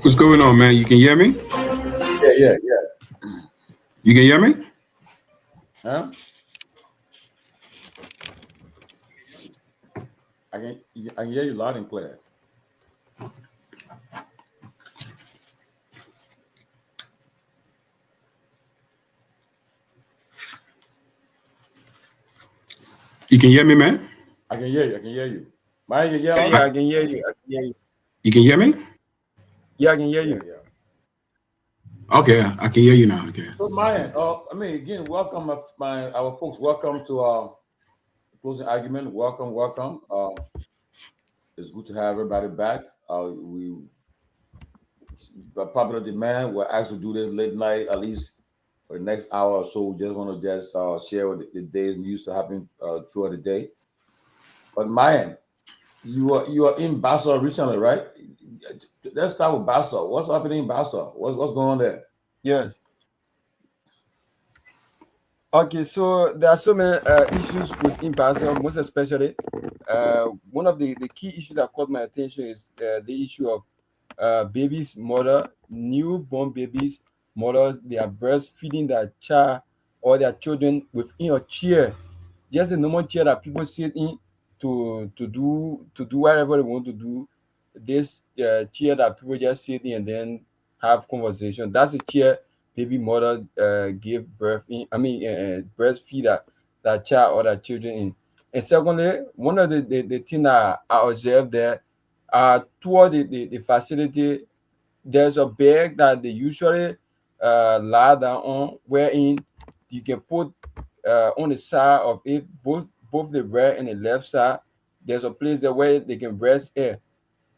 What's going on, man? You can hear me? Yeah. You can hear me? Huh? I can hear you loud and clear. You can hear me, man? I can hear you. Mine, you Yeah, hear me? I can hear you. You can hear me? Yeah, I can hear you. Okay, I can hear you now. Okay. So Myean, again, welcome our folks. Welcome to closing argument. Welcome. It's good to have everybody back. We by popular demand, we're asked to do this late night at least for the next hour or so. We just want to share what the day's news to happen throughout the day. But Myean, you are in Bassa recently, right? Let's start with Bassa. What's happening in Bassa? What's going on there? Yes. Okay, so there are so many issues with in-person, most especially one of the key issues that caught my attention is the issue of babies' mother, newborn babies' mothers, they are breastfeeding their child or their children within a chair, just a normal chair that people sit in to do whatever they want to do. This chair that people just sit in and then have conversation. That's a chair baby mother give birth in. I mean, breastfeed that child or that children in. And secondly, one of the thing that I observed there, toward the facility, there's a bag that they usually lie down on, wherein you can put on the side of it, both the right and the left side. There's a place there where they can rest air.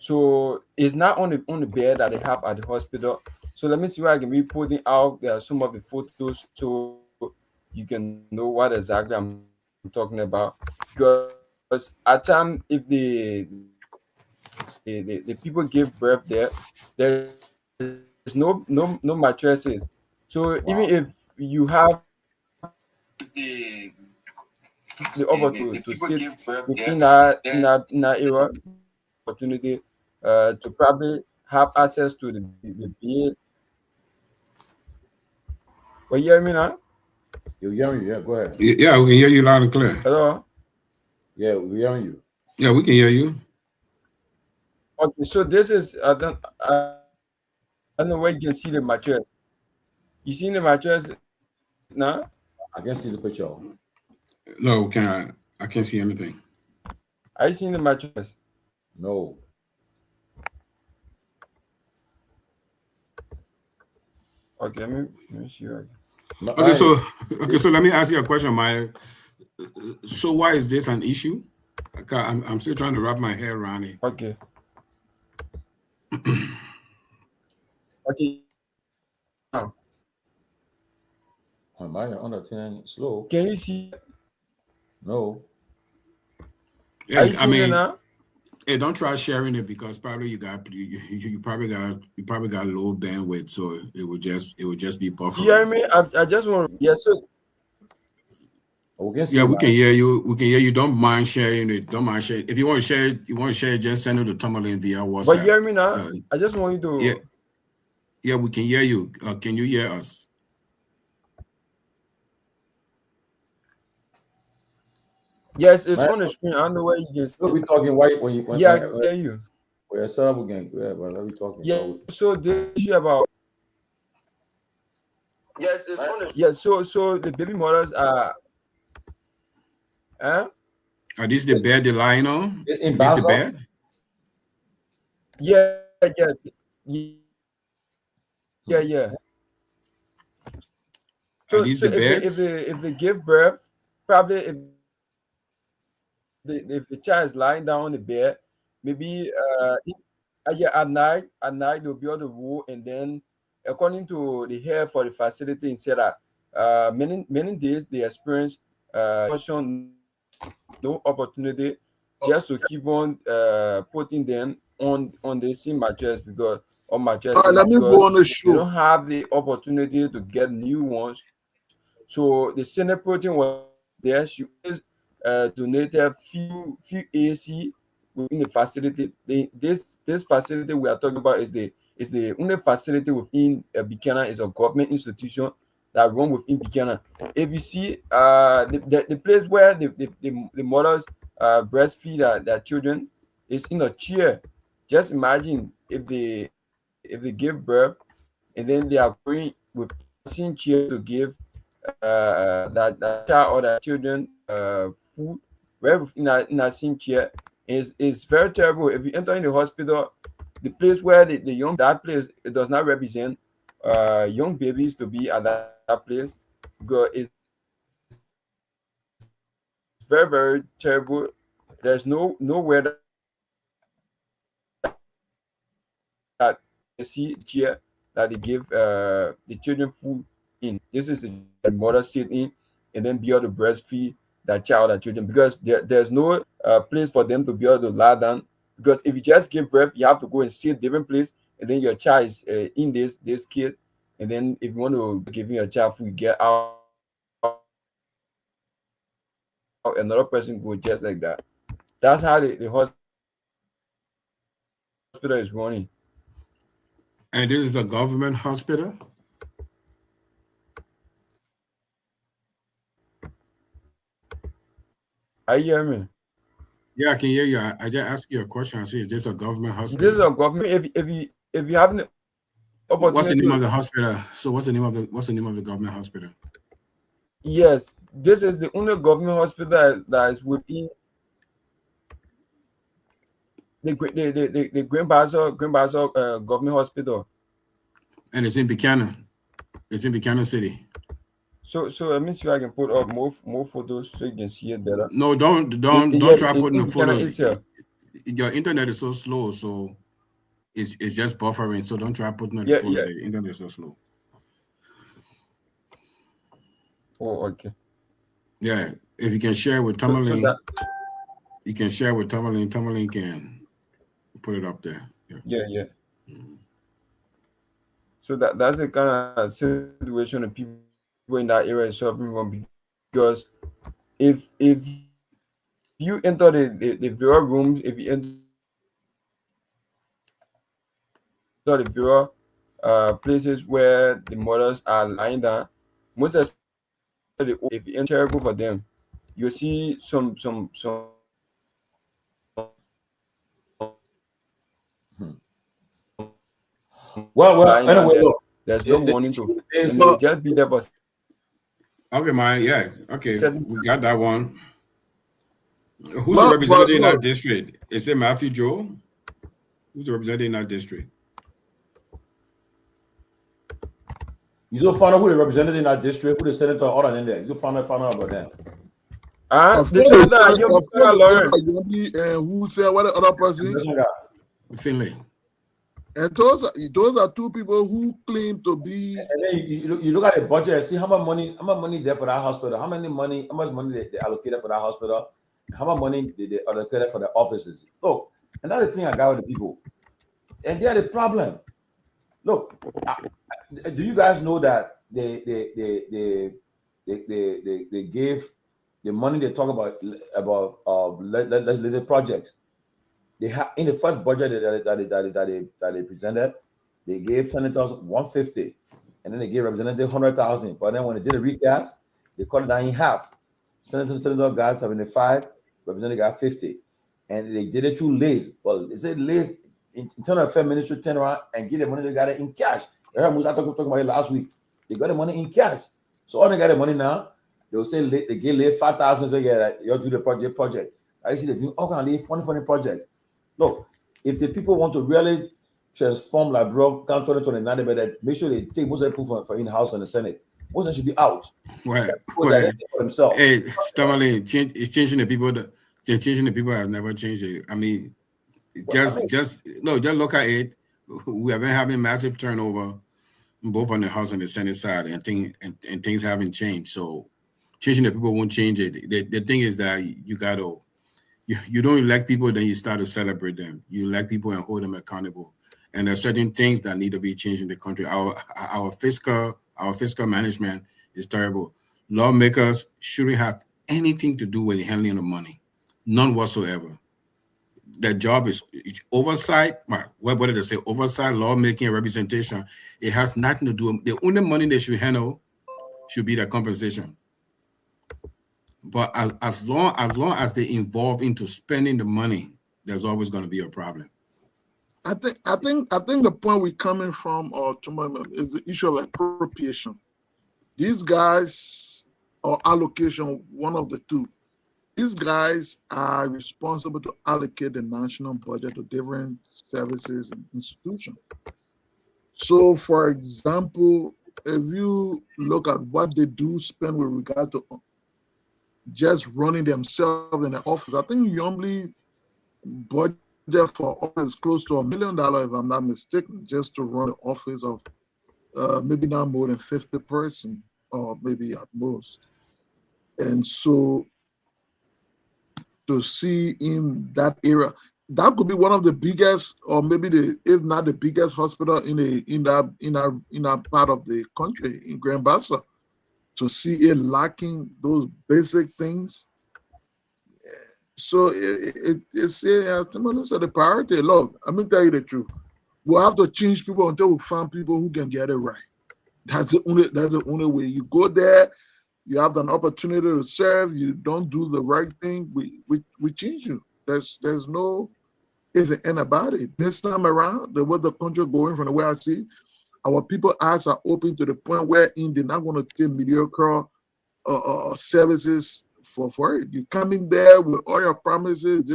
So it's not on the bed that they have at the hospital. So let me see where I can be putting out some of the photos so you can know what exactly I'm talking about. Because at times, if the people give birth there's no mattresses. So even if you have the offer to sit within that area, opportunity to probably have access to the bed. Well, you hear me now? You hearing you? Yeah, go ahead. Yeah, we can hear you loud and clear. Hello? Yeah, we're hearing you. Yeah, we can hear you. Okay, so this is I don't know where you can see the mattress. You see the mattress now? I can see the picture. No, I can't see anything. Are you seeing the mattress? No. Okay, let me see. Okay, so let me ask you a question, Maya. So why is this an issue? I'm still trying to wrap my head around it. Okay. Okay. Now, Mine on the thing slow. can you see? No. Yeah, Are you seeing it now? Hey, don't try sharing it because probably you probably got low bandwidth, so it would just be buffering. Do you hear me? I just want. Yes, sir. We can Yeah, we can hear you. We can hear you. Don't mind sharing it. Don't mind sharing. If you want to share it, just send it to Tomalin via WhatsApp. But you hear me now? I just want you to. Yeah, we can hear you. Can you hear us? Yes, it's on the screen. I don't know where you can. We'll be talking white when you. I hear you. We're set up again. Yeah, but let me talking. Yeah. So the issue about. Yes, it's on the. Yeah. So the baby mothers are. Are this the bed they're lying on? It's in the bed? Yeah. So, if they give birth, probably if the child is lying down on the bed, maybe at night they'll be on the wall, and then according to the head for the facility, said that many days they experience no opportunity just to keep on putting them on the same mattress because let me go on the show. They don't have the opportunity to get new ones. So the Senate protein was there. She always donated few AC within the facility. This facility we are talking about is the It's the only facility within Buchanan is a government institution that run within Buchanan. If you see the place where the mothers breastfeed their children is in a chair. Just imagine if they give birth and then they are going with a same chair to give that child or that children food right in that same chair is very terrible. If you enter in the hospital, the place where the young, that place, it does not represent young babies to be at that place, because it's very, very terrible. There's nowhere that you see chair that they give the children food in. This is the mother sitting and then be able to breastfeed that child or children, because there's no place for them to be able to lie down. Because if you just give birth, you have to go and sit different place, and then your child is in this kid, and then if you want to give your child food, get out, another person go just like that. That's how the hospital is running. And this is a government hospital? I hear me. Yeah, I can hear you. I just asked you a question. I see, is this a government hospital? This is a government. If you have the opportunity. What's the name of the hospital? So what's the name of the government hospital? Yes, this is the only government hospital that is within the Green Basel government hospital. And it's in Buchanan. It's in Buchanan City. So let me see if I can put up more photos so you can see it better. No, don't try putting the photos. Your internet is so slow, so it's just buffering. So don't try putting the photos. The internet is so slow. Oh, okay. Yeah, if you can share with Tomalin, you can share with Tomalin. Tomalin can put it up there. Yeah. So that's the kind of situation that people in that area is suffering from, because if you enter the viewer rooms, if you enter the viewer places where the mothers are lying down, most especially if you enter for them, you see some Well, anyway, look, there's no warning to just be there for. Okay, man. Yeah. Okay, we got that one. Who's the representative in that district? Is it Matthew Joe? Who's the representative in that district? You don't find out who the representative in that district, who the senator, all that in there. You don't find out about them. The senator, who said what the other person? Finlay. And those are two people who claim to be. And then you look at the budget and see how much money there for that hospital, how much money they allocated for that hospital, how much money they allocated for the offices. Look, another thing I got with the people, and they're the problem. Look, do you guys know that they gave the money they talk about the projects? They have in the first budget that they presented, they gave senators 150, and then they gave representatives 100,000. But then when they did a recast, they cut it down in half. Senator got 75, representative got 50, and they did it through Liz. Well, they said Liz, Internal Affairs Ministry, turn around and give the money. They got it in cash. I heard Musa talking about it last week. They got the money in cash. So all they got the money now, they will say they give Liz 5,000. Say yeah, you'll do the project. I see they do all kind of funny projects. Look, if the people want to really transform like bro, come 2029, better make sure they take most of the people for in-house and the Senate. Most of them should be out. Right. For themselves. Hey, Tomalin, it's changing the people. Changing the people has never changed it. I mean, just look at it. We have been having massive turnover both on the House and the Senate side, and things haven't changed. So changing the people won't change it. The thing is that you don't elect people, then you start to celebrate them. You elect people and hold them accountable. And there are certain things that need to be changed in the country. Our fiscal management is terrible. Lawmakers shouldn't have anything to do with the handling of money, none whatsoever. their job is oversight. What did they say? Oversight, lawmaking, and representation. It has nothing to do. The only money they should handle should be their compensation. But as long as they involve into spending the money, there's always going to be a problem. I think the point we're coming from, or is the issue of appropriation. These guys, or allocation, one of the two. These guys are responsible to allocate the national budget to different services and institutions. So, for example, if you look at what they do spend with regard to just running themselves in the office, I think Yombly budget for office close to $1 million, if I'm not mistaken, just to run the office of maybe not more than 50 person, or maybe at most. And so to see in that area, that could be one of the biggest, or maybe if not the biggest hospital in that part of the country, in Grand Bassa. To see it lacking those basic things. So it's the priority. Look, I'm gonna tell you the truth. We'll have to change people until we find people who can get it right. That's the only way. You go there, you have an opportunity to serve, you don't do the right thing, we change you. There's no if and end about it. This time around, the way the country going, from the way I see, our people's eyes are open to the point where they're not going to take mediocre services for it. You come in there with all your promises,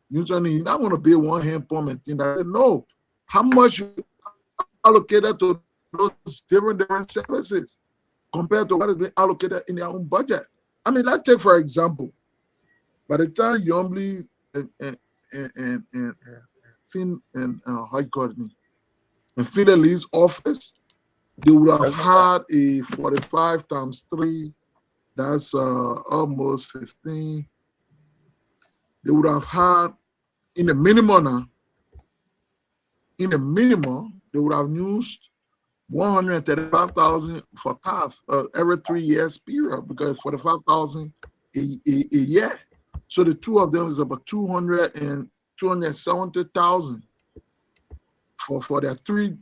you're not going to be one hand pump and thing. I said, no. How much you allocated to those different services compared to what is being allocated in their own budget? I mean, let's take, for example, by the time Yombly and Finn and how you call it, and Fidel's office, they would have had a 45 times 3, that's almost 15. They would have had, in the minimum, they would have used 135,000 for pass every 3 years period, because 45,000 a year. So the two of them is about 270,000 for their 3,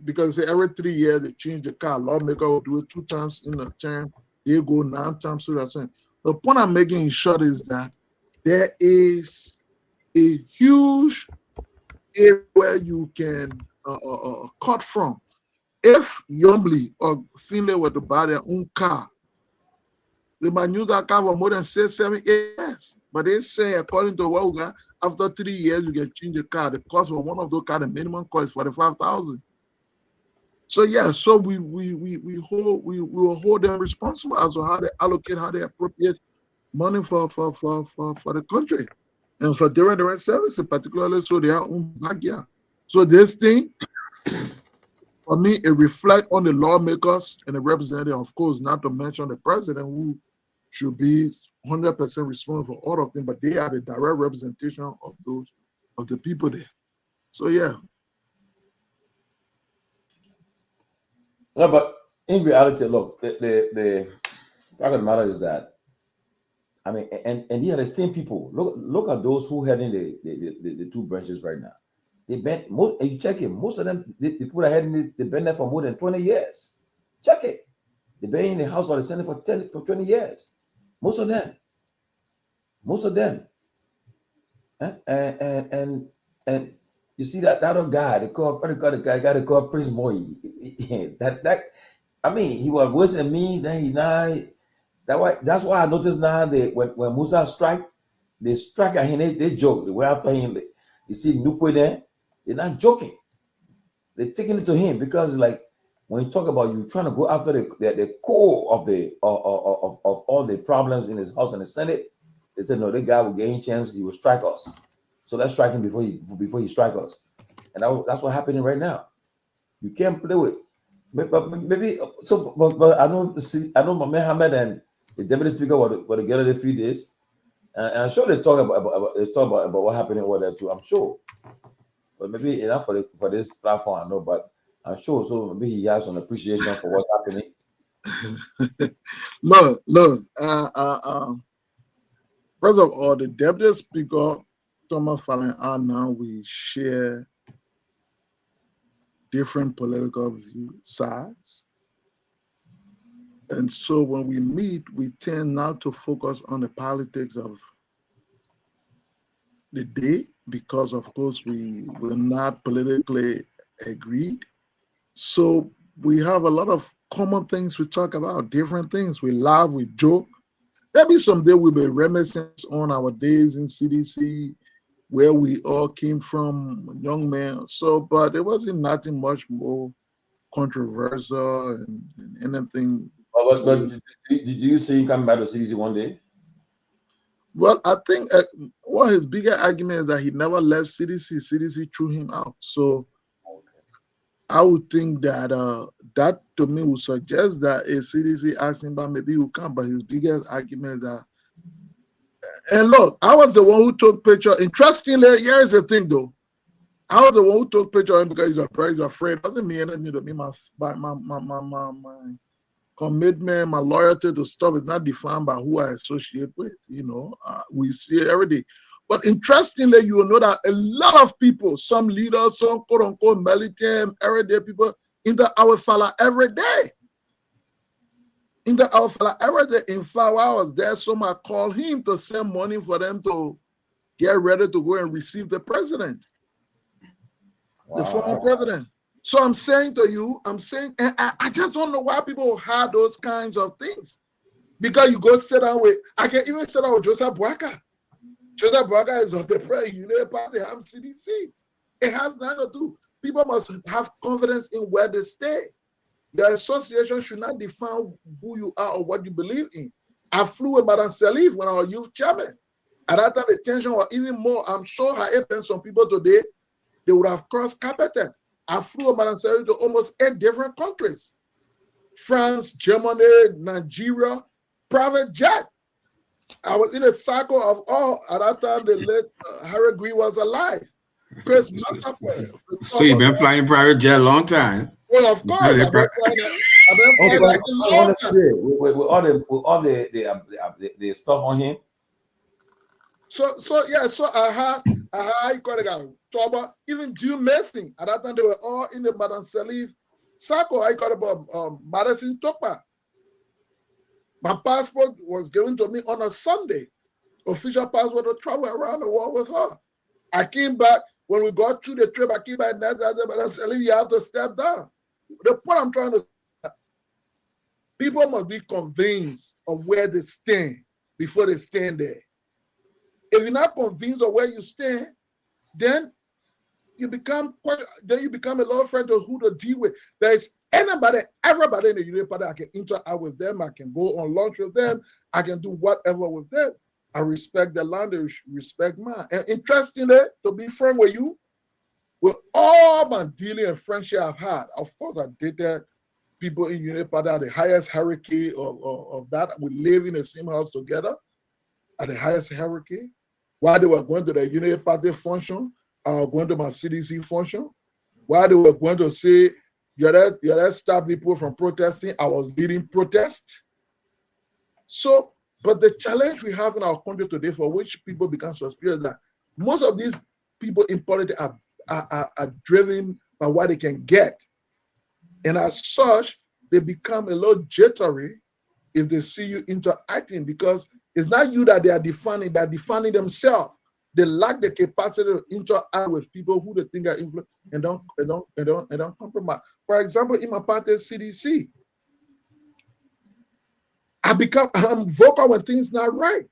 because every 3 years they change the car. Lawmaker will do it 2 times in a term. They go 9 times to that term. The point I'm making in short is that there is a huge area where you can cut from. If Yombly or Finlay were to buy their own car, they might use that car for more than 6, 7, 8 years. But they say, according to what we got, after 3 years, you can change the car. The cost for one of those cars, the minimum cost is 45,000. So yeah, so we will hold them responsible as to how they allocate, how they appropriate money for the country and for different services, particularly so their own backyard. So this thing, for me, it reflects on the lawmakers and the representative, of course, not to mention the president, who should be 100% responsible for all of them, but they are the direct representation of the people there. So yeah. No, but in reality, look, the fact of the matter is that, I mean, and they are the same people. Look at those who heading the 2 branches right now. They been, you check it, most of them, the people that heading it, they've been there for more than 20 years. Check it. They've been in the House or the Senate for 20 years. Most of them. And you see that other guy, the guy they call Prince Moy. that I mean, he was worse than me. Then he died. That's why I noticed now that when Musa strike, they strike at him. They joke. They were after him. You see Nukwe there. They're not joking. They're taking it to him because, like, when you talk about you trying to go after the core of all the problems in his House and the Senate, they said no, that guy will gain chance. He will strike us. So let's strike him before he strike us. And that's what's happening right now. You can't play with. But maybe so. But I know my man Hamed and the deputy speaker were together a few days, and I'm sure they talk about what happened over there too. I'm sure. But maybe enough for this platform, I know, but I'm sure. So maybe he has some appreciation for what's happening. Look. First of all, the deputy speaker Thomas Fala and I now, we share different political view sides. And so when we meet, we tend not to focus on the politics of the day because, of course, we were not politically agreed. So we have a lot of common things we talk about, different things. We laugh, we joke. Maybe someday we'll be reminiscence on our days in CDC, where we all came from, young men. So, but there wasn't nothing much more controversial and anything. But do you see him coming back to CDC one day? Well, I think one of his bigger argument is that he never left CDC. CDC threw him out. So I would think that that to me would suggest that if CDC asked him back, maybe he would come. But his biggest argument is that, and look, I was the one who took picture. Interestingly, here's the thing though. I was the one who took picture of him because he's afraid. Doesn't mean anything to me. My commitment, my loyalty to stuff is not defined by who I associate with. You know, we see it every day. But interestingly, you will know that a lot of people, some leaders, some quote unquote militant, everyday people, our fella every day. Our fella every day. In fact, while I was there, someone called him to send money for them to get ready to go and receive the president, the former president. So I'm saying to you, and I just don't know why people have those kinds of things. Because you go sit down with, I can even sit down with Joseph Boakai. Joseph Boakai is of the United Party, I'm CDC. It has nothing to do. People must have confidence in where they stay. Your association should not define who you are or what you believe in. I flew with Madame Salif when I was youth chairman. At that time, the tension was even more. I'm sure I had some people today, they would have crossed carpeted. I flew with Madame Salif to almost 8 different countries. France, Germany, Nigeria, private jet. I was in a cycle of all. At that time, the late Harry Green was alive. Chris Massacre. So you've been flying private jet a long time. Well, of course. I've been flying like a long time. With all the stuff on him. So I had Toba, even June Mason. At that time, they were all in the Madame Salif cycle. I got about Madison Tokpa. My passport was given to me on a Sunday. Official passport to travel around the world with her. I came back, when we got through the trip, I came back and I said, you have to step down. The point I'm trying to say, people must be convinced of where they stand before they stand there. If you're not convinced of where you stand, then you become a little afraid of who to deal with. There is everybody in the United Party, I can interact with them, I can go on lunch with them, I can do whatever with them. I respect their land, they respect mine. And interestingly, to be frank with you, with all my dealing and friendship I've had, of course I dated people in United Party at the highest hierarchy of that. We live in the same house together at the highest hierarchy. While they were going to the United Party function, I was going to my CDC function. While they were going to say, you're that stop people from protesting, I was leading protests. So, but the challenge we have in our country today, for which people become suspicious, that most of these people in politics are driven by what they can get. And as such, they become a little jittery if they see you interacting, because it's not you that they're defining themselves. They lack the capacity to interact with people who they think are influenced and don't compromise. For example, in my party CDC, I'm vocal when things not right.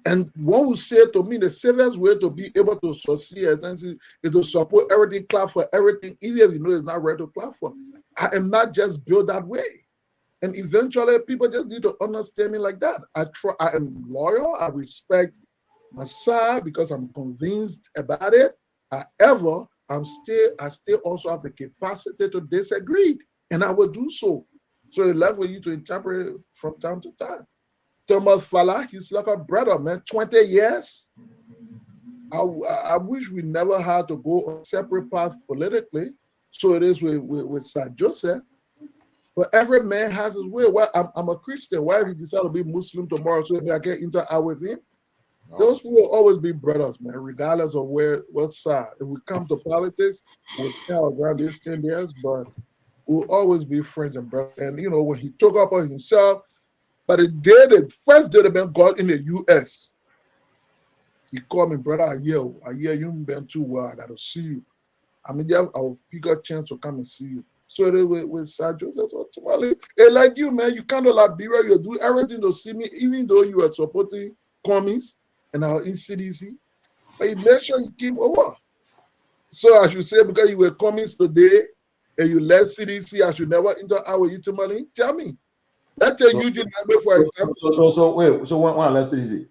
And one will say to me, the safest way to be able to succeed is to support everything, clap for everything, even if you know it's not right to clap for. I am not just built that way. And eventually, people just need to understand me like that. I am loyal. I respect my side because I'm convinced about it. However, I still also have the capacity to disagree, and I will do so. So it's left for you to interpret it from time to time. Thomas Fala, he's like a brother, man. 20 years. I wish we never had to go on separate paths politically. So it is with Sir Joseph. But every man has his way. Well, I'm a Christian. Why if he decide to be Muslim tomorrow so I can interact with him? Those people will always be brothers, man, regardless of what side. If we come to politics, we'll stay around these 10 years, but we'll always be friends and brothers. And you know, when he took up on himself, but the first day the man got in the US, he called me, brother, I hear you been too well. I gotta see you. I mean, I'll pick a chance to come and see you. So they with Sergio says, well, Tomalin, hey, like you, man, you kind of like Liberia, you do everything to see me, even though you are supporting commies and our in CDC. But you make sure you keep over. So I should say, because you were commies today and you left CDC, I should never interact with you, Tomalin. Tell me. That's a Eugene Nagbe, for example. So wait, so when I left CDC?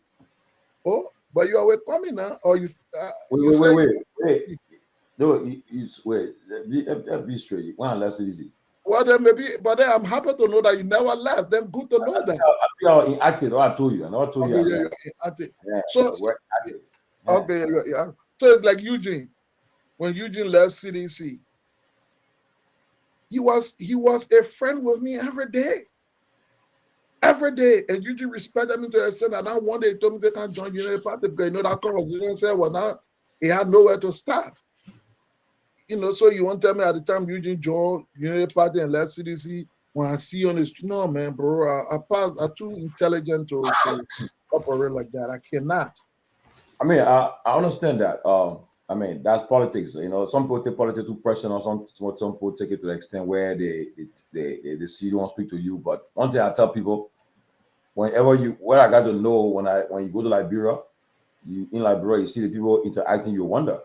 Oh, but you are coming now, or you? Wait. No, be straight. When I left CDC. Well, then maybe, but then I'm happy to know that you never left. Then good to know that. I think I acted. I told you. I never told you. Yeah, so okay, yeah. So it's like Eugene. When Eugene left CDC, he was a friend with me every day. Every day, and Eugene respected me to the extent that now one day he told me they can't join Unity Party because you know that conversation said, well, now he had nowhere to start. You know, so you won't tell me at the time Eugene joined Unity Party and left CDC. When I see you on the street, no, man, bro, I'm too intelligent to operate like that. I cannot. I mean, I understand that. I mean, that's politics. You know, some people take politics too personal. Some people take it to the extent where they see you don't speak to you. But one thing I tell people, what I got to know when you go to Liberia, in Liberia, you see the people interacting. You wonder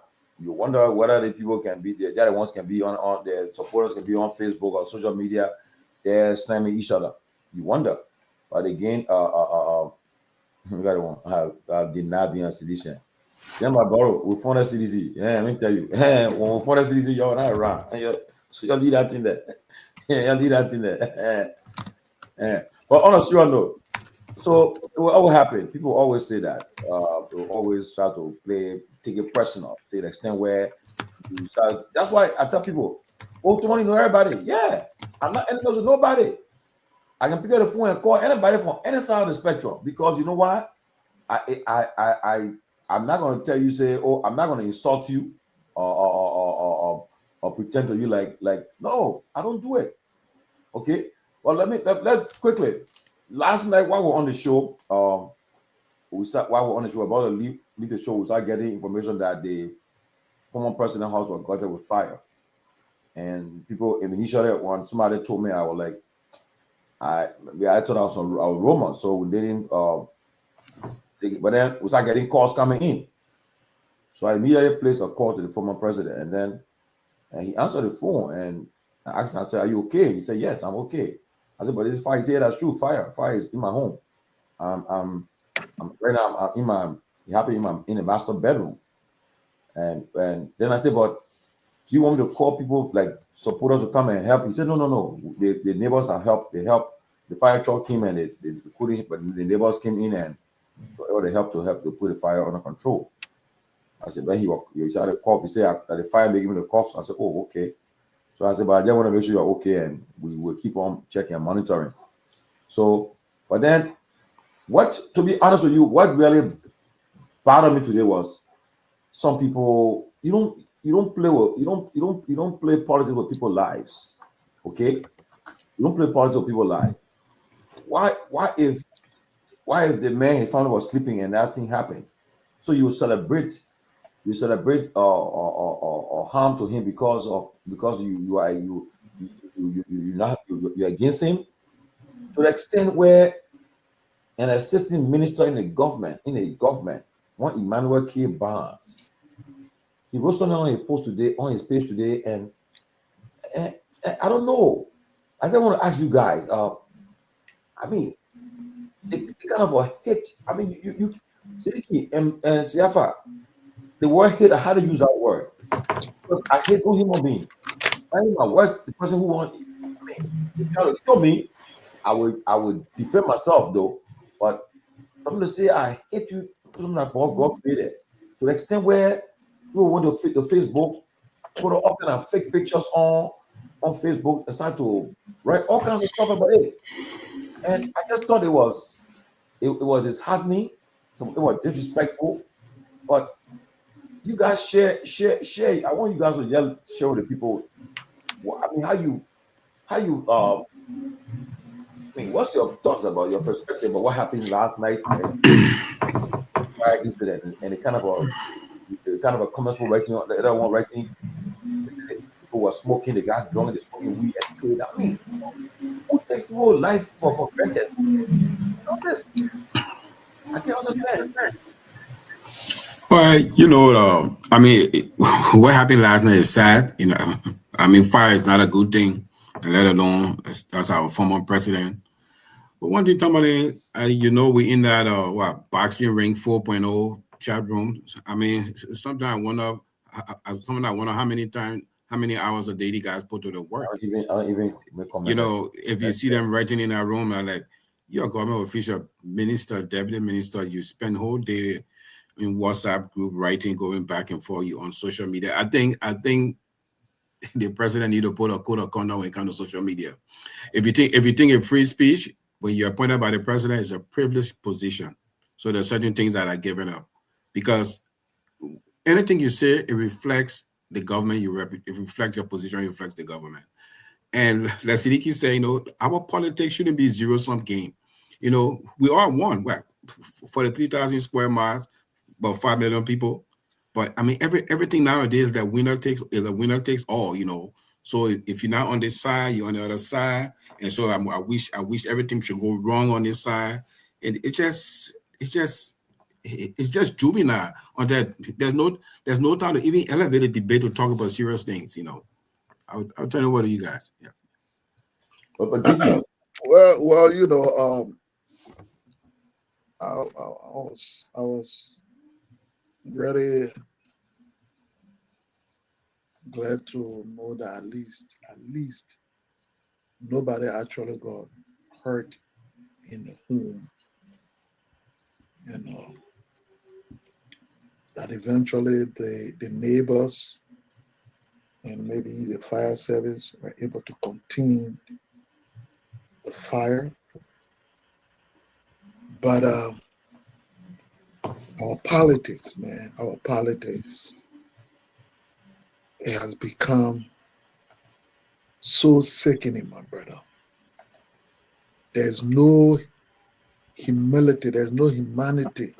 whether the people can be there. The other ones can be on their supporters can be on Facebook or social media. They're slamming each other. You wonder, but again, we got one. Did not be on sedition. Yeah, my bro, we found a CDC. Yeah, let me tell you. When we found a CDC, you're not around. So you'll leave that in there. Yeah, you'll leave that in there. But on a serious note, so what will happen? People always say that. They will always try to take it personal to the extent where you start. That's why I tell people, oh, Tomalin know everybody. Yeah, I'm not enemies with nobody. I can pick up the phone and call anybody from any side of the spectrum because you know why? I'm not going to tell you, say, oh, I'm not going to insult you or pretend to you like, no, I don't do it. Okay. Well, let's quickly. Last night while we were on the show, while we were on the show about to leave the show, we started getting information that the former president house was gutted with fire. And people initially, when somebody told me, I was like, I thought I was Roman, so we didn't. But then we started getting calls coming in. So I immediately placed a call to the former president, and he answered the phone and I asked him, I said, "Are you okay?" He said, "Yes, I'm okay." I said, "But this fire." He said, "That's true. Fire is in my home. I'm right now. I'm in the master bedroom." And then I said, "But do you want me to call people like supporters to come and help?" He said, "No. The neighbors have helped. They helped. The fire truck came and they couldn't, but the neighbors came in and they helped to put the fire under control." I said, "But he started to cough." He said, "The fire making me the cough." So I said, "Oh, okay." So I said, "But I just want to make sure you're okay, and we will keep on checking and monitoring." So, but then, to be honest with you, what really bothered me today was some people. You don't play politics with people's lives, okay? You don't play politics with people's lives. Why if the man he found was sleeping and that thing happened? So you celebrate harm to him because you're against him, to the extent where an assistant minister in a government, one Emmanuel K. Barnes, he wrote something on his page today, and I don't know. I just want to ask you guys. I mean, it kind of a hit. I mean, you Seleke and Siafa, the word hate. How to use that word? Because I hate no human being. I hate my worst, the person who want. I mean, if you try to kill me, I would defend myself though. But I'm going to say I hate you because I'm not God created. To the extent where people want to Facebook, put all kind of fake pictures on Facebook and start to write all kinds of stuff about it. And I just thought it was disheartening it was disrespectful. But you guys share. I want you guys to share with the people. I mean, how you I mean, what's your thoughts about your perspective about what happened last night and fire incident and the kind of a comments were writing on the other one writing people were smoking, they got drunk, they're smoking weed and killed. I mean, who takes people's life for granted? All this. I can't understand. Well, I mean, what happened last night is sad. I mean, fire is not a good thing, let alone that's our former president. But one thing, Tomalin, we in that boxing ring 4.0 chat room. I mean, sometimes I wonder how many hours a day you guys put to the work. I don't even make comments. If you see them writing in that room, I'm like, you're a government official, minister, deputy minister, you spend whole day in WhatsApp group writing, going back and forth, you on social media. I think the president need to put a code of conduct when it comes to social media. If you think of free speech, when you're appointed by the president, it's a privileged position. So there's certain things that are given up. Because anything you say, it reflects the government it reflects your position, it reflects the government. And like Seleke said, our politics shouldn't be zero-sum game. We are one. Well, for the 3,000 square miles, about 5 million people. But I mean, everything nowadays that winner takes all, So if you're not on this side, you're on the other side. And so I wish everything should go wrong on this side. And it's just juvenile on that. There's no time to even elevate a debate to talk about serious things, I'll turn it over to you guys. Yeah. But Gigi, well, I was very glad to know that at least nobody actually got hurt in the home. That eventually the neighbors and maybe the fire service were able to contain the fire. But our politics, it has become so sickening, my brother. There's no humility, there's no humanity.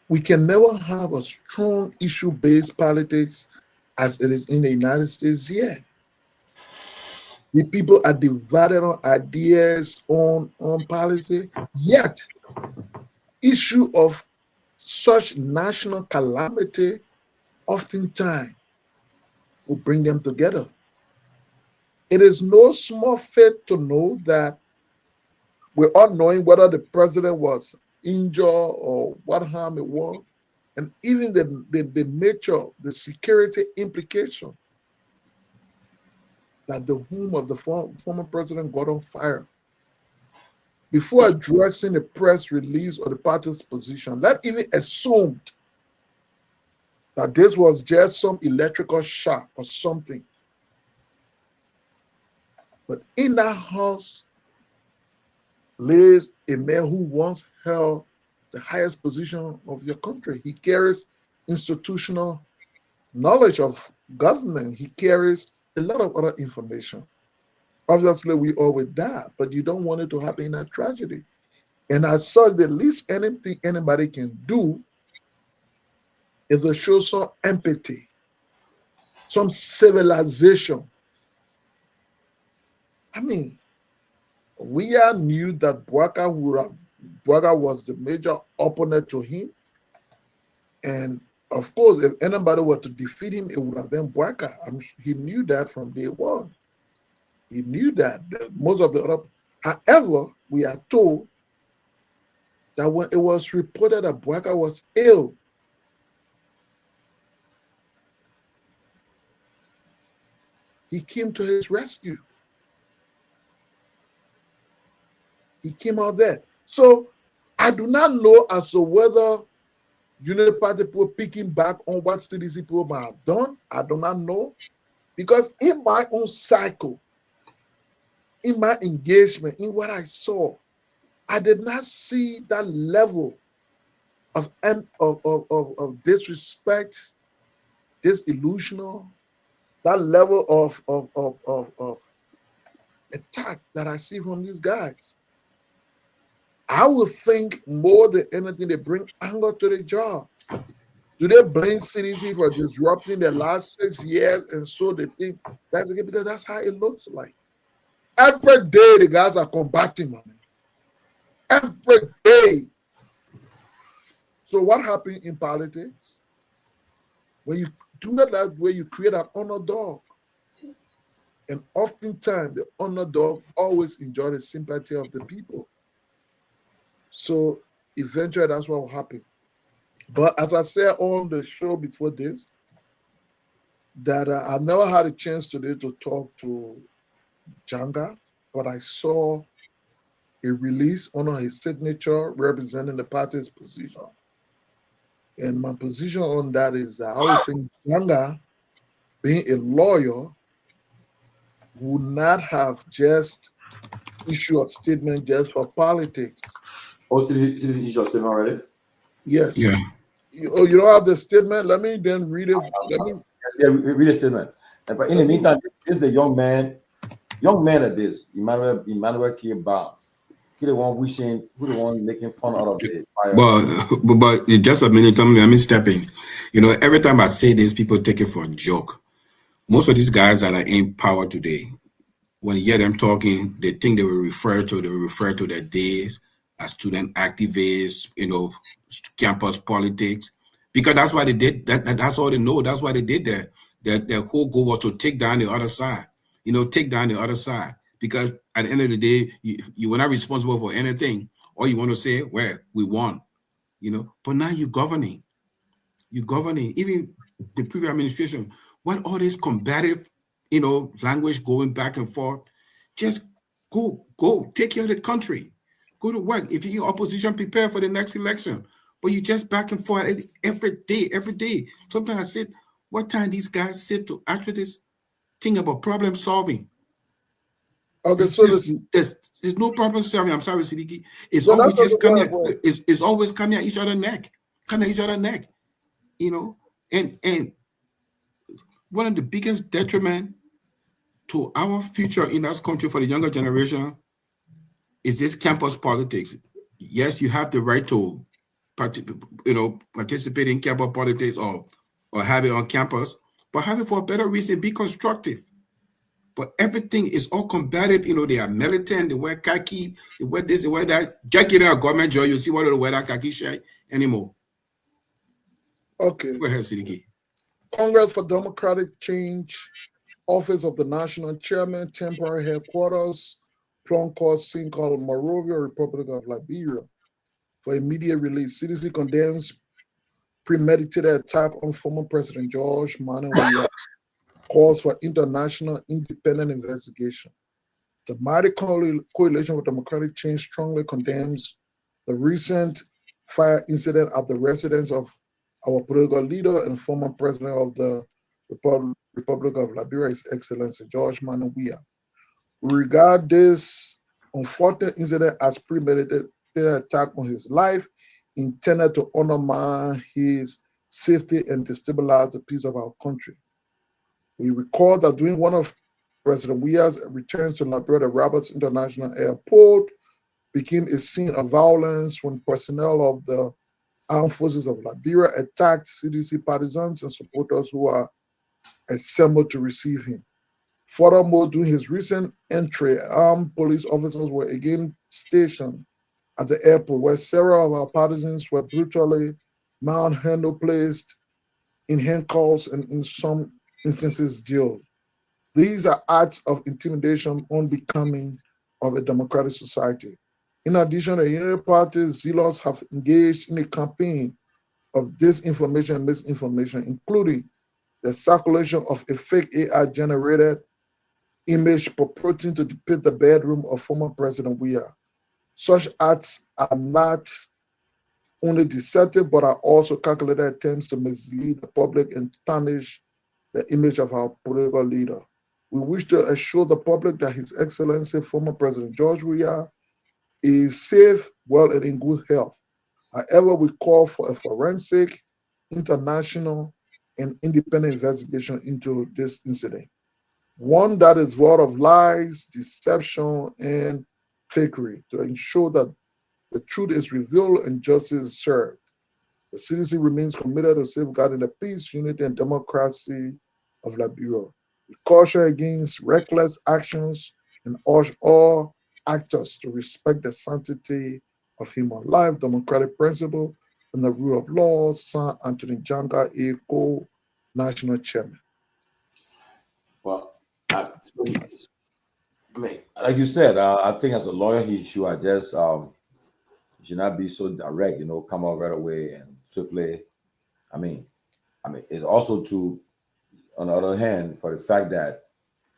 We can never have a strong issue-based politics as it is in the United States yet. The people are divided on ideas on policy, yet issue of such national calamity oftentimes will bring them together. It is no small feat to know that we're all knowing whether the president was injured or what harm it was, and even the nature, the security implication that the home of the former president got on fire. Before addressing the press release or the party's position, let's even assume that this was just some electrical shock or something. But in that house lives a man who once held the highest position of your country. He carries institutional knowledge of government. He carries a lot of other information. Obviously, we all with that, but you don't want it to happen in a tragedy. And I saw the least anything anybody can do is to show some empathy, some civilization. I mean, we all knew that Bouaka was the major opponent to him. And of course, if anybody were to defeat him, it would have been Bouaka. He knew that from day one. He knew that most of the other. However, we are told that when it was reported that Bouaka was ill, he came to his rescue. He came out there. So I do not know as to whether Unity Party people picking back on what CDC people might have done. I do not know. Because in my own cycle, in my engagement, in what I saw, I did not see that level of disrespect, disillusional, that level of attack that I see from these guys. I would think more than anything, they bring anger to the job. Do they blame CDC for disrupting the last 6 years? And so they think that's okay because that's how it looks like. Every day, the guys are combating, man. Every day. So what happened in politics? When you do it that way, you create an underdog. And oftentimes, the underdog always enjoys the sympathy of the people. So eventually, that's what will happen. But as I said on the show before this, that I've never had a chance today to talk to Janga, but I saw a release under his signature representing the party's position. And my position on that is that I would think Janga, being a lawyer, would not have just issued a statement just for politics. Oh, did he issue a statement already? Yes. Yeah. You don't have the statement? Let me then read it. Yeah, read the statement. But in the meantime, this is the young man at this, Emmanuel K. Barnes. He the one wishing, who the one making fun out of the fire. But just a minute, let me step in. You know, every time I say this, people take it for a joke. Most of these guys that are in power today, when you hear them talking, they think they will refer to their days as student activists, you know, campus politics, because that's why they did that. That's all they know. That's why they did that. Their whole goal was to take down the other side. You know, take down the other side. Because at the end of the day, you were not responsible for anything. All you want to say, well, we won. You know, but now you're governing. You're governing. Even the previous administration, what all this combative, you know, language going back and forth, just go, take care of the country. Go to work. If you're opposition, prepare for the next election. But you just back and forth every day. Sometimes I said, what time these guys sit to actually think about problem solving? Okay, there's no problem solving. I'm sorry, Sidiki. It's always just coming. It's always coming at each other's neck. You know, and one of the biggest detriment to our future in this country for the younger generation is this campus politics. Yes, you have the right to participate in campus politics or have it on campus, but have it for a better reason. Be constructive. But everything is all combative. You know, they are militant, they wear khaki, they wear this, they wear that. Just get a government job, you see what they wear that khaki shirt anymore. Okay. Go ahead, Sidiki. Congress for Democratic Change, Office of the National Chairman, Temporary Headquarters, Plum Court, called Monrovia, Republic of Liberia, for immediate release. CDC condemns premeditated attack on former President George Myean, calls for international independent investigation. The Mighty Coalition for Democratic Change strongly condemns the recent fire incident at the residence of our political leader and former president of the Republic of Liberia, His Excellency George Myean. We regard this unfortunate incident as premeditated attack on his life, intended to undermine his safety and destabilize the peace of our country. We recall that during one of President Weah's returns to Liberia, the Roberts International Airport became a scene of violence when personnel of the Armed Forces of Liberia attacked CDC partisans and supporters who are assembled to receive him. Furthermore, during his recent entry, armed police officers were again stationed at the airport, where several of our partisans were brutally manhandled, placed in handcuffs, and in some instances jailed. These are acts of intimidation unbecoming of a democratic society. In addition, the United Party's zealots have engaged in a campaign of disinformation and misinformation, including the circulation of a fake AI-generated image purporting to depict the bedroom of former President Weah. Such acts are not only deceptive, but are also calculated attempts to mislead the public and tarnish the image of our political leader. We wish to assure the public that His Excellency, former President George Weah, is safe, well, and in good health. However, we call for a forensic, international, and independent investigation into this incident. One that is void of lies, deception, and fakery to ensure that the truth is revealed and justice is served. The CDC remains committed to safeguarding the peace, unity, and democracy of Liberia. We caution against reckless actions and urge all actors to respect the sanctity of human life, democratic principle, and the rule of law. San Anthony Janga, A. National Chairman. Well, I mean, like you said, I think as a lawyer, he should just should not be so direct. Come out right away and swiftly. I mean, it's also to, on the other hand, for the fact that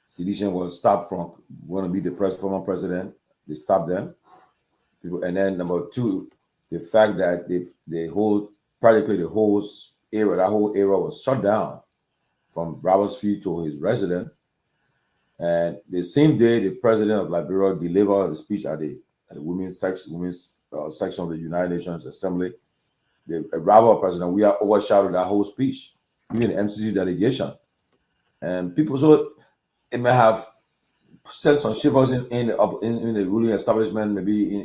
sedition was stopped from going to be the former president, they stopped them. People, and then number two, the fact that practically the whole era, that whole era was shut down from Robert's Field to his residence. And the same day, the president of Liberia delivered a speech at the women's section of the United Nations Assembly. The rival president, we are overshadowed that whole speech, even the MCC delegation, and people. So it may have sent some shivers in the ruling establishment, maybe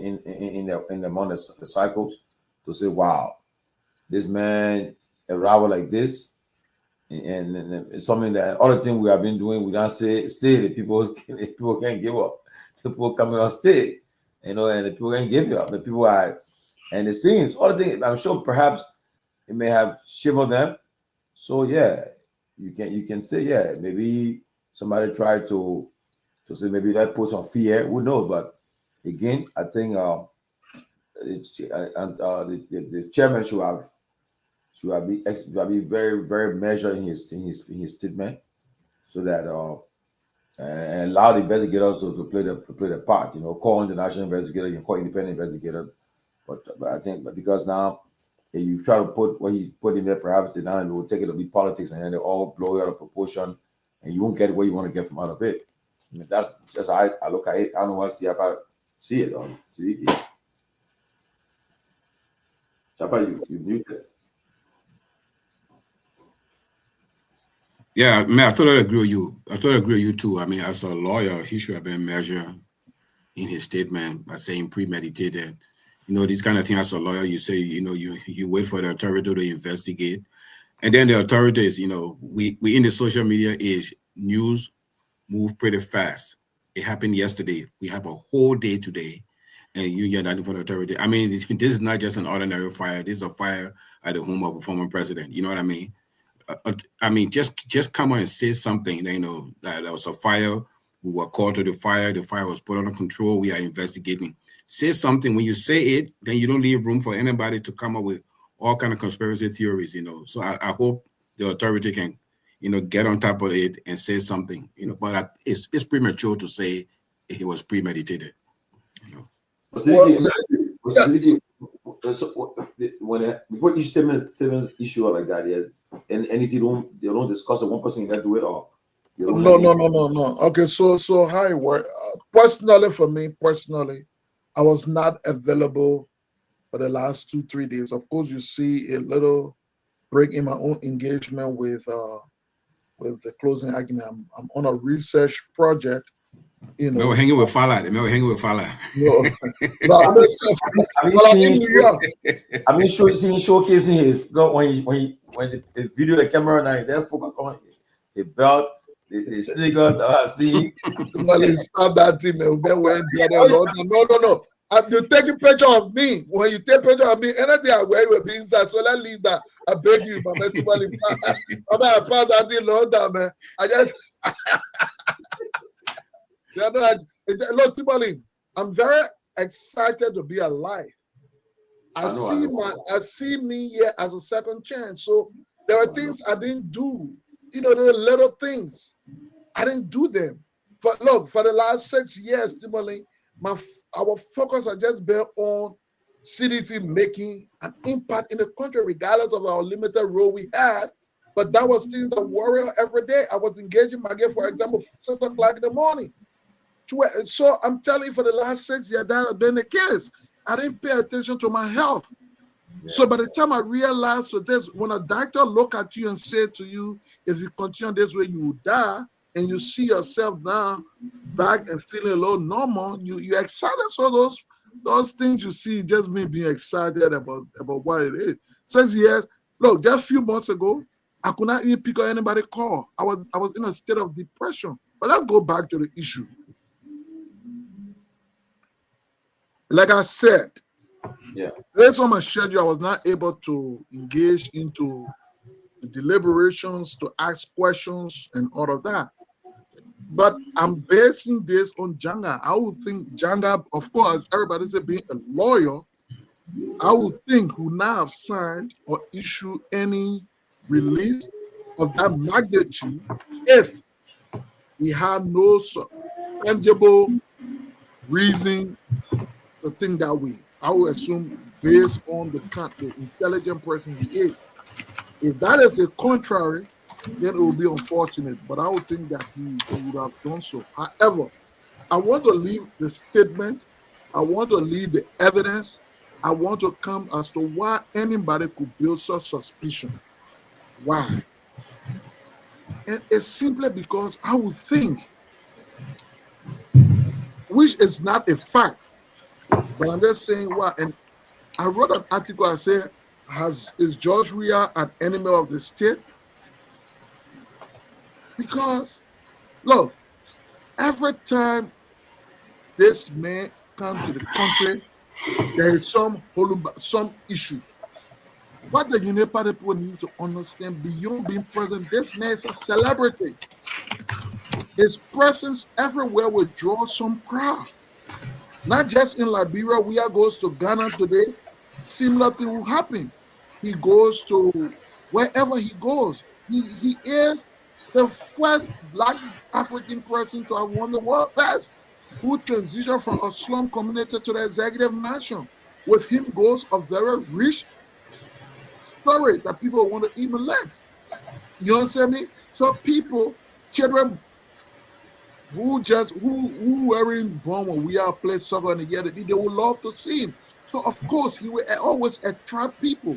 among the cycles, to say, "Wow, this man a rival like this." And it's something that other thing we have been doing, we don't say stay. The people can't give up. The people coming on stay, and the people can't give you up. The people are, and it seems other thing. I'm sure perhaps it may have shivered them. So yeah, you can say maybe somebody tried to say maybe that put some fear. Who knows? But again, I think the chairman should be very, very measured in his statement, so that and allow the investigators to play the part. Call international investigator, you can call independent investigator, but I think because now if you try to put what he put in there, perhaps they now will take it to be politics, and then they all blow out of proportion, and you won't get what you want to get from out of it. I mean, that's just how I look at it. I don't know what CFI see it on Seleke. CFI, you muted. Yeah, man, I totally agree with you. I totally agree with you too. I mean, as a lawyer, he should have been measured in his statement by saying premeditated. This kind of thing as a lawyer, you say, you wait for the authority to investigate. And then the authorities, we in the social media age, news move pretty fast. It happened yesterday. We have a whole day today, and you get that from the authority. I mean, this is not just an ordinary fire. This is a fire at the home of a former president. You know what I mean? I mean, just come on and say something. That there was a fire. We were called to the fire. The fire was put under control. We are investigating. Say something. When you say it, then you don't leave room for anybody to come up with all kind of conspiracy theories. So I hope the authority can, get on top of it and say something. But it's premature to say it was premeditated. So before each statement issue like that, and they don't discuss it. One person can do it all. No. Okay, so how it work? Personally, for me, I was not available for the last 2-3 days. Of course, you see a little break in my own engagement with the closing argument. I'm on a research project. We're hanging with Fala. No, I'm in New York. I mean, showcasing his when the video, the camera now, they're focused on the belt, the sneakers. I see. Stop that thing, man. No. You're taking picture of me. When you take picture of me, anything I wear will be inside. So let's leave that. I beg you, man. I'm gonna pass that thing long time, man. I just look, Tomalin, I'm very excited to be alive. I see me here as a second chance. So there are things I didn't do. There are little things. I didn't do them. But look, for the last 6 years, Tomalin, our focus has just been on CDC making an impact in the country, regardless of our limited role we had. But that was still the warrior every day. I was engaging my game, for example, 6 o'clock in the morning. So I'm telling you, for the last 6 years, that has been the case. I didn't pay attention to my health. Yeah. So by the time I realized this, when a doctor look at you and say to you, if you continue this way, you will die, and you see yourself now back and feeling a little normal, you're excited. So those things you see just me being excited about what it is. 6 years, look, just a few months ago, I could not even pick up anybody's call. I was in a state of depression. But let's go back to the issue. Like I said, Yeah. based on my schedule, I was not able to engage into the deliberations, to ask questions, and all of that. But I'm basing this on Janga. I would think Janga, of course, everybody said being a lawyer, I would think would not have signed or issued any release of that magnitude if he had no tangible reason to think that way. I would assume based on the intelligent person he is. If that is the contrary, then it will be unfortunate. But I would think that he would have done so. However, I want to leave the statement. I want to leave the evidence. I want to come as to why anybody could build such suspicion. Why? And it's simply because I would think, which is not a fact, but I'm just saying why. And I wrote an article. I said, is George Weah an enemy of the state? Because, look, every time this man comes to the country, there is some issues. What the United people need to understand beyond being present, this man is a celebrity. His presence everywhere will draw some crowd. Not just in Liberia. Weah goes to Ghana today, similar thing will happen. He goes to wherever he goes. He is the first Black African person to have won the world best, who transitioned from a slum community to the executive mansion. With him goes a very rich story that people want to emulate. You understand me? So people, children who weren't born when we are playing soccer in the year, they would love to see him. So of course he will always attract people.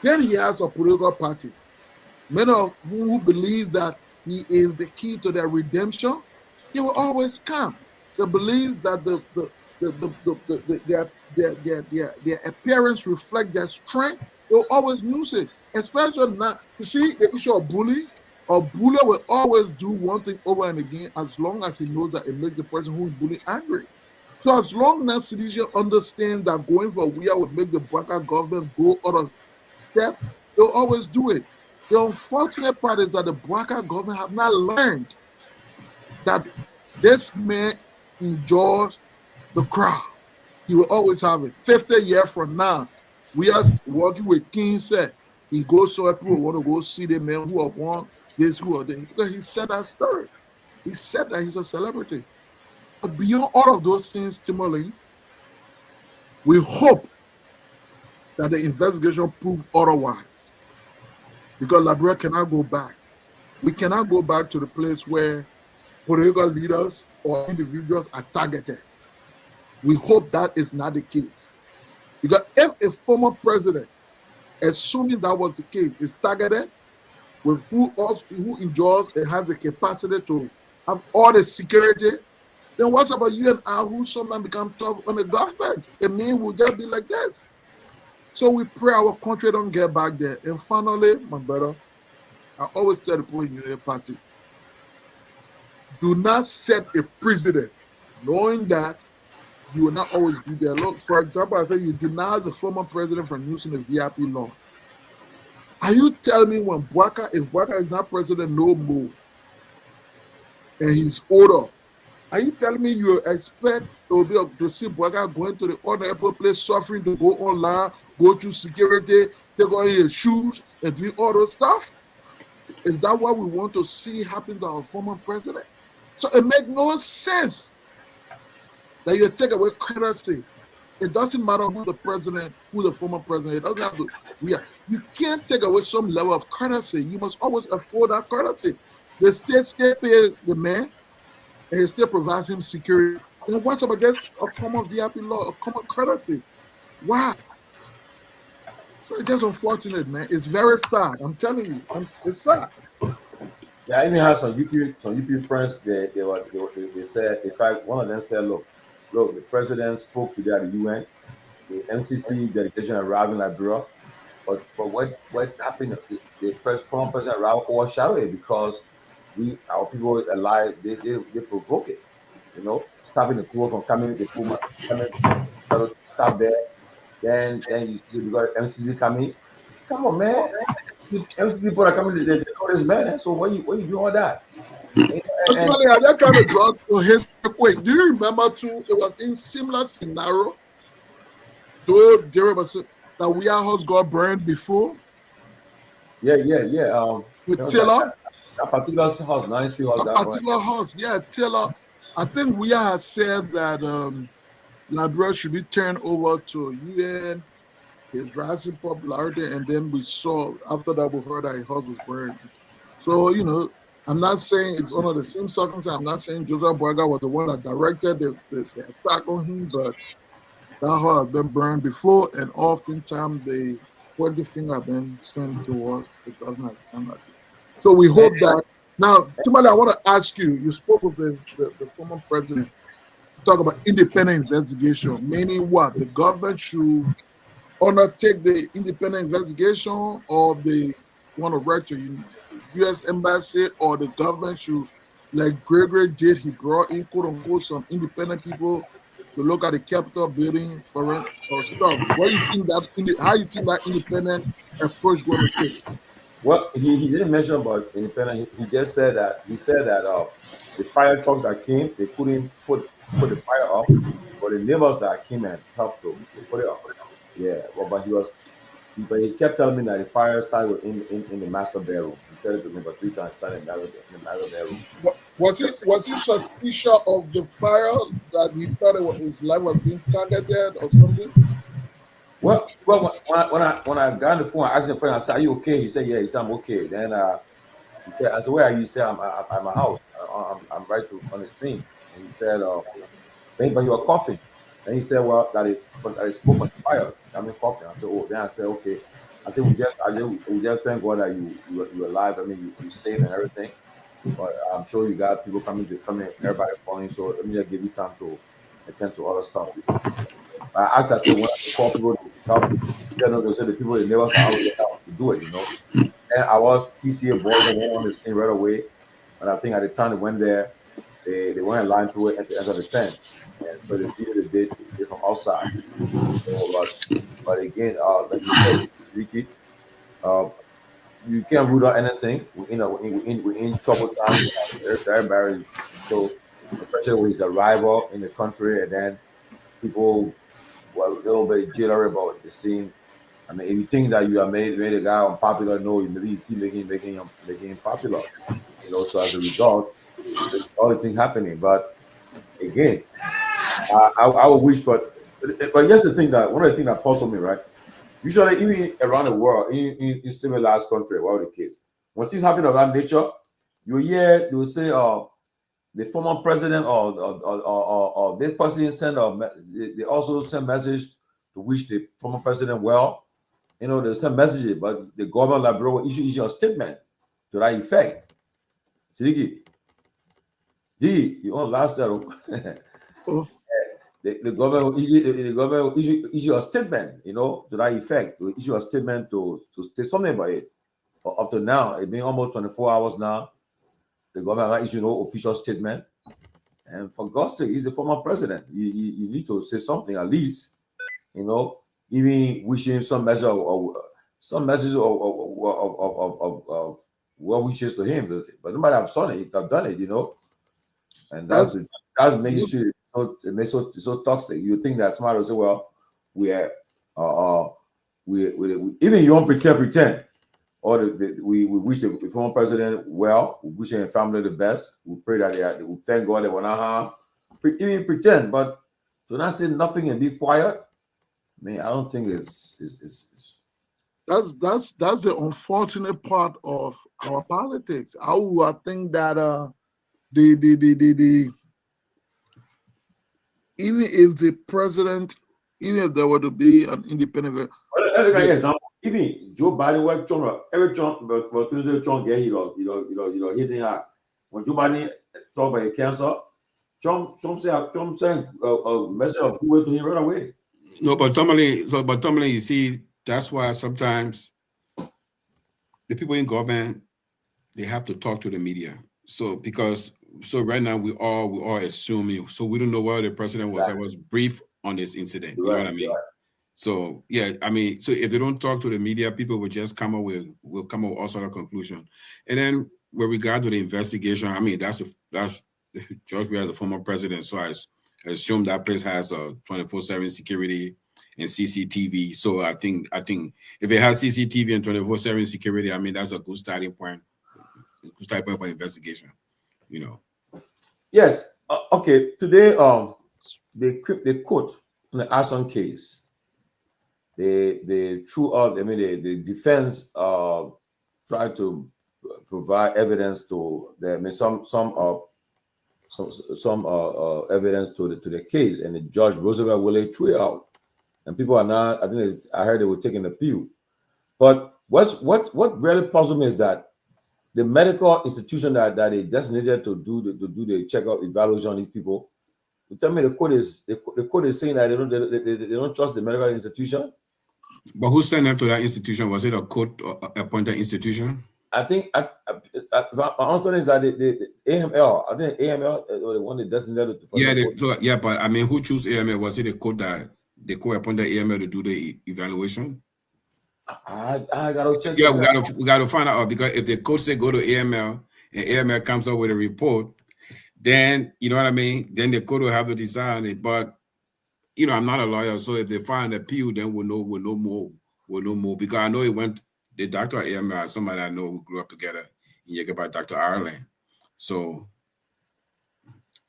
Then he has a political party. Many of who believe that he is the key to their redemption, he will always come. They believe that their appearance reflects their strength. They'll always use it, especially now. You see the issue of bullying. A bully will always do one thing over and again as long as he knows that it makes the person who is bullying angry. So as long as citizens understand that going for Weah would make the Bwaka government go out of step, they'll always do it. The unfortunate part is that the Bwaka government have not learned that this man enjoys the crowd. He will always have it. 50 years from now, we are working with King said, he goes so people want to go see the man who have won this, who are there. Because he said that story. He said that he's a celebrity. But beyond all of those things, Tomalin, we hope that the investigation prove otherwise. Because Liberia cannot go back. We cannot go back to the place where political leaders or individuals are targeted. We hope that is not the case. Because if a former president, assuming that was the case, is targeted with who enjoys and has the capacity to have all the security, then what's about you and I who sometimes become tough on the government? It means we'll just be like this. So we pray our country don't get back there. And finally, my brother, I always tell the people in your party, do not set a precedent knowing that you will not always be there. Look, for example, I say you deny the former president from using the VIP law. Are you telling me when if Bwaka is not president no more and he's older, are you telling me you expect to see Bwaka going to the honorable place, suffering to go online, go through security, take on his shoes and do all those stuff? Is that what we want to see happen to our former president? So it makes no sense that you take away courtesy. It doesn't matter who the former president, it doesn't have to. You can't take away some level of courtesy. You must always afford that courtesy. The state pay the man. and it still provides him security. Then what's up against a common VIP law, a common courtesy? Why? So it's just unfortunate, man. It's very sad. I'm telling you, it's sad. Yeah, I even had some UP friends. They said, in fact, one of them said, look, the president spoke today at the UN. The MCC delegation arrived in Liberia, but what happened is the former president arrived overshadowed it because our people allied they provoke it, stopping the poor from coming, coming to stop there. Then you see we got MCC coming. Come on, man. MCC people are coming. They know this man. So what you doing all that? Ultimately, I just kind of draw to his quick. Do you remember too? It was in similar scenario. Though there was that we are house got burned before. Yeah. With Taylor. That particular house, 9th Street house. That particular house, yeah, Taylor. I think we had said that Liberia should be turned over to UN, his rising popularity, and then we saw after that we heard that his house was burned. So I'm not saying it's under the same circumstances. I'm not saying Joseph Boyega was the one that directed the attack on him, but that house has been burned before, and oftentimes the pointing finger have been sent towards the government. So we hope that now, Tomalin, I want to ask you. You spoke with the former president. Talk about independent investigation, meaning what? The government should undertake the independent investigation, or they want to write to U.S. Embassy, or the government should, like Gregory did, he brought in quote unquote some independent people to look at the Capitol building for stuff. What do you think how you think that independent approach going to take? Well, he didn't mention about independent. He just said that the fire trucks that came, they couldn't put the fire up, but the neighbors that came and helped to put it up. Yeah, but he kept telling me that the fire started in the master bedroom. He said it to me about 3 times, started in the master bedroom. Was he suspicious of the fire that he thought his life was being targeted or something? Well, when I got on the phone, I asked him, friend, I said, "Are you okay?" He said, "Yeah." He said, "I'm okay." Then he said, "I said, where are you?" He said, "I'm at my house. I'm right on the scene." And he said, "But you are coughing." And he said, "Well, that is smoke on the fire. I'm coughing." I said, "Oh." Then I said, "Okay." I said, "We just thank God that you're alive. I mean, you're safe and everything. But I'm sure you got people coming, everybody calling. So let me just give you time to attend to other stuff." I asked, I said, when I call people to help, they said the people in the neighbors are out there to do it, And I was TCA boys and went on the scene right away. And I think at the time they went there, they went in line to it at the end of the fence. And so the video they did from outside. So, but again, like you said, Ricky, you can't rule out anything. We're in trouble times. Everybody, so especially with his arrival in the country, and then people were a little bit jittery about the scene. I mean, if you think that you have made a guy unpopular, no, maybe you keep making him popular. So as a result, there's all the thing happening. But again, I would wish for. But here's the thing that one of the things that puzzles me, right? Usually, even around the world, in civilized country, what are the case? When things happen of that nature, you hear they will say, the former president or this person they also send message to wish the former president well. They send messages, but the government of Liberia will issue a statement to that effect. Seleke, you on last year. The government will issue a statement, to that effect. Will issue a statement to say something about it. But up to now, it's been almost 24 hours now. The government has issued no official statement. And for God's sake, he's the former president. You need to say something at least, even wishing some message of well wishes to him. But nobody have done it, And that's making sure it makes it so toxic. You think that somebody will say, well, we even you don't pretend. Or we wish the former president well. We wish his family the best. We pray that they will thank God they will not harm. Even pretend, but to not say nothing and be quiet. I mean, I don't think it's. That's the unfortunate part of our politics. I think that the even if the president, even if there were to be an independent, even Joe Biden worked Trump, every Trump, but Trump get hitting her. When Joe Biden talk about cancer, Trump said a message of good to him right away. No, but Tomalin, you see, that's why sometimes the people in government, they have to talk to the media. So right now we all assuming, so we don't know whether the president was brief on this incident. You know what I mean? Right. So yeah, I mean, so if they don't talk to the media, people will just come up with all sort of conclusion. And then with regard to the investigation, I mean, that's George Weah as a former president, so I assume that place has a 24/7 security and CCTV. So I think if it has CCTV and 24/7 security, I mean, that's a good starting point. Good starting point for investigation. You know. Yes. Okay. Today, the court in the arson case. They threw out. I mean, the defense tried to provide evidence to some evidence to the case, and the judge Roosevelt Willie threw it out. And people are not. I heard they were taking the appeal. But what really puzzled me is that the medical institution that they designated to do the checkup evaluation on these people. You tell me the court is saying that they don't trust the medical institution. But who sent them to that institution? Was it a court appointed institution? I think my understanding is that the AML. I think AML the one that designated. Yeah, but I mean, who chose AML? Was it the court appointed AML to do the evaluation? I gotta check. Yeah, we gotta find out, because if the court say go to AML and AML comes up with a report, then you know what I mean. Then the court will have to decide on it. But you know, I'm not a lawyer, so if they find an appeal, then we'll know more. Because I know it went the doctor at AML, somebody I know who grew up together in Yegeba, Dr. Ireland. So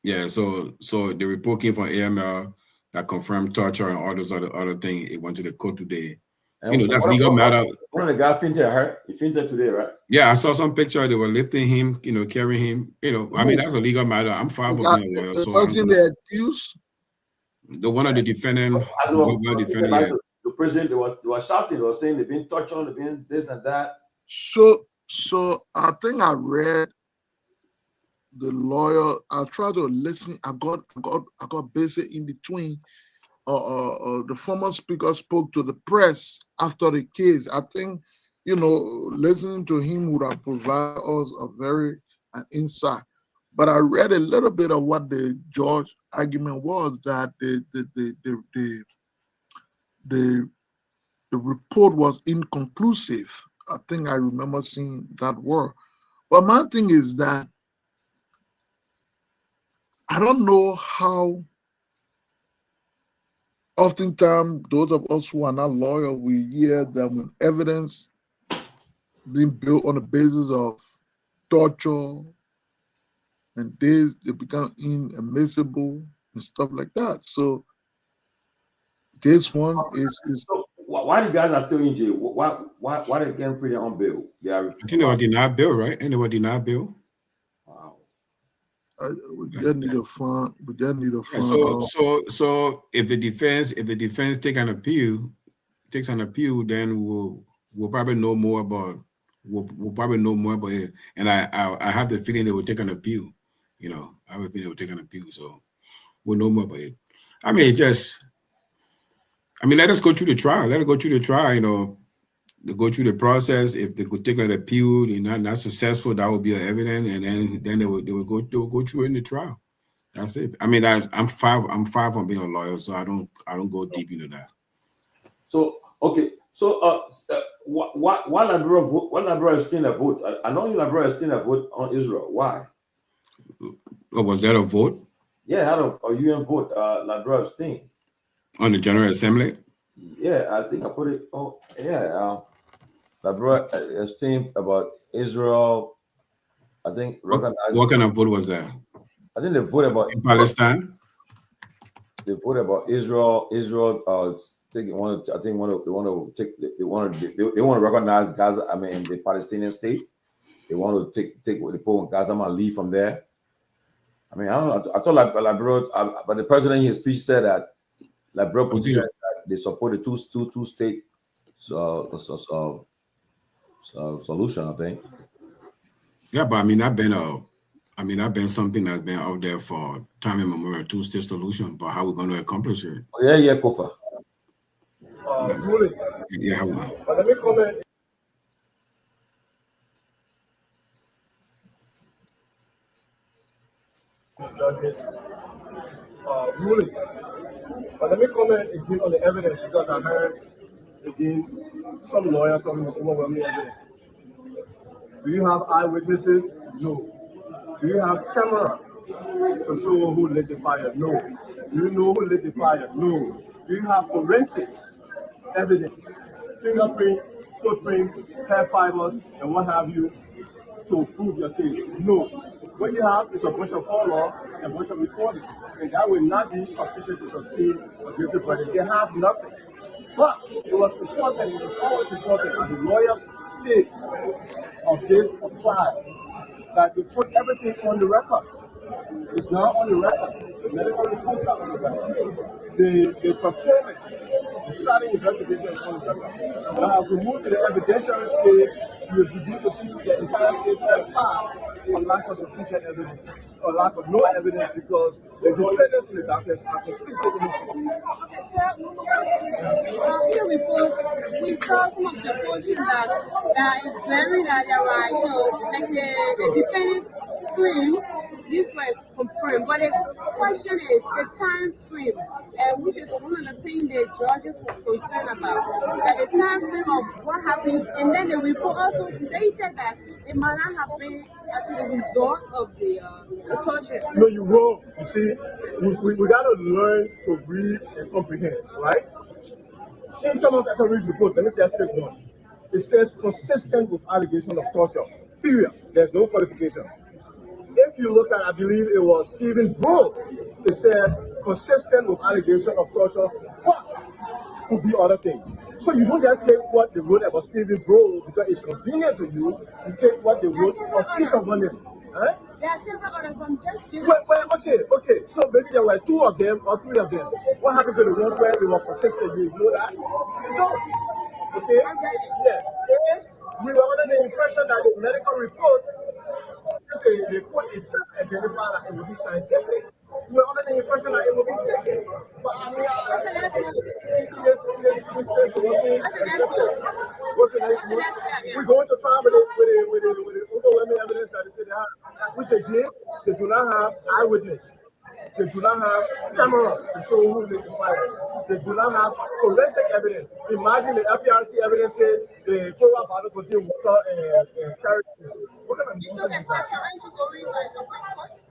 yeah, so the report came from AML that confirmed torture and all those other things. It went to the court today. And you know, that's legal matter. One of the guys fainted her. He fainted today, right? Yeah, I saw some picture. They were lifting him, you know, carrying him. You know, I mean, that's a legal matter. I'm fine with being a lawyer. So the accused? The one of the defendant, the president, they were shouting, they were saying they've been tortured, they've been this and that. So I think I read the lawyer. I tried to listen. I got busy in between. The former speaker spoke to the press after the case. I think, you know, listening to him would have provided us an insight. But I read a little bit of what the judge argument was, that the report was inconclusive. I think I remember seeing that word. But my thing is that I don't know how oftentimes those of us who are not lawyers, we hear that when evidence being built on the basis of torture and they become inadmissible and stuff like that. So this one is. So why the guys are still in jail? Why they can't free their own bail? I think they were denied bail, right? And they were denied bail. Wow. We just need to find. So if the defense takes an appeal, then we'll probably know more about. We'll probably know more about it. And I have the feeling they will take an appeal. You know, I have a feeling they will take an appeal. So we'll know more about it. I mean, let us go through the trial. Let us go through the trial. You know, they go through the process. If they could take an appeal, they're not successful, that will be an evidence, and then they will go through in the trial. That's it. I mean, I'm far from being a lawyer, so I don't go deep into that. So okay, so why Liberia is still a vote? I know Liberia is still a vote on Israel. Why? Oh, was that a vote? Yeah, had a UN vote. Liberia abstained. On the General Assembly? Yeah, I think I put it. Oh, yeah. Liberia abstained about Israel. I think what kind of vote was that? I think they voted about in Palestine. They voted about Israel. They want to recognize Gaza. I mean, the Palestinian state. They want to take what they put in Gaza and leave from there. I mean, I don't know. I thought Liberia, but the president in his speech said that Liberia position that they support the two state solution. I think. Yeah, but I mean, I've been something that's been out there for time immemorial, two-state solution. But how we going to accomplish it? Oh, yeah, Kofa. Ruling. Yeah, how we? But let me comment. Judges, ruling. But let me comment again on the evidence because I heard again some lawyer talking about overwhelming evidence. Do you have eyewitnesses? No. Do you have camera to show who lit the fire? No. Do you know who lit the fire? No. Do you have forensics evidence, fingerprint, footprint, hair fibers, and what have you to prove your case? No. What you have is a bunch of horror and a bunch of recordings, and that will not be sufficient to sustain a guilty verdict. They have nothing. But it was important, it was always important, and the lawyers state of this applied, that they put everything on the record. It's now on the record. The medical reports are on the record. The performance, the starting investigation is on the record. Now, as we move to the evidentiary stage, you will begin to see the entire case fall apart for lack of sufficient evidence, or lack of no evidence, because the defendants in the darkness are completely innocent. Here we saw some of the portion that is glaring that there were, like the defendant claim these were confirmed, but the question is the time frame, which is one of the things the judges were concerned about, that the time frame of what happened, and then the report also stated that it might not have been as a result of the torture. No, you wrong. You see, we got to learn to read and comprehend, right? In Thomas Etheridge's report, let me just take one. It says consistent with allegation of torture. Period. There's no qualification. If you look at, I believe it was Stephen Bro, it said consistent with allegation of torture, but could be other things. So you don't just take what they wrote about Stephen Bro because it's convenient to you. You take what they wrote of each of them. Huh? There are several others. I'm just giving. Okay. So maybe there were 2 of them or 3 of them. What happened to the ones where they were consistent? You know that? You don't. Okay? Yeah. We were under the impression that the medical report, the report itself identified that it would be scientific. We were under the impression that it would be taken. But I mean, what's the next one? We're going to trial with the overwhelming evidence that they say they have. Which again, they do not have eyewitness. They do not have cameras to show who lit the fire. They do not have forensic evidence. Imagine the FPRC evidence said the Kowa bottle contained water and carried. What kind of nonsense is that?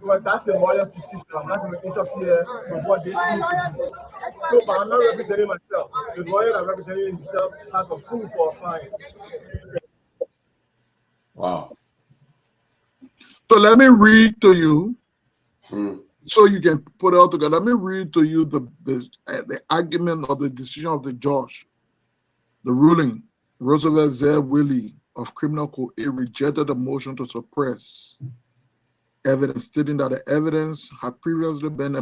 Well, that's the lawyer's decision. I'm not going to interfere with what they choose to do. No, but I'm not representing myself. The lawyer that's representing himself has a fool for a client. Wow. So let me read to you, so you can put it all together. Let me read to you the argument of the decision of the judge. The ruling, Roosevelt Z. Willie of Criminal Court A rejected the motion to suppress evidence, stating that the evidence had previously been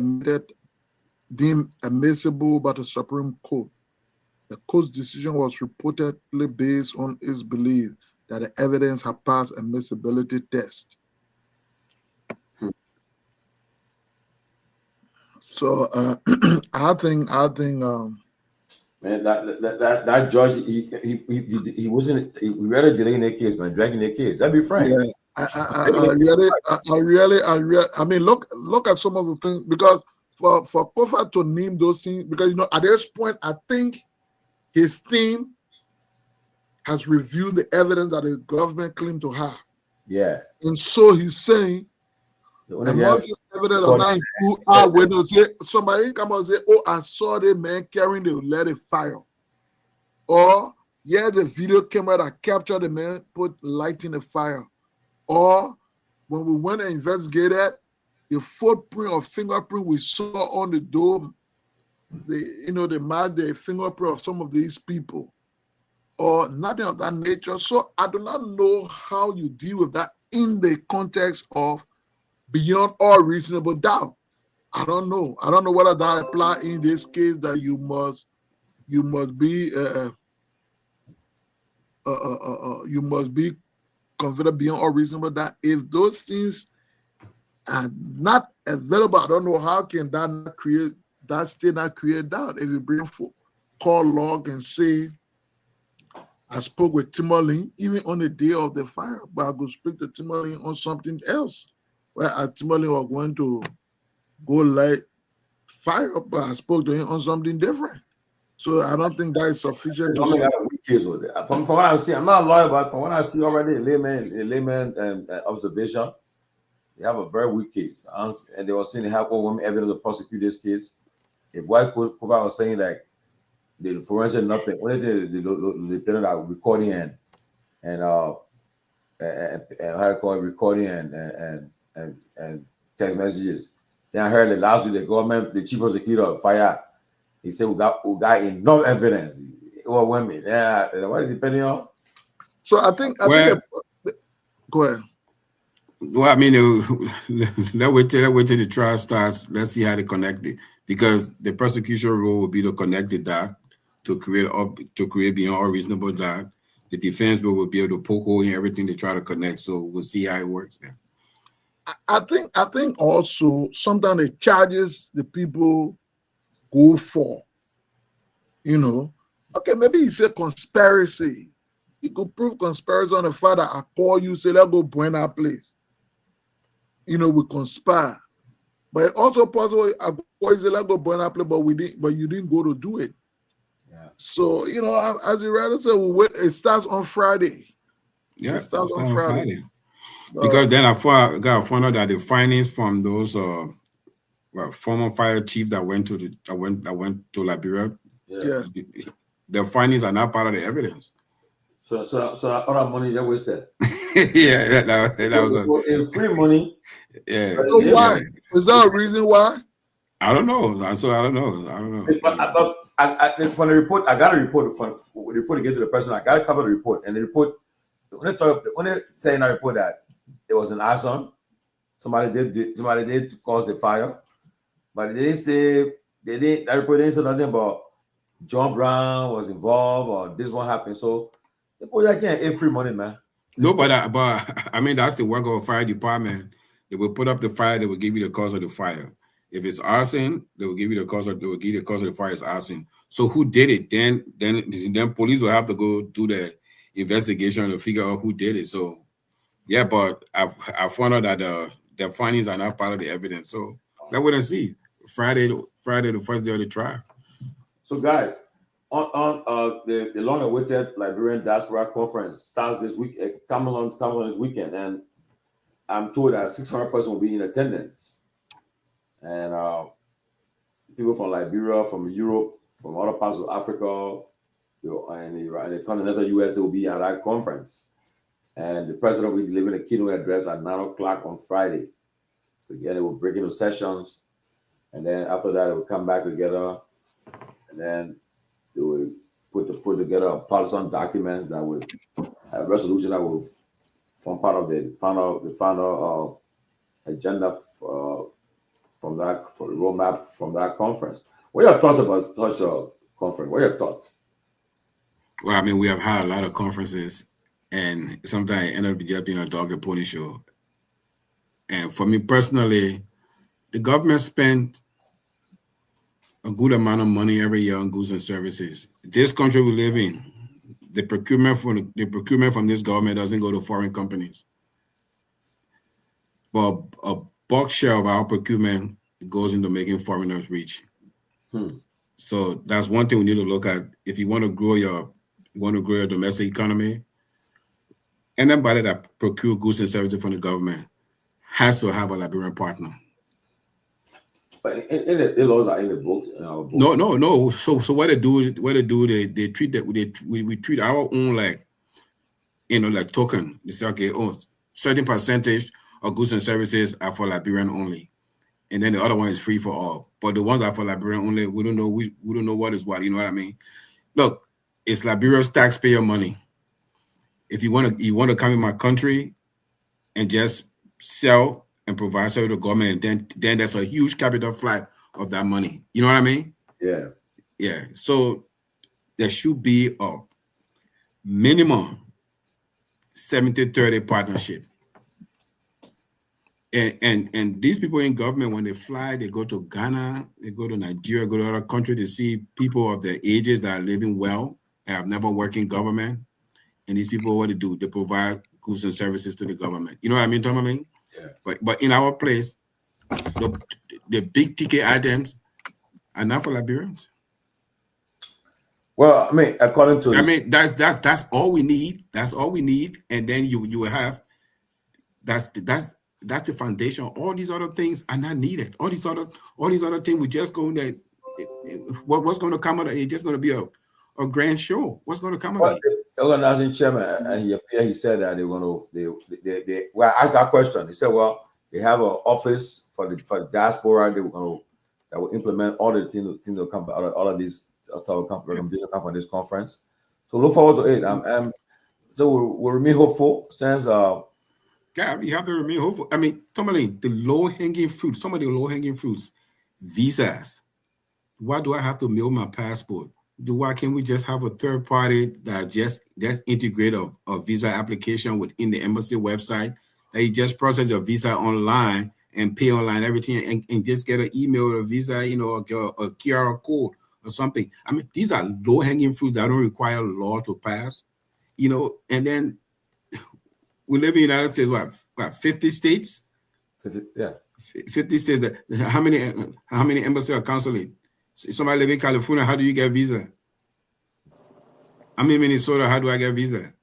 deemed admissible by the Supreme Court. The court's decision was reportedly based on its belief that the evidence had passed admissibility test. So I think man, that judge, he wasn't. He rather delaying their case, man, dragging their case. That'd be frank. Yeah, I mean, look at some of the things, because for Kofa to name those things, because at this point, I think his team has reviewed the evidence that the government claimed to have. Yeah, and so he's saying, amongst this evidence of not include eyewitness, somebody come out and say, "Oh, I saw the man carrying the leaded fire," or "Yeah, the video camera that captured the man put light in the fire," or when we went and investigated, the footprint or fingerprint we saw on the door, they marked the fingerprint of some of these people, or nothing of that nature. So I do not know how you deal with that in the context of beyond all reasonable doubt. I don't know. I don't know whether that apply in this case that you must be you must be confident beyond all reasonable doubt. If those things are not available, I don't know how can that not create that still not create doubt. If you bring call log and say, I spoke with Tomalin even on the day of the fire, but I could speak to Tomalin on something else. Where Tomalin was going to go light fire, but I spoke to him on something different. So I don't think that is sufficient. Got a weak case with it. From what I see, I'm not a lawyer, but from what I see already in layman observation, they have a very weak case. And they were saying they have overwhelming evidence to prosecute this case. If White Court was saying like the forensic nothing, only thing the lieutenant are recording and how you call it, recording and text messages. Then I heard that last week the government, the chief prosecutor fire, he said we got enough evidence. Overwhelming. Yeah, what is depending on? So I think go ahead. Well, I mean, let's wait till the trial starts. Let's see how they connect it, because the prosecution role will be to connect the dot to create beyond all reasonable doubt. The defense will be able to poke hole in everything they try to connect. So we'll see how it works then. I think also sometimes the charges the people go for, okay, maybe it's a conspiracy. You could prove conspiracy on the father. I call you, say, let's go burn that place. We conspire. But it's also possible I call you, say, let's go burn that place, but you didn't go to do it. Yeah. So, as you rather say, it starts on Friday. Yeah, it starts on Friday. Because then I found out that the findings from those former fire chief that went to Liberia, the findings are not part of the evidence. So all that money they wasted. Yeah, that was free money. Yeah. So why? Is there a reason why? I don't know. So I don't know. But from the report, I got a report from the report again to the person. I got a copy of the report, and the report when they say in the report that it was an arson, somebody did cause the fire, but they didn't say that report didn't say nothing about John Brown was involved or this one happened. So the boy can't get free money, man. No, but I mean that's the work of a fire department. They will put up the fire. They will give you the cause of the fire. If it's arson, they will give you the cause of. They will give you the cause of the fire is arson. So who did it? Then police will have to go do the investigation to figure out who did it. So yeah, but I found out that the findings are not part of the evidence. So let's wait and see. Friday, the first day of the trial. So guys, on the long-awaited Liberian Diaspora Conference starts this week. Comes on this weekend, and I'm told that 600 persons will be in attendance, and people from Liberia, from Europe, from other parts of Africa, and the continental US will be at that conference. And the president will be delivering a keynote address at 9 o'clock on Friday. Again, they will break into sessions, and then after that, they will come back together, and then they will put together a partisan document that will a resolution that will form part of the final agenda for the roadmap from that conference. What are your thoughts about such a conference? What are your thoughts? Well, I mean, we have had a lot of conferences, and sometimes it ends up just being a dog and pony show. And for me personally, the government spent a good amount of money every year on goods and services. This country we live in, the procurement from this government doesn't go to foreign companies, but a bulk share of our procurement goes into making foreigners rich. So that's one thing we need to look at. If you want to grow your domestic economy, anybody that procure goods and services from the government has to have a Liberian partner. But the laws are in the books. No. So what they do, they treat that we treat our own like token. They say, okay, certain percentage of goods and services are for Liberian only, and then the other one is free for all. But the ones that are for Liberian only, we don't know what is what. You know what I mean? Look, it's Liberia's taxpayer money. If you want to come in my country and just sell and provide service to the government, and then there's a huge capital flight of that money. You know what I mean? Yeah. Yeah. So there should be a minimum 70-30 partnership. And these people in government, when they fly, they go to Ghana, they go to Nigeria, go to other countries to see people of their ages that are living well and have never worked in government. And these people, what they do, they provide goods and services to the government. You know what I mean, Tomalin? Yeah. But in our place, the big ticket items are not for Liberians. Well, I mean, according to that's all we need. That's all we need, and then you will have that's the foundation. All these other things are not needed. All these other things we just going to what's going to come out of it? It's just going to be a grand show. What's going to come out of it? The organizing chairman and he said that they're going to they well, I asked that question. He said, well, they have an office for the diaspora. They were going to that will implement all the things that will come out of all of these come from this conference. So look forward to it. So we'll remain hopeful since yeah, you have to remain hopeful. I mean, Tomalin, the low-hanging fruit, some of the low-hanging fruits, visas. Why do I have to mail my passport? Why can't we just have a third party that just integrate a visa application within the embassy website, that you just process your visa online and pay online everything and just get an email or a visa, you know, a QR code or something. I mean, these are low-hanging fruits that don't require law to pass, you know, and then we live in the United States, what 50 states? 50 states. How many embassy or consulate? Somebody live in California, how do you get visa? I'm in Minnesota, how do I get visa?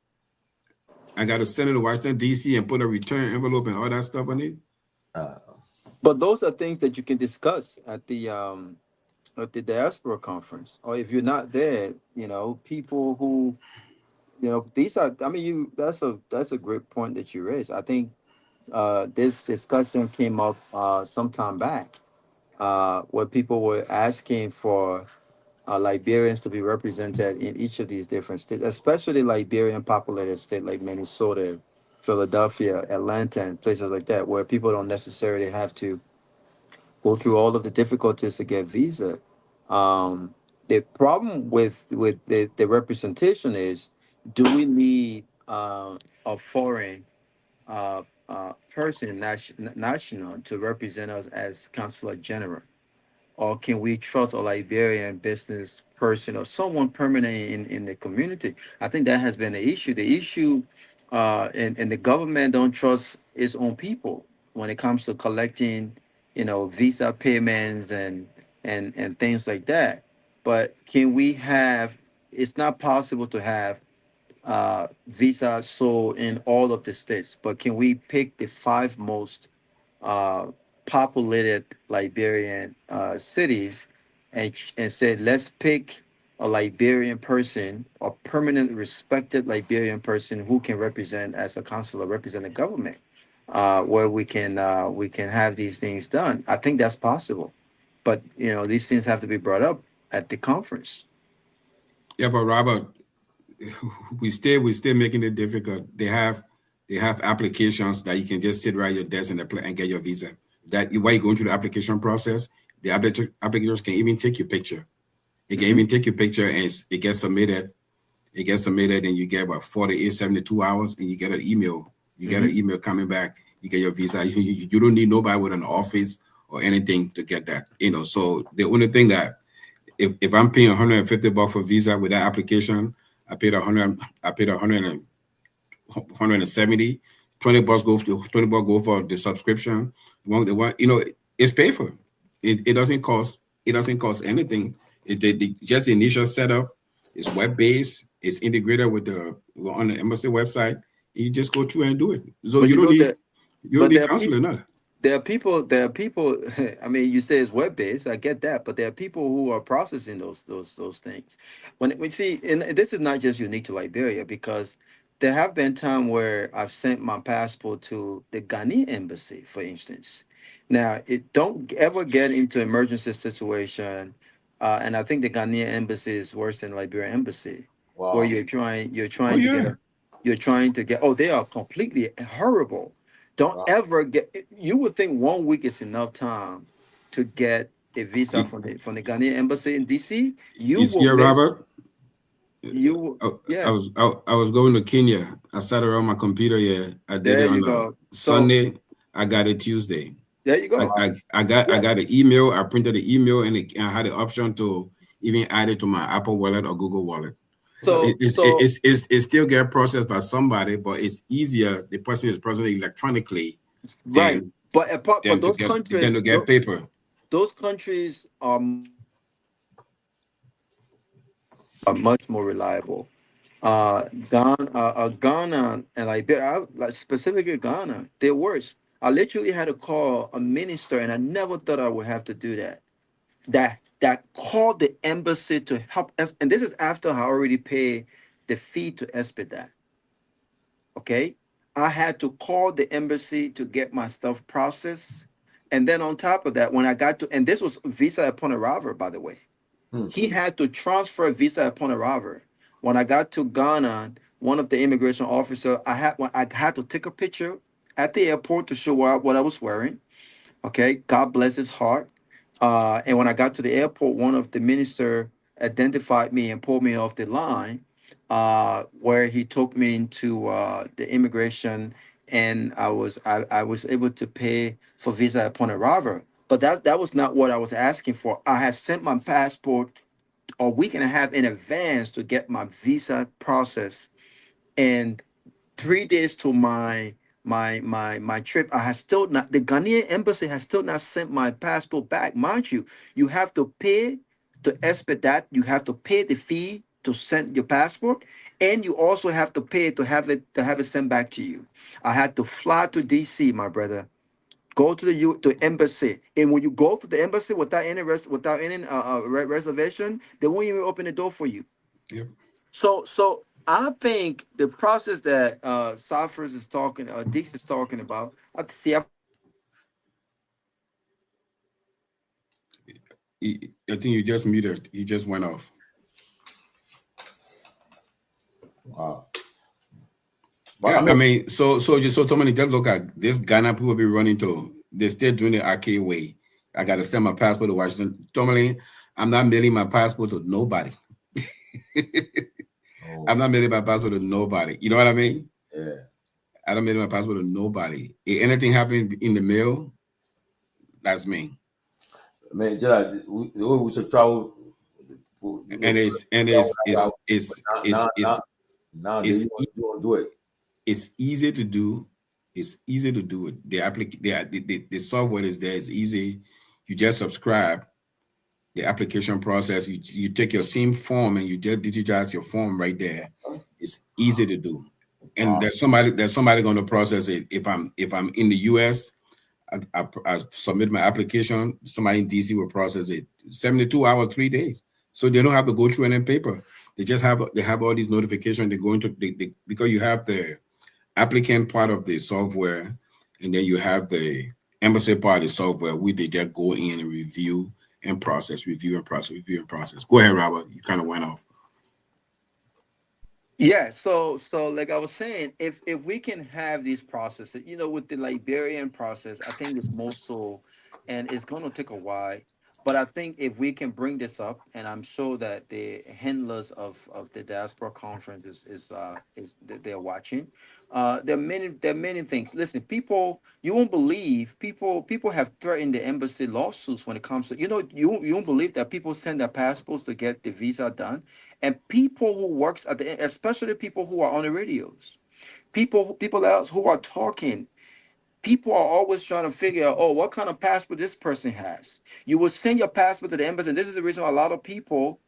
I got to send it to Washington, D.C. and put a return envelope and all that stuff on it. But those are things that you can discuss at the diaspora conference. Or if you're not there, you know, people who, you know, these are, I mean, that's a great point that you raised. I think this discussion came up some time back where people were asking for Liberians to be represented in each of these different states, especially Liberian populated states like Minnesota, Philadelphia, Atlanta, and places like that, where people don't necessarily have to go through all of the difficulties to get visa. The problem with the representation is, do we need a foreign person, national, to represent us as consular general? Or can we trust a Liberian business person or someone permanent in the community? I think that has been the issue. The issue, and the government don't trust its own people when it comes to collecting, you know, visa payments and things like that. But can we have? It's not possible to have visa so in all of the states, but can we pick the 5 most uh, populated Liberian cities and said, let's pick a Liberian person, a permanent respected Liberian person who can represent as a consular, represent the government, where we can have these things done. I think that's possible, but you know, these things have to be brought up at the conference. Yeah, but Robert, we still making it difficult. They have applications that you can just sit right at your desk and get your visa. That while you're going through the application process, the applications can even take your picture. It can even take your picture and it gets submitted. It gets submitted and you get about 48, 72 hours and you get an email. You get an email coming back. You get your visa. You don't need nobody with an office or anything to get that. You know, so the only thing that if I'm paying $150 for visa with that application, I paid 170. $20 go for the subscription. You know, it's paid for. It doesn't cost anything. It's just the initial setup. It's web based. It's integrated on the embassy website. You just go through and do it. So you don't need counselor, not. There are people. I mean, you say it's web based. I get that, but there are people who are processing those things. When we see, and this is not just unique to Liberia, because there have been times where I've sent my passport to the Ghanaian embassy, for instance. Now, it don't ever get into emergency situation, and I think the Ghanaian embassy is worse than Liberian embassy, where you're trying to get. Oh, they are completely horrible. Don't Wow. ever get. You would think 1 week is enough time to get a visa You, from the Ghanaian embassy in DC. You you will see, miss. Robert, You will, I yeah. was I was going to Kenya. I sat around my computer here. I did There it you on a go. So Sunday. I got it Tuesday. there you go. I Yeah. got the email. I printed the email and I had the option to even add it to my Apple Wallet or Google Wallet. So so It still get processed by somebody, but it's easier. The person is processing electronically right. than But apart, but than to get paper. those countries are much more reliable. Ghana and Liberia, like specifically Ghana, they're worse. I literally had to call a minister, and I never thought I would have to do that. That called the embassy to help us, and this is after I already paid the fee to expedite that. Okay, I had to call the embassy to get my stuff processed, and then on top of that, when I got to, and this was visa upon arrival, by the way. Hmm. He had to transfer visa upon arrival. When I got to Ghana, one of the immigration officer, I had to take a picture at the airport to show what I was wearing. Okay, God bless his heart. And when I got to the airport, one of the minister identified me and pulled me off the line, where he took me into the immigration, and I was able to pay for visa upon arrival. But that was not what I was asking for. I had sent my passport a week and a half in advance to get my visa process, and 3 days to my trip, I had still not, the Ghanaian embassy has still not sent my passport back. Mind you, you have to pay to expedite that. You have to pay the fee to send your passport, and you also have to pay to have it sent back to you. I had to fly to DC, my brother. Go to the embassy, and when you go to the embassy without any reservation, they won't even open the door for you. Yep. So I think the process that Cyphers is talking, Dix is talking about. I see. I think you just muted. You just went off. Wow. But I Yeah, I mean, mean, so somebody just look at this Ghana people be running to. They're still doing the arcade way. I got to send my passport to Washington. Tomalin, I'm not mailing my passport to nobody. oh, I'm not mailing my passport to nobody. You know what I mean? yeah. I don't mail my passport to nobody. If anything happened in the mail, that's me. I mean, the way we should travel, you know, And now, now, nowadays it's you want to do it. it's easy to do. It's easy to do it. The software is there. It's easy. You just subscribe. The application process. You take your same form and you just digitize your form right there. It's easy to do. And Wow. there's somebody going to process it. If I'm in the U.S., I submit my application. Somebody in DC will process it. 72 hours, 3 days. So they don't have to go through any paper. They have all these notifications. They go into because you have the applicant part of the software, and then you have the embassy part of the software, where they just go in and review and process, review and process, review and process. Go ahead, Robert. You kind of went off. Yeah, so like I was saying, if we can have these processes, with the Liberian process, I think it's more so, and it's going to take a while. But I think if we can bring this up, and I'm sure that the handlers of the diaspora conference they're watching. There are many things. Listen, people, you won't believe, people have threatened the embassy lawsuits when it comes to, you won't believe that people send their passports to get the visa done, and people who works at the, especially people who are on the radios, people else who are talking, people are always trying to figure out, oh, what kind of passport this person has. You will send your passport to the embassy, and this is the reason why a lot of people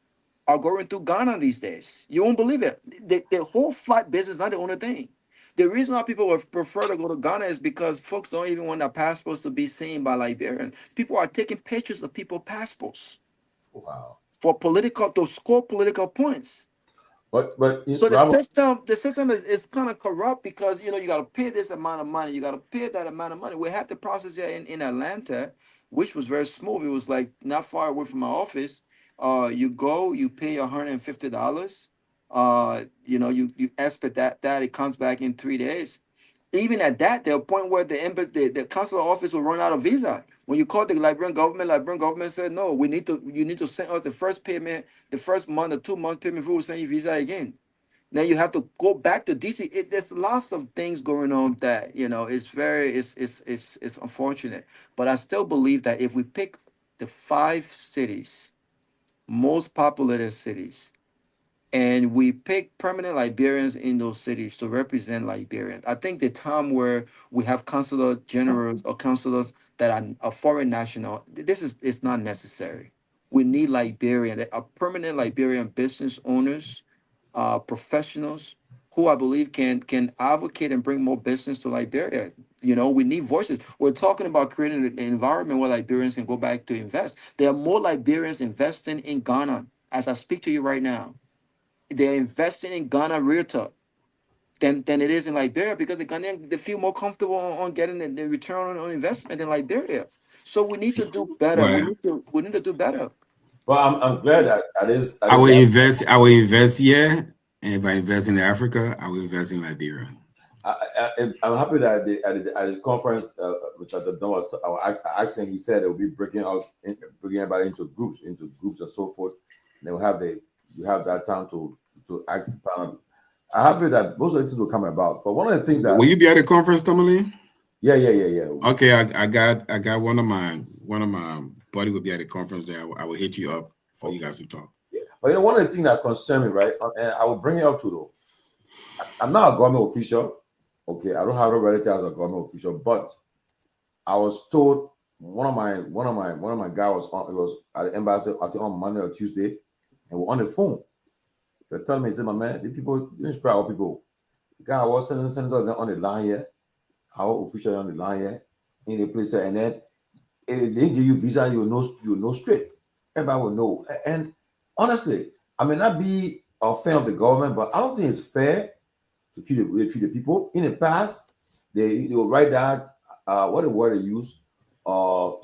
are going through Ghana these days. You won't believe it. The whole flight business is not the only thing. The reason why people would prefer to go to Ghana is because folks don't even want their passports to be seen by Liberians. People are taking pictures of people's passports Wow. for political, to score political points. But So the Robert, system is kind of corrupt, because you got to pay this amount of money, you got to pay that amount of money. We had the process here in Atlanta, which was very smooth. It was like not far away from my office. You go, you pay $150. You expect that it comes back in 3 days. Even at that, there'll point where the consular office will run out of visa. When you call the Liberian government said, no, you need to send us the first payment, the first month or 2 months payment before we send you visa again. Then you have to go back to DC. There's lots of things going on that, it's unfortunate. But I still believe that if we pick the 5 cities, most populated cities, and we pick permanent Liberians in those cities to represent Liberians. I think the time where we have consular generals or consulars that are a foreign national, it's not necessary. We need Liberian, a permanent Liberian business owners, professionals who I believe can advocate and bring more business to Liberia. We need voices. We're talking about creating an environment where Liberians can go back to invest. There are more Liberians investing in Ghana as I speak to you right now. They're investing in Ghana realtor than it is in Liberia, because the Ghanaian, they feel more comfortable on getting the return on investment in Liberia. So we need to do better. Well, We need to do better. Well, I'm glad that I will invest here, and if I invest in Africa, I will invest in Liberia. I'm happy that at this conference, which I don't know, I was asking, he said it will be breaking everybody into groups and so forth. And then you have that time to ask the panel. I'm happy that most of the things will come about. But one of the things that will you be at the conference, Tomalin? Yeah. Okay, I got one of my buddy will be at the conference there. I will hit you up for you guys to talk. Yeah. But one of the things that concern me, right? And I will bring it up to though. I'm not a government official. Okay, I don't have a relative as a government official, but I was told one of my guys was at the embassy, I think on Monday or Tuesday, and we're on the phone. They're telling me, he said, my man, the people, you inspire our people. The guy was sending senators on the line here, our official on the line here, in the place, and then if they give you visa, you know straight. Everybody will know. And honestly, I may not be a fan of the government, but I don't think it's fair to treat the people. In the past, they will write that what the word they use, verbal,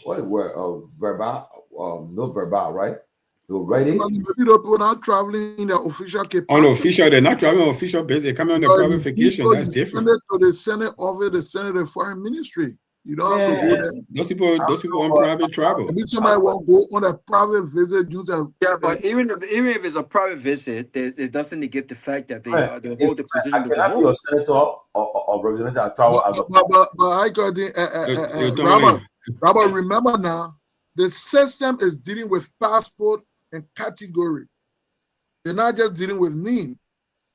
no verbal, right? They will write it. Maybe the people not traveling in their official capacity. Unofficial, they're not traveling on official basis. They're coming on their private vacation. That's different. Send it to the Senate office, the Senate and Foreign Ministry. You don't have to go there. Those people on private travel. Maybe somebody want to go on a private visit. Yeah, but even if it's a private visit, it doesn't negate the fact that they hold the position. I cannot be a senator or representative travel as but I got Robert, remember now, the system is dealing with passport and category. They're not just dealing with name.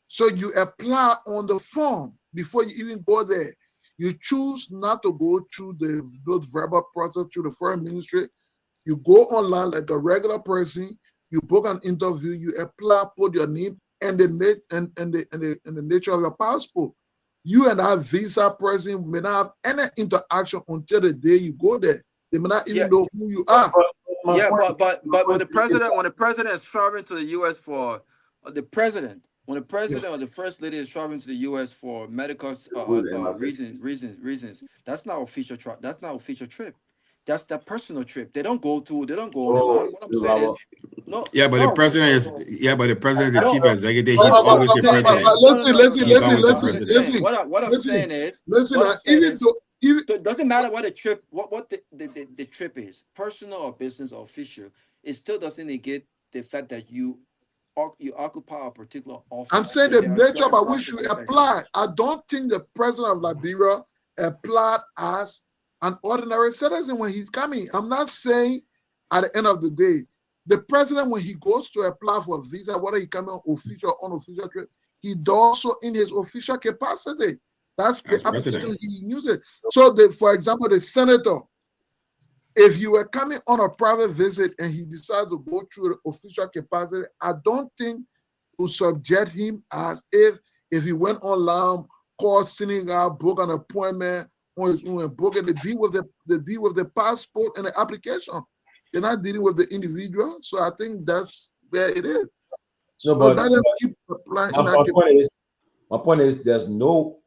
So you apply on the form before you even go there. You choose not to go through those verbal process through the foreign ministry. You go online like a regular person. You book an interview. You apply, put your name and the nature of your passport. You and that visa person may not have any interaction until the day you go there. They may not even know who you are. But when the president is traveling to the U.S. for the president. When the president or the first lady is traveling to the U.S. for medical reasons, that's not official. That's not official trip. That's the personal trip. They don't go on the line. What I'm saying is, the president is the chief executive. He's always the president. Listen. What I'm saying is, it doesn't matter what the trip, what the trip is, personal or business or official. It still doesn't negate the fact that you occupy a particular office. I'm saying the nature by which you apply. I don't think the president of Liberia applied as an ordinary citizen when he's coming. I'm not saying at the end of the day, the president, when he goes to apply for a visa, whether he coming on official or unofficial trip, he does so in his official capacity. That's the application he uses. So, for example, the senator, if you were coming on a private visit and he decided to go through the official capacity, I don't think to subject him as if he went online, called Senegal, book an appointment on his own, book it, the deal with the passport and the application. They're not dealing with the individual, so I think that's where it is. No, but keep applying. My point is,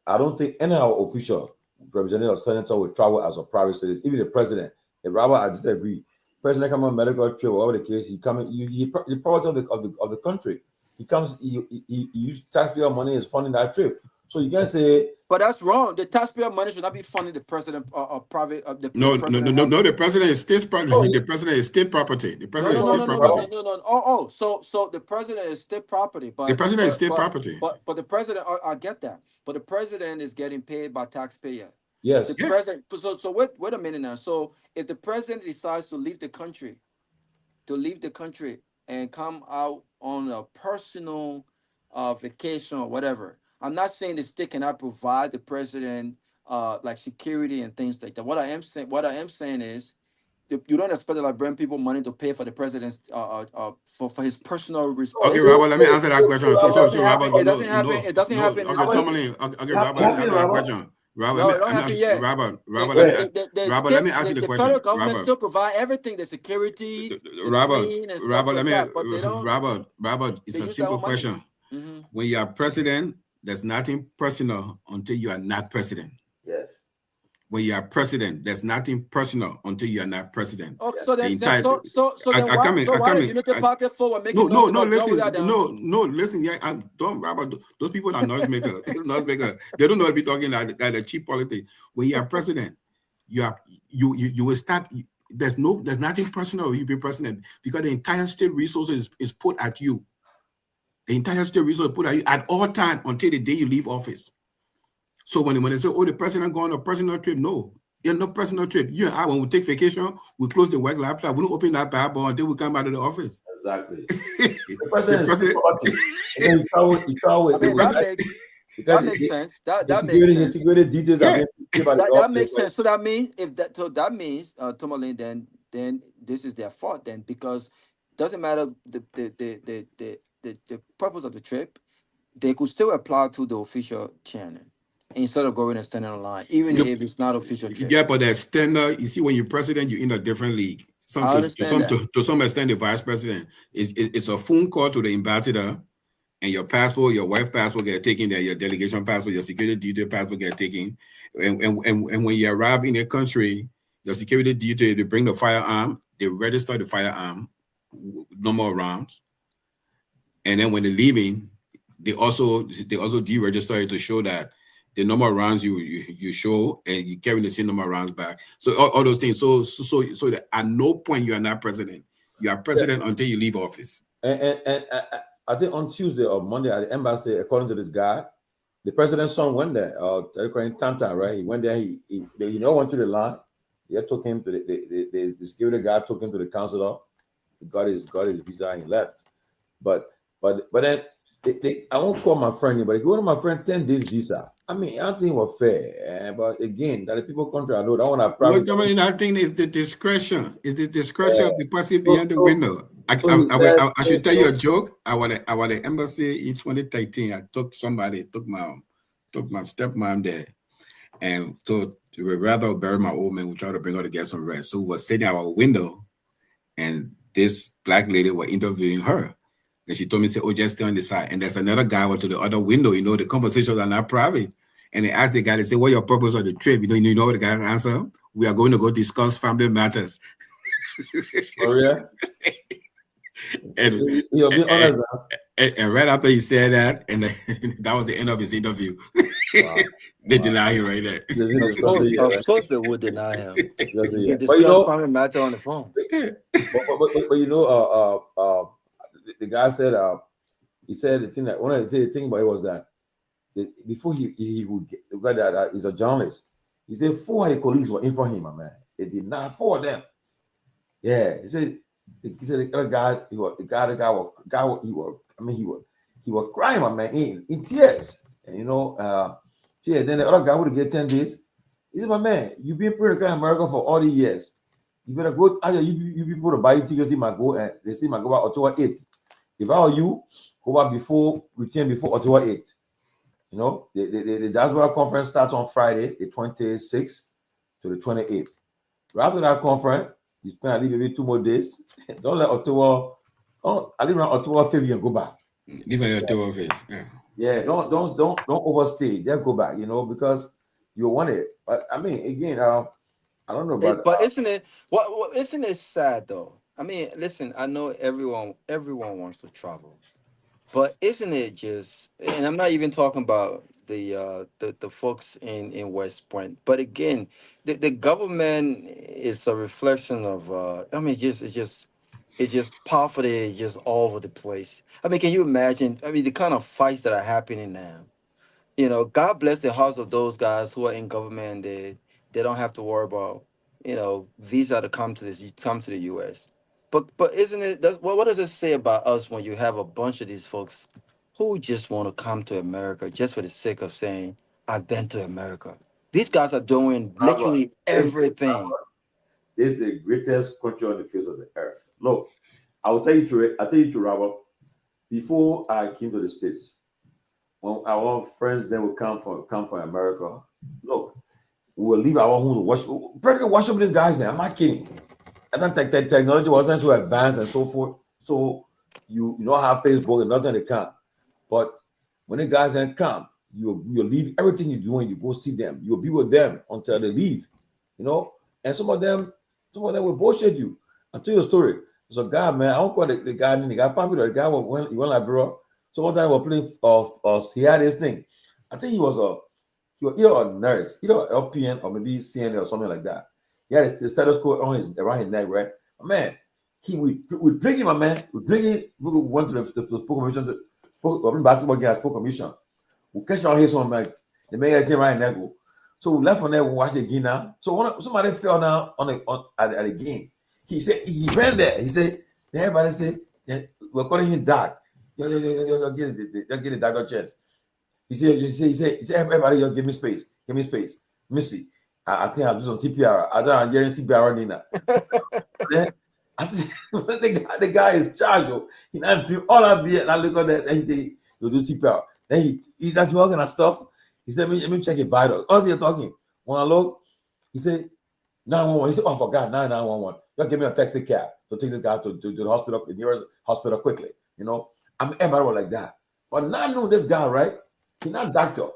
I don't think any of our official representative or senator will travel as a private citizen, even the president. If Robert, I disagree. President come on medical trip, whatever the case, he the product of the country. He comes, he uses taxpayer money is funding that trip. So you can say But that's wrong. The taxpayer money should not be funding the president or private. No. The president is state property. Oh, The president is state property. The president is No. state property. Oh, so the president is state property, but The president is state property. But the president, I get that. But the president is getting paid by taxpayer. yes. The president. So wait a minute now. So if the president decides to leave the country, and come out on a personal vacation or whatever, I'm not saying the state cannot provide the president like security and things like that. What I am saying is, you don't expect the Liberian people money to pay for the president's for his personal responsibility. Okay, Robert, let me answer that question. So Robert, it doesn't happen. It doesn't happen. Okay, Tomalin. Okay, Robert, let me answer that question. Robert, No, it don't happen yet. Robert, let let me ask you the The question. federal government Robert, still provide everything, the security, the Robert, clean and stuff Robert, like let me, that, but they don't. Robert, it's they a use simple their own money. question. Mhm. When you are president, there's nothing personal until you are not president. Yes. When you are president, there's nothing personal until you are not president. Okay, so The then, entire- so then I why, come in- so I why come the in- Unity Party forward making No, noise about listen, without them? listen. Yeah, don't, Robert. Those people are noise makers. They don't know to be talking like the cheap politics. When you are president, you will start. There's nothing personal. You be president because the entire state resources is put at you. The entire state resources put at you at all time until the day you leave office. So when they say, "Oh, the president going on a personal trip," no. You're no personal trip. You and I, when we take vacation, we close the work laptop. We don't open that bad ball until we come out of the office. Exactly. The president is president- property. And then you travel with I mean, that makes sense. That makes sense. security details Yeah. are being given by the That government. makes sense. So that means Tomalin, then this is their fault then, because it doesn't matter the purpose of the trip, they could still apply to the official channel instead of going and standing in line, even Yep. if it's not official trip. Yeah, but that standard, you see, when you're president, you're in a different league. I understand To some extent, the vice president it's a phone call to the ambassador, and your passport, your wife's passport get taken there, your delegation passport, your security detail passport get taken. And when you arrive in a country, your security detail, they bring the firearm, they register the firearm, no more rounds. And then when they're leaving, they also deregister it to show that the number of rounds you show, and you carry the same number of rounds back. So all those things. So that at no point you are not president. You are president until you leave office. And I think on Tuesday or Monday at the embassy, according to this guy, the president's son went there. Tantan, right? He went there. He went to the line. He took him to the security guy took him to the consulate. He got his visa and he left. But then I won't call my friend, but he gave my friend 10 days visa. I mean, I don't think it was fair. But again, that the people country, I know that one I probably. I think it's the discretion. It's the discretion of the person behind the window. I should tell you a joke. I was at the embassy in 2013. I took my stepmom there, and so we would rather bury my old man. We tried to bring her to get some rest. So we were sitting at our window, and this black lady was interviewing her. And she told me, "Oh, just stay on the side." And there's another guy went to the other window. You know, the conversations are not private. And they asked the guy, they say, "What's your purpose of the trip?" You know what the guy answer? "We are going to go discuss family matters." Oh yeah. and right after he said that, and that was the end of his interview. Wow. They deny him right there. Of course they would deny him. But you know, family matter on the phone. But you know, the guy said, he said the thing that one of the thing about it was that before he would get the guy that is a journalist, he said 4 of his colleagues were in front of him, my man. They did not 4 of them. Yeah, he said the other guy, he was crying, my man, in tears. And you know, then the other guy would get 10 days. He said, "My man, you've been pretty in America for all these years. You better go. You people to buy tickets. You might go, and they say might go by October 8th. If I were you, go back return before October 8th. You know, the diaspora conference starts on Friday, the 26th to the 28th. Right after that conference, you spend at least maybe 2 more days. Don't let October. I leave around October 5th, you can go back. Leave on October 5th. Yeah. Yeah, don't overstay. Just go back. You know, because you want it. But I mean, again, I don't know about. But isn't it isn't it sad though? I mean, listen, I know everyone wants to travel, but isn't it just? And I'm not even talking about the folks in West Point. But again, the government is a reflection of I mean, it's just poverty just all over the place. I mean, can you imagine? I mean, the kind of fights that are happening now. You know, God bless the hearts of those guys who are in government. They don't have to worry about, you know, visa to come to the U.S. But isn't it? What does it say about us when you have a bunch of these folks who just want to come to America just for the sake of saying I've been to America? These guys are doing literally everything. This is the greatest country on the face of the earth. Look, I'll tell you true, Robert. Before I came to the States, when our friends then would come from America, look, we will leave our home to watch, practically watch up with these guys there. I'm not kidding. I think technology wasn't so advanced and so forth. So you don't have Facebook and nothing to come. But when the guys then come, you'll leave everything you're doing, you go see them. You'll be with them until they leave. You know? And some of them will bullshit you. I'll tell you a story. There's a guy, man, I don't call the guy popular. The guy went Liberia. So one time we were playing he had this thing. I think he was either a nurse, either LPN or maybe CNA or something like that. He had his stethoscope around his neck, right? Man, we drinking, my man. We drinking. We went to the sport commission basketball game at sport commission. We catch our heads on like the mayor came right neck. So we left from there. We watched the game now. So somebody fell down at the game. He said he ran there. He said everybody said we're calling him Doc. Yo, get the Doc chance. He said everybody, yo, give me space. Let me see. I think I'll do some CPR. I don't hear CPR running now. Then I said, the guy is charged. He not drink all that beer. And I look at that. And he said, you'll do CPR. Then he's actually working on stuff. He said, let me check your vitals. All you're talking. When I look, he said, 911. He said, oh, I forgot, 911. Y'all give me a taxi cab to take this guy to the hospital, the nearest hospital quickly. You know, I'm everywhere like that. But now I know this guy, right? He's not doctor.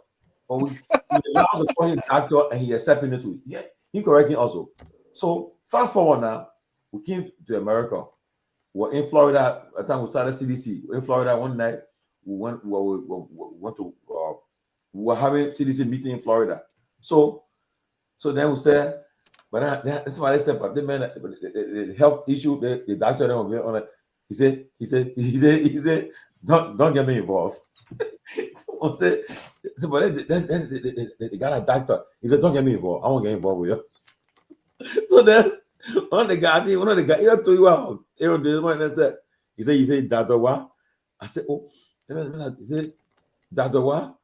But we allow us to call him doctor and he accepting it too. Yeah, he correcting also. So fast forward now, we came to America. We're in Florida. At the time we started CDC. In Florida one night, we went to we were having CDC meeting in Florida. So then we said, but then somebody said, but the man, the health issue, the doctor then will be on it. He said, don't get me involved. Someone said, but they got a doctor. He said, don't get me involved. I won't get involved with you. So then one of the guys, he told you how he said, Dr. Wa. I said, oh, he said, Dr. Wa.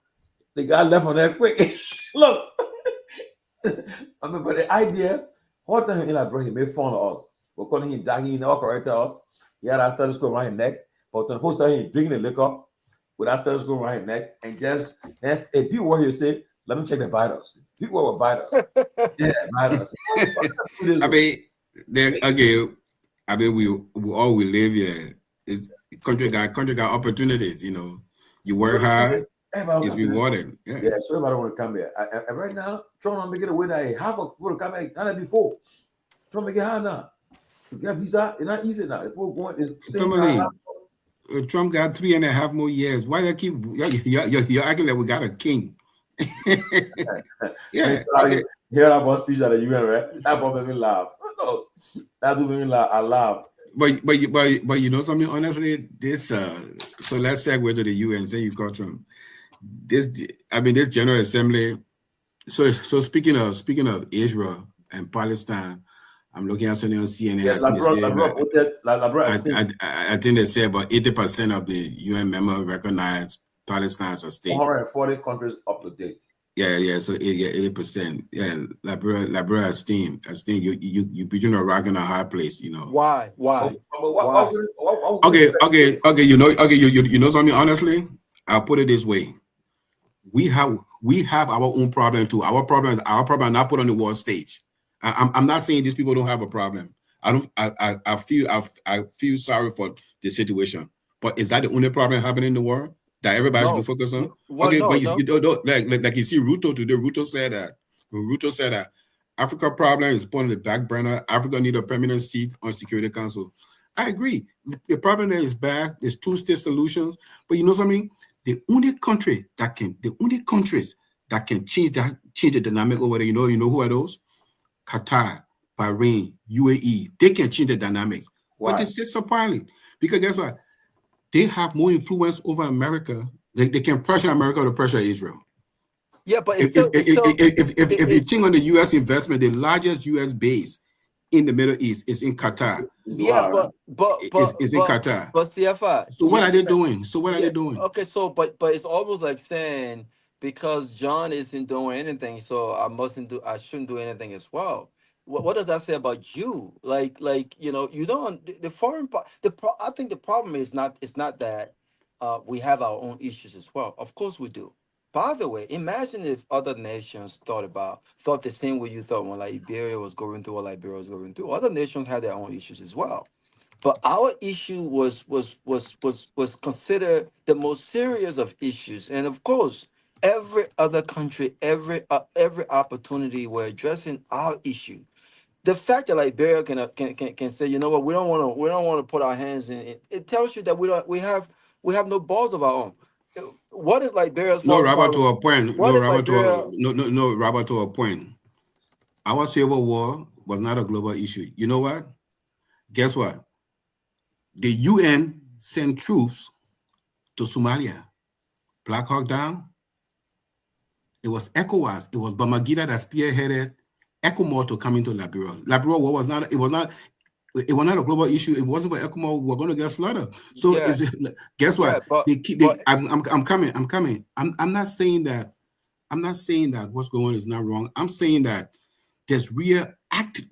The guy left on there quick. Look. I mean, but the idea, all the time in that bro, he made fun of us. We're calling him Daggy, he never corrected us. He had that stethoscope around his neck. But when the first time he drinking the liquor with that stethoscope around his neck, and just if people were here say, let me check the vitals. People were vitals. Yeah, vitals. I mean, we all we live here. Is country got opportunities, you know. You work hard, it's rewarded. Yeah, so everybody want to come here. And right now, Trump make it a way that half of people come here not before. Trump make it hard now. To get visa, it's not easy now. People going Trump got 3.5 more years. Why you keep you're acting like we got a king? Yeah. Hear about speech at the UN, right? That made me laugh. No, that made me laugh. I laugh. But you know something, honestly, this so let's segue to the UN. Say you got Trump. This General Assembly. So speaking of Israel and Palestine, I'm looking at something on CNN. I think they say about 80% of the UN members recognize Palestine as a state. 140 countries up to date. Yeah. So 80%. Yeah, Liberia Team. You between a rock and a hard place. You know why? Okay. You know something. Honestly, I'll put it this way: we have our own problem too. Our problem not put on the world stage. I'm not saying these people don't have a problem. I feel sorry for the situation, but is that the only problem happening in the world that everybody should focus on? Like you see Ruto today. Ruto said that Africa problem is put on the back burner. Africa need a permanent seat on Security Council. I agree. The problem there is bad. There's two-state solutions, but you know something? The only countries that can change the dynamic over there, you know who are those? Qatar, Bahrain, UAE. They can change the dynamics. Why? But they sit so quietly. Because guess what? They have more influence over America. They can pressure America to pressure Israel. Yeah, but If you think on the U.S. investment, the largest U.S. base in the Middle East is in Qatar. Yeah, but It's in Qatar. But CFI. So what are they doing? Are they doing? Okay, so but it's almost like saying because John isn't doing anything, so I shouldn't do anything as well. What does that say about you? Like you don't the foreign I think the problem is not that we have our own issues as well. Of course we do. By the way, imagine if other nations thought the same way you thought when Liberia was going through what Liberia was going through. Other nations had their own issues as well. But our issue was considered the most serious of issues, and of course, every other country, every opportunity, we're addressing our issue. The fact that Liberia can say, you know what, we don't want to put our hands in it. It tells you that we have no balls of our own. What is Liberia's No, foreign Robert, to policy? a point. What No, is Robert, Liberia? no, Robert, to a point. Our civil war was not a global issue. You know what? Guess what? The UN sent troops to Somalia. Black Hawk Down. It was ECOWAS. It was Bamangida that spearheaded ECOMOR to come into Liberia. Liberia war was not. It was not a global issue. It wasn't for ECOMOR. We were going to get slaughtered. So guess what? I'm coming. I'm not saying that. I'm not saying that what's going on is not wrong. I'm saying that there's real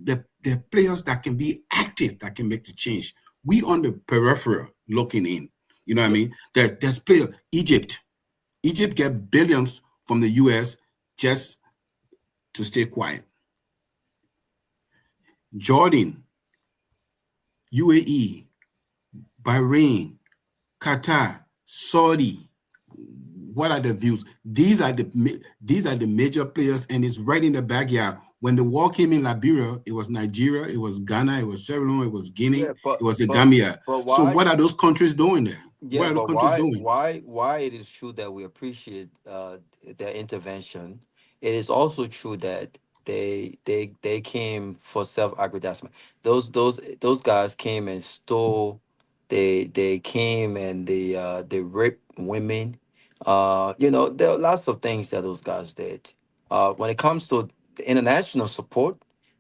the players that can be active that can make the change. We on the peripheral looking in. You know what I mean? There's players. Egypt get billions from the US just to stay quiet. Jordan, UAE, Bahrain, Qatar, Saudi. What are the views? These are the major players, and it's right in the backyard. When the war came in Liberia, it was Nigeria, it was Ghana, it was Sierra Leone, it was Guinea, it was the Gambia. So what are those countries doing there? Yeah, what are but the countries doing? why it is true that we appreciate their intervention. It is also true that they came for self-aggrandizement. Those guys came and stole. They came and they raped women. There are lots of things that those guys did. When it comes to the international support,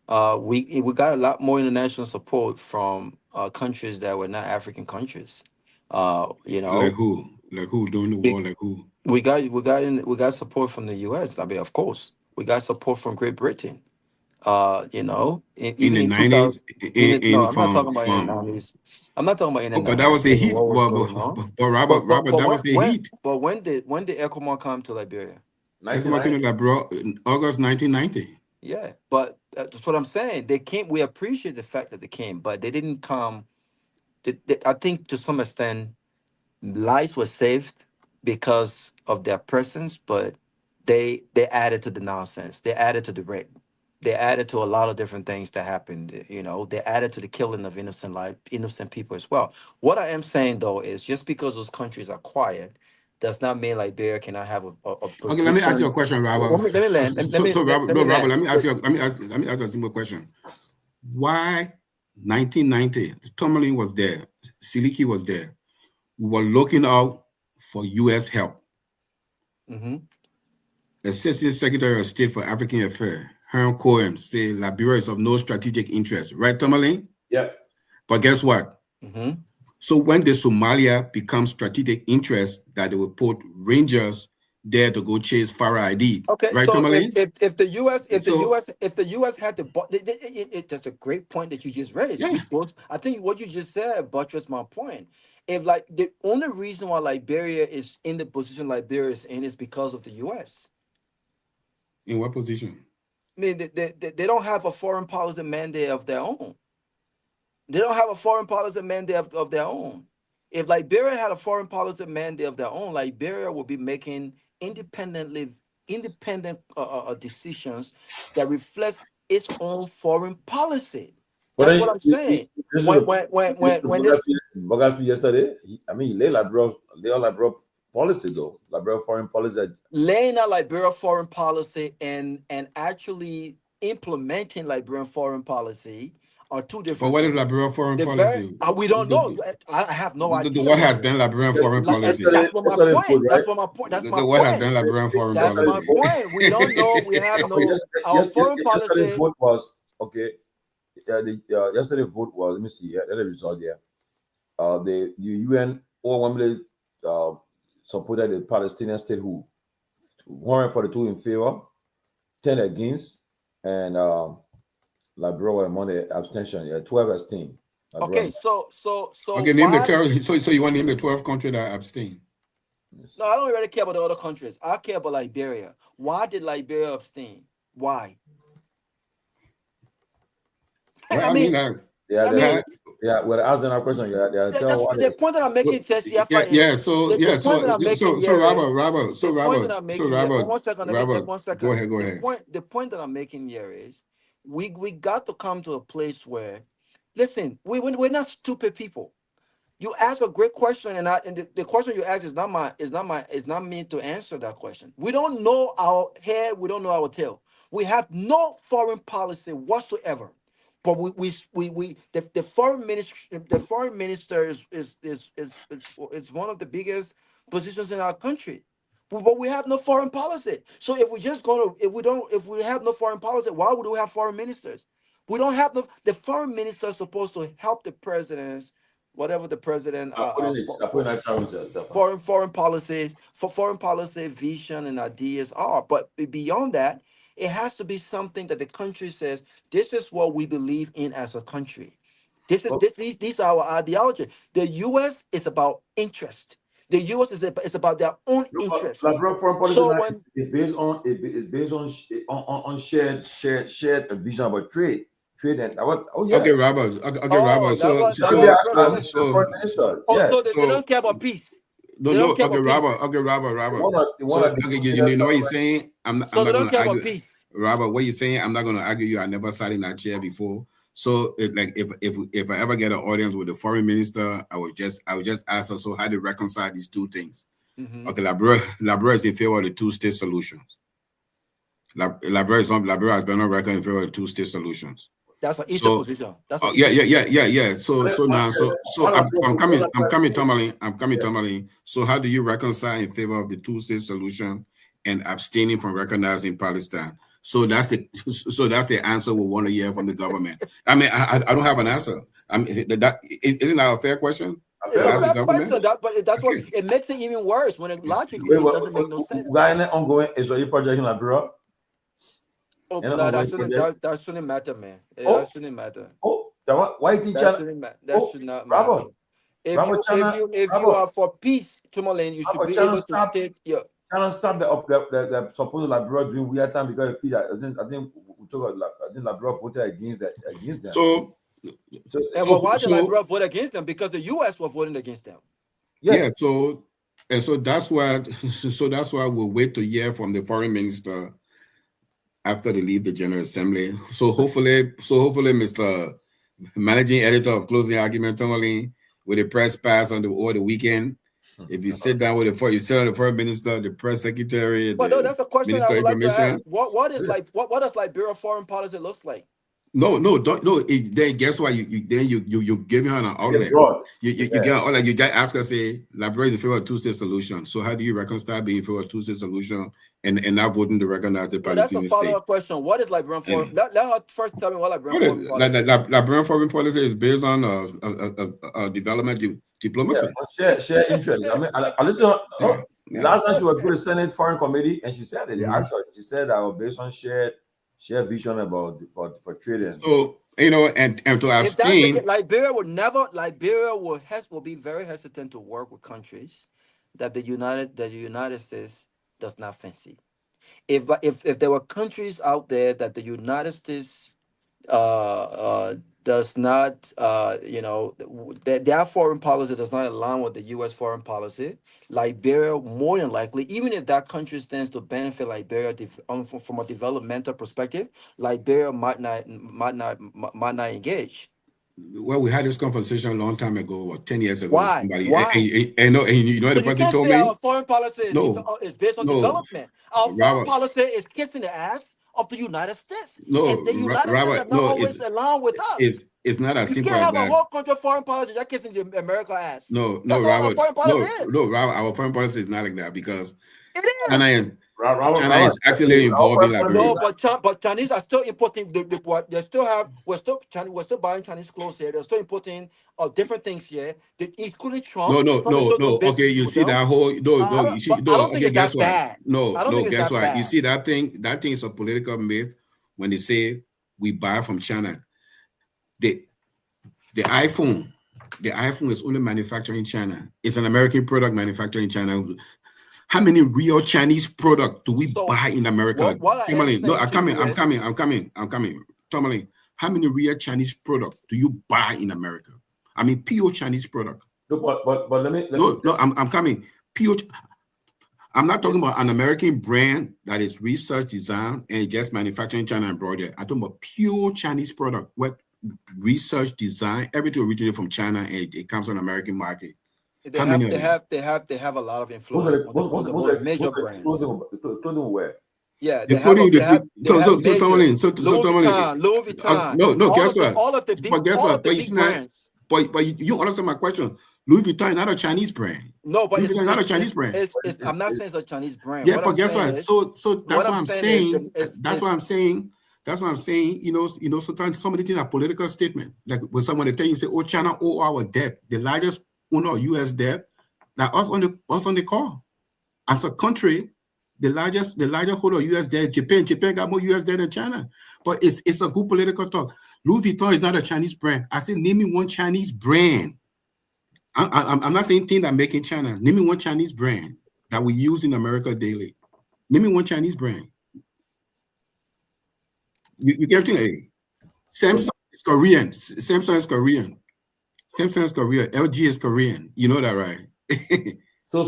we got a lot more international support from countries that were not African countries. Like who? Like who doing the war? Like who? We got support from the U.S. I mean, of course, we got support from Great Britain. In the in 90s, 2000. No, I'm not from talking about in the 90s. I'm not talking about in the but that 90s was a heat. what was going on. But Robert, that was a heat. But when did ECOMOG come to Liberia? August 1990. Yeah, but that's what I'm saying. They came. We appreciate the fact that they came, but they didn't come. I think to some extent, lives were saved because of their presence, but they added to the nonsense. They added to the rape. They added to a lot of different things that happened. They added to the killing of innocent people as well. What I am saying though is just because those countries are quiet does not mean Liberia cannot have a position. Okay, let me ask you a question, Robert. Let me land. Robert, let me ask you a simple question. Why 1990? Tomalin was there, Seleke was there. We were looking out for U.S. help. Mm-hmm. Assistant Secretary of State for African Affairs, Herm Cohen, say Liberia is of no strategic interest, right, Tomalin? Yeah. But guess what? Mm-hmm. So when the Somalia becomes strategic interest, that they will put Rangers there to go chase Farah ID. Okay, right, so Tomalin? if the US had the that's a great point that you just raised. Yeah. Because I think what you just said buttressed my point. If the only reason why Liberia is in the position Liberia is in is because of the US. In what position? I mean, they don't have a foreign policy mandate of their own. They don't have a foreign policy mandate of their own. If Liberia had a foreign policy mandate of their own, Liberia would be making independent decisions that reflect its own foreign policy. That's what I'm saying. When Yesterday, I mean, they all brought policy though. Liberia foreign policy. Laying out Liberia foreign policy and actually implementing Liberian foreign policy are two But different what is things. Liberia foreign The very policy? we don't know. I have no idea. What has been Liberian foreign policy? That's what my Yesterday point. vote, That's right? what my point. That's my What has point. been Liberian foreign That's policy? my point. We don't know. We have no. Our foreign Yesterday policy. vote was okay. Yesterday vote was. Let me see. Yeah, the result. Yeah. The UN overwhelmingly supported the Palestinian statehood. 142 in favor, 10 against, and Liberia were among the abstention. Yeah, 12 abstain. Okay, so Okay, name the why? 12. So you want to name the 12 countries that abstain? No, I don't really care about the other countries. I care about Liberia. Why did Liberia abstain? Why? Well, I mean, Well, ask them a question. the point that I'm making, Tessie, So point that I'm making here Robert, the point that I'm making here. One second, let me Robert, take 1 second. go ahead. The point that I'm making here is we got to come to a place where, listen, we're not stupid people. You ask a great question, and the question you ask is not me to answer that question. We don't know our head, we don't know our tail. We have no foreign policy whatsoever. But the foreign minister is one of the biggest positions in our country. But we have no foreign policy. So if we have no foreign policy, why would we have foreign ministers? We don't have the foreign minister is supposed to help the presidents, whatever the president foreign policy vision and ideas are. But beyond that, it has to be something that the country says, this is what we believe in as a country. These are our ideology. The U.S. is about interest. The U.S. is about their own interest. Liberia foreign policy So is based on shared vision about trade. And what? Oh yeah. Okay, Robert. So they don't care about peace. No. Okay, Robert. You know what you're saying? I'm not going to argue. Robert, what you're saying? I'm not going to argue you. I never sat in that chair before. So, if I ever get an audience with the foreign minister, I would just ask her. So, how to reconcile these two things? Mm-hmm. Okay, Liberia is in favor of the two-state solution. Liberia has been on record in favor of the two-state solutions. That's an Eastern position. That's yeah. So I'm coming, Tomalin. So how do you reconcile in favor of the two-state solution and abstaining from recognizing Palestine? So that's the answer we want to hear from the government. I mean, I don't have an answer. I mean, isn't that a fair question? It's a fair question, but that's what it makes it even worse when it logically it doesn't make no sense. Ongoing Israeli project in Liberia. Oh, no, that shouldn't matter, man. That shouldn't matter. Why think that should not matter? If you are for peace, Tomalin, you should be able to state your. Cannot stop the supposed Liberia doing weird time because I think we talk about. I think Liberia voted against them. So why did Liberia vote against them? Because the U.S. was voting against them. Yeah. So that's why we'll wait to hear from the foreign minister after they leave the General Assembly. So hopefully, Mr. Managing Editor of Closing Argument, Tomalin, with the press pass over the weekend, if you sit down with the foreign minister, the press secretary, that's a question I would like to ask. What does Liberia foreign policy looks like? No. Then guess what? You give her an outlet. You get an outlet. You just ask her, say, Liberia is in favor of two-state solution. So how do you reconcile being in favor of two-state solution and not voting to recognize the Palestinian state? That's a follow-up question. What is Liberian foreign? Let her first tell me what Liberian foreign policy. Liberian foreign policy is based on development diplomacy. Share interest. I mean, I listen. Last time she was with the Senate Foreign Committee, and she said it. She said that was based on shared vision about for trading. So and to abstain, Liberia will be very hesitant to work with countries that the United States does not fancy. If there were countries out there that the United States does not, their foreign policy does not align with the U.S. foreign policy, Liberia, more than likely, even if that country stands to benefit Liberia from a developmental perspective, Liberia might not engage. Well, we had this conversation a long time ago, or 10 years ago. Why? Somebody, Why? and you know what So the you person can't told say me? our foreign policy is based on No, development. Our foreign Robert, policy is kissing the ass of the United States. And no, the United States Robert, have not no, always aligned with us. it's not as You simple can't as have a that. whole country foreign policy just kissing the America ass. No, That's all our Robert, foreign policy is. Robert, our foreign policy is not like that because It China is. is China is actually involved in No, Liberia. but Chinese are still importing what they still have. We're still buying Chinese clothes here. They're still importing different things here. Including Trump. Trump is still doing No. Okay, business you with see them. that whole you see But I don't think okay, it's guess that what? bad. I don't think it's Guess that what? bad. You see that thing is a political myth when they say we buy from China. The iPhone is only manufactured in China. It's an American product manufactured in China. How many real Chinese product do we buy in America? What I am Tomalin, no, saying I'm coming. Tomalin, how many real Chinese product do you buy in America? I mean, pure Chinese product. No, but let me. I'm coming. Pure. I'm not talking about an American brand that is research design and just manufacturing in China and brought there. I'm talking about pure Chinese product. What research design, everything originated from China and it comes on the American market. They have a lot of influence on the most major brands. Clothing wear. Yeah, they have major. Louis Vuitton. No, guess what? All of the big brands. But you understand my question. Louis Vuitton is not a Chinese brand. No, but it's not a Chinese brand. I'm not saying it's a Chinese brand. Yeah, but guess what? So that's what I'm saying. That's what I'm saying. That's what I'm saying. You know, sometimes some of the things are political statement. Like when someone they tell you, say, "Oh, China owe our debt." The largest owner of U.S. debt, like us on the call. As a country, the largest holder of U.S. debt, Japan. Japan got more U.S. debt than China. But it's a good political talk. Louis Vuitton is not a Chinese brand. I said, name me one Chinese brand. I'm not saying things that make in China. Name me one Chinese brand that we use in America daily. Name me one Chinese brand. You get everything. Samsung is Korean. Samsung is Korean. Samsung is Korean. LG is Korean. You know that, right? So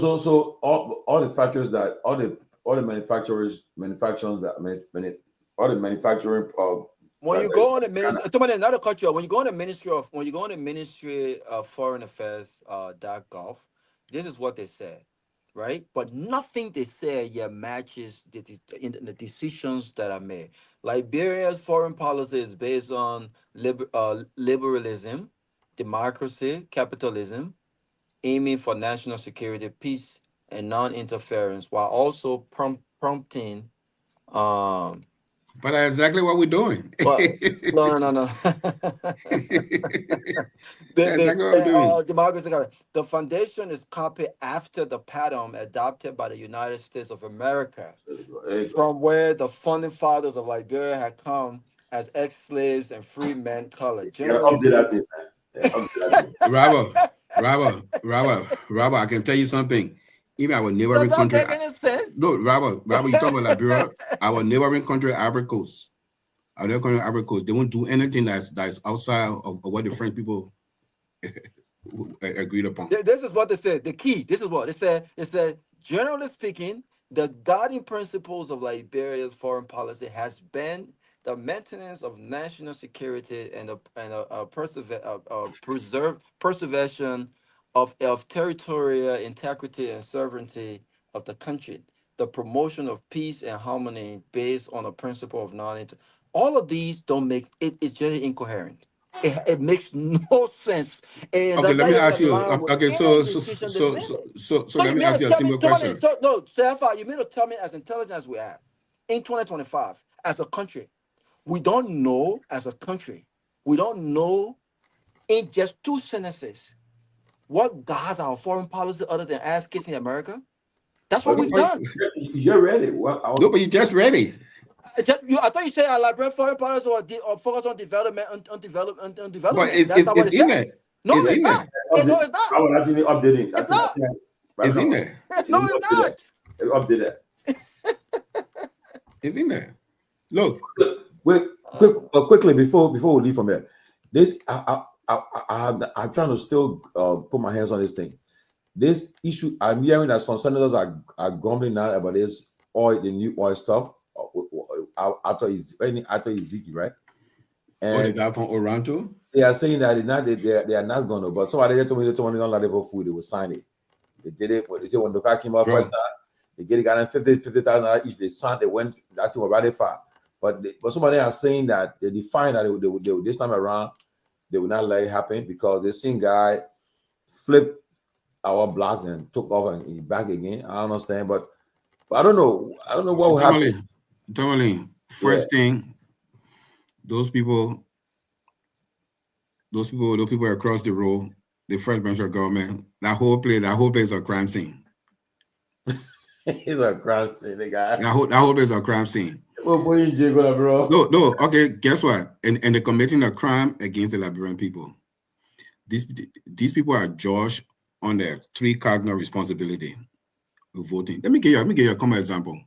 all the factors that all the manufacturers that all the manufacturing when you go on the ministry, when you go on the Ministry of Foreign Affairs .gov, this is what they said, right? But nothing they say matches the decisions that are made. Liberia's foreign policy is based on liberalism, democracy, capitalism, aiming for national security, peace, and non-interference, while also prompting. But that's exactly what we're doing. But no. That's exactly what we're doing. Democracy. The foundation is copied after the pattern adopted by the United States of America, from where the founding fathers of Liberia had come as ex-slaves and free men colored. Robert, I can tell you something. Even our neighboring country. No, Robert, you talking about Liberia? Our neighboring country, Ivory Coast. Our neighboring country, Ivory Coast. They won't do anything that's outside of what the French people agreed upon. This is what they said. The key. This is what they said. It said, generally speaking, the guiding principles of Liberia's foreign policy has been the maintenance of national security and preservation of territorial integrity and sovereignty of the country, the promotion of peace and harmony based on the principle of non-inter. All of these don't make it. It's just incoherent. It makes no sense. And okay, let me ask you. Okay, so let me ask you a simple question. Stefan, you mean to tell me, as intelligent as we are, in 2025, as a country, we don't know, in just 2 sentences, what guides our foreign policy other than ass kissing America? That's what we've done. You're ready. No, but you just ready. I thought you said our Liberian foreign policy or focus on development, on development. But it's in there. No, it's not. No, it's not. I was actually updating. It's not. It's in there. No, it's not. Update that. It's in there. Look. Quickly before we leave from here, this I'm trying to still put my hands on this thing. This issue, I'm hearing that some senators are grumbling now about this oil, the new oil stuff. After Ezekiel, right? the And guy from Oranto? they are saying that they are not going to. But somebody told me they don't like for food. They will sign it. They did it. But they say when the car came out Bro. first time, they get it got $50,000 each. They signed. They went. That was ratified. But somebody are saying that they define that they would this time around they will not let it happen because the same guy flipped our blocks and took off and he's back again. I don't understand, but I don't know. I don't know what will happen. Tomalin, first thing, those people across the road, the first branch of government, that whole place is a crime scene. It's a crime scene, the guy. That whole place is a crime scene. Bro. No, okay, guess what? And they're committing a crime against the Liberian people. These people are judged on their 3 cardinal responsibility of voting. Let me give you a common example.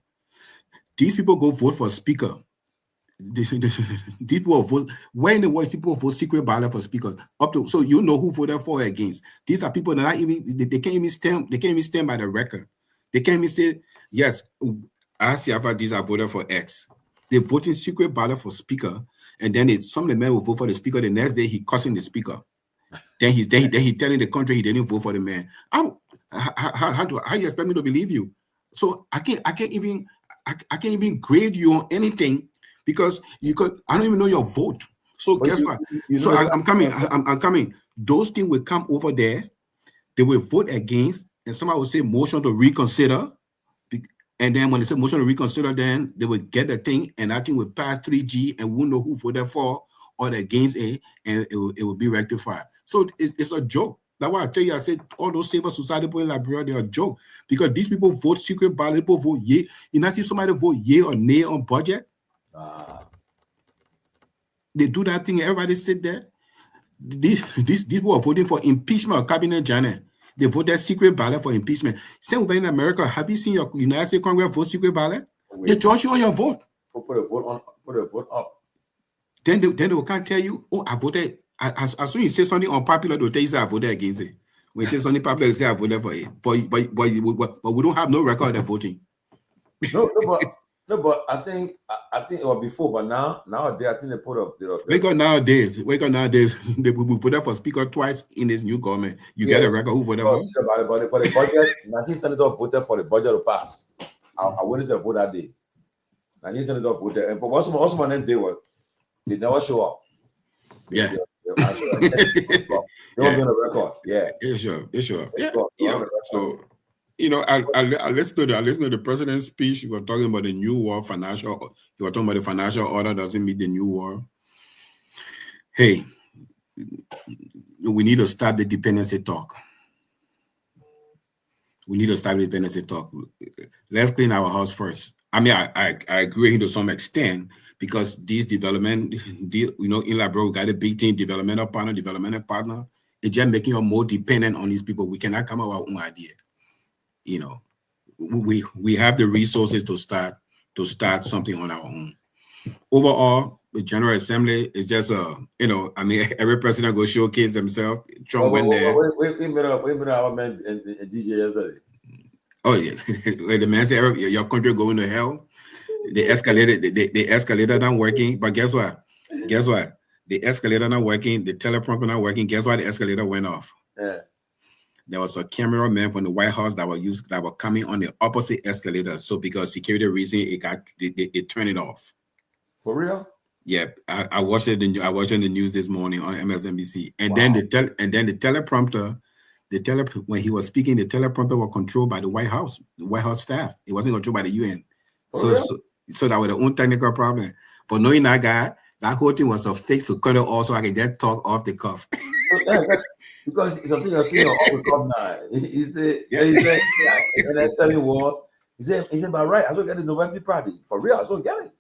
These people go vote for speaker. These people vote. Where in the world people vote secret ballot for speaker? So you know who voted for or against. These are people that are they can't even stand. They can't even stand by the record. They can't even say yes. I see after these are voted for X. They voting secret ballot for speaker, and then some of the men will vote for the speaker. The next day he cussing the speaker. Then he telling the country he didn't vote for the man. How you expect me to believe you? So I can't even grade you on anything because I don't even know your vote. So but guess what? I'm coming. Those things will come over there. They will vote against, and somebody will say motion to reconsider. And then when they say motion to reconsider, then they will get the thing, and that thing will pass 3G, and we'll know who voted for or against it, and it will be rectified. So it's a joke. That's why I tell you, I said all those civil society people in Liberia, they're a joke. Because these people vote secret ballot, people vote yay. You not see somebody vote yay or nay on budget? They do that thing, everybody sit there. These people are voting for impeachment of Cabinet Janet. They voted secret ballot for impeachment. Same way in America, have you seen your United States Congress vote secret ballot? They judge you on your vote. Put a vote up. Then they can't tell you, oh, I voted. As soon as you say something unpopular, they'll tell you say I voted against it. When you say something popular, you say I voted for it. But we don't have no record of voting. No, but I think it was before, but nowadays I think they put up. Wake up nowadays, they voted for speaker twice in this new government. You get a record who voted for? For the budget, 19 senators voted for the budget to pass. I witnessed the vote that day. 19 senators voted, and for what's my name they they never show up. Yeah. They won't be on the record. Yeah. It's sure. Yeah. So, I listened to the president's speech. He was talking about the new world financial. He was talking about the financial order doesn't meet the new world. Hey, we need to stop the dependency talk. Let's clean our house first. I mean, I agree to some extent because these development, in Liberia, we got a big team, developmental partner. It's just making you more dependent on these people. We cannot come up with our own idea. We have the resources to start something on our own. Overall, the General Assembly is just every president go showcase themselves. Trump went there. We met our man in DJ yesterday. Oh yeah, the man said your country going to hell. The escalator not working. But guess what? The escalator not working. The teleprompter not working. Guess what? The escalator went off. Yeah. There was a cameraman from the White House that were coming on the opposite escalator. So because security reason, it turned it off. For real? Yeah, I watched it. I watched it in the news this morning on MSNBC. And then the teleprompter, when he was speaking, the teleprompter was controlled by the White House staff. It wasn't controlled by the UN. So that was the own technical problem. But knowing that guy, that whole thing was a fix to cut it off so I can just talk off the cuff. Because it's something I've seen off the cuff now. He said, and I tell you what, he said, but right, I don't get it. Nobody party. For real, I don't get it.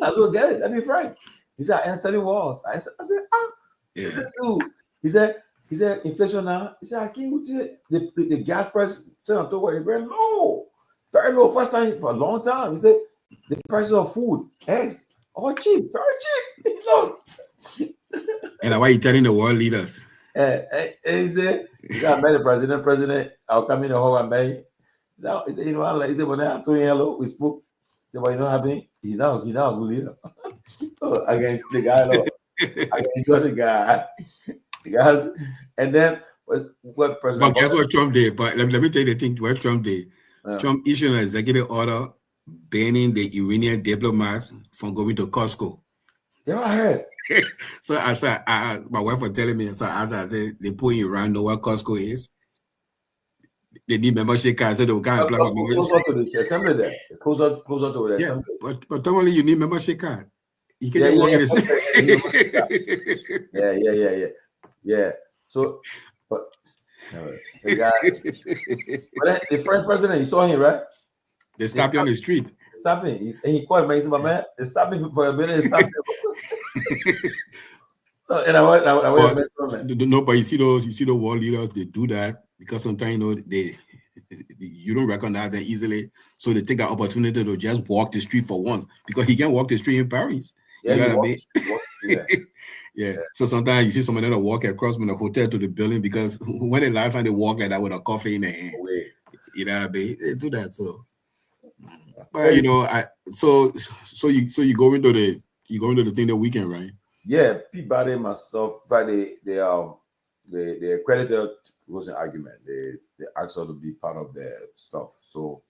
I don't get it. Let me frank. He said, and selling walls. I said, yeah. He said, inflation now. He said, I can't the gas price in October is very low. Very low. First time for a long time. He said, the prices of food, eggs, all cheap, very cheap. Look. And why are you telling the world leaders? He said, I met the president, I'll come in the hall and May. He said, he said, when I told him hello, we spoke. He said, well, you know what I mean? He's now a good leader. Against the guy, no. I can enjoy the guy. The guys, and then what President? But guess what Trump did? But let me tell you the thing. What Trump did? Trump issued an executive order banning the Iranian diplomats from going to Costco. Yeah, I heard. So I said, my wife was telling me. So as I said, they put Iran know what Costco is. They need membership cards, so they can't apply for membership. Closer to the assembly there. Closer to the assembly. But normally you need membership card. You can Yeah. So, but the guy, but the French president, you saw him, right? They stopped you on the street. Stop him. He called me. He said, "My man, they stopped me for a minute. Stop him." And I went. No, but you see the world leaders, they do that because sometimes you don't recognize them easily, so they take that opportunity to just walk the street for once because he can't walk the street in Paris. Yeah, you know what I mean? Yeah. So sometimes you see somebody that walk across from the hotel to the building because when the last time they walk like that with a coffee in their hand, you know what I mean? They do that. So, but so you go into the thing the weekend, right? Yeah, Peabody myself, Friday, they accredited was an argument. They asked us to be part of their stuff. So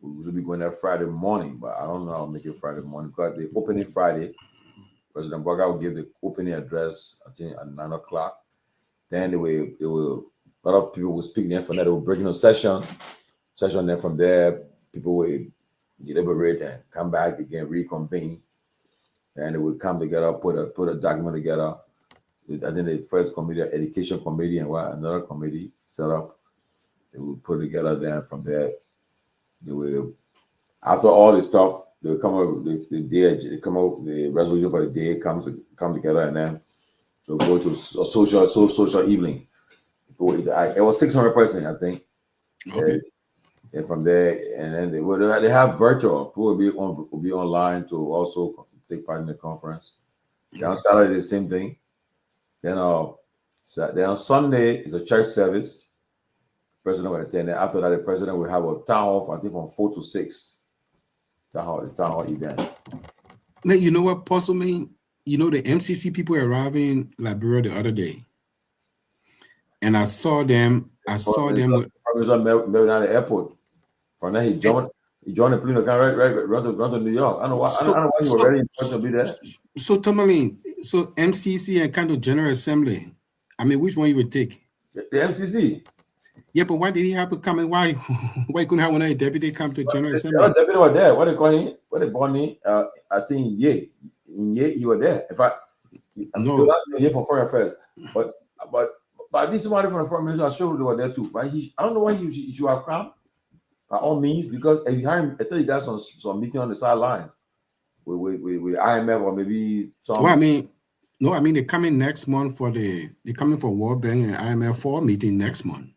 we will be going there Friday morning, but I don't know how to make it Friday morning because the opening Friday, President Garguah will give the opening address, I think at 9 o'clock. Then a lot of people will speak there from there. They will break into session. Then from there, people will deliberate and come back again, reconvene. And they will come together, put a document together. I think the first committee, education committee, and another committee set up. They will put together. Then from there, they will, after all this stuff, they will come up the resolution for the day come together, and then they'll go to a social evening. It was 600 person, I think. Okay. And from there, and then they have virtual. People will be online to also take part in the conference. Then on Saturday, the same thing. Then on Sunday is a church service. The president will attend. And after that, the president will have a town hall, I think from 4 to 6. The town hall event. Now, you know what, possibly, the MCC people arrived in Liberia the other day. And I saw them. Melvin at the airport. From there, he joined the plane to run to New York. I don't know why he was very important to be there. So Tomalin, so MCC and kind of General Assembly. I mean, which one you would take? The MCC. Yeah, but why did he have to come and why couldn't have one of the deputy come to General Assembly? The deputy was there. What they call him? What they born him? I think in Ye, he was there. In fact, I'm here for foreign affairs. But at least somebody from the foreign ministry, I'm sure they were there too. But I don't know why he should have come. By all means, because if you hire him, I thought he got some meeting on the sidelines with IMF or maybe some. Well, they're coming next month they're coming for World Bank and IMF 4 meeting next month.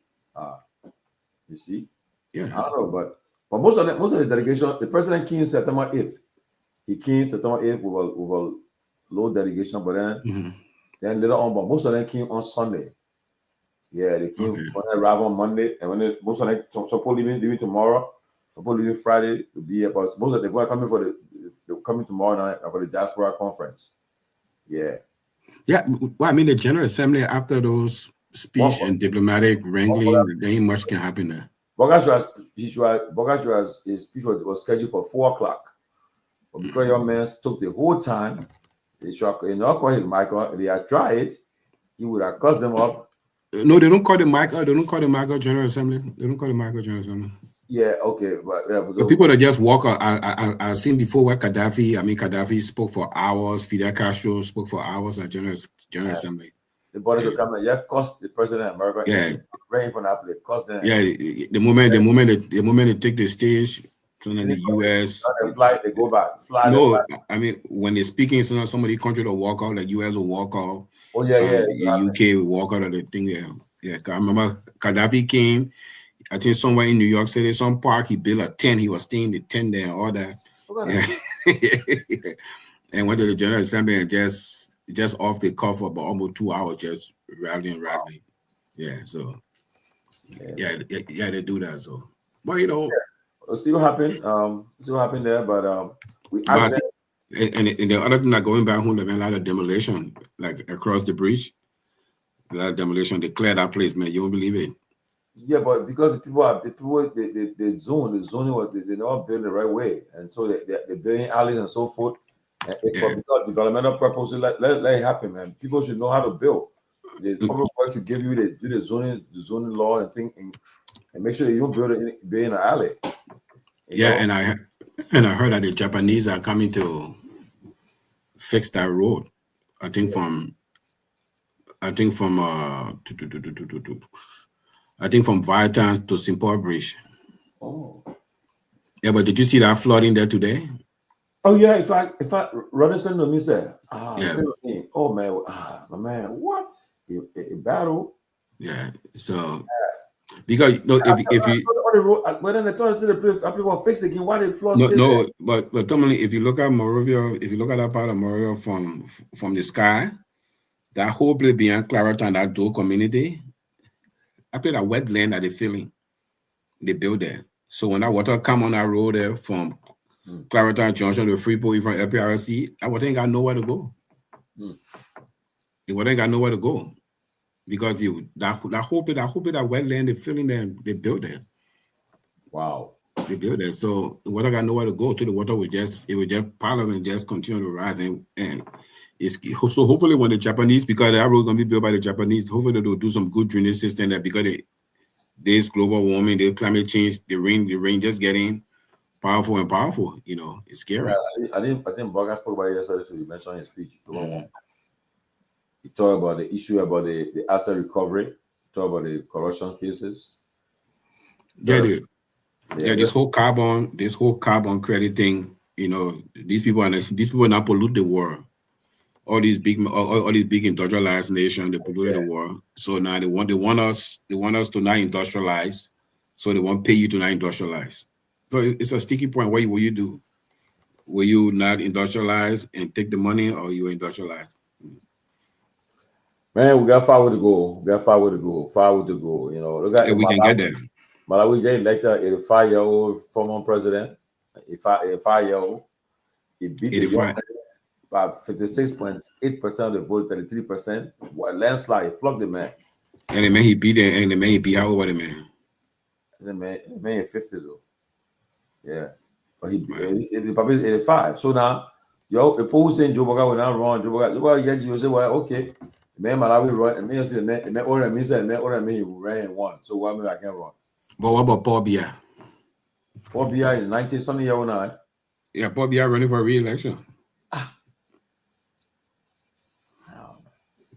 You see? Yeah. I don't know, but most of the delegation, the president came September 8th. He came September 8th with a low delegation, but then later on, but most of them came on Sunday. Yeah, they came when they arrived on Monday, and when most of them support leaving tomorrow, support leaving Friday to be here. But most of them they're coming tomorrow night for the diaspora conference. Yeah. Yeah. Well, the General Assembly after those speech and diplomatic wrangling, there ain't much can happen there. His speech was scheduled for 4 o'clock, but because your man took the whole time, they not call his mic on. They had tried, he would have cussed them up. No, they don't call the mic. They don't call the mic General Assembly. They don't call the mic General Assembly. Yeah, okay, but the people that just walk out. I've seen before where Gaddafi spoke for hours. Fidel Castro spoke for hours at General Assembly. The body to come and cost the president of America. Yeah, right from that place, cost them. Yeah, the moment they take the stage, so in the US, they go back. When they're speaking, so somebody country will walk out, like US will walk out. Oh yeah. UK will walk out of the thing there. Yeah, I remember Gaddafi came. I think somewhere in New York City, some park, he built a tent. He was staying in the tent there, all that. And went to the General Assembly and just off the cuff for about almost 2 hours, just rattling. Yeah, so yeah, they do that. So, but we'll see what happened. See what happened there. But we asked them. And the other thing that going back home, there's been a lot of demolition, like across the bridge. A lot of demolition. They clear that place, man. You won't believe it. Yeah, but because the people the zoning was they not build the right way, and so they're building alleys and so forth. And for because developmental purposes, let it happen, man. People should know how to build. The public works should give you the zoning law and thing, and make sure that you don't build in an alley. Yeah, and I heard that the Japanese are coming to fix that road. I think from Viatan to St. Paul Bridge. Oh. Yeah, but did you see that flooding there today? Oh yeah, if I Robinson to me said, oh man, my man, what a battle? Yeah, so because if you but then I thought the people fix it again. Why they flood? No, but Tomalin, if you look at Morovia, if you look at that part of Morovia from the sky, that whole place beyond Clarendon, that Dopoh community, I play that wetland that they filling, they build there. So when that water come on that road there from Clarendon Junction to Freeport from LPRC, that water ain't got nowhere to go. The water ain't got nowhere to go because that whole place, that wetland they filling there, they build there. Wow. They built it, so the water got nowhere to go. So the water would just pile up and just continue to rise. And it's so hopefully when the Japanese, because that road gonna be built by the Japanese, hopefully they'll do some good drainage system there because there's global warming, there's climate change, the rain just getting powerful and powerful. You know, it's scary. Yeah, I think Boga spoke about it yesterday. So he mentioned in his speech. He talked about the issue about the asset recovery. Talk about the corruption cases. This whole carbon credit thing, you know, these people now pollute the world. All these big industrialized nations, they polluted the world. So now they want us to not industrialize. So they won't pay you to not industrialize. So it's a sticky point. What will you do? Will you not industrialize and take the money, or you industrialize? Man, we got far to go. You know, look at we can get there. Malawi just elected a 85-year-old former president. A 5-year-old. He beat the young by 56.8% of the vote, 33%. What landslide? He flogged the man. And the man he beat how old was the man? The man in 50s though. Yeah. But he probably 85. So now, the people saying Joe Boga will not run. Joe Boga, you say, well, okay. The man Malawi run, and me say the man order me he ran and won. So why me I can't run? But what about Paul Biya? Paul Biya is 90-something year old now. Yeah, Paul Biya running for re-election.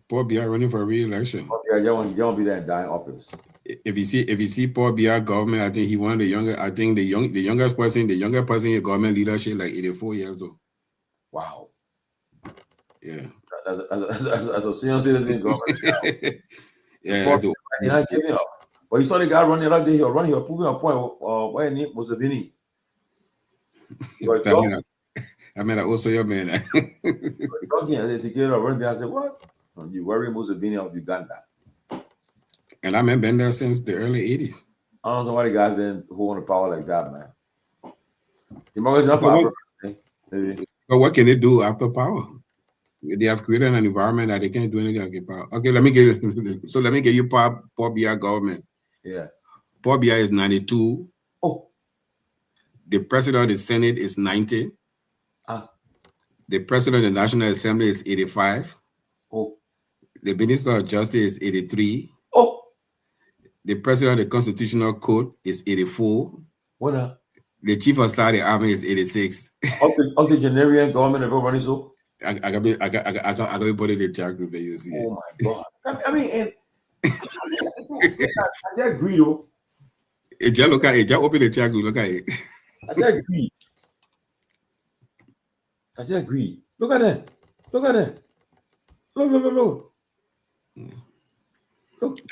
Paul Biya running for re-election. Paul Biya, you don't be there and die in office. If you see Paul Biya government, I think he one of the younger. I think the youngest person in government leadership, like 84 years old. Wow. Yeah. As a senior citizen government. Yeah. You're not giving up. But you saw the guy running like he was proving a point. Why name Museveni? I mean, also your man. Talking as a security running there, I said, what? You worry Museveni of Uganda. And I've been there since the early 80s. I don't know why the guys didn't hold on to power like that, man. Democracy not power. But what can they do after power? They have created an environment that they can't do anything to get power. Okay, let me get you Paul Biya government. Yeah. Paul Biya is 92. Oh. The president of the Senate is 90. The president of the National Assembly is 85. Oh. The Minister of Justice is 83. Oh. The president of the Constitutional Court is 84. What up? The chief of staff of the army is 86. Uncle Generian government and everybody so. I got to be put in the chat group that you see. Oh my God. I mean, and I agree though. Just look at it. Just open the chat group. Look at it. I just agree. Look at that. Look.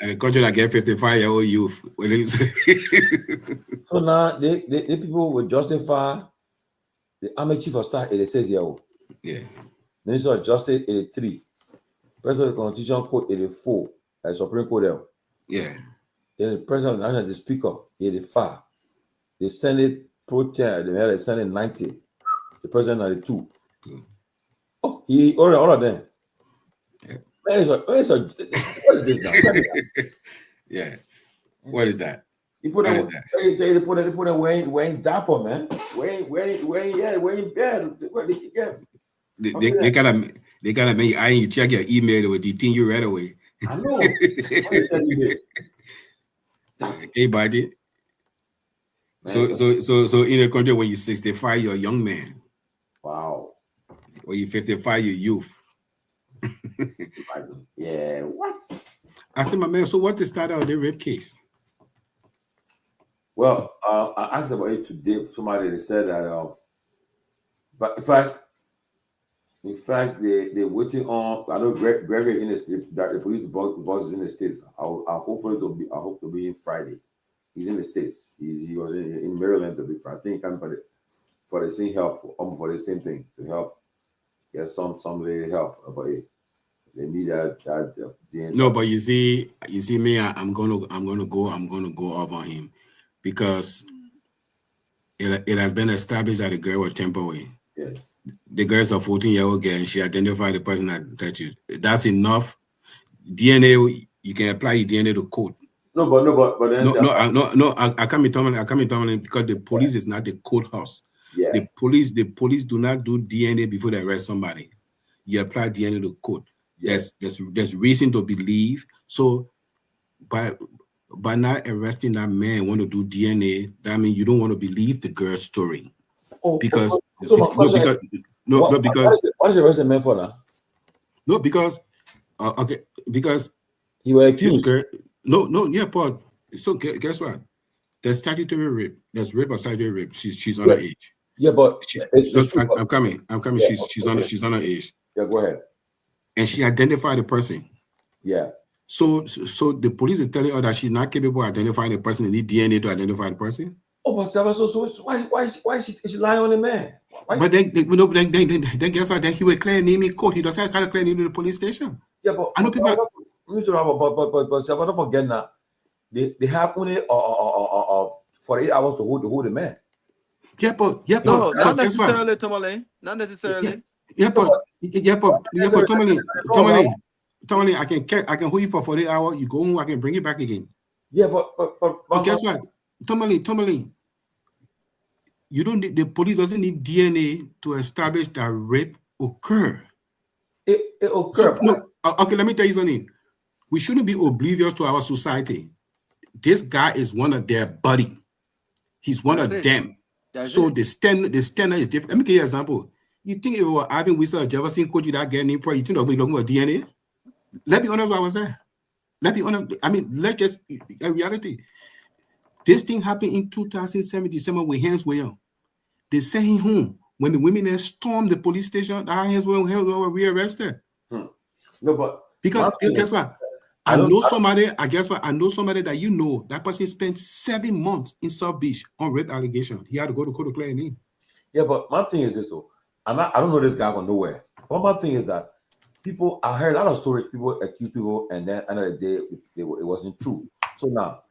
And the country that get 55-year-old youth. So now the people will justify the army chief of staff 86-year-old. Yeah. Minister of Justice 83. President of the Constitution Court 84. Supreme Court there. Yeah. Then the president of the National, the speaker 85. The Senate pro tem, the Senate 90. The president 92. Oh, he ordered all of them. Yeah. What is this now? Yeah. What is that? He put What in, is that? they put in Wayne Dopoh, man. Wayne, bad. What did you get? They gotta make you check your email with the thing you right away. I know. What is that you did? Okay, buddy. So in a country when you're 65, you're a young man. Wow. When you're 55, you're youth. Yeah, what? I said, my man, so what's the start of the rape case? Well, I asked about it today. Somebody they said that, but in fact, they're waiting on. I know Gregory in the state. That the police boss is in the States. I hope to be in Friday. He's in the States. He was in Maryland to be Friday. I think he came for the same help for the same thing to help get some lady help. But they need that DNA. No, but you see me. I'm gonna go off on him because it has been established that the girl was temporary. Yes. The girl's a 14-year-old girl, and she identified the person that touched you. That's enough. DNA, you can apply your DNA to court. No, I can't be telling because the police is not the courthouse. Yeah. The police do not do DNA before they arrest somebody. You apply DNA to court. Yes. There's reason to believe. So by not arresting that man, want to do DNA, that means you don't want to believe the girl's story. Because what is the arrest man for now? No, because because he was accused. Paul. So guess what? There's statutory rape. There's rape or statutory rape. She's underage. Yeah, but I'm coming. Yeah, she's underage. Yeah, go ahead. And she identified the person. Yeah. So the police is telling her that she's not capable of identifying the person. They need DNA to identify the person. Oh, but so why is she lying on the man? But then guess what? Then he will clear name in court. He doesn't have to clear name in the police station. Yeah, but I know people. But don't forget now, they have only 48 hours to hold the man. No, not necessarily, Tomalin. Not necessarily. Tomalin, I can hold you for 48 hours. You go home, I can bring you back again. Yeah, but guess what? Tomalin, you don't need, the police doesn't need DNA to establish that rape occur. It occurred. Okay, let me tell you something. We shouldn't be oblivious to our society. This guy is one of their buddy. He's one of them. So the standard is different. Let me give you an example. You think if we were having Whistle or Jefferson coach that guy named Pro, you think they'll be looking for DNA? Let's be honest what I was saying. Let's be honest. I mean, let's just a reality. This thing happened in 2007, December with hands were on. They sent him home. When the women then stormed the police station, our hands were rearrested. No, but because guess what? I know somebody that you know, that person spent 7 months in South Beach on rape allegation. He had to go to court to clear a name. Yeah, but my thing is this though. I don't know this guy from nowhere. But my thing is that I heard a lot of stories, people accuse people, and then end of the day, it wasn't true. So now,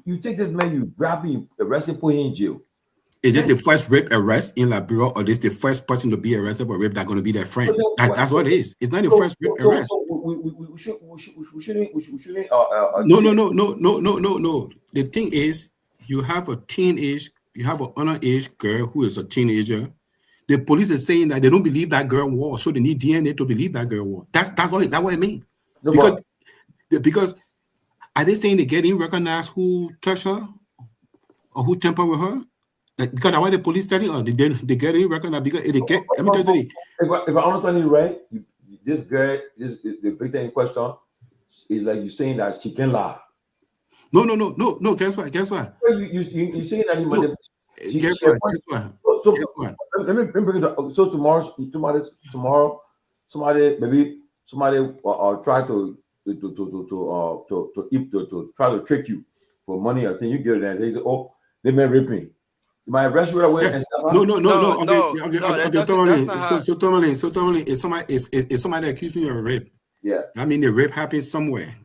you take this man, you grab him, arrest him, put him in jail. Is this the first rape arrest in Liberia, or this the first person to be arrested for rape that's going to be their friend? That's what it is. It's not the first rape arrest. We shouldn't. No. The thing is, you have an underage girl who is a teenager. The police is saying that they don't believe that girl was, so they need DNA to believe that girl was. That's what I mean. Because are they saying they getting recognized who touched her or who tampered with her? Because I want the police telling her they getting recognized because they get. Let me tell you. If I understand you right, this girl, the victim in question, is like you saying that she can lie. No. Guess what? You saying that Guess what? So let me bring it up. So tomorrow, somebody try to try to trick you for money or thing. You get it, and they say, "Oh, they may rape me." You might arrest you right away. And no. So Tomalin, is somebody accusing you of rape? Yeah. I mean, the rape happened somewhere,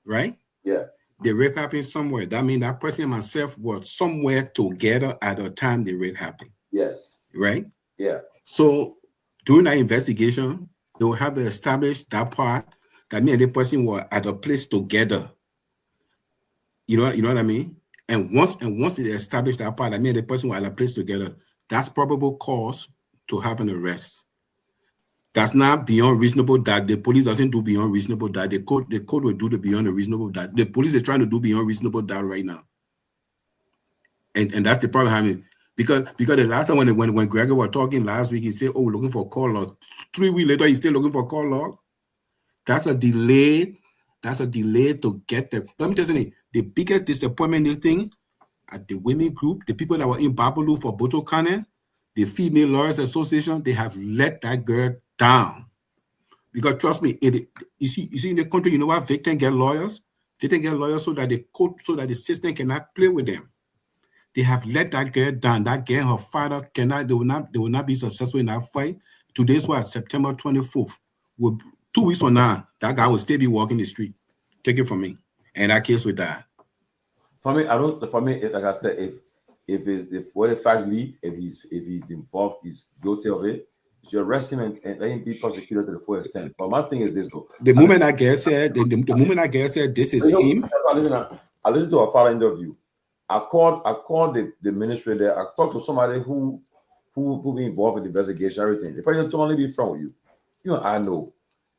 right? Yeah. The rape happened somewhere. That means that person and myself were somewhere together at the time the rape happened. Yes. Right? Yeah. So during that investigation, they will have to establish that part that me and the person were at a place together. You know what I mean? And once they establish that part that me and the person were at a place together, that's probable cause to have an arrest. That's not beyond reasonable doubt. The police doesn't do beyond reasonable doubt. The code will do the beyond a reasonable doubt. The police is trying to do beyond reasonable doubt right now. And that's the problem having. Because the last time when Gregor was talking last week, he said, "Oh, we're looking for call log." 3 weeks later, he's still looking for call log. That's a delay. That's a delay to get the. Let me tell you something. The biggest disappointment in this thing at the women group, the people that were in Babalu for Boto Kane, the Female Lawyers Association, they have let that girl down. Because trust me, you see in the country, you know what? Victims get lawyers. Victims get lawyers so that the court, so that the system cannot play with them. They have let that girl down. That girl, her father cannot. They will not be successful in that fight. Today's what? September 24th. 2 weeks from now, that guy will still be walking the street. Take it from me. And that case will die. For me, like I said, if what the facts lead, if he's involved, he's guilty of it, you should arrest him and let him be prosecuted to the full extent. But my thing is this, though. The moment I guess said, this is him. I listened to a father interview. I called the ministry there. I talked to somebody who be involved in the investigation, everything. The person told me to be front with you. You know, I know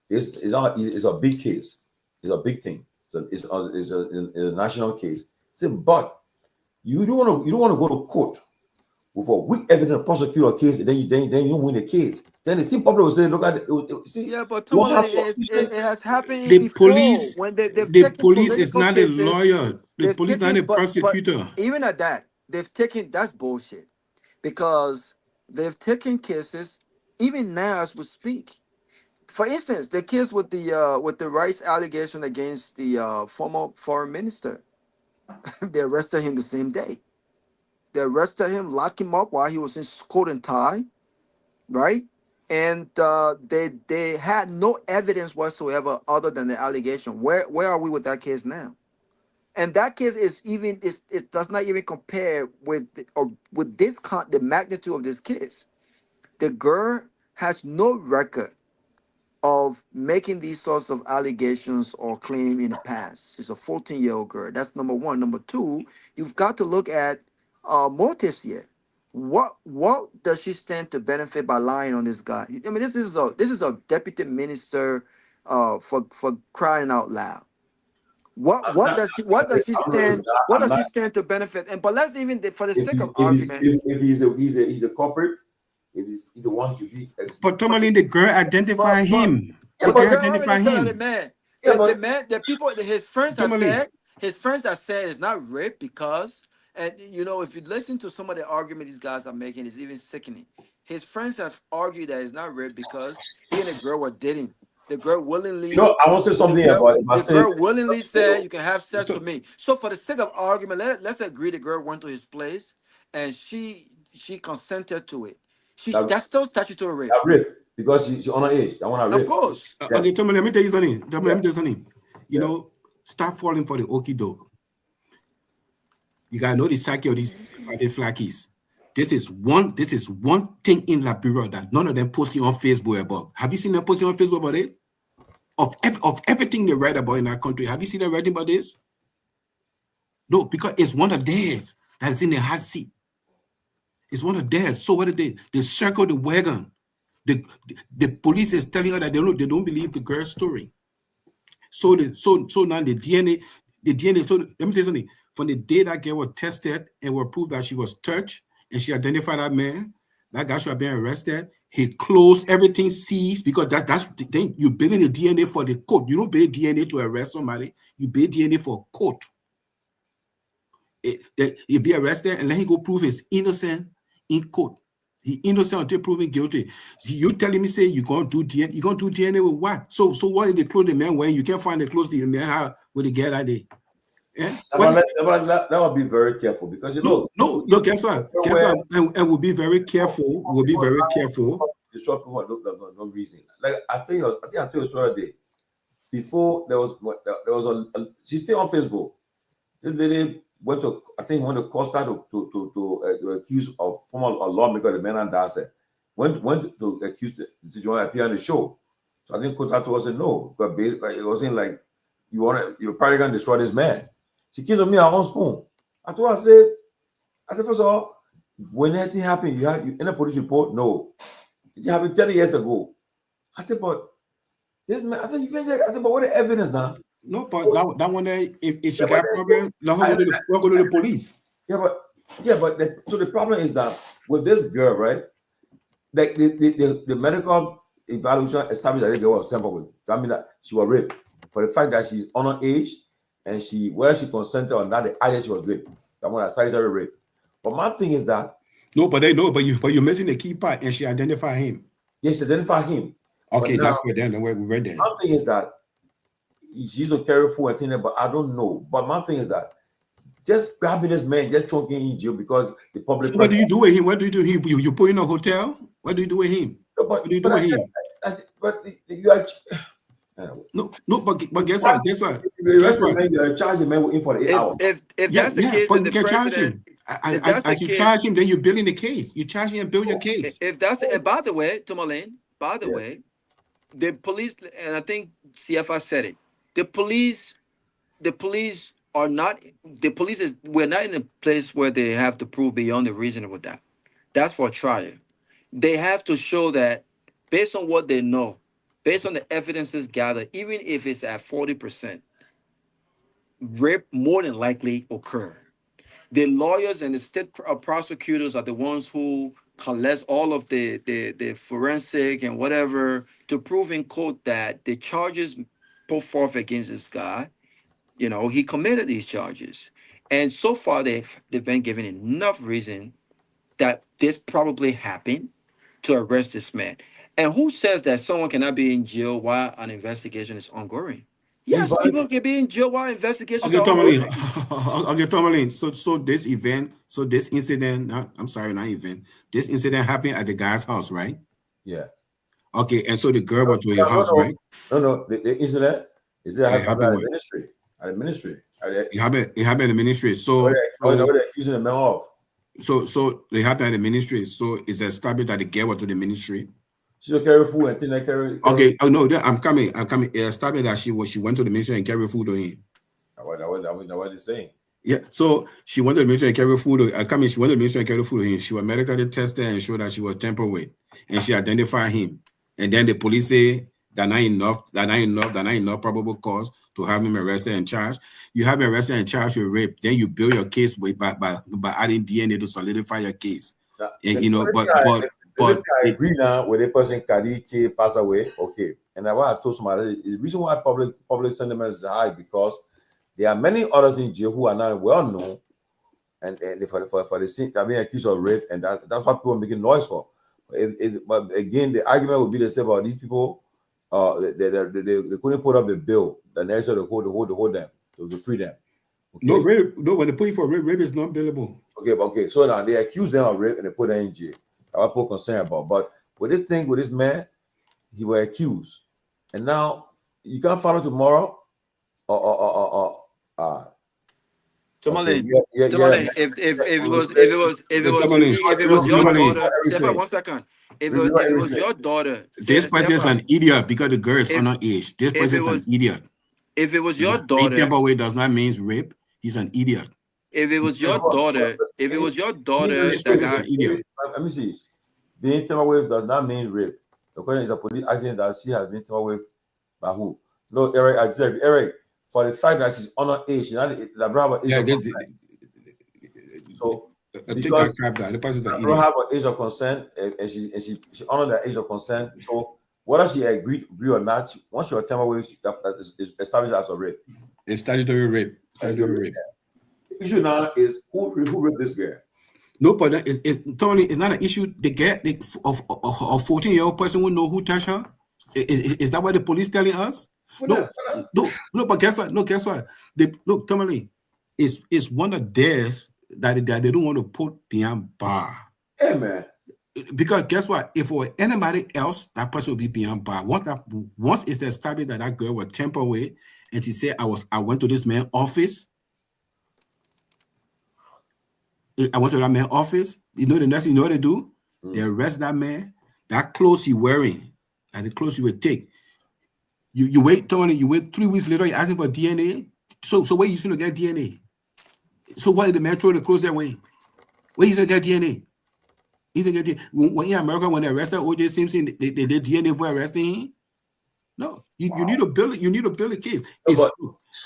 it's a big case. It's a big thing. So it's a national case. Say, but you don't want to go to court with a weak evidence to prosecute a case, and then you win the case. Then the same public will say, look at it. See, yeah, but it has happened the before. Police, when the police is not cases, a lawyer. The police is not a prosecutor. But even at that, that's bullshit. Because they've taken cases, even now as we speak. For instance, the case with the rights allegation against the former foreign minister, they arrested him the same day. They arrested him, locked him up while he was in coat and tie, right? And they had no evidence whatsoever other than the allegation. Where are we with that case now? And that case it does not even compare with the magnitude of this case. The girl has no record of making these sorts of allegations or claim in the past. She's a 14-year-old girl. That's number one. Number two, you've got to look at motives here. What does she stand to benefit by lying on this guy? I mean, this is a deputy minister for crying out loud. What does she stand to benefit? And but let's even for the sake of argument, if he's a culprit, if he's the one to be. But Tomalin, the girl identify him. The girl identify him. The people, his friends have said it's not rape because, and you know, if you listen to some of the argument these guys are making, it's even sickening. His friends have argued that it's not rape because he and the girl were dating. The girl willingly. You know, I want to say something about it. The girl willingly said, "You can have sex with me." So, for the sake of argument, let's agree the girl went to his place and she consented to it. That's still statutory rape. Rape because she's underage. I want to rape. Of course. Okay, Tommy, let me tell you something. You know, stop falling for the okie doke. You gotta know the psyche of these flackies. This is one thing in Liberia that none of them posting on Facebook about. Have you seen them posting on Facebook about it? Of everything they write about in our country, have you seen them writing about this? No, because it's one of theirs that is in the hot seat. It's one of theirs. So what did they circle the wagon? The police is telling her that they don't believe the girl's story. So now the DNA. So let me tell you something. From the day that girl was tested and were proved that she was touched and she identified that man, that guy should have been arrested. He closed everything, seized, because that's the thing. You're building the DNA for the court. You don't build DNA to arrest somebody. You build DNA for court. He'll be arrested and let him go prove he's innocent in court. He innocent until proven guilty. So you telling me say you're gonna do DNA? You're gonna do DNA with what? So what if they clothes the man wearing? You can't find the clothes the man how would they get that day? Yeah? That would be very careful because you know. No. Guess what? And we'll be very careful. We'll be very careful. The short people no reason. Like I think I told you the other day. Before there was she's still on Facebook. This lady went to Costa to accuse of former lawmaker the man and Darcy. went to accuse the did you want to appear on the show? So I think Coach Ato said no, because it wasn't like you're probably gonna destroy this man. She killed me on spoon. I told her, I said, first of all, when anything happened, you in a police report? No. It happened 30 years ago. I said, but this man, I said, you can't get, I said, but what the evidence now? No, but that one there, if she got problem, let her go to the police. So the problem is that with this girl, right? Like the medical evaluation established that the girl was tampered with. That means that she was raped. For the fact that she's underage and whether she consented or not, the idea she was raped. That one that started rape. But my thing is that but you're missing the key part, and she identified him. Yes, she identified him. Okay, that's where then we read that. My thing is that she's so careful and thing, but I don't know. But my thing is that just grabbing this man, just choking in jail because the public. So what do you do with him? What do you do with him? You put him in a hotel? What do you do with him? What do you do with him? But you are. But guess what? Guess what? You're charging man with him for 8 hours. If that's the case, but you can charge him. As you charge him, then you're building the case. You charge him and build your case. If that's and by the way, Tomalin, the police, and I think CFR said it. The police are not. We're not in a place where they have to prove beyond the reasonable doubt. That's for trial. They have to show that based on what they know, based on the evidences gathered, even if it's at 40%, rape more than likely occur. The lawyers and the state prosecutors are the ones who collect all of the forensic and whatever to prove in court that the charges put forth against this guy, he committed these charges. And so far, they've been given enough reason that this probably happened to arrest this man. And who says that someone cannot be in jail while an investigation is ongoing? Yes, people can be in jail while investigations are ongoing. Okay, Tomalin. So this incident, I'm sorry, not event. This incident happened at the guy's house, right? Yeah. Okay, and so the girl went to your house, right? No. The incident happened at the ministry. At the ministry. It happened at the ministry. So what they're accusing the man of. So they happened at the ministry. So it's established that the girl went to the ministry. She don't carry food and things like carry. Okay. Oh no, I'm coming. It established that she went to the ministry and carried food to him. What they're saying. Yeah. So she went to the ministry and carried food. She went to the ministry and carried food to him. She was medically tested and showed that she was tampered with, and she identified him. And then the police say that not enough probable cause to have him arrested and charged. You have him arrested and charged with rape. Then you build your case by adding DNA to solidify your case. But I agree now with the person Kadike passed away. Okay, and I told somebody the reason why public sentiment is high because there are many others in jail who are not well known, and for the sin are being accused of rape, and that's what people are making noise for. But again, the argument would be the same about these people. They couldn't put up the bill the necessary to hold them to free them. Okay? No rape. No, when they put you for rape is not billable. Okay. So now they accuse them of rape and they put them in jail. That's what people concerned about. But with this man, he was accused, and now you can't follow tomorrow. Tomalin, if it was your daughter, Stefan, 1 second. If it was your daughter, this person is an idiot because the girl is underage. This person is an idiot. If it was your daughter, temporary does not mean rape. He's an idiot. If it was your daughter, this person is an idiot. Let me see. Being temporary does not mean rape. The question is a police accident that she has been temporary by who? No, Eric. For the fact that she's underage, she's not the age of consent. So because I don't have an age of consent, and she honored the age of consent. So whether she agree or not, once you're temporary, that is established as a rape. It's statutory rape. The issue now is who raped this girl. No, but Tony, it's not an issue. The girl, a 14-year-old person will know who touched her. Is that what the police telling us? No, but guess what? Look, Tomalin, it's one of theirs that they don't want to put behind bar. Hey, man. Because guess what? If it were anybody else, that person would be behind bar. Once it's established that girl was tampered with, and she said, I went to this man's office. I went to that man's office. You know the next thing you know what they do? They arrest that man. that clothes you wearing and the clothes you would take. You wait, Tony, you wait 3 weeks later, you're asking for DNA. So where you going to get DNA? So why did the man throw the clothes away? Where you going to get DNA? He's going to get DNA. When in America, when they arrested O.J. Simpson, they did DNA for arresting him? No, you need to build it. You need to build a case.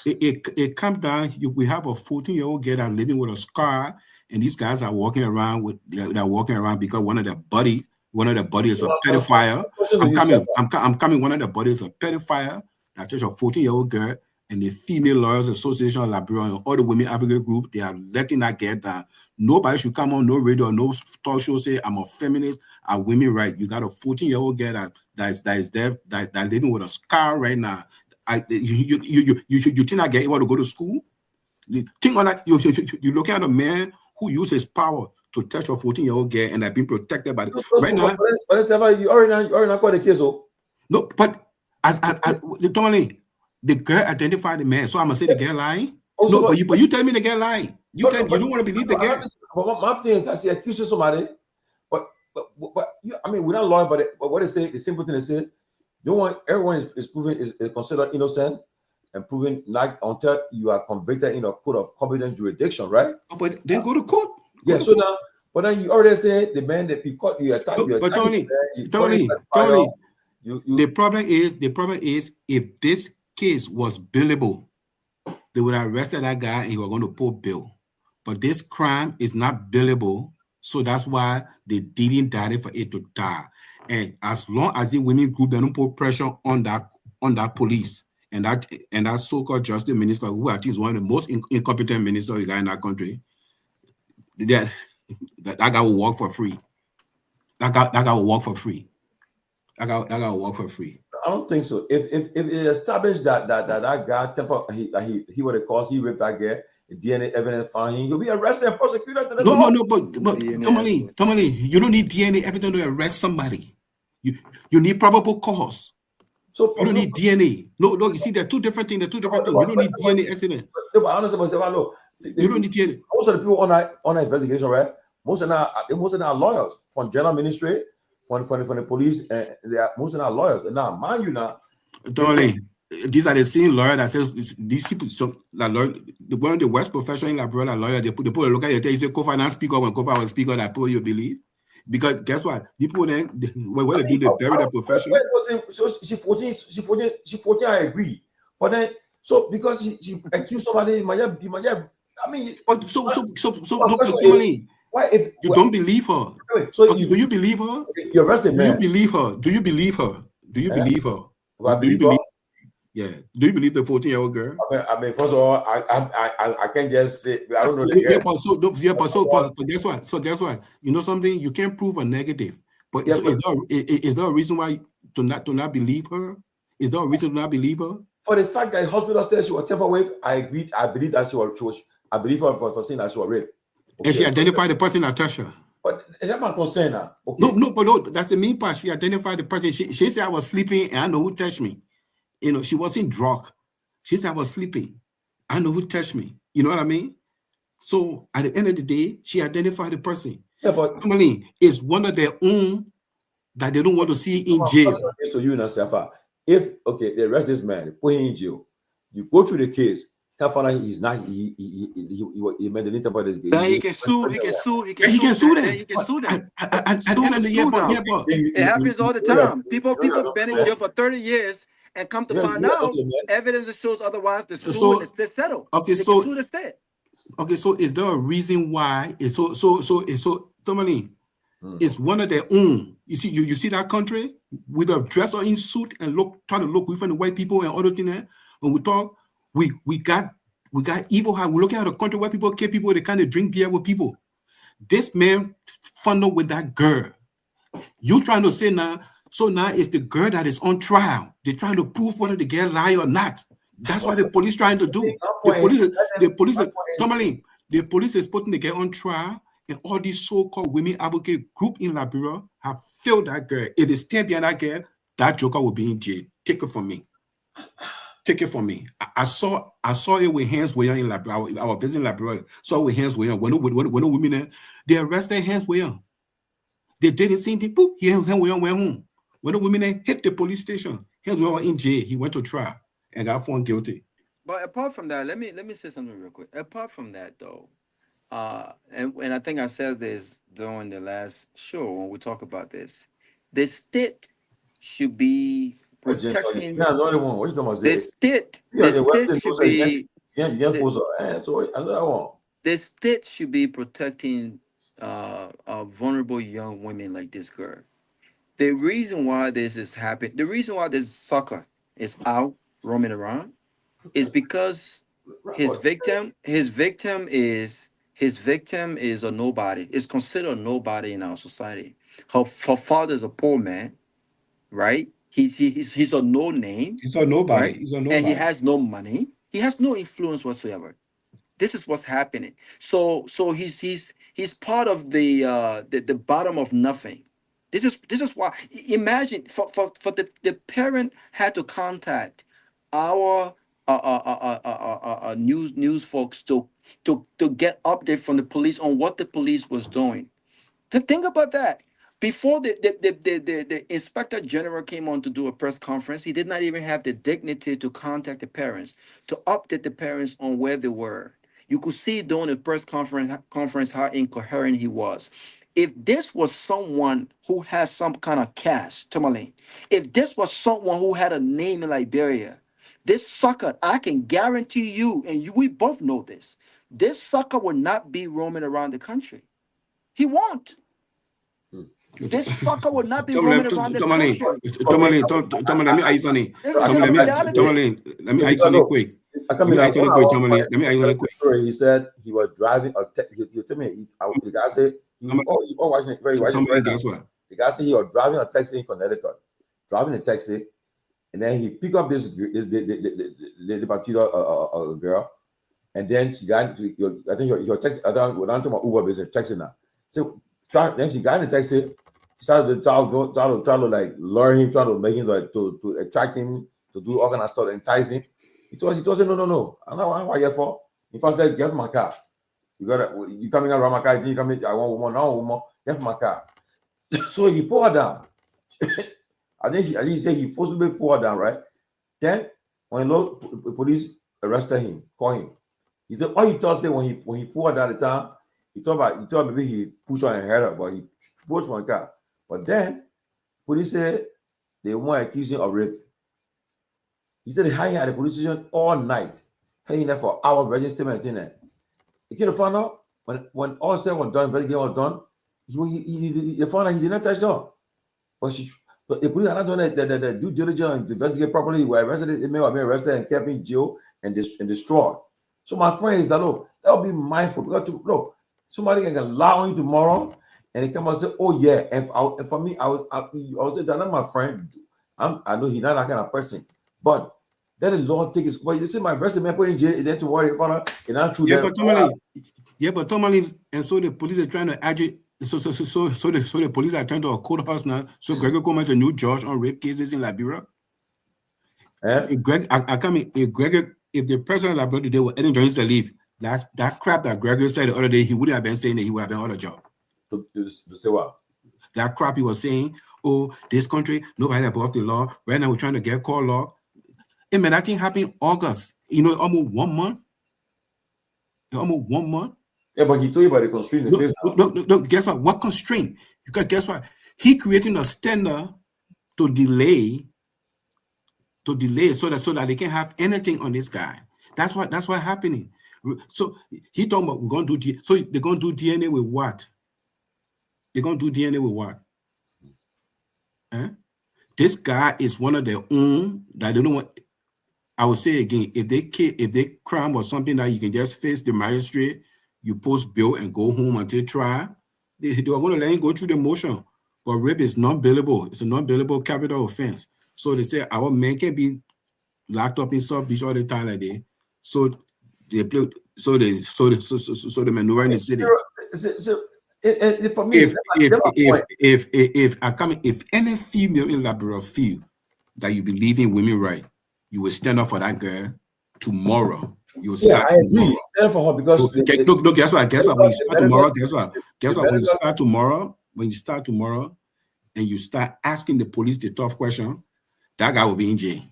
It comes down. We have a 14-year-old girl that's living with a scar, and these guys are walking around they're walking around because one of their buddies is a pedophile. I'm coming. One of the buddies is a pedophile. That touched a 14-year-old girl, and the Female Lawyers Association of Liberia and all the women advocate group, they are letting that get down. Nobody should come on no radio, no talk show say I'm a feminist. Are women right? You got a 14-year-old girl that is there that living with a scar right now. You think I get able to go to school? You think on that you looking at a man who uses power to touch a 14-year-old girl and have been protected by right now. But you already got the case, oh. No, but as Tomalin, the girl identified the man, so I'm gonna say the girl lying. Also, no, but you tell me the girl lying. You don't want to believe the girl. But my thing is that she accuses somebody. But I mean, we're not lying, but what they say, the simple thing they say, you want everyone is proven is considered innocent and proven not until you are convicted in a court of competent jurisdiction, right? Oh, but then go to court. Now, but then you already say the man that you caught, you attacked. But Tony, the problem is if this case was billable, they would have arrested that guy and he was going to put bail. But this crime is not billable. So that's why they didn't die for it to die. And as long as the women group, they don't put pressure on that police and that so-called justice minister, who I think is one of the most incompetent ministers you got in that country, that guy will work for free. That guy will work for free. That guy will work for free. I don't think so. If it established that guy he would have caused, he raped that girl, DNA evidence found him, he'll be arrested and prosecuted to the law. No, but Tomalin, you don't need DNA evidence to arrest somebody. You need probable cause. So you don't need DNA. No, you see, they're two different things. You don't need DNA evidence. But honestly, you don't need DNA. Most of the people on that investigation, right? Most of them are lawyers from general ministry, from the police, and most of them are lawyers. And now, mind you, now, Tomalin, these are the same lawyer that says these people. So that lawyer, one of the worst professional in Liberia lawyer, they put a look at you. They say Fofana speaker when Fofana was speaker, that people you believe. Because guess what? People then when they do, they bury the profession. So she 14. I agree, but then so because she accused somebody, I mean, but so Tomalin, why if you don't believe her? So do you believe her? You're arrested, man. Do you believe her? Do you believe her? Do you believe her? Well, do you believe? Yeah. Do you believe the 14-year-old girl? I mean, first of all, I can't just say I don't know the girl. But guess what? So guess what? You know something? You can't prove a negative. But is there a reason why to not believe her? Is there a reason to not believe her? For the fact that the hospital said she was tampered with, I agreed. I believe that she was. I believe her for saying that she was raped. Okay. And she identified the person that touched her. But that's my concern now. Okay. No, that's the main part. She identified the person. She said I was sleeping and I know who touched me. You know, she wasn't drunk. She said I was sleeping. I know who touched me. You know what I mean? So at the end of the day, she identified the person. Yeah, but I mean, it's one of their own that they don't want to see in jail. So you know, Safa, if they arrest this man, they put him in jail, you go through the case. Fofana, he's not. He made an interview this game. He can sue. He can sue them. He can sue them. It happens all the time. People been in jail for 30 years. And come to find out, evidence that shows otherwise. The suit is settled. Okay, so is there a reason why it's so Tomalin? It's one of their own. You see that country with a dresser in suit and try to look different white people and other things. When we talk, we got evil. How we looking at a country where people kill people, they kind of drink beer with people. This man funneled with that girl. You trying to say now? So now it's the girl that is on trial. They're trying to prove whether the girl lie or not. That's what the police trying to do. The police is putting the girl on trial, and all these so-called women advocate group in Liberia have failed that girl. If they stand behind that girl, that joker will be in jail. Take it from me. Take it from me. I saw it with Hans Weyer in Liberia. I was visiting Liberia. Saw it with Hans Weyer. When the women there, they arrested Hans Weyer. They did the same thing. Boop, he went home. When the women hit the police station, he was in jail. He went to trial and got found guilty. But apart from that, let me say something real quick. Apart from that, though, and I think I said this during the last show when we talk about this, the state should be protecting. Yeah, another one. What you talking about? The state should be. The state should be protecting vulnerable young women like this girl. The reason why this is happening, the reason why this sucker is out roaming around, is because his victim is a nobody. Is considered a nobody in our society. Her father is a poor man, right? He's a no name. He's a nobody. Right? He's a nobody. And he has no money. He has no influence whatsoever. This is what's happening. So he's part of the bottom of nothing. This is why. Imagine for the parent had to contact our news folks to get update from the police on what the police was doing. To think about that. Before the inspector general came on to do a press conference, he did not even have the dignity to contact the parents, to update the parents on where they were. You could see during the press conference how incoherent he was. If this was someone who has some kind of cash, Tomalin, if this was someone who had a name in Liberia, this sucker, I can guarantee you, and we both know this sucker will not be roaming around the country. He won't. This sucker will not be roaming around the country. Tomalin, let me ask you something. Let me ask you something quick. He said he was driving a he told me the guy said watching it very watching the guy said he was driving a taxi in Connecticut, driving a taxi, and then he picked up this the particular girl, and then she got I think your taxi. I don't talk about Uber business taxi now. So then she got in the taxi, started to try to like lure him, try to make him like to attract him to do all kind of stuff, entice him. He told him, no. I'm not what you're for. If I said, get my car. You coming around my car, you coming, I want woman, no woman, get my car. So he pulled her down. I think he said he forcibly pulled her down, right? Then when the police arrested him, called him. He said, all he thought when he pulled her down the time, he thought maybe he pushed her and hurt her, but he pulled from the car. But then police said they want to accuse him of rape. He said he had the police station all night, hanging there for hours, writing statement in there. He came to find out when all stuff was done, investigation was done, he found out he did not touch her. But the police had not done the due diligence to investigate properly. They were arrested, they may have been arrested and kept in jail and destroyed. So my point is that that'll be mindful because somebody can lie on you tomorrow and they come and say, oh yeah, and for me, I was say that I'm my friend. I know he's not that kind of person, but then the Lord take his. Well, you see, my arrested man put in jail. Then to worry, Father, and not true. But Tomalin, and so the police are trying to agitate. So the police are trying to accord us now. So Gregory Gomez is a new judge on rape cases in Liberia. If the president of Liberia today was Ellen Johnson leave, that crap that Gregory said the other day, he would have been saying that he would have been on a job. To say what? That crap he was saying, oh, this country, nobody above the law. Right now we're trying to get called law. Hey man, that thing happened in August. Almost 1 month. Almost 1 month. Yeah, but he told you about the constraint. No, guess what? What constraint? Because guess what? He creating a standard to delay so that they can have anything on this guy. That's what happening. So he talking about we're gonna do DNA. So they're gonna do DNA with what? They're gonna do DNA with what? This guy is one of their own that they don't want. I would say again, if they crime or something that you can just face the magistrate, you post bail and go home until trial, they are going to let him go through the motion. But rape is non-bailable. It's a non-bailable capital offense. So they say our men can be locked up in South Beach all the time like that. So they play. So the maneuver in the city. For me, if any female in Liberia feel that you believe in women right, you will stand up for that girl tomorrow. You will start. I agree. Stand for her because guess what? When you start tomorrow, when you start tomorrow, when you start tomorrow and you start asking the police the tough question, that guy will be in jail.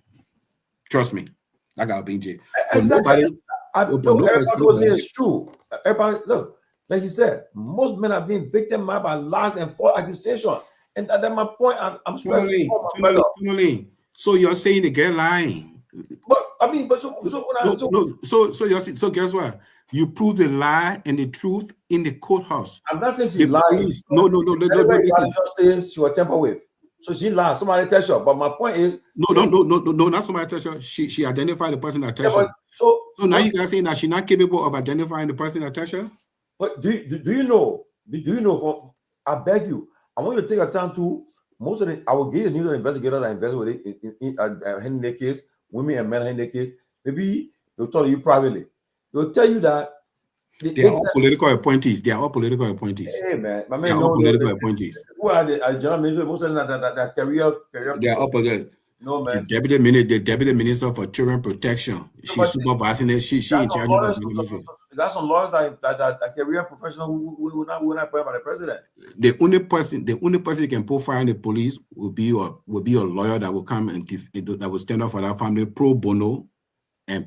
Trust me, that guy will be in jail. Exactly. Nobody, everybody was saying it's true. Everybody, look, like you said, most men are being victimized by lies and false accusations. And that's my point. I'm stressing on my brother. Tomalin. So you're saying the girl lying? But I mean, but so guess what? You prove the lie and the truth in the courthouse. I'm not saying she lied. No. Listen. Says she was tampered with, so she lied. Somebody tell her. But my point is, no, not somebody tell her. She identified the person that touched her. So now you guys saying that she's not capable of identifying the person that touched her? But do you know? I beg you. I want you to take your time to. Most of I will give you the investigators that invest with it in their case, women and men in their case. Maybe they'll tell you privately. They'll tell you that they are all political appointees. They are all political appointees. Hey man, my man, they are all political appointees. Who are the general minister? Most of them that career. They are all political. No man. The deputy minister for children protection. She's supervising it. She in charge of the That's some lawyers that career professional who not appointed by the president. The only person you can profile in the police will be a lawyer that will come and that will stand up for that family pro bono and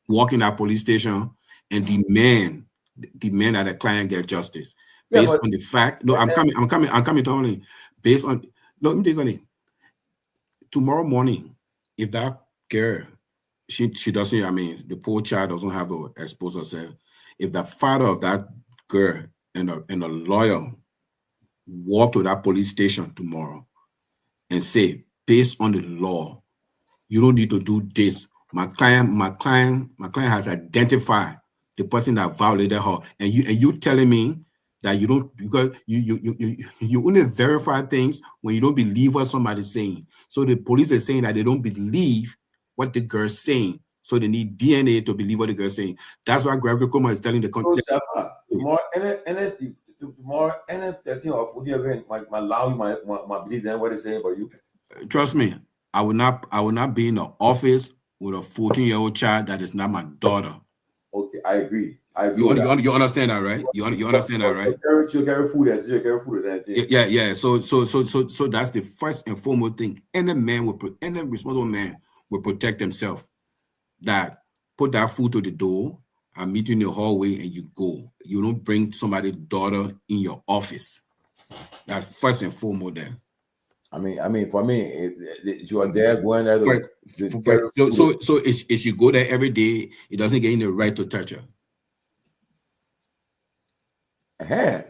walk in that police station and demand that the client get justice based on the fact. No, I'm coming to only based on. No, let me tell you something. Tomorrow morning, if that girl, she doesn't, I mean, the poor child doesn't have to expose herself. If the father of that girl and a lawyer walk to that police station tomorrow and say, based on the law, you don't need to do this. My client has identified the person that violated her, and you telling me that you don't, because you only verify things when you don't believe what somebody's saying. So the police is saying that they don't believe what the girl's saying, so they need DNA to believe what the girl's saying. That's why Seleke Kromah is telling the country. Tomorrow, NF13 or 40 again might allow you my belief in what they say about you. Trust me, I will not be in the office with a 14-year-old child that is not my daughter. Okay, I agree. You understand that, right? You understand that, right? You carry food and yeah. So that's the first and foremost thing. Any responsible man will protect himself. That put that food to the door and meet you in the hallway and you go. You don't bring somebody's daughter in your office. That's first and foremost there. I mean, for me, you are there going there. So if you go there every day, it doesn't get any right to touch her. This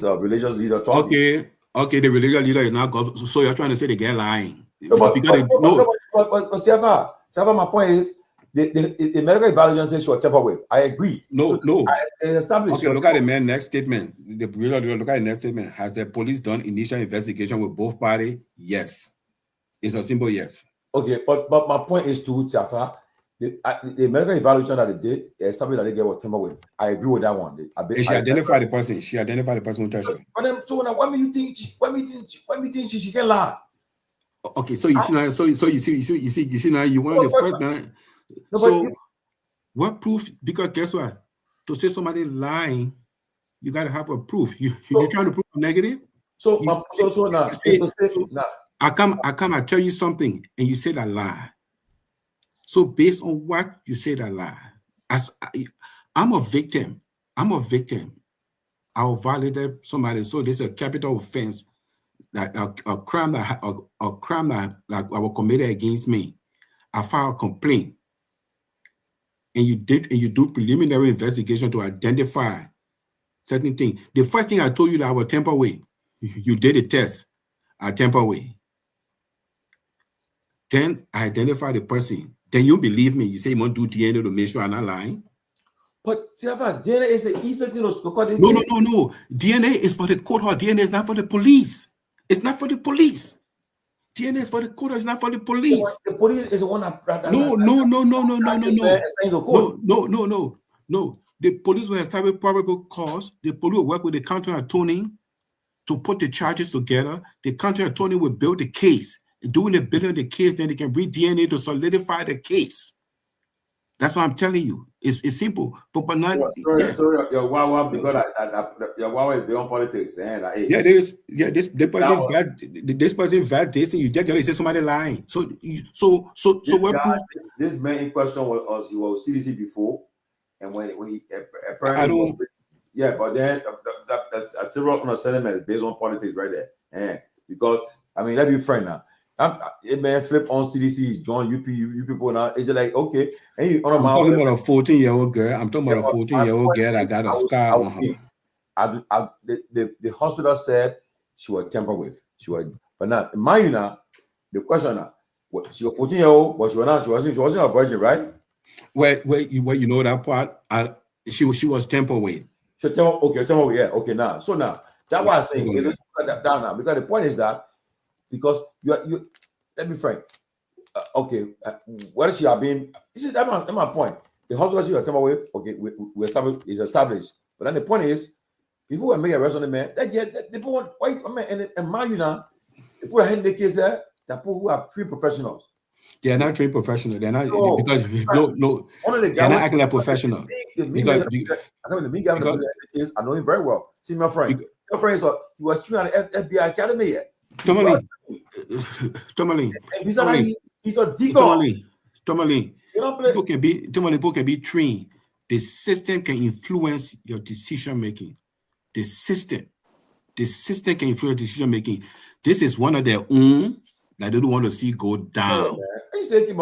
religious leader talking. Okay, the religious leader is not God. So you're trying to say the girl lying? No, but Siafa, my point is the medical evaluation says she was tampered with. I agree. No. Okay, look at the man's next statement. The religious leader, look at the next statement. Has the police done initial investigation with both parties? Yes. It's a simple yes. Okay, but my point is to Siafa. The medical evaluation that they did established that they get what tampered with. I agree with that one. She identified the person. She identified the person who touched her. But then, so now, when you think she can lie? Okay, so you see now. So you see now. You want the first man. So what proof? Because guess what? To say somebody lying, you got to have a proof. You're trying to prove a negative. I tell you something, and you say that lie. So based on what you say that lie, I'm a victim. I will violate somebody. So this is a capital offense, that a crime that was committed against me. I file a complaint, and you do preliminary investigation to identify certain things. The first thing I told you that I was tampered with, you did a test. I tampered with. Then I identify the person. Then you believe me. You say you want to do DNA to make sure I'm not lying. But DNA is an easy thing to No. DNA is for the courthouse. DNA is not for the police. It's not for the police. DNA is for the courthouse. It's not for the police. The police is the one that No. The police will establish probable cause. The police will work with the county attorney to put the charges together. The county attorney will build the case. Doing the building of the case, then they can bring DNA to solidify the case. That's what I'm telling you. It's simple. But not. Sorry, your Wawa because your Wawa is beyond politics. Yeah, this person validating you. Just gotta say somebody lying. So what guy, proof? This man in question was CDC before, and when he apparently I don't. but then that's a serious understanding based on politics right there. Because I mean, let's be frank now. It man flip on CDC, join you people now. It's just like okay, and you I'm talking about a 14-year-old girl. I'm talking about a 14-year-old girl that got a scar on her. The hospital said she was tampered with. She was, but not mind you now. The question now, she was 14-year-old, but she wasn't a virgin, right? You know that part. She was tampered with. Okay, now. So now that's why I'm saying let's put that down now, because the point is that because you let me frank. What is she have been? This is that's my point. The hospital she was tampered with, okay, we established. But then the point is, before we make a arrest on the man, they put white man and mind you now, they put a hand in the case there. That people who are trained professionals. They are not trained professional. They're not because no. They're not acting like professional. I know him very well. See my friend. My friend is he was training at the FBI Academy yet. Tomalin. He's a deacon. Tomalin. People can be trained. The system can influence your decision making. The system can influence decision making. This is one of their own that they don't want to see go down. This is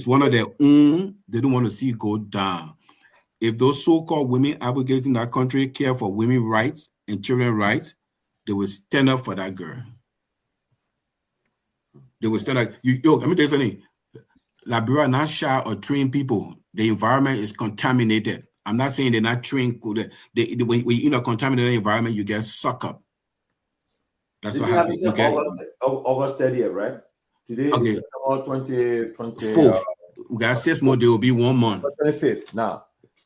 one of their own they don't want to see go down. If those so-called women advocates in that country care for women's rights and children's rights, they will stand up for that girl. They will stand up. Let me tell you something. Liberia not shy or train people. The environment is contaminated. I'm not saying they're not trained. When you're in a contaminated environment, you get sucked up. That's what happens. August 30th, right? Today is September 2024. We got 6 more. There will be 1 month. 25th. Now,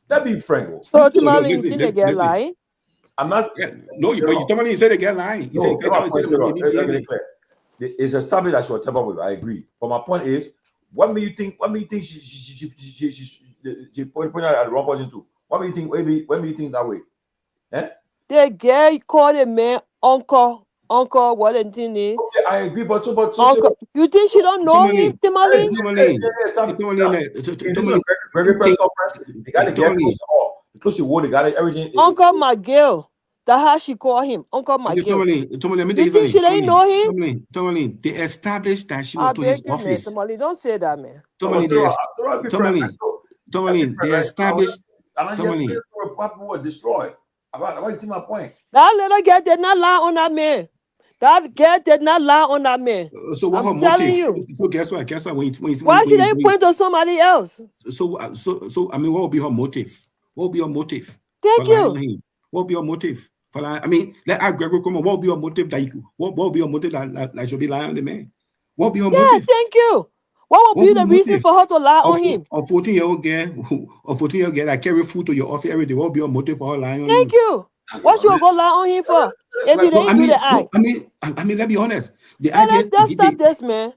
that be frank. So Tomalin, you think they get lying? I'm not. No, but Tomalin said they get lying. It's established that she was tampered with. I agree. But my point is, what made you think she pointed out at the wrong person too? What made you think? When do you think that way? The girl called a man uncle. What the thing is? Okay, I agree, but uncle. You think she don't know him, Tomalin? Because she would, they got everything. Uncle Miguel. That's how she called him, Uncle Miguel. Tomalin, you think she didn't know him? Tomalin, they established that she went to his office. Tomalin, don't say that, man. Tomalin, they established. Tomalin, were destroyed. About you see my point. That little girl did not lie on that man. That girl did not lie on that man. So what her motive? So guess what? Why should they point to somebody else? So I mean, what will be her motive? What will be your motive? Thank you. What will be your motive? I mean, let ask Gregory Kromah, what will be your motive what will be your motive that should be lying on the man? What will be your motive? Yeah, thank you. What will be the reason for her to lie on him? A 14-year-old girl that carry food to your office every day. What will be your motive for her lying on him? Thank you. What should go lie on him for? If he didn't do the act. I mean, let's be honest. Let's stop this, man.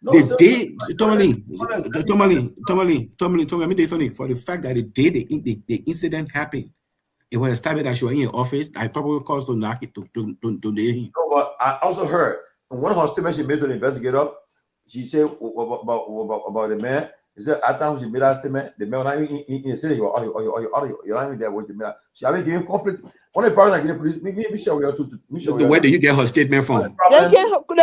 Tomalin, let me tell you something. For the fact that the day the incident happened, it was established that she was in your office. I probably caused to knock it to him. No, but I also heard in one of her statements she made to the investigator, she said about the man. He said at times she made that statement, the man was not in the city, you're not even there with the man. She having given conflict. One of the parents like the police, me share with her where did you get her statement from? They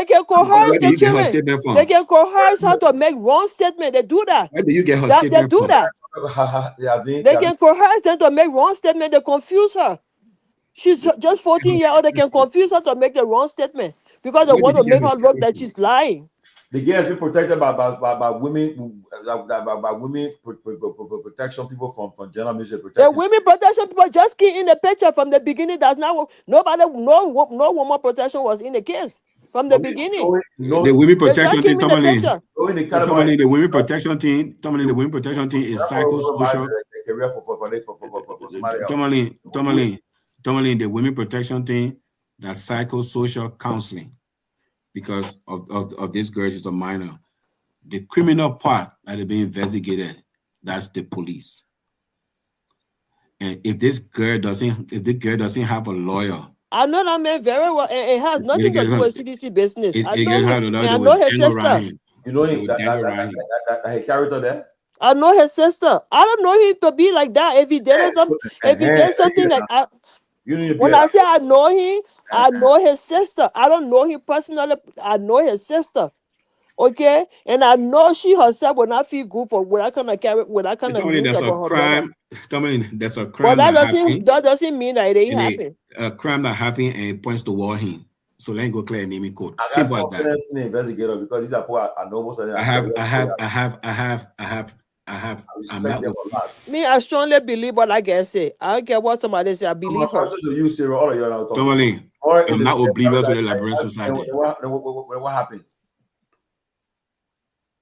can coerce the children. They can coerce her to make wrong statement. They do that. Where did you get her statement from? They do that. They can coerce them to make wrong statement. They confuse her. She's just 14 years old. They can confuse her to make the wrong statement because they want to make her look that she's lying. The girls be protected by women, by women protection people from general military protection. The women protection people just came in the picture from the beginning. That's not nobody. No woman protection was in the case from the beginning. The women protection team, Tomalin. The women protection team, Tomalin. The women protection team is psychosocial. Tomalin. The women protection team, that's psychosocial counseling. Because of this girl, she's a minor. The criminal part that is being investigated, that's the police. And if this girl doesn't have a lawyer, I know that man very well, and it has nothing to do with CDC business. I know him, and I know his sister. You know him, that character there? I know his sister. I don't know him to be like that. If he did something like when I say I know him, I know his sister. I don't know him personally. I know his sister. Okay, and I know she herself will not feel good for what I kind of carry, what I kind of news that's about a crime. That's a crime. But that doesn't mean that it ain't happening. A crime that happened and it points toward him. So let me go clear name in court. Simple as that. In the investigator because these are poor. I know most of them. I'm not. Me, I strongly believe what I can say. I don't care what somebody say. I believe her. Tomalin, I'm not oblivious to the Liberian society. What happened?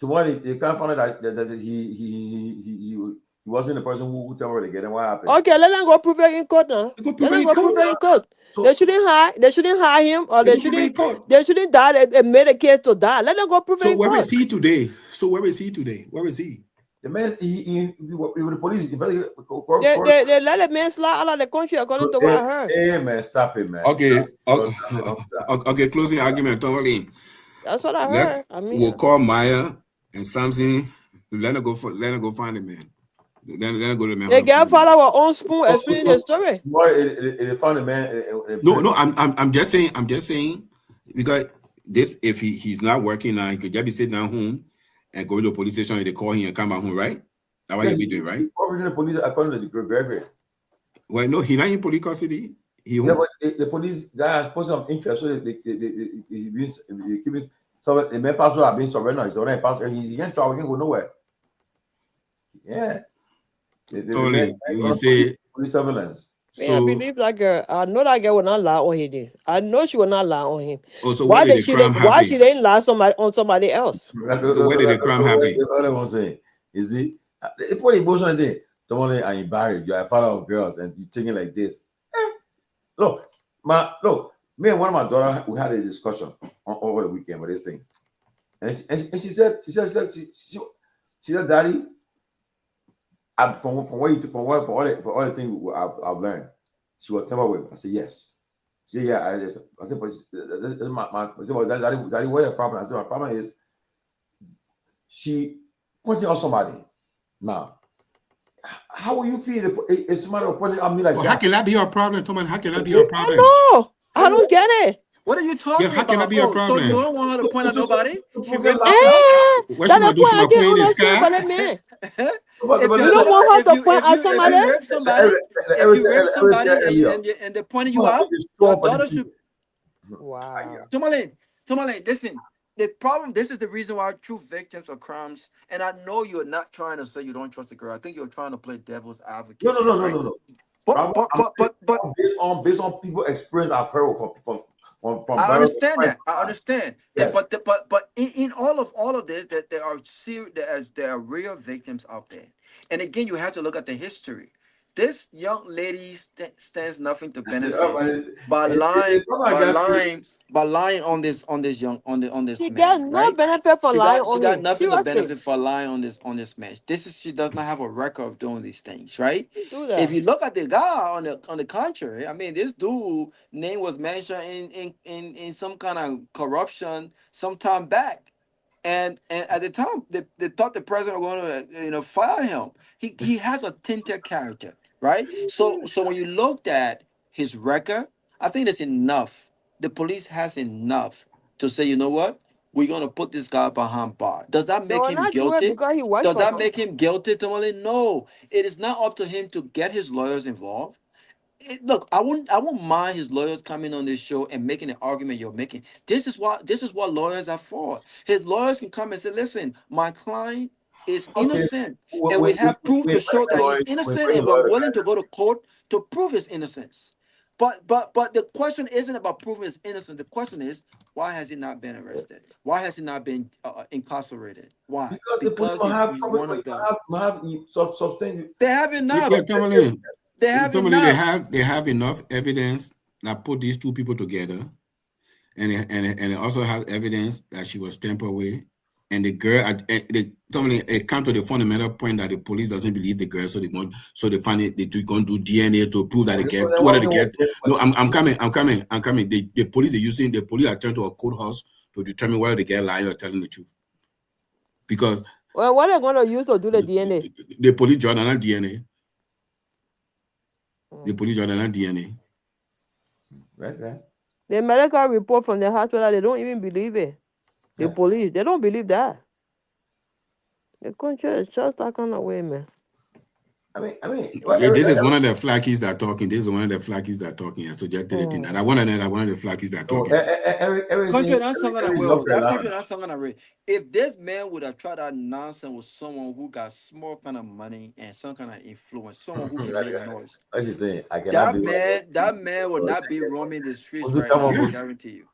Tomorrow they can't find out that he wasn't the person who told her to get him. What happened? Okay, let them go prove it in court now. Let them go prove it in court. So, they shouldn't hire him, or they shouldn't die and make a case to die. Let them go prove it in court. Where is he today? Where is he? The man, he with the police. They let the man slide out of the country according to what I heard. Hey man, stop it, man. Okay, closing argument, Tomalin. That's what I heard. We'll call Myean and Samson. Let her go find him, man. Let her go to the man. They get follow our own spoon explaining the story. They found the man. No, I'm just saying because this, if he's not working now, he could just be sitting at home and go to the police station and they call him and come back home, right? That's what he'll be doing, right? Probably the police according to the Gregory. Well, no, he's not in police custody. The police guy has put some interest, so they keep it. So the main pastor have been surrendered. So then pastor, he's in trouble. He can go nowhere. Yeah. You say police surveillance. So, I believe that girl. I know that girl will not lie on him. I know she will not lie on him. Oh, so why she didn't lie on somebody else? Where did the crime happen? All I'm saying is it. It's what emotional thing. Someone are you married? You're a father of girls, and you thinking like this. Look, me and one of my daughters, we had a discussion over the weekend with this thing, and she said, Daddy, from all the things I've learned, she was tempered with. I said yes. She said yeah. I said, but this is my Daddy, what's your problem? I said my problem is she pointing out somebody. Now, how will you feel if somebody will point at me like that? How can that be your problem, Toman? How can that be your problem? No, I don't get it. What are you talking about? How can that be your problem? So you don't want her to point at nobody? What she gonna do? She gonna play in the sky? You don't want her to point at somebody? If you rape somebody and they're pointing you out, your daughter should... Wow. Tomalin, listen. The problem, this is the reason why true victims of crimes, and I know you're not trying to say you don't trust the girl. I think you're trying to play devil's advocate. No. But based on people experience I've heard from I understand that. I understand. Yes. But in all of this, that there are real victims out there. And again, you have to look at the history. This young lady stands nothing to benefit by lying on this man. She got no benefit for lying on him. She got nothing to benefit for lying on this man. She does not have a record of doing these things, right? Do that. If you look at the guy on the contrary, I mean, this dude name was mentioned in some kind of corruption some time back. And at the time, they thought the president was going to fire him. He has a tinted character, right? So when you looked at his record, I think that's enough. The police has enough to say, you know what? We're going to put this guy behind bar. Does that make him guilty? Does that make him guilty, Tomalin? No. It is not up to him to get his lawyers involved. Look, I won't mind his lawyers coming on this show and making the argument you're making. This is what lawyers are for. His lawyers can come and say, listen, my client is innocent, and we have proof to show that he's innocent, and we're willing to go to court to prove his innocence. But the question isn't about proving his innocence. The question is, why has he not been arrested? Why has he not been incarcerated? Why? Because the police have substance. They have enough. They have enough evidence that put these two people together, and they also have evidence that she was tempered with And the girl, it comes to the fundamental point that the police doesn't believe the girl, so they find it. They're going to do DNA to prove that they get. No, I'm coming. The police are turned to a courthouse to determine whether they get lying or telling the truth. Because well, what are they going to use to do the DNA? The police draw another DNA. The police draw another DNA. Right. The medical report from the hospital, they don't even believe it. The police, they don't believe that. The country is just that kind of way, man. I mean, this is one of the flackies that are talking. This is one of the flackies that are talking. So just anything. And I want to know that one of the flackies that are talking. If this man would have tried that nonsense with someone who got small kind of money and some kind of influence, someone who can make noise, that man would not be roaming the streets right now. I guarantee you.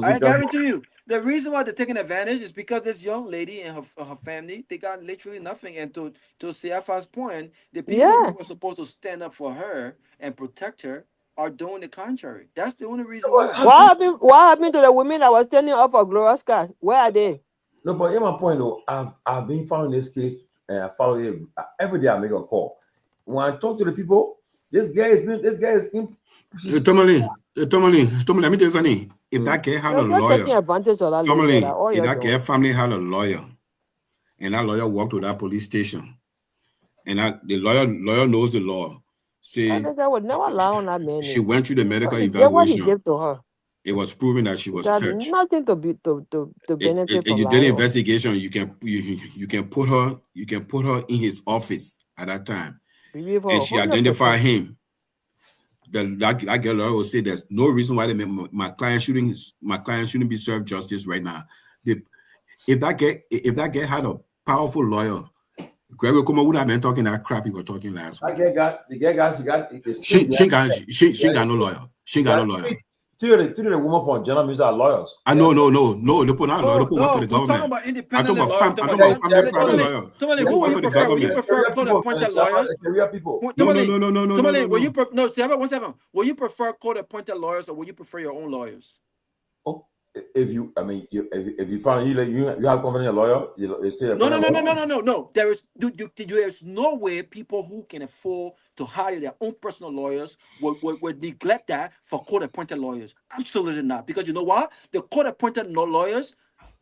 I guarantee you. The reason why they're taking advantage is because this young lady and her family, they got literally nothing. And to Siafa's point, the people who were supposed to stand up for her and protect her are doing the contrary. That's the only reason why. What happened to the women that was standing up for Gloria's car? Where are they? No, but here's my point though. I've been following this case and I follow it every day. I make a call. When I talk to the people, this guy is Tomalin, let me tell you something. If that guy had a lawyer, taking advantage of that lady, if that guy family had a lawyer, and that lawyer walked to that police station, and the lawyer knows the law, say would never lie on that man. She went through the medical evaluation. What he gave to her. It was proven that she was touched. Nothing to benefit from. You did an investigation. You can put her in his office at that time, and she identified him. That girl will say there's no reason why my client shouldn't be served justice right now. If that guy had a powerful lawyer, Gregory Kuma would have been talking that crap he was talking last week. She got no lawyer. She got no lawyer. Two of the women from General Music are lawyers. No. They put not lawyer. They put one for the government. Talking about independent I'm talking about family private lawyer. Tomalin, who would you prefer? Would you prefer court-appointed lawyers? No. Will you prefer court-appointed lawyers or will you prefer your own lawyers? Oh, if you find you have confidence in a lawyer, No. There's no way people who can afford to hire their own personal lawyers would neglect that for court-appointed lawyers. Absolutely not. Because you know what? The court-appointed lawyers,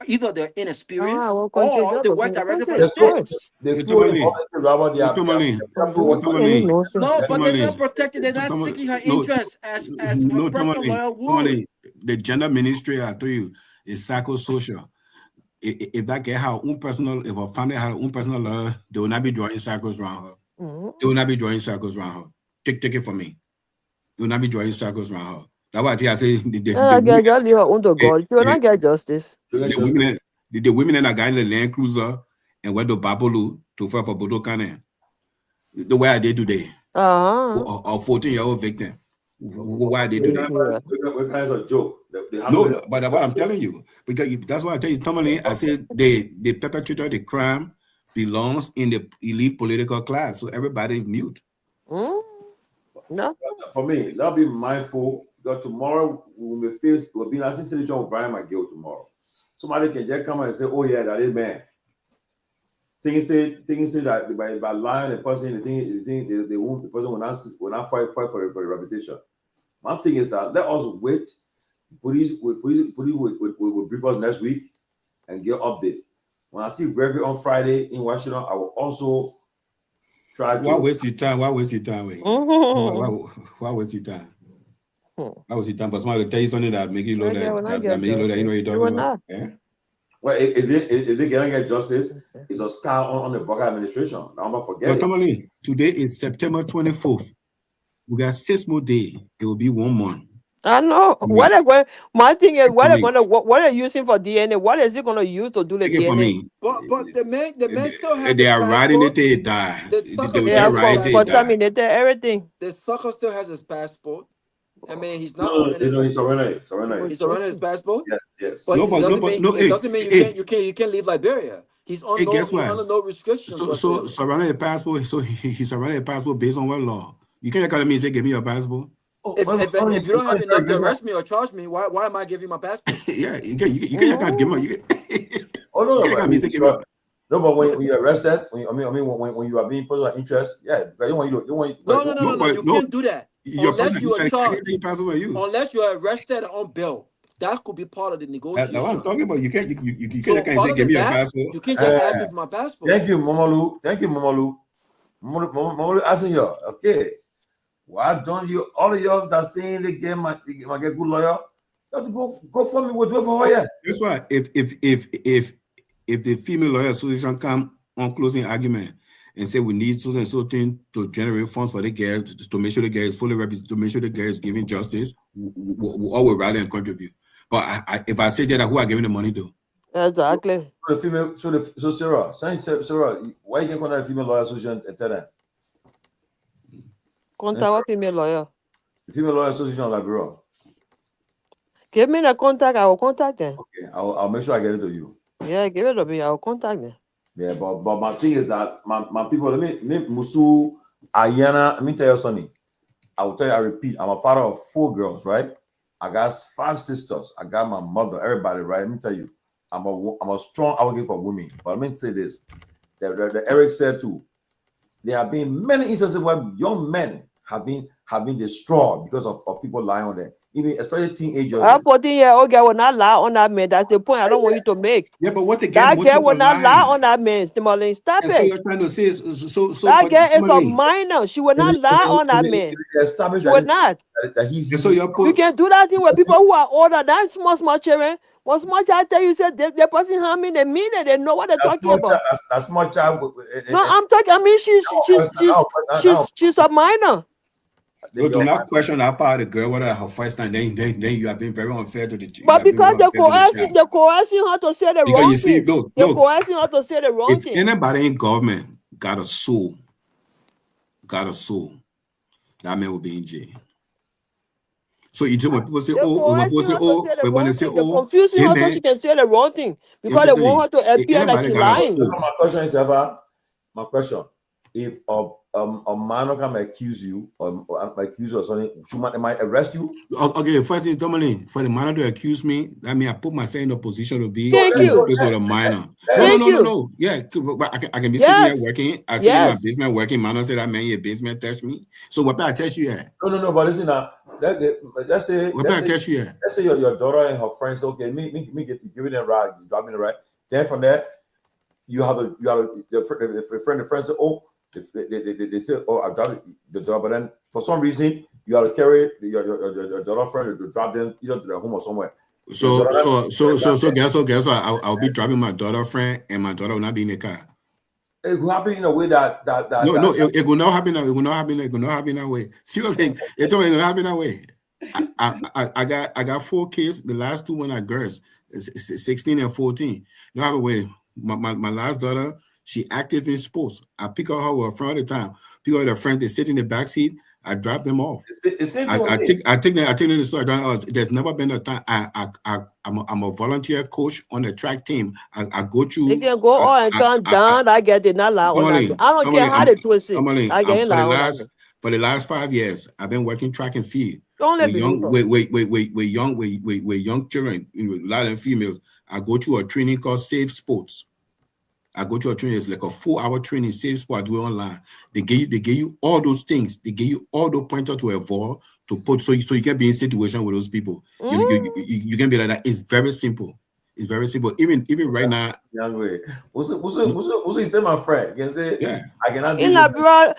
either they're inexperienced or they work directly for the states. No, but they're not protected. They're not seeking her interests as her personal lawyer would. The gender ministry, I told you, is psychosocial. If that guy had own personal, if her family had her own personal lawyer, they will not be drawing circles around her. They will not be drawing circles around her. Take it from me. They will not be drawing circles around her. That's why I say leave her own to God. She will not get justice. The women that got in the Land Cruiser and went to Babolu to file for Bodokane. The way I did today. A 14-year-old victim. Why they do that? That's a joke. No, but that's what I'm telling you. Because that's why I tell you, Tomalin, I said the perpetrator of the crime belongs in the elite political class. So everybody mute. No. For me, now be mindful because tomorrow we'll be in a situation with Brian McGill tomorrow. Somebody can just come and say, oh yeah, that is man. Things say that by lying the person, they won't, the person will not fight for a reputation. My thing is that let us wait. Police will brief us next week and get update. When I see Gregory on Friday in Washington, I will also try to. Why waste your time? Why waste your time? Why waste your time? Why waste your time? But somebody will tell you something that make you know that make you know that you know you're talking about. Yeah? Well, if they cannot get justice, it's a scar on the Burger administration. I'm not forgetting. But Tomalin, today is September 24th. We got 6 more days. It will be 1 month. I know. My thing is, what are you using for DNA? What is it going to use to do the DNA? For me. But the man still has. They are riding it till they die. For terminated everything. The sucker still has his passport. I mean, he's not. No, he's surrendering. He's surrendering his passport. Yes. But it doesn't mean you can't leave Liberia. He's on no restrictions. So surrender a passport. So he surrendered a passport based on what law? You can't come to me and say, "Give me your passport." If you don't have enough to arrest me or charge me, why am I giving my passport? Yeah, you can't give me. Oh no, You can't be taking up. no, but when you're arrested, when you are being put on interest, yeah, because you want No. You can't do that unless you are charged. Unless you are arrested on bail, that could be part of the negotiation. That's what I'm talking about. You can't So can't say give me a passport. You can't just ask me for my passport. Thank you, Mamalu. Mamalu asking you, okay, why don't you all of y'all that saying they get my get good lawyer? You have to go for me. We'll do it for her. That's why if the female lawyer association come on closing argument and say we need so and so thing to generate funds for the girl to make sure the girl is fully represented, to make sure the girl is giving justice, we all will rally and contribute. But if I say that, who are giving the money to? Exactly. So Sarah, why you can't contact the female lawyer association and tell them? Contact what female lawyer? The female lawyer association of Liberia. Give me the contact. I will contact them. Okay, I'll make sure I get it to you. Yeah, give it to me. I will contact them. Yeah, but my thing is that my people, let me Musu Ayana. Let me tell you something. I will tell you. I repeat. I'm a father of 4 girls, right? I got 5 sisters. I got my mother. Everybody, right? Let me tell you. I'm a strong advocate for women. But let me say this. The Eric said too. There have been many instances where young men have been destroyed because of people lying on them. Even especially teenagers. A 14-year-old girl will not lie on that man. That's the point I don't want you to make. Yeah, but what's the that girl will not lie on that man, Tomalin. Stop it. So you're trying to say so that girl is a minor. She will not lie on that man. She will not. So you can do that thing with people who are older than small children. One small child tell you say the person harming, they mean it, they know what they're talking about. A small child. No, I'm talking. I mean, she's a minor. No, do not question that part of the girl, whether her first time, then you have been very unfair to the but because they're coercing her to say the wrong thing. They're coercing her to say the wrong thing. If anybody in government got a soul, that man will be in jail. So you when people say, when they say, confusing her so she can say the wrong thing because they want her to appear like she's lying. My question, if a minor can accuse you or accuse you of something, they might arrest you. Okay, first thing, Tomalin, for the minor to accuse me, that means I put myself in a position to be with a minor. No. Yeah, I can be sitting here working. I see in my basement working. Minor say that man, your basement touch me. So what I test you at? No. But listen now. Let's say your daughter and her friends. Okay, me giving them a ride, dropping the ride. Then from there, you have the friends say, oh. They say, oh, I got the daughter, but then for some reason you have to carry your daughter friend to drop them either to their home or somewhere. So guess what? I'll be driving my daughter friend, and my daughter will not be in the car. It will happen in a way that it will not happen. It will not happen that way. Seriously, it will not happen that way. I got 4 kids. The last 2 when I girls, 16 and 14. You know, way. My last daughter. She active in sports. I pick up her with a friend at the time. Pick up her friends. They sit in the back seat. I drop them off. I take them to the store. There's never been a time. I'm a volunteer coach on the track team. I go through. They can go on and come down. I get it. Not loud. I don't care how they twist it. I get it loud. For the last 5 years, I've been working track and field. Don't let me with young children, a lot of females. I go through a training called Safe Sports. I go to a training, it's like a 4-hour training, Safe Sport, do it online. They give you all those things. They give you all the pointers to avoid, to put, so you can be in situation with those people. You can be like that. It's very simple. It's very simple. Even right now. Young way. What's my friend? You can say, yeah. I cannot. In abroad,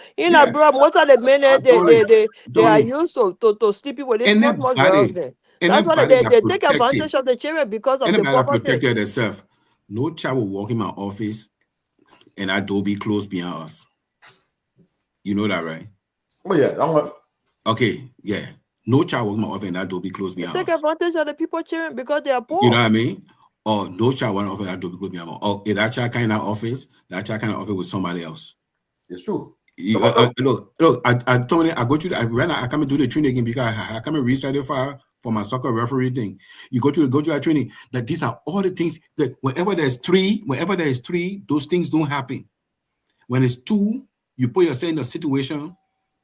most of the men they are used to sleeping with these small girls. That's why they take advantage of the children because of the poverty. Protected themselves. No child will walk in my office and Adobe close behind us. You know that, right? Oh, yeah. Okay, yeah. No child will walk in my office and Adobe close behind us. Take advantage of the people children because they are poor. You know what I mean? Or no child will walk in Adobe close behind us. Or if that child kind of office with somebody else. It's true. Look, I told you, I go to right now, I come and do the training again because I come and recertify for my soccer referee thing. You go to that training. That these are all the things that whenever there's three, those things don't happen. When it's 2, you put yourself in a situation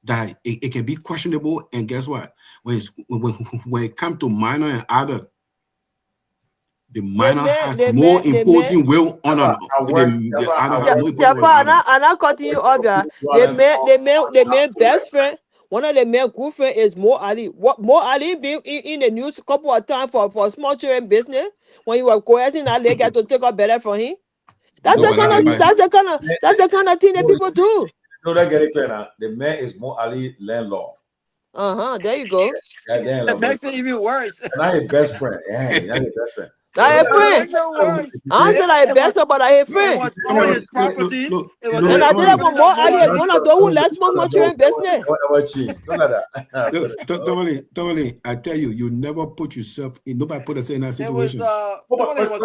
that it can be questionable. And guess what? When it comes to minor and adult, The minor has more imposing will on the adult. I'm not cutting you off. The man best friend, one of the men good friend is Mo Ali. What Mo Ali been in the news a couple of times for small children business when you were coercing that lady to take up better from him. That's the kind of thing that people do. No, that get it clear now. The man is Mo Ali landlord. There you go. That makes it even worse. Not his best friend. Yeah, not his best friend. Not a friend. I said like best friend, but I a friend. It was his property. And I did that for Mo Ali is one of those who let small children business. Look at that. Tomalin, I tell you, you never put yourself in. Nobody put us in that situation. It was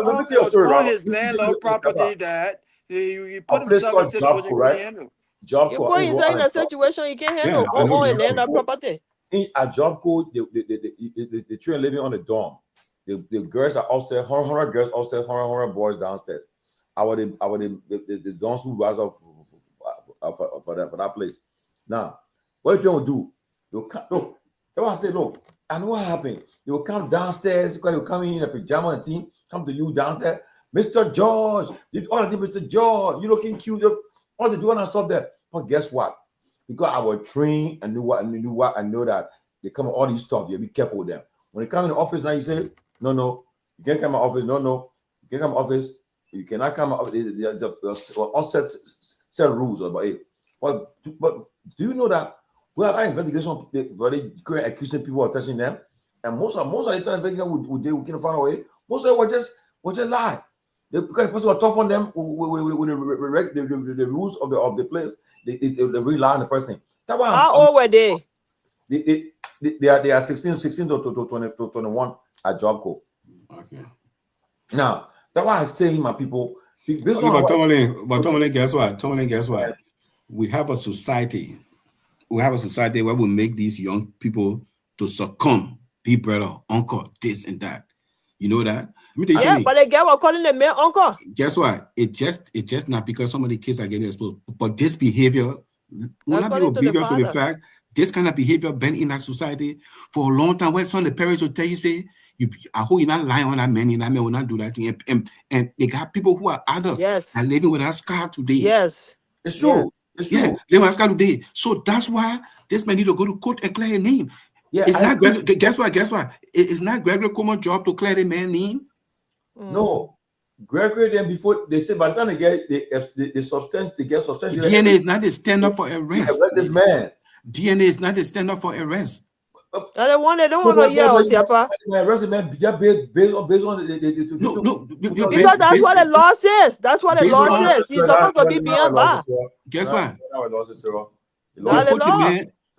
on his landlord property that he put himself in a situation he couldn't handle. You put yourself in a situation you can't handle. On a landlord property. In a job code, the children living on the dorm. The girls are upstairs, 100 girls upstairs, 100 boys downstairs. The dorm supervisor for that place. Now, what you going to do? Look, they want to say, look, I know what happened. They will come downstairs because they will come in a pajama and team, come to you downstairs. Mr. George, all the thing, Mr. George, you looking cute. All the doing and stuff there. But guess what? Because I was trained and knew what, I know that they come with all these stuff. You be careful with them. When they come in the office now, you say, no, you can't come in my office. No, you can't come in my office. You cannot come out. All set rules about it. But do you know that we have an investigation where they accusing people of touching them, and most of the time we can't find a way. Most of it was just lie. Because the person was tough on them with the rules of the place. They rely on the person. How old were they? They are 16 to 21 at job code. Okay. Now that's why I say my people. But Tomalin, guess what? We have a society. Where we make these young people to succumb, be brother, uncle, this and that. You know that? But the girl was calling the man uncle. Guess what? It's just not because some of the kids are getting exposed, but this behavior, when I be oblivious to the fact, this kind of behavior been in that society for a long time. When some of the parents will tell you, say, I hope you're not lying on that man will not do that thing. And they got people who are adults and living with that scar today. Yes. It's true. It's true. Yeah, they must come today. So that's why this man need to go to court and clear a name. Yeah, it's not guess what? It's not Gregory Kromah's job to clear the man's name. No. Gregory, then before they say by the time they get the substance, they get substantial. DNA is not the standard for arrest. This man. DNA is not the standard for arrest. I don't want to hear Osiapa. Arrest the man based on no, because that's what the law says. That's what the law says. He's supposed to be beyond bar. Guess what? That's the law.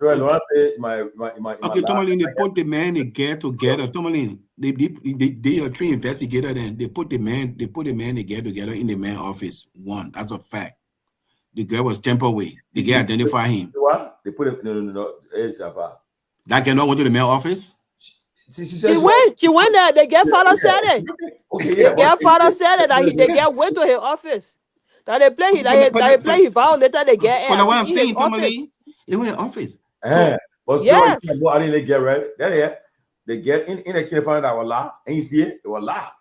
Okay, Tomalin, they put the man together. Tomalin, they are three investigators. Then they put the man together in the man office. One, that's a fact. The girl was temporary. They can identify him. What? They put him no. That girl not went to the mail office. She went there. The girl father said it. The girl father said it that the girl went to his office. That they play he violated the girl. But what I'm saying, Tomalin, they went in the office. But yes. I didn't get right. They get in the kid found that was lie, and you see it was lie.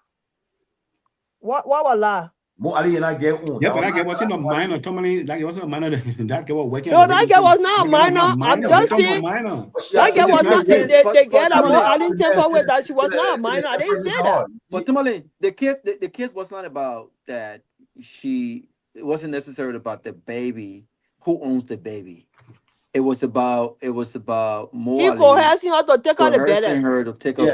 What was lie? More Ali and I get one. Yeah, but that girl wasn't a minor. Tomalin, that girl wasn't a minor. That girl was working. No, that girl was not a minor. I'm just saying. That girl was not the girl that Mo Ali temper with that she was not a minor. I didn't say that. But Tomalin, the case was not about that. It wasn't necessarily about the baby. Who owns the baby? It was about more. He coercing her to take out the belly. Her to take out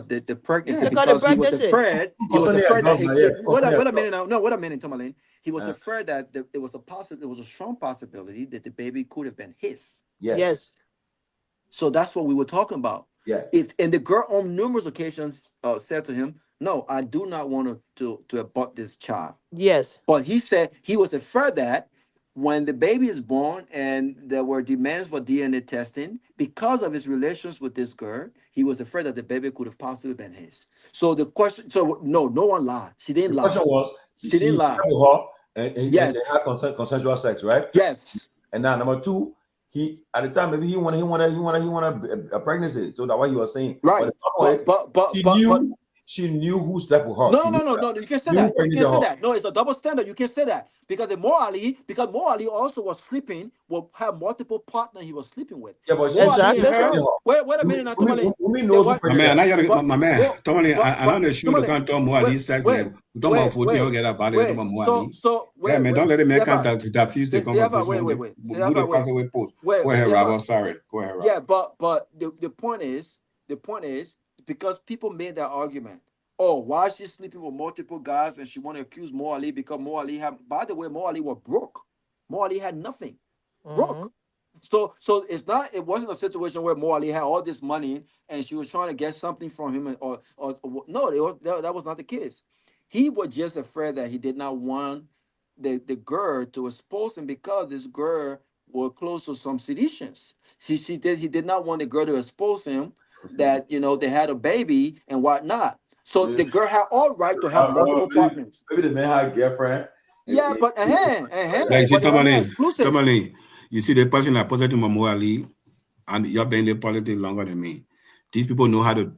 the pregnancy because he was afraid. Wait a minute now. No, what a minute, Tomalin. He was afraid that it was a strong possibility that the baby could have been his. Yes. So that's what we were talking about. Yeah. And the girl on numerous occasions said to him, "No, I do not want to abort this child." Yes. But he said he was afraid that when the baby is born and there were demands for DNA testing, because of his relations with this girl, he was afraid that the baby could have possibly been his. So the question, no one lied. She didn't lie. The question was, she didn't lie. And yes. They had consensual sex, right? Yes. And now number two, he at the time maybe he wanted a pregnancy, so that's what he was saying. Right. But she knew who slept with her. No. You can say that. You can say that. No, it's a double standard. You can say that because Mo Ali also was sleeping, had multiple partners he was sleeping with. Yeah, but exactly. Wait a minute, now, Tomalin. My man, Tomalin, I don't know you can't talk Mo Ali sex like don't want 14 get about it Mo Ali. Yeah, man, don't let him make contact to diffuse the conversation. Wait. Go ahead, Rob. Sorry. Go ahead, Rob. Yeah, but the point is because people made that argument. Oh, why is she sleeping with multiple guys and she want to accuse Mo Ali because Mo Ali by the way, Mo Ali was broke. Mo Ali had nothing. Broke. So it wasn't a situation where Mo Ali had all this money and she was trying to get something from him or no, that was not the case. He was just afraid that he did not want the girl to expose him because this girl was close to some seditions. He did not want the girl to expose him that they had a baby and whatnot. So the girl had all right to have multiple partners. Maybe the man had a girlfriend. Yeah, but Like, see, Tomalin, you see the person that posted to Mo Ali, and you're been in the politics longer than me. These people know how to.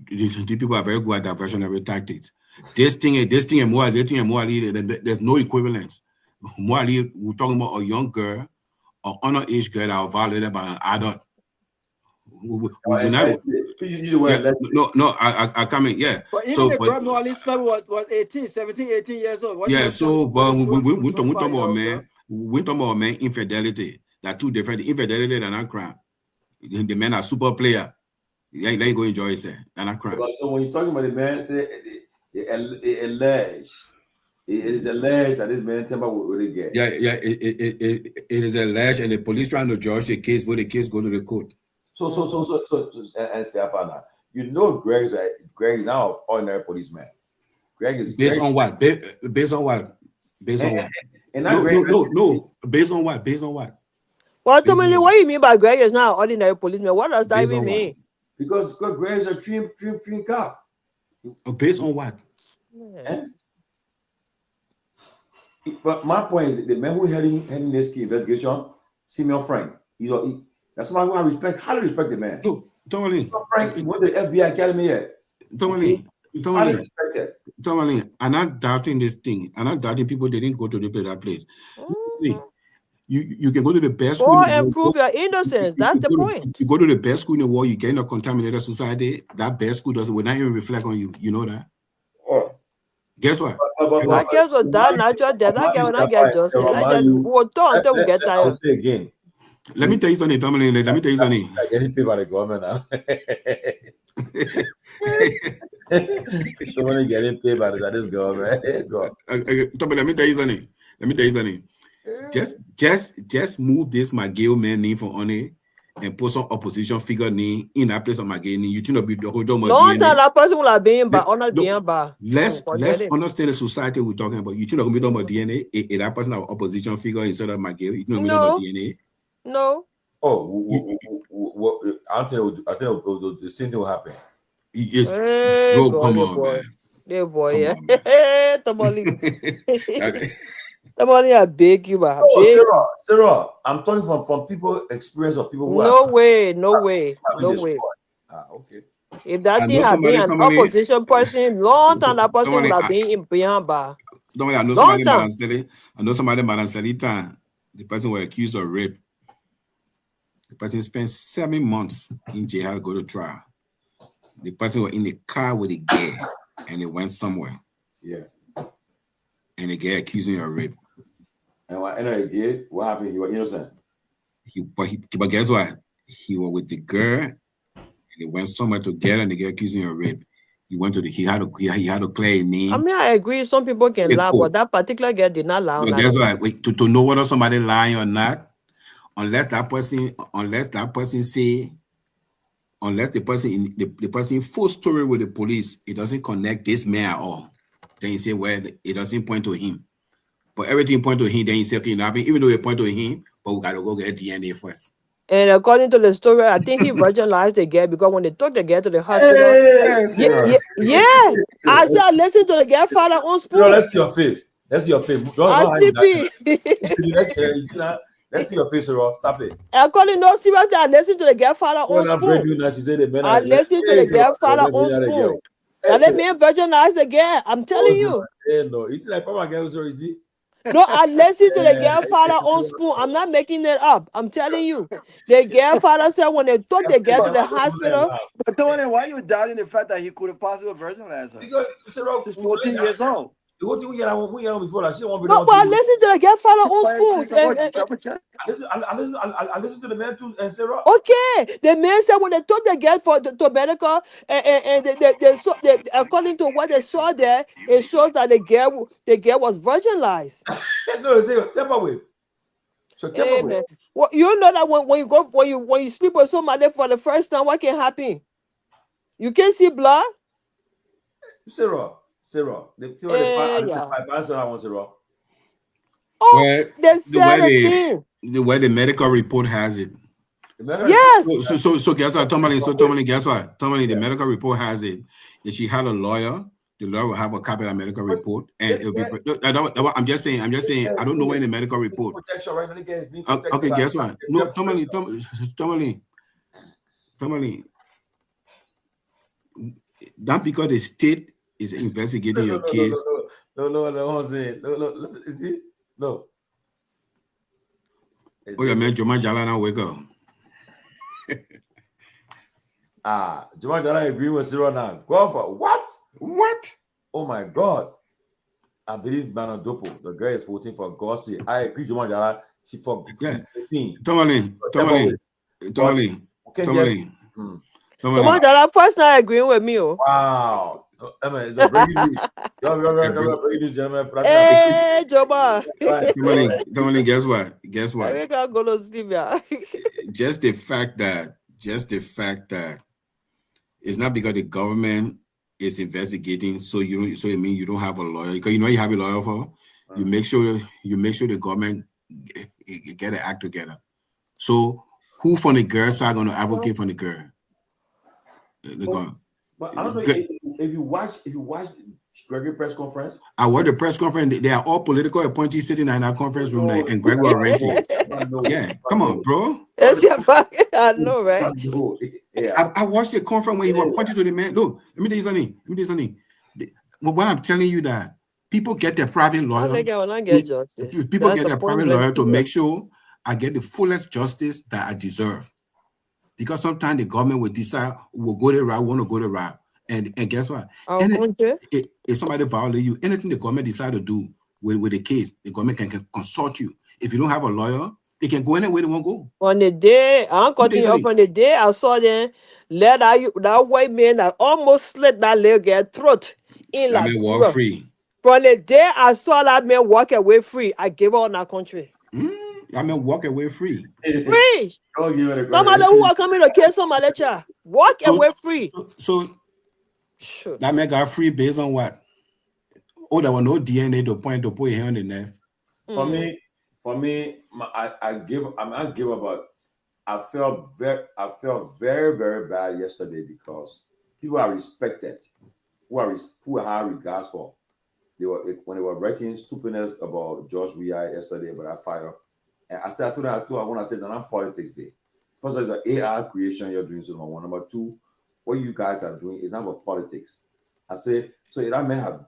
These people are very good at diversionary tactics. This thing and Mo Ali, there's no equivalence. Mo Ali, we're talking about a young girl, an underage girl that was violated by an adult. I come in, yeah. But even the girl Mo Ali was 17, 18 years old. Yeah, so but we talking about man infidelity. They're two different. Infidelity and not crime. The men are super player. They ain't going to enjoy it. They're not crime. So when you're talking about the man, say it is alleged that this man tell me what they get. Yeah, it is alleged, and the police trying to judge the case where the case go to the court. So and Fofana, Greg is now an ordinary policeman. Greg is based on what? Based on what? Based on what? No. Based on what? Based on what? Well, Tomalin, what do you mean by Greg is not an ordinary policeman? What does that even mean? Because Greg is a dream cop. Based on what? Yeah. But my point is the man who heading this investigation, Simeon Frank. That's why I respect. How to respect the man? No, Tomalin. Frank, he went to the FBI Academy yet. Tomalin, I'm not doubting this thing. I'm not doubting people didn't go to that place. You can go to the best school. Or improve your innocence. That's the point. You go to the best school in the world, you get in a contaminated society. That best school will not even reflect on you. You know that? Guess what? That girl was that natural death. That girl will not get justice. We'll talk until we get tired. I'll say again. Let me tell you something, Tomalin. Let me tell you something. Getting paid by the government now. Somebody getting paid by this government. Tomalin, let me tell you something. Just move this McGill man name for honor and put some opposition figure name in that place of McGill name. You think be talking about no, that person will have been by honor being by. Let's understand the society we're talking about. You think be talking about DNA? Is that person an opposition figure instead of McGill? You think be talking about DNA? No. I think the same thing will happen. Yes. Come on, man. Hey, boy, yeah. Tomalin. Somebody I beg you, man. Sarah, I'm talking from people experience of people who no way. Okay. If that thing had been an opposition person, long time that person would have been in behind bar. I know somebody Madam Salita, the person was accused of rape. The person spent 7 months in jail to go to trial. The person was in the car with a girl and they went somewhere. Yeah. And the girl accused him of rape. And what he did, what happened? He was innocent. But guess what? He was with the girl and they went somewhere together and the girl accused him of rape. He had to clear a name. I mean, I agree. Some people can lie, but that particular girl did not lie. But guess what? To know whether somebody lying or not, unless the person full story with the police, it doesn't connect this man at all. Then you say, well, it doesn't point to him. But everything point to him, then you say, okay, even though it point to him, but we gotta go get DNA first. And according to the story, I think he virginized the girl because when they took the girl to the hospital, I said, listen to the girl father on spoon. No, that's your face. That's your face. I sleepy. Let's see your face, Rob. Stop it. According to seriously, I listen to the girl father on spoon. I listen to the girl father on spoon. Now let me virginize again. I'm telling you. No, you see like Papa girl, so is it? No, I listen to the girl father on spoon. I'm not making it up. I'm telling you. The girl father said when they took the girl to the hospital. But Tony, why are you doubting the fact that he could have possibly virginized her? Because she's 14 years old. What do we get before that? She won't be. No, but I listen to the girl father on spoon. I listen to the man too, and Sarah. Okay, the man said when they took the girl to medical, and they according to what they saw there, it shows that the girl was virginized. No, they say temper with. So temper with. Well, you know that when you sleep with somebody for the first time, what can happen? You can see blood. Sarah. Yeah. Oh, the way the medical report has it. Yes. So guess what, Tomalin, guess what? Tomalin, the medical report has it. If she had a lawyer, the lawyer will have a copy of the medical report. And it'll be, I'm just saying, I don't know where in the medical report. Okay, guess what? No, Tomalin. Not because the state is investigating your case. No, listen, is it? No. Oh, yeah, man, Joma Jala now wake up. Joma Jala agree with Sarah now. Go for what? What? Oh my God. I believe man on Dopoh. The girl is voting for Gossi. I agree, Joma Jala. She for 15. Tomalin. Joma Jala first now agreeing with me. Oh. Wow. It's a breaking news. Breaking news, gentlemen. Hey, Joma. Tomalin, guess what? I can't go to sleep, yeah. Just the fact that it's not because the government is investigating, so it means you don't have a lawyer. Because you know you have a lawyer for. You make sure the government get an act together. So who from the girl side going to advocate for the girl? But I don't know if you watch Gregory press conference. I watched the press conference. They are all political appointees sitting in that conference room, and Garguah renting. Yeah, come on, bro. I know, right? I watched the conference when he was pointing to the man. Look, let me tell you something. What I'm telling you that people get their private lawyer. I think I will not get justice. People get their private lawyer to make sure I get the fullest justice that I deserve. Because sometimes the government will decide we'll go the route, want to go the route. And guess what? If somebody violates you, anything the government decide to do with the case, the government can consult you. If you don't have a lawyer, they can go anywhere they want to go. On the day, on the day I saw them let that white man that almost slit that little girl's throat in like walk free. From the day I saw that man walk away free, I gave up on that country. Walk away free. Free. No matter who are coming to kill somebody, walk away free. So that man got free based on what? Oh, there was no DNA to point to put here on the left. For me, I felt very, very bad yesterday because people are respected, who are high regards for. When they were writing stupidness about George Weah yesterday about that fire. And I told her, I want to say that I'm politics day. First of all, it's an AI creation you're doing, so number one. Number two, what you guys are doing is not about politics. I say, so that may have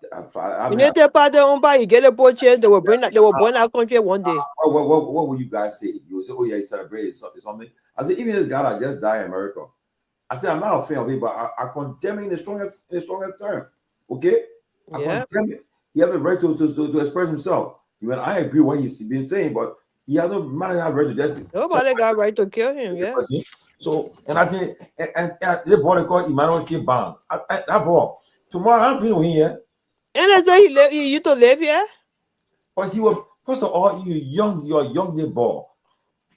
you need to part you get a boat chair, they will bring our country one day. What will you guys say? You will say, oh yeah, you celebrate something. I say, even this guy that just died in America. I say, I'm not a fan of it, but I condemn it in the strongest term. Okay? I condemn it. He has a right to express himself. When I agree with what he's been saying, but he has no right to that. Nobody got right to kill him, yeah. So, and I think, and the boy called Emmanuel Kibban. That boy, tomorrow I'm feeling here. And I say he used to live here? But he was, first of all, you're a young day boy.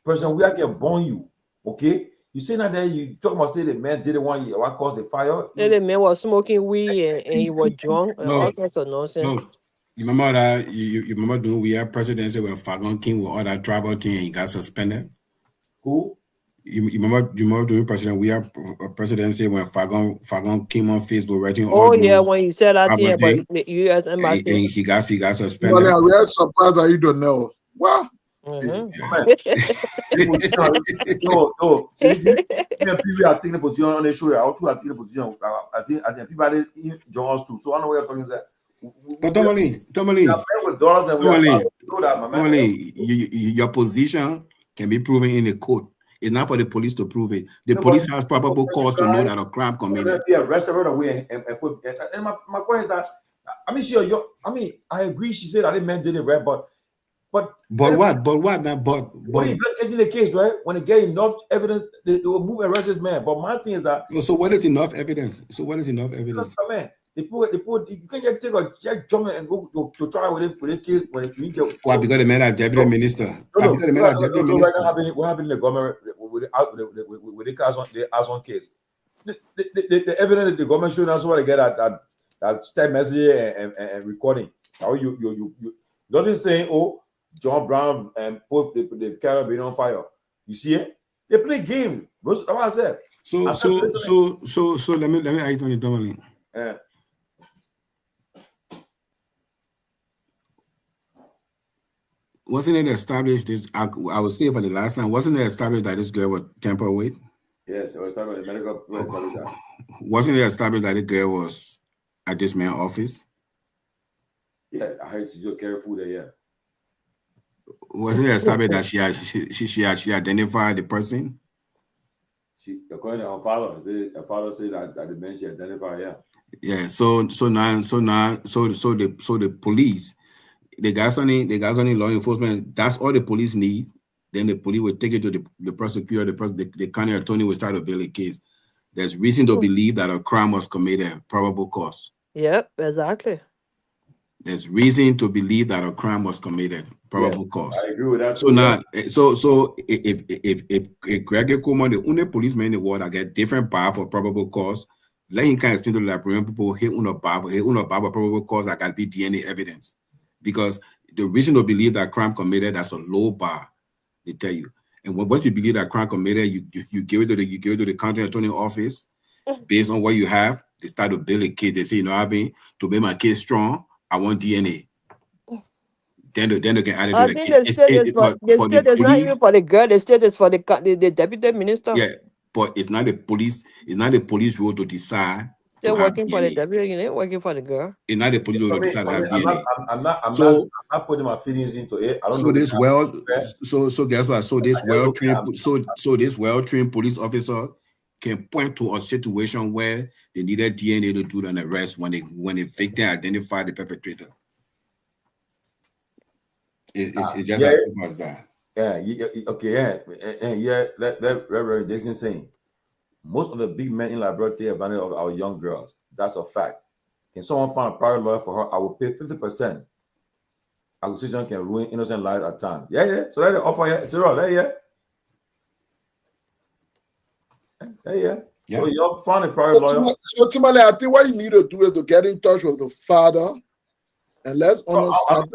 Person, we are going to burn you, okay? You say that you talk about say the man didn't want you, what caused the fire? The man was smoking weed and he was drunk and all sorts of nonsense. No. You remember that? You remember doing we had presidency when Fagon came with all that tribal thing and he got suspended? Who? You remember doing president? We had a presidency when Fagon came on Facebook writing all when you said that thing about the U.S. embassy. And he got suspended. Well, I'm really surprised that you don't know. Well, Man, yo, see, me and Pewee are taking the position on the show. I too are taking the position. I think Peabody join us too. So I know what you're talking about. But Tomalin, with dollars and we are know that, my man. your position can be proven in the court. It's not for the police to prove it. The police has probable cause to know that a crime committed. Be arrested right away and put. And my question is that, I mean, I agree. She said I didn't mean did it right, but what? Now, but when investigating the case, right? When they get enough evidence, they will move and arrest this man. But my thing is that. So what is enough evidence? Man, they put. You can't just take a jack jump and go to try with the case when you get. Why? Because the man are deputy minister. No, right now, what happened in the government with the case on case. The evidence that the government showed us what they get that text message and recording. Now you nothing saying, oh, John Brown and put the camera being on fire. You see it? They play game. That's what I said. So let me ask you, Tomalin. Yeah. Wasn't it established this? I would say for the last time, wasn't it established that this girl was tampered with? Yes, it was established. The medical established that. Wasn't it established that the girl was at this man's office? Yeah, I heard she just carry food there. Yeah. Wasn't it established that she identified the person? She, according to her father, her father said that the man she identified. Yeah. Yeah. So the police. They got any law enforcement. That's all the police need. Then the police will take it to the prosecutor. The county attorney will start to build a case. There's reason to believe that a crime was committed. Probable cause. Yep, exactly. There's reason to believe that a crime was committed. Probable cause. I agree with that. So now, so if Seleke Kromah, the only policeman in the world that get different bar for probable cause, let him kind of explain to the Liberian people, he on a bar for probable cause that can be DNA evidence. Because the reason to believe that crime committed, that's a low bar, they tell you. And once you believe that crime committed, you give it to the county attorney office based on what you have. They start to build a case. They say, you know what I mean? To make my case strong, I want DNA. Then they can add it to the case. The state is not even for the girl. The state is for the deputy minister. Yeah, but it's not the police. It's not the police role to decide. They're working for the deputy. They're working for the girl. It's not the police role to decide to have DNA. I'm not putting my feelings into it. I don't know. So guess what? So this well-trained police officer can point to a situation where they needed DNA to do an arrest when the victim identified the perpetrator. It's just as simple as that. That Reverend Dixon saying most of the big men in Liberia take advantage of our young girls. That's a fact. Can someone find a private lawyer for her? I will pay 50%. Acquisition can ruin innocent lives at times. Yeah. So let the offer, yeah. So you'll find a private lawyer. So Tomalin, I think what you need to do is to get in touch with the father and let's understand.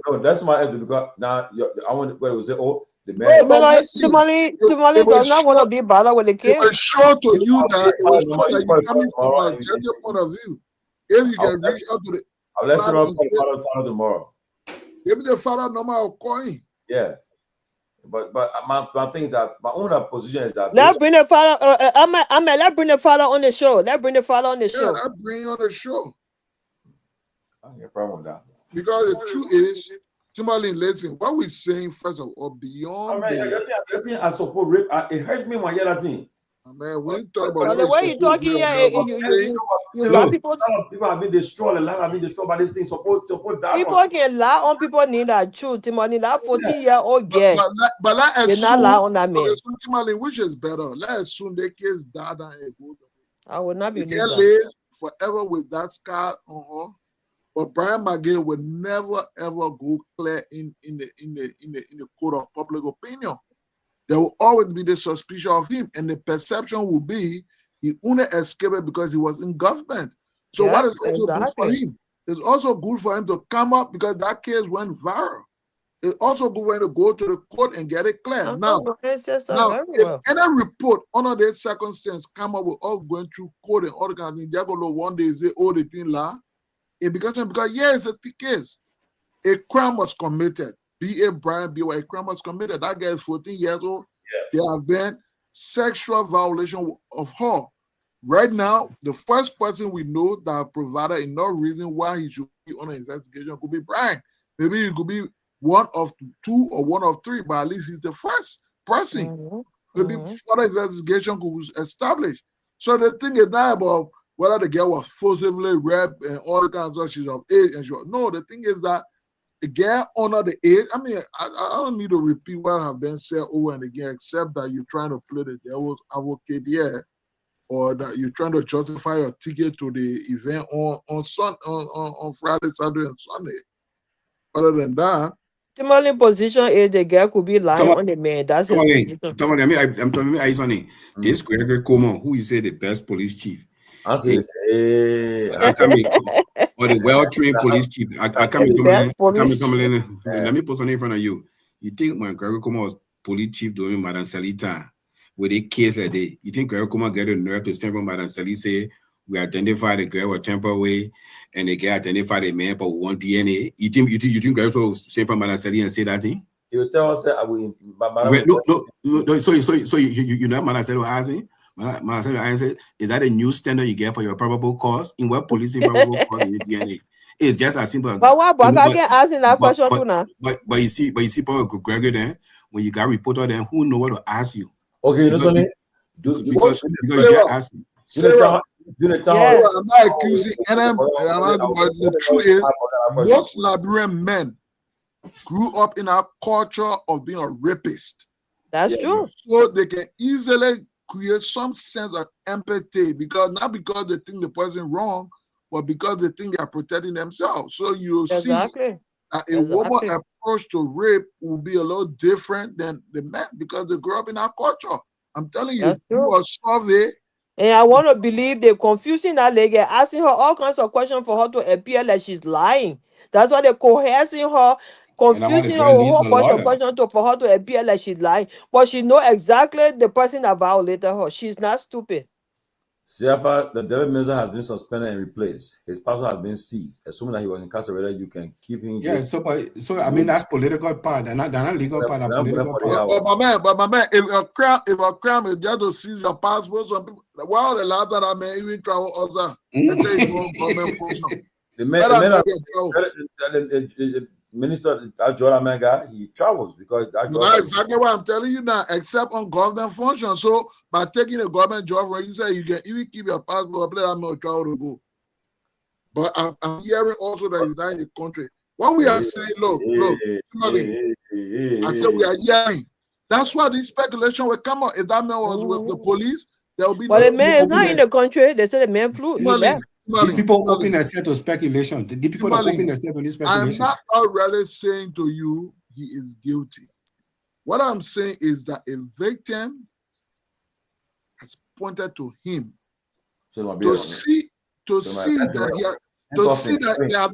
No, that's my answer because now I want to say, oh, the man. Tomalin does not want to be bothered with the case. It was sure to you that you're coming from a objective point of view. If you can reach out to the I'll let you know the father tomorrow. Maybe the father normal coin. Yeah. But my thing is that my own position is that let's bring the father. Let's bring the father on the show. Let's bring the father on the show. Let's bring on the show. I don't have a problem with that. Because the truth is, Tomalin, listen, what we're saying first of all, beyond I support rape. It hurts me when I hear that thing. Man, we talk about the way you're talking here, people have been destroyed. A lot have been destroyed by this thing. Support that. People can lie on people need that truth. Tomalin, that 14-year-old girl. But let's assume, not lie on that man. Tomalin, which is better? Let's assume the case died and go. I would not be live forever with that scar on her. But Brian McGill would never ever go clear in the court of public opinion. There will always be the suspicion of him, and the perception will be he only escaped because he was in government. So what is also good for him? It's also good for him to come up because that case went viral. It's also good for him to go to the court and get it clear. Now, if any report under their circumstance come up with all going through court and all the kind of things, they're going to one day say, oh, the thing lie. It because it's a case. A crime was committed. B.A. Brian B.Y. Kromah committed. That guy is 14 years old. Yeah. There have been sexual violation of her. Right now, the first person we know that provided enough reason why he should be on an investigation could be Brian. Maybe he could be one of two or one of three, but at least he's the first person. Maybe further investigation could be established. So the thing is not about whether the girl was forcibly raped and all the kinds of stuff, she's of age and no, the thing is that the girl honor the age. I mean, I don't need to repeat what have been said over and again, except that you're trying to play the devil's advocate here, or that you're trying to justify your ticket to the event on Friday, Saturday, and Sunday. Other than that, Tomalin position is the girl could be lying on the man. That's his position. Tomalin, I'm telling you, something. This Seleke Kromah, who you say the best police chief. I say, or the well-trained police chief. I can't be Tomalin. Let me put something in front of you. You think when Seleke Kromah was police chief during Madam Sally time, with a case like that, you think Seleke Kromah get the nerve to stand from Madam Sally say, we identified the girl with temporary and the girl identified the man but one DNA. You think Seleke will stand from Madam Sally and say that thing? You tell us that I will. No. So you know Madam Sally asking? Madam Sally answered, is that a new standard you get for your probable cause? In what police probable cause is DNA? It's just as simple as but why I can asking that question too now? But you see, Paul Gregory then when you got reporter then who know what to ask you? Okay, listen. Because you just ask me. Sarah, I'm not accusing the truth is most Liberian men grew up in a culture of being a rapist. That's true. So they can easily create some sense of empathy not because they think the person wrong, but because they think they are protecting themselves. So you see that a woman approach to rape will be a little different than the men because they grew up in our culture. I'm telling you, you are survey. And I want to believe they're confusing that lady, asking her all kinds of questions for her to appear like she's lying. That's why they're coercing her, confusing her with a whole bunch of questions for her to appear like she's lying. But she knows exactly the person that violated her. She's not stupid. The David Minister has been suspended and replaced. His passport has been seized. Assuming that he was incarcerated, you can keep him. Yeah, so I mean that's political part. They're not legal part. Political part. But my man, if a crime is just to seize your passport, some people, why the last that I may even travel outside and say it's one government function. The Minister, that Jordan man guy, he travels because that's exactly what I'm telling you now, except on government function. So by taking a government job where you say you can even keep your passport, let them know travel to go. But I'm hearing also that he's not in the country. What we are saying, look, I said we are hearing. That's why this speculation will come out. If that man was with the police, there will be. But the man is not in the country. They said the man flew. These people open themselves to speculation. The people that open themselves to this speculation. I'm not already saying to you he is guilty. What I'm saying is that a victim has pointed to him to see that they are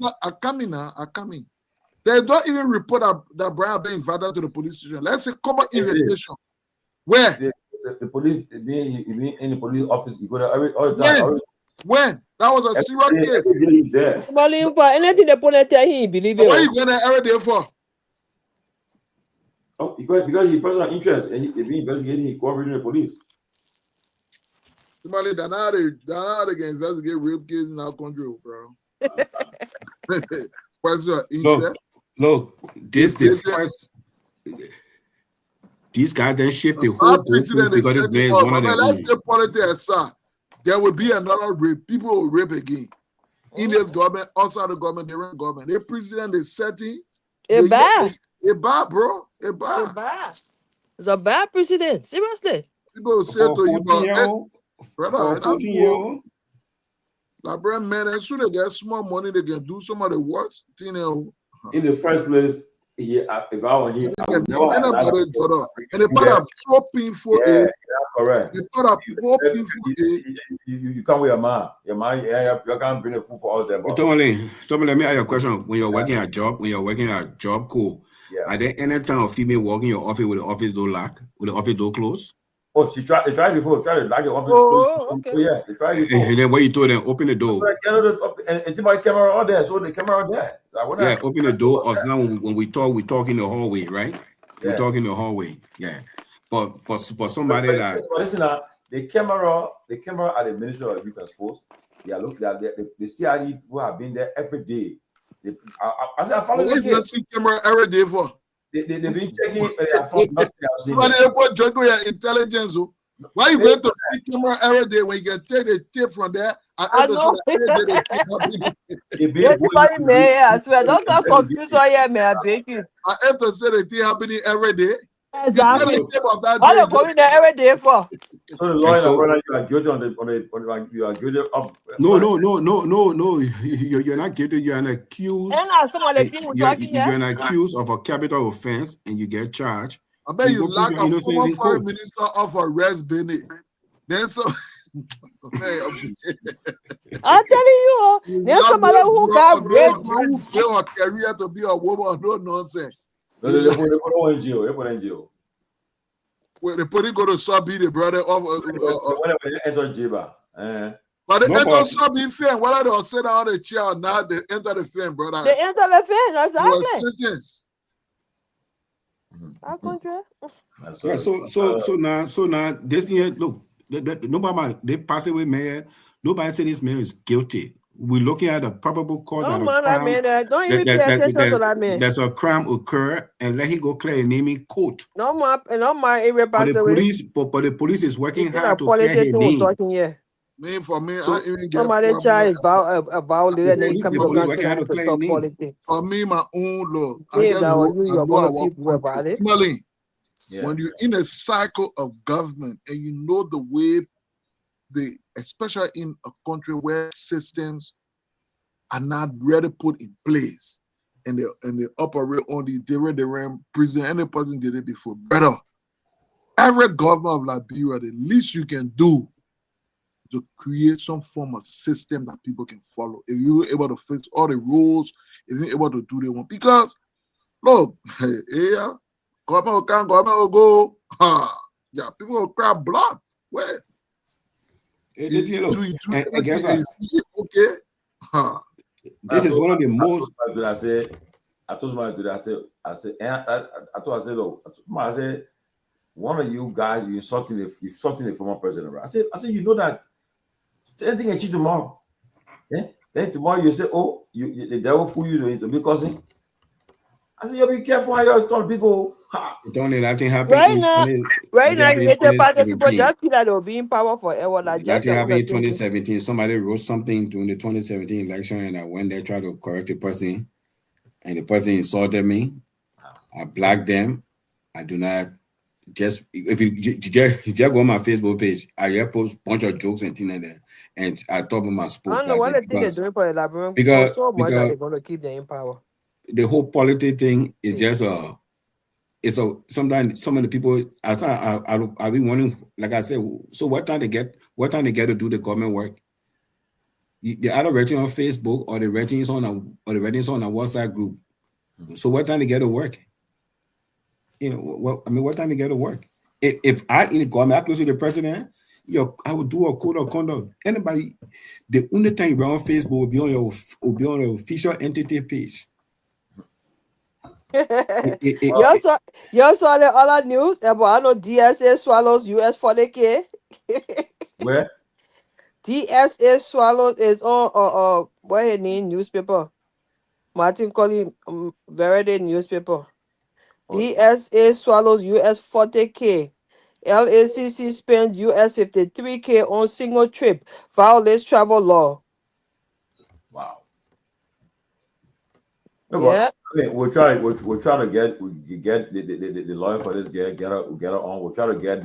coming. They don't even report that Brian being invited to the police station. Let's say common invitation. Where the police being in the police office, you go there all the time. When? That was a serious case. He's there. Anything they put tell him, he believe it. What are you going there every day for? Oh, because he personal interest and he be investigating, he cooperating with the police. Somebody they're not to investigate rape cases in our country, bro. Look, these guys then shift the whole goalpost because this man is one of them. Let's take politics aside. There will be another rape. People will rape again. In this government, outside the government, they run government. The president is setting. A bad, bro. It's a bad president. Seriously. People will say to you, brother, Liberian men, as soon as they get small money, they can do some of the worst thing. In the first place, if I were him, and the part of so painful is correct. The part of so painful you can't wear a man. Your man, you can't bring a food for us there. Tomalin, let me ask you a question. When you're working at job, cool. Are there any time of female walking your office with the office door locked, with the office door closed? Oh, they tried before. Tried to lock it off. Oh, okay. Oh, yeah, they tried before. And then what you told them, open the door. And it's my camera on there, so the camera on there. Yeah, open the door. Or now when we talk in the hallway, right? We talk in the hallway. Yeah, but somebody that listen, the camera at the Ministry of Youth and Sports, the CID who have been there every day. I follow what you see camera every day for? They've been checking. I found nothing. Intelligence. Why you going to see camera every day when you can take the tape from there? I know. Everybody may, I swear, don't get confused on here, man. I beg you. I have to say the thing happening every day. Exactly. What are you going there every day for? So the lawyer, you are guilty on you are guilty of. No. You're not guilty. You're an accused. You're an accused of a capital offense, and you get charged. I bet you lack a former foreign minister of arrest, Benny. Then so. I'm telling you, there's somebody who got raped. Who failed her career to be a woman? No nonsense. No, they put in jail. They put in jail. Well, they put it go to Sabi, the brother of whenever they enter Jiba. But they enter Sabi fan. What are they sit down the chair now? They enter the fan, brother. They enter the fan. Exactly. Sentence. Yeah. So now this thing. Look, nobody they pass away mayor. Nobody said this man is guilty. We're looking at a probable cause. No, man, I mean that. Don't even pay attention to that man. There's a crime occur and let him go clear a name in court. No, man, area pass away. But the police is working hard to clear his name. Me for me, so, I even get somebody child is violated and then come to politics. For me, my own law. Tomalin. When you're in a cycle of government and you know the way especially in a country where systems are not ready put in place and they operate on the different prison, any person did it before. Better. Every government of Liberia, the least you can do to create some form of system that people can follow. If you're able to fix all the rules, if you're able to do the one, because look, government will go, yeah, people will cry blood. Where? Okay. This is one of the most. I said, one of you guys, you insulting the former president. Right? I said, you know that anything can change tomorrow. Yeah? Then tomorrow you say, oh, the devil fool you to be causing. I said, you be careful how you tell people. Don't let that happen. Right now, you get a part of people that will be in power forever. That happened in 2017. Somebody wrote something during the 2017 election, and I went there tried to correct the person, and the person insulted me. I blocked them. I do not just if you just go on my Facebook page, I just post a bunch of jokes and things like that. And I talk about my sports. I don't know what they think they're doing for the Liberian because so much that they're going to keep them in power. The whole politics thing is just sometimes some of the people I'll be wondering, like I said, so what time they get to do the government work? They're either writing on Facebook or they're writing on a WhatsApp group. So what time they get to work? You know, what time they get to work? If I in the government, I close to the president, I would do a code of conduct. Anybody, the only time you're on Facebook will be on your official entity page. You saw the other news about I know DSA swallows US 40K. Where? DSA swallows is on what his name newspaper. Martin Collin Verity newspaper. DSA swallows US 40K. LACC spent US 53K on single trip. Violates travel law. Wow. Yeah. We'll try to get the lawyer for this guy, get her on. We'll try to get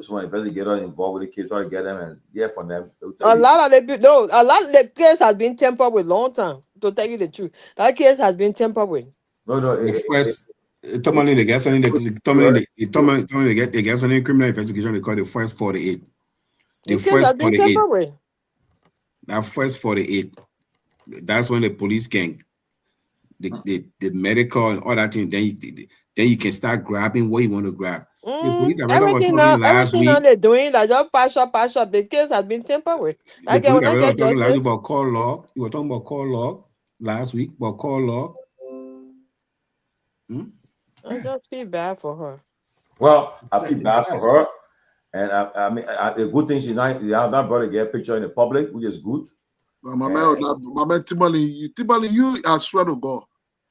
some investigator involved with the case, try to get them and from them. A lot of the case has been tampered with long time. To tell you the truth, that case has been tampered with. Tomalin, they get something. They get something criminal investigation. They call the first 48. The first 48. That first 48. That's when the police can the medical and all that thing, then you can start grabbing what you want to grab. The police director was Everything talking now, last everything now week. they're doing, like just patch up. The case has been tampered with. The Like I police will not director was get talking last week justice. about call log. You were talking about call log last week, about call log. I just feel bad for her. Well, I feel bad for her. And I mean, a good thing she's not, that brother get a picture in the public, which is good. My man Tomalin, you, I swear to God.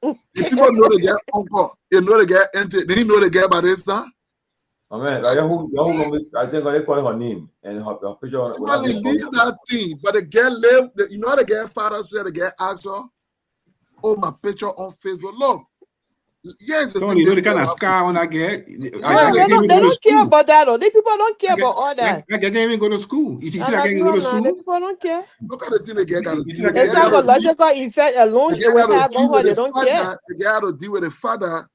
If people know they get uncle, you know they get entered, they know they get by this time. I mean, I think they call her name and her picture. Tomalin, leave that thing. But the girl live, you know the girl father said the girl asked her, oh, my picture on Facebook. Look. Yes, So you know the kind of scar on that girl. They don't care about that. These people don't care about all that. I can't even go to school. You think I can't go to school? People don't care. Look at the thing they get. The psychological effect alone it will have on her. They don't care. The girl had to deal with the father.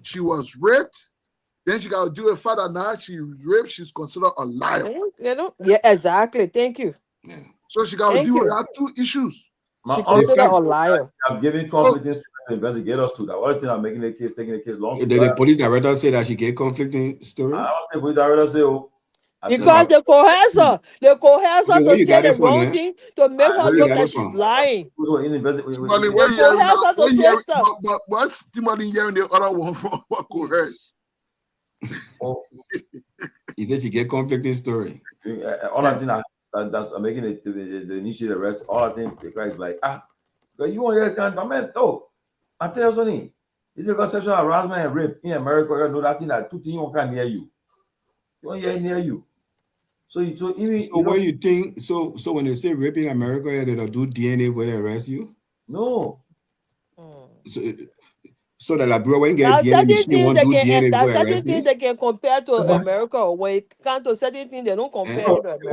She was raped. Then she got to deal with the father. Now she raped. She's considered a liar. They don't. Yeah, exactly. Thank you. Yeah. So she got to deal with that two issues. She considered a liar. I'm giving confidence to investigators to that. One thing I'm making the case, taking the case long. The police director said that she get conflicting story. I don't say police director say, oh. Because the coercer to say the wrong thing to make her look like she's lying. What's Tomalin hearing the other one from? What coerce? He said she get conflicting story. All I think that's making it to the initial arrest. All I think the guy is like, you want to get but man, no. I tell you something. If you got sexual harassment and rape in America, you know that thing that two things you can't near you. You want to near you. So what you think? So when they say rape in America, they'll do DNA when they arrest you? No. So that Liberia when you get DNA machine won't do DNA before they arrest you? Certain things they can compare to America. When it comes to certain things, they don't compare to America.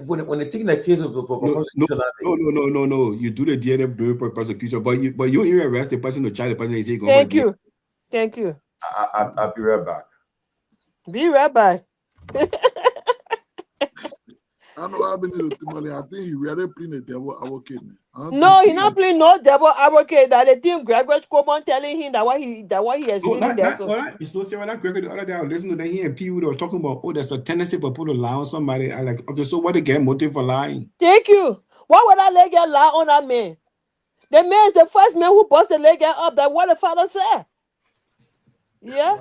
When they take the case of no. You do the DNA during prosecution, but you even arrest the person to charge the person and say Thank you. I'll be right back. Be right back. I know I've been to Tomalin. I think he really playing the devil advocate. No, he's not playing no devil advocate. That the team Gregory Coleman telling him that what he is doing there. You still say when I Gregory the other day I listened to that he and Peabody were talking about there's a tendency for people to lie on somebody. I like okay, so what they get motive for lying? Thank you. Why would I let you lie on that man? The man is the first man who busted the leg up. That what the father said. Yeah.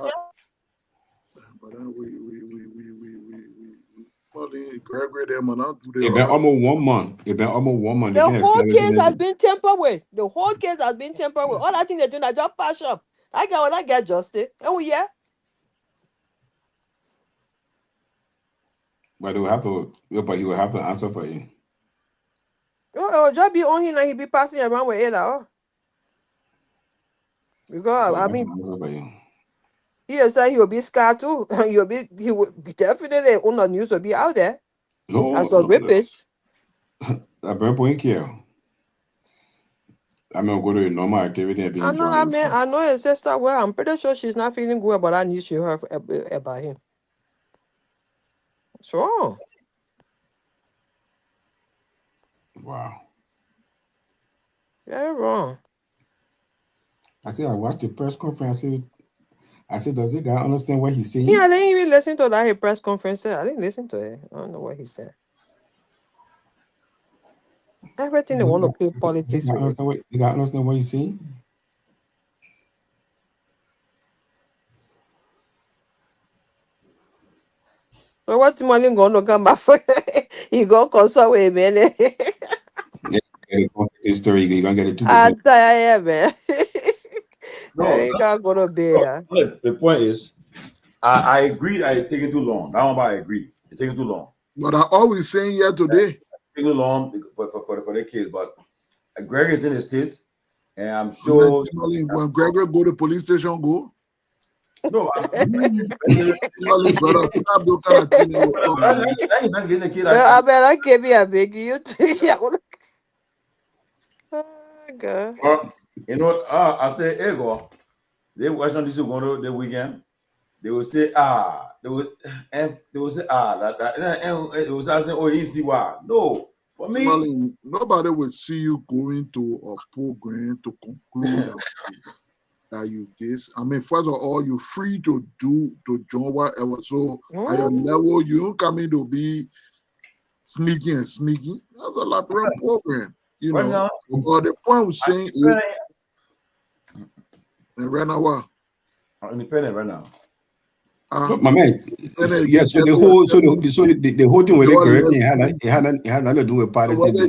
But then Gregory them and I'll do that. It's been almost 1 month. The whole case has been tampered with. All I think they're doing is just patch up. I get justice. And we But he will have to answer for you. Oh, just be on him and he be passing around with it. Because I mean, he said he will be scarred too. He will be definitely on the news will be out there. No, as a rapist. I've been putting care. I'm not going to do normal activity and be enjoying. I know his sister well. I'm pretty sure she's not feeling good about that news she heard about him. What's wrong? Wow. Very wrong. I think I watched the press conference. I said, does the guy understand what he's saying? Yeah, I didn't even listen to that press conference. I didn't listen to it. I don't know what he said. Everything they want to play politics with. You got to understand what he's saying? So what Tomalin going to come back for? He go consult with man. Story, you're going to get it too. I tell you, man. No, you can't go to bed. The point is, I agree that it's taking too long. That one, I agree. It's taking too long. But I always saying here today. It's taking too long for the case. But Greg is in the States, and I'm sure when Gregory go to police station, go. No, I bet I gave you a big you. Oh God. You know, I say, hey, go. They watch on this going to the weekend. They will say, they will say, it was asking, oh, easy, why? No, For me, nobody will see you going to a program to conclude that you this. I mean, first of all, you're free to join whatever. So at your level, you don't come in to be sneaky. That's a Liberian program, you know. now, but the point was saying is, right now, what? I'm independent right now. My man, yes. So the whole thing with the correcting had nothing to do with policy. No.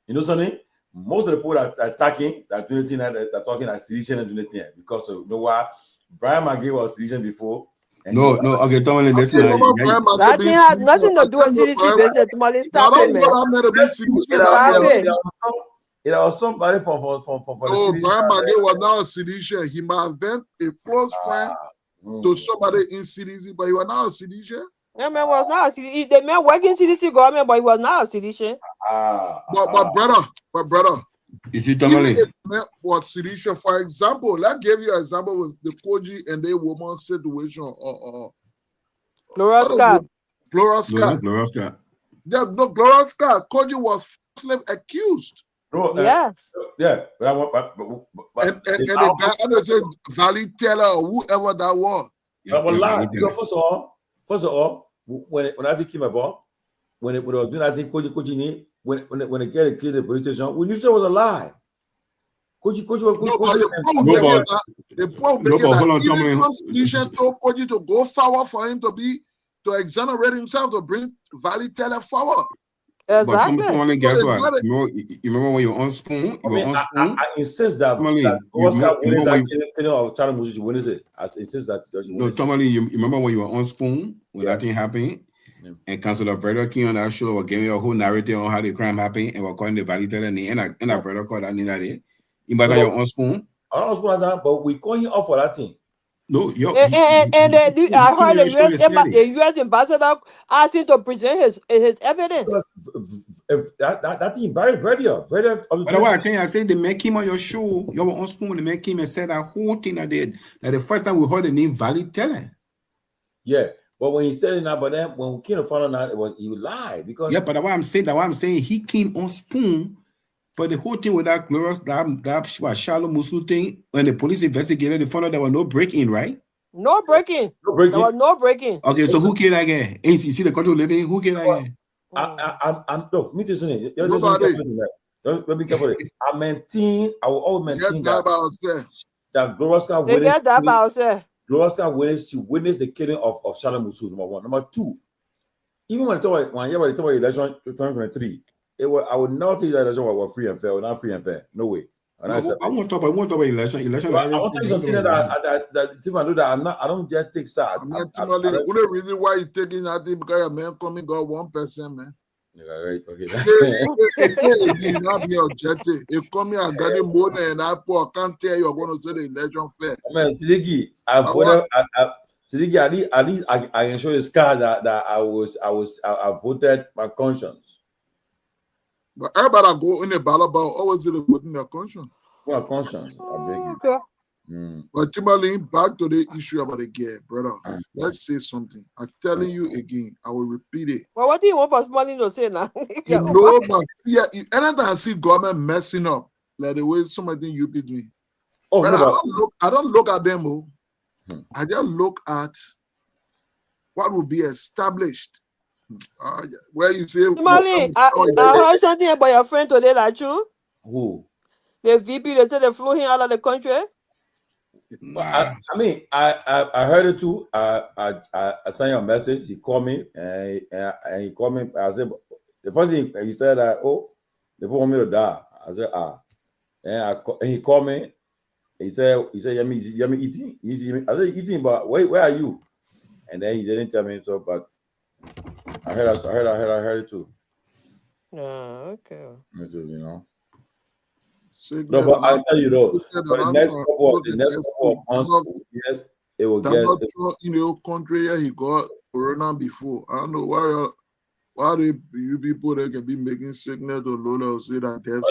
You know something? Most of the people that are attacking that doing thing that are talking as sedition and doing thing because of, you know what? Brian McGee was sedition before. No, okay, Tomalin, listen. That thing has nothing to do with CDC business. Tomalin, stop it, man. It was somebody for oh, Brian McGee was not a sedition. He might have been a close friend to somebody in CDC, but he was not a sedition. Yeah, man was not a CDC. The man working CDC government, but he was not a sedition. But brother, is it Tomalin? What sedition? For example, let's give you an example with the Koji and the woman situation. Gloria Scott. Yeah, no, Gloria Scott. Koji was slave accused. Yeah. Yeah. And the guy, I don't say Valley Teller or whoever that was. First of all, when I came about, when it was doing, I think Koji when they get the police station, we knew there was a lie. The point solution told Koji to go forward for him to exonerate himself to bring Valley Teller forward. Exactly. But guess what? You remember when you were on spoon? I insist that. I insist that. No, Tomalin, you remember when you were on spoon when that thing happened? Yeah. And Councilor Verda came on that show, gave you a whole narrative on how the crime happened, and we're calling the Valley Teller and a Verda called that day. You remember you're on spoon? I'm on spoon that, but we call him up for that thing. No, I heard the U.S. ambassador asking to present his evidence. That thing very. But what I tell you, I said they make him on your show. You were on spoon. They make him and said that whole thing that they that the first time we heard the name Valley Teller. Yeah, but when he said it now, but then when we came to find out, he lied because but what I'm saying, he came on spoon. But the whole thing with that glorious that shallow Musu thing, when the police investigated, they found out there was no break-in, right? No break-in. There was no break-in. Okay, so who killed that guy? You see the country living? Who killed that guy? I'm no. Me too. Let me careful. I will always maintain that glorious guy witnessed the killing of Shallow Musu. Number one. Number two. Even when you talk about election 2023. I would not think that election was free and fair. Not free and fair. No way. I want to talk about election. I want to tell you something that I don't just take side. The only reason why you taking that thing because a man coming got 1%, man. Yeah, right. Okay. It not be objective. If coming and getting more than I can't tell you're going to say the election fair. Man, Sileke, I can show you scar that I voted my conscience. But everybody go in the ballot box always voting their conscience. Well, conscience, I beg you. But Tomalin, back to the issue about the girl, brother. Let's say something. I'm telling you again, I will repeat it. Well, what do you want for Tomalin to say now? Anytime I see government messing up, like the way some of the you be doing. Oh, no, I don't look at them. I just look at what will be established. Where you say Tomalin, I heard something about your friend today, like you. Who? The VP, they said they flew him out of the country. I heard it too. I sent him a message. He called me and he called me. I said the first thing he said that they want me to die. I said and he called me. He said Yummy eating. I said eating, but where are you? And then he didn't tell me so, but I heard it too. Okay. You know. No, but I tell you though, for the next couple of months, yes, it will get. In your country, he got corona before. I don't know why you people that can be making sickness or Lola say that death.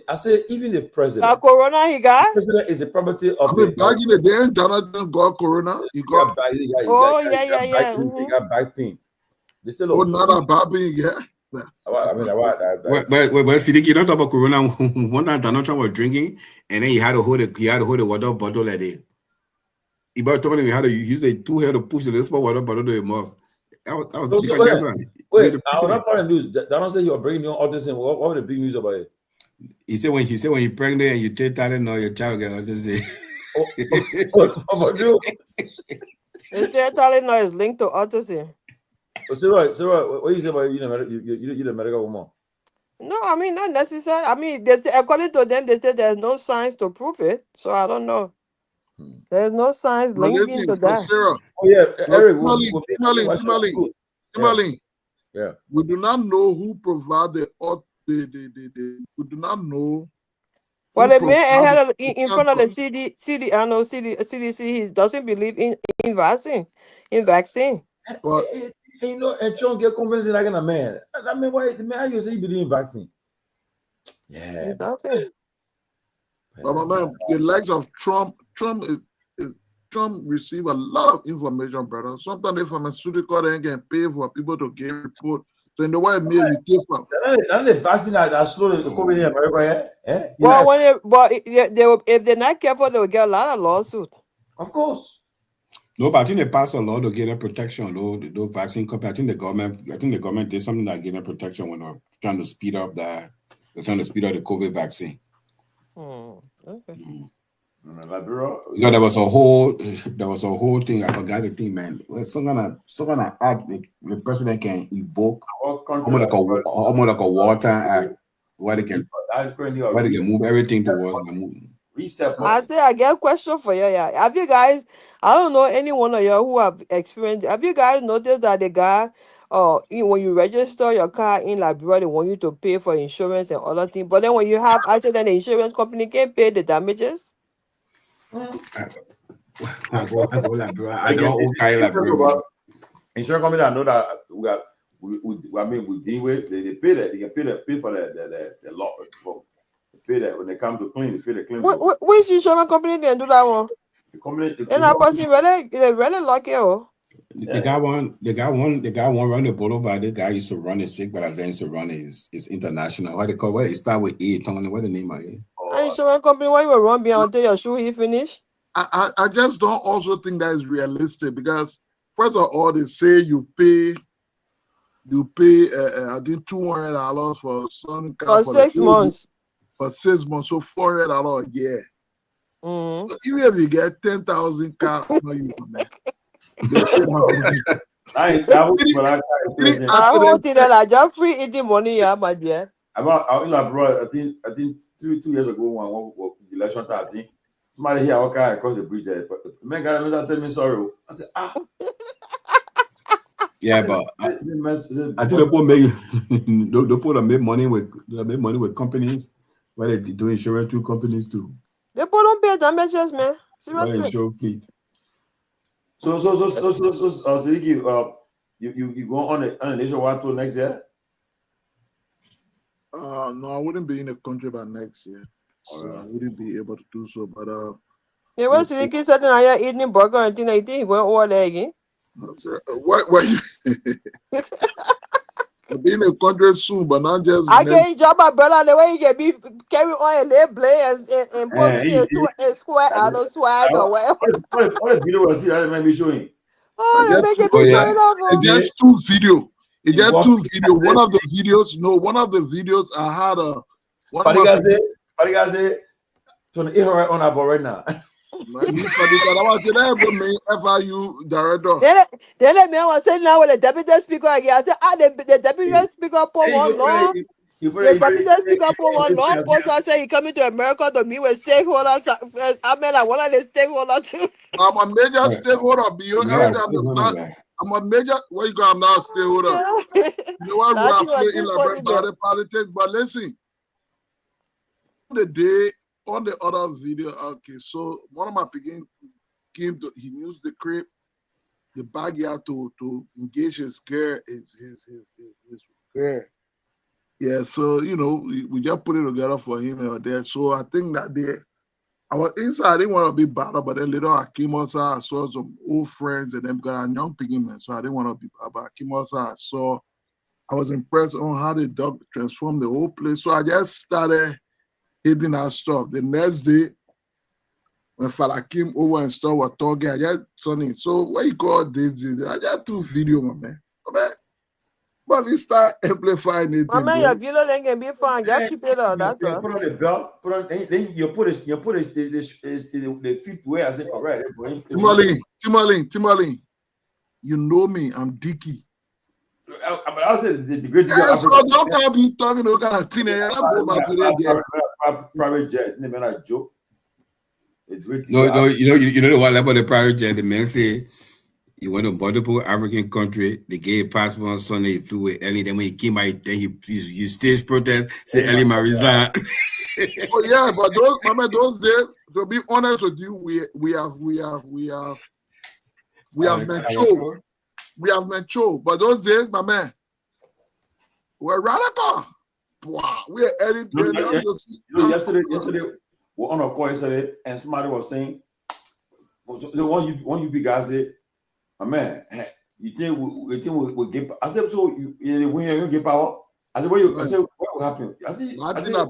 I say even the president. The corona he got. The president is the property of. Back in the day, Jonathan got corona. He got. He got back pain. They still not a bad thing, yeah. I mean, but Siddiq, you don't talk about Corona. One time Donald Trump was drinking, and then he had to hold the water bottle like that. He about told him he had to use a two hand to push the small water bottle to him off. That was wait, I'm not following news. Donald said you are bringing on autism. What was the big news about it? He said when you're pregnant and you take Tylenol, your child get autism. What you? Tylenol is linked to autism. Sarah, what you say about you the medical woman? No, I mean not necessarily. I mean, they say, according to them, they said there's no signs to prove it. So I don't know. There's no signs linking to that. Sarah, oh yeah, Eric, Tomalin. Yeah. We do not know who provided we do not know. Well, the man had in front of the CDC, he doesn't believe in vaccine. But you know, and Trump get confidence like in a man. I mean, why the man you say he believe in vaccine? Yeah. But my man, the likes of Trump receive a lot of information, brother. Sometimes the pharmaceutical they can pay for people to get report. So in the way me we take from. And the vaccine that slow the COVID in America, yeah. Well, if they're not careful, they will get a lot of lawsuits. Of course. No, but I think they passed a law to get a protection. The vaccine company. I think the government did something like getting protection when they're trying to speed up the COVID vaccine. Okay. Yeah, there was a whole thing. I forgot the thing, man. Some kind of act the president can evoke almost like a wartime act where they can move everything towards the moon. I get a question for you. Yeah, have you guys? I don't know any one of you who have experienced. Have you guys noticed that the guy, when you register your car in Liberia, they want you to pay for insurance and other things. But then when you have accident, the insurance company can't pay the damages. I know insurance company. I know that we deal with. They pay that. They can pay for the law. Pay that when they come to clean. They pay the clean. Which insurance company can do that one? The company. And that person really lucky. The guy won run the boulevard. The guy used to run it sick, but I used to run it. It's international. What they call it? It start with A. What the name of it? Insurance company, why you will run behind until your shoe he finish? I just don't also think that is realistic because first of all, they say you pay I think $200 for some car for 6 months. For 6 months, so $400 a year. Mm-hmm. So even if you get 10,000 car, no, you man. I just free eating money, yeah, my dear. I think 2 years ago, one election time, I think somebody here walk across the bridge there. But the man got tell me sorry. I said, yeah, but I think the people make money with companies where they do insurance through companies too. They put on pay damages, man. Seriously. Fleet. So Seleke, you go on a nationwide tour next year? No, I wouldn't be in the country by next year, so I wouldn't be able to do so. But yeah, well, Seleke said that I eating burger and thing. I think he went over there again. What you? I'll be in the country soon, but not just. I get job, my brother. The way you get me carry on and lay play and post and square out of swag or whatever. What video was it? I remember showing. Oh, they make it be showing off. It's just 2 videos. It's just 2 videos. One of the videos I had a. Fadiga say, to the right on about right now. FIU director. Then let me say now with the deputy speaker again. I said, the deputy speaker for one law. The deputy speaker for one law. Post I say he coming to America to meet with stakeholders. I mean, I one of the stakeholders too. I'm a major stakeholder. I'm a major. What you got? I'm not a stakeholder. You know what? We are playing like politics, but listen. The day. On the other video, okay, so one of my picking came to, he used the crib, the backyard to engage his girl, his girl. Yeah, so you know, we just put it together for him and there. So I think that I was inside, I didn't want to be bothered, but then later I came outside, I saw some old friends and them because I'm young picking man, so I didn't want to be bothered. I came outside, I saw I was impressed on how the dog transformed the whole place. So I just started hitting that stuff. The next day, when Father came over and stuff was talking, I just Sonny, so what you call this? I just do video, my man. But we start amplifying it. My man, your video link can be fine. Just keep it up. That's all. Put on the belt. Then you put the feet where I say correct. Tomalin. You know me. I'm Dicky. But I said the great. Yeah, so don't come be talking no kind of thing. Private jet. Never a joke. No. You know what about the private jet? The man say he went to multiple African country. They gave passport on Sunday. He flew with Ellie. Then when he came out, then he staged protest. Say Ellie might resign. Oh yeah, but those days, to be honest with you, we have matured. We have matured. But those days, my man, we're radical. Wow, we're editing. Yesterday, we're on a call yesterday, and somebody was saying, one you big guys said, my man, you think we get? I said, so when you get power? I said, what will happen? I said,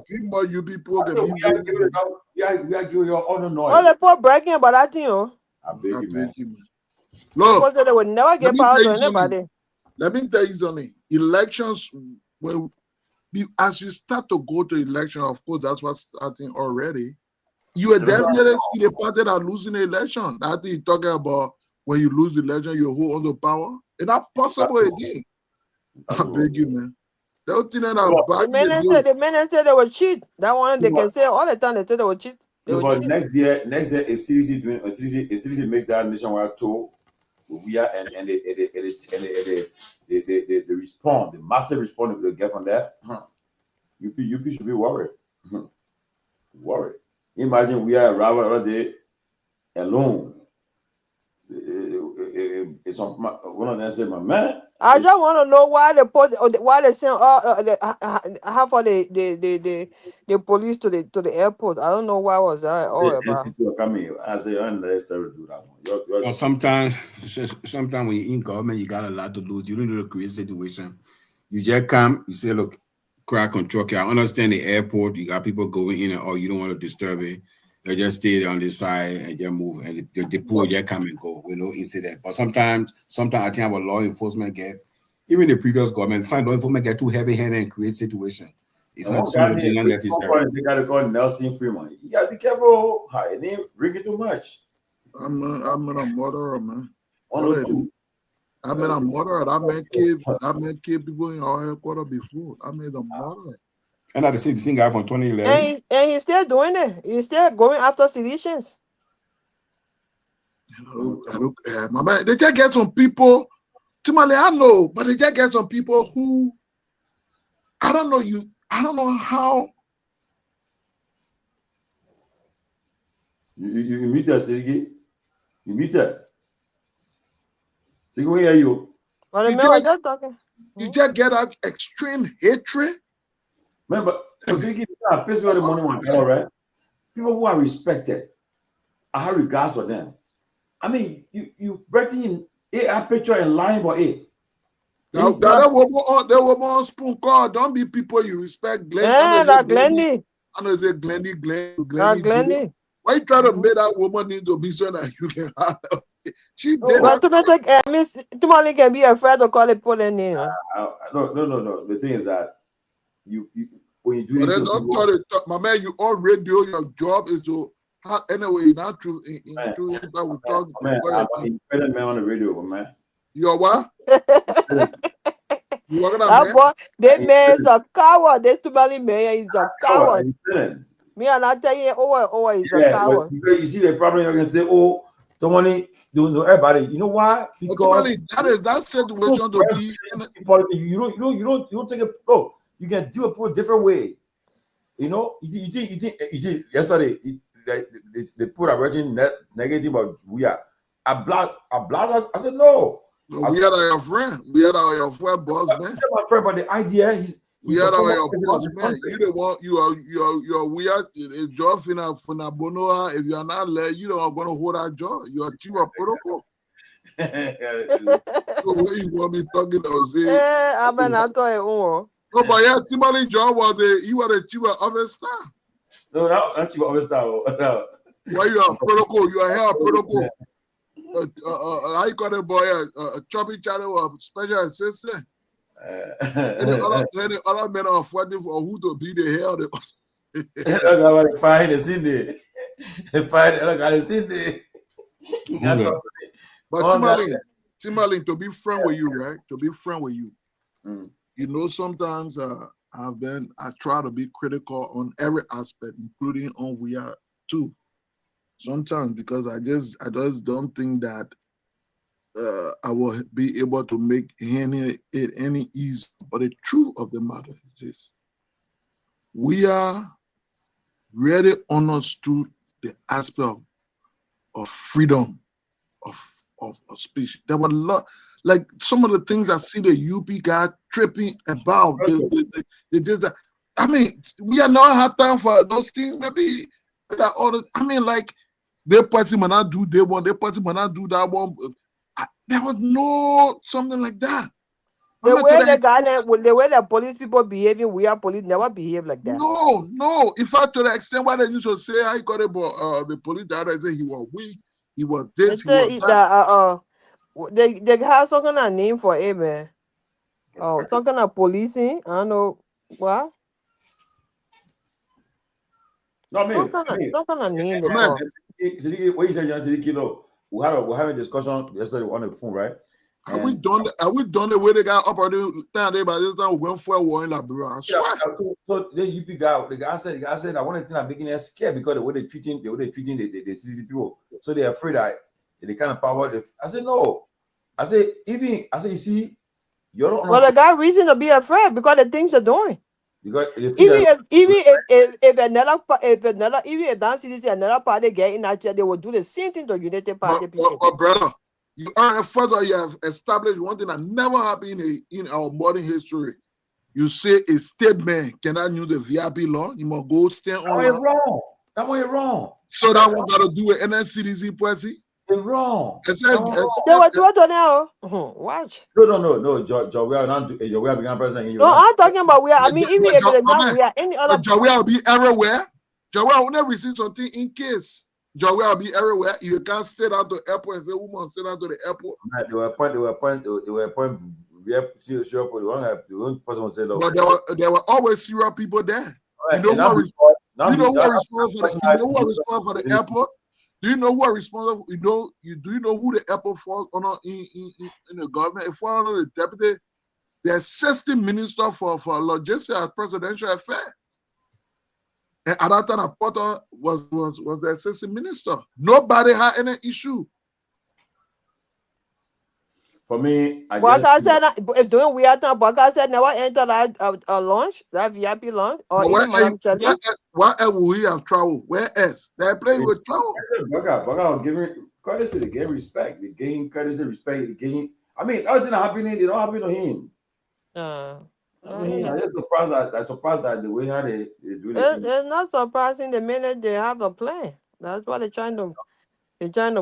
big more you people. We are giving you all the noise. Oh, the poor bragging about that thing, oh. I beg you, man. Look, they would never get power to anybody. Let me tell you something. Elections, as you start to go to election, of course, that's what's starting already. You will definitely see the party that are losing the election. That thing you're talking about, when you lose the election, you hold on to power. It's not possible again. I beg you, man. The men said they will cheat. That one they can say all the time. They say they will cheat. But next year, if CDC make that nationwide tour, we are and they respond, the massive response they get from that. UP should be worried. Worried. Imagine we are rather day alone. It's on one of them said, my man. I just want to know why they send half of the police to the airport. I don't know why was that all about. I say unnecessary do that one. Well, sometimes when you're in government, you got a lot to lose. You don't need to create a situation. You just come, you say, look, crack on truck. I understand the airport, you got people going in and you don't want to disturb it. They just stay there on the side and just move, and the pool just come and go with no incident. But sometimes I think our law enforcement get, even the previous government, find law enforcement get too heavy-handed and create situation. It's not so necessary. They gotta call Nelson Freeman. You gotta be careful. Hi, name ring it too much. I'm not a murderer, man. One or two. I'm not a murderer. I met people in our headquarters before. I made a murderer. And I see the same guy from 2011. And he's still doing it. He's still going after seditions. My man, they just get some people. Tomalin, I know, but they just get some people who I don't know how. You meet her, Seleke? You meet her? Seleke, where are you? You just get that extreme hatred. Remember, Seleke, piss me on the money one, right? People who are respected, I have regards for them. I mean, you breaking a picture and lying about it. That woman on spoon call. Don't be people you respect. Glendy. I know it's a Glendy. Glendy. Why you try to make that woman into be so that you can have her? She did. But Tomalin can be afraid to call it put in name. No. The thing is that you when you do this, my man, you on radio. Your job is to anyway. Not true. Man, I'm an independent man on the radio, man. You're what? You working that boy, that man is a coward. That Tomalin man is a coward. Me and I tell you, he's a coward. You see the problem, you can say, Tomalin don't know everybody. You know why? Because that situation to be you don't take it. No, you can do it a different way. You know, you think yesterday they put a writing negative about we are a blast us. I said no. We are your friend. We are your friend, boss man. My friend, but the idea we are your boss man. You don't want you're weird. If job fina bonoa, if you are not there, you don't want to hold that job. You are chief of protocol. So what you want me talking about? Say, I'm not talking. no, but yeah, Tomalin John was the chief of staff. No, that's chief of staff. No. Why you are protocol? You are here protocol. I got a boy a chopping channel of special assistant. And the other men are fighting for who to be the hell. Look, find the Cindy. Find look at the Cindy. But Tomalin, to be frank with you, right? To be frank with you, you know, sometimes I try to be critical on every aspect, including on we are too. Sometimes because I just don't think that I will be able to make it any easier. But the truth of the matter is this: we are really understood the aspect of freedom of speech. There were a lot, like some of the things I see the UP guy tripping about. They just, I mean, we are not have time for those things. Maybe that all. I mean, like their party might not do they want. Their party might not do that one. There was no something like that. The way the police people behaving, we are police never behave like that. No. In fact, to the extent why they used to say I got about the police director say he was weak, he was this, he was that. They have some kind of name for it, man. Oh, some kind of policing. I don't know what. No, I mean, some kind of name. What you said, Seleke, we're having a discussion yesterday on the phone, right? Have we done the way they got up on the time there by this time we're going for a war in Liberia? I swear. So the UP guy, the guy said I want to think I'm making them scared because the way they're treating the citizen people. So they're afraid that they kind of power. I said no. I said you see, you don't. Well, the guy reason to be afraid because the things they're doing. Because if that citizen another party get in that chair, they will do the same thing to United Party people. But brother, you are first of all, you have established one thing that never happened in our modern history. You say a state man cannot use the VIP law. You must go stand on. That way wrong. So that one got to do with NSCDC party. It's wrong. They were doing it now. Watch. No. Joel not Joel become president. No, I'm talking about we are. I mean, even if it's not, we are any other. Joel will be everywhere. Joel will never receive something in case. Joel will be everywhere. You can't stay down to the airport and say, "Woman, stay down to the airport." They were appointed. The one person will say, "No." But there were always serious people there. You know who are responsible for the airport? Do you know who are responsible? Do you know who the airport falls under in the government? It falls under the deputy, the assistant minister for logistics and presidential affairs. And at that time, Porter was the assistant minister. Nobody had any issue. For me, I said if doing we are talking, Baka said never enter that launch, that VIP launch, or where will he have traveled? Where else? They play with travel. Baka was giving courtesy, they gave respect, they gave courtesy, respect, they gave. I mean, everything happening, they don't happen to him. I mean, I'm surprised that the way how they do it. It's not surprising the minute they have a plan. That's what they're trying to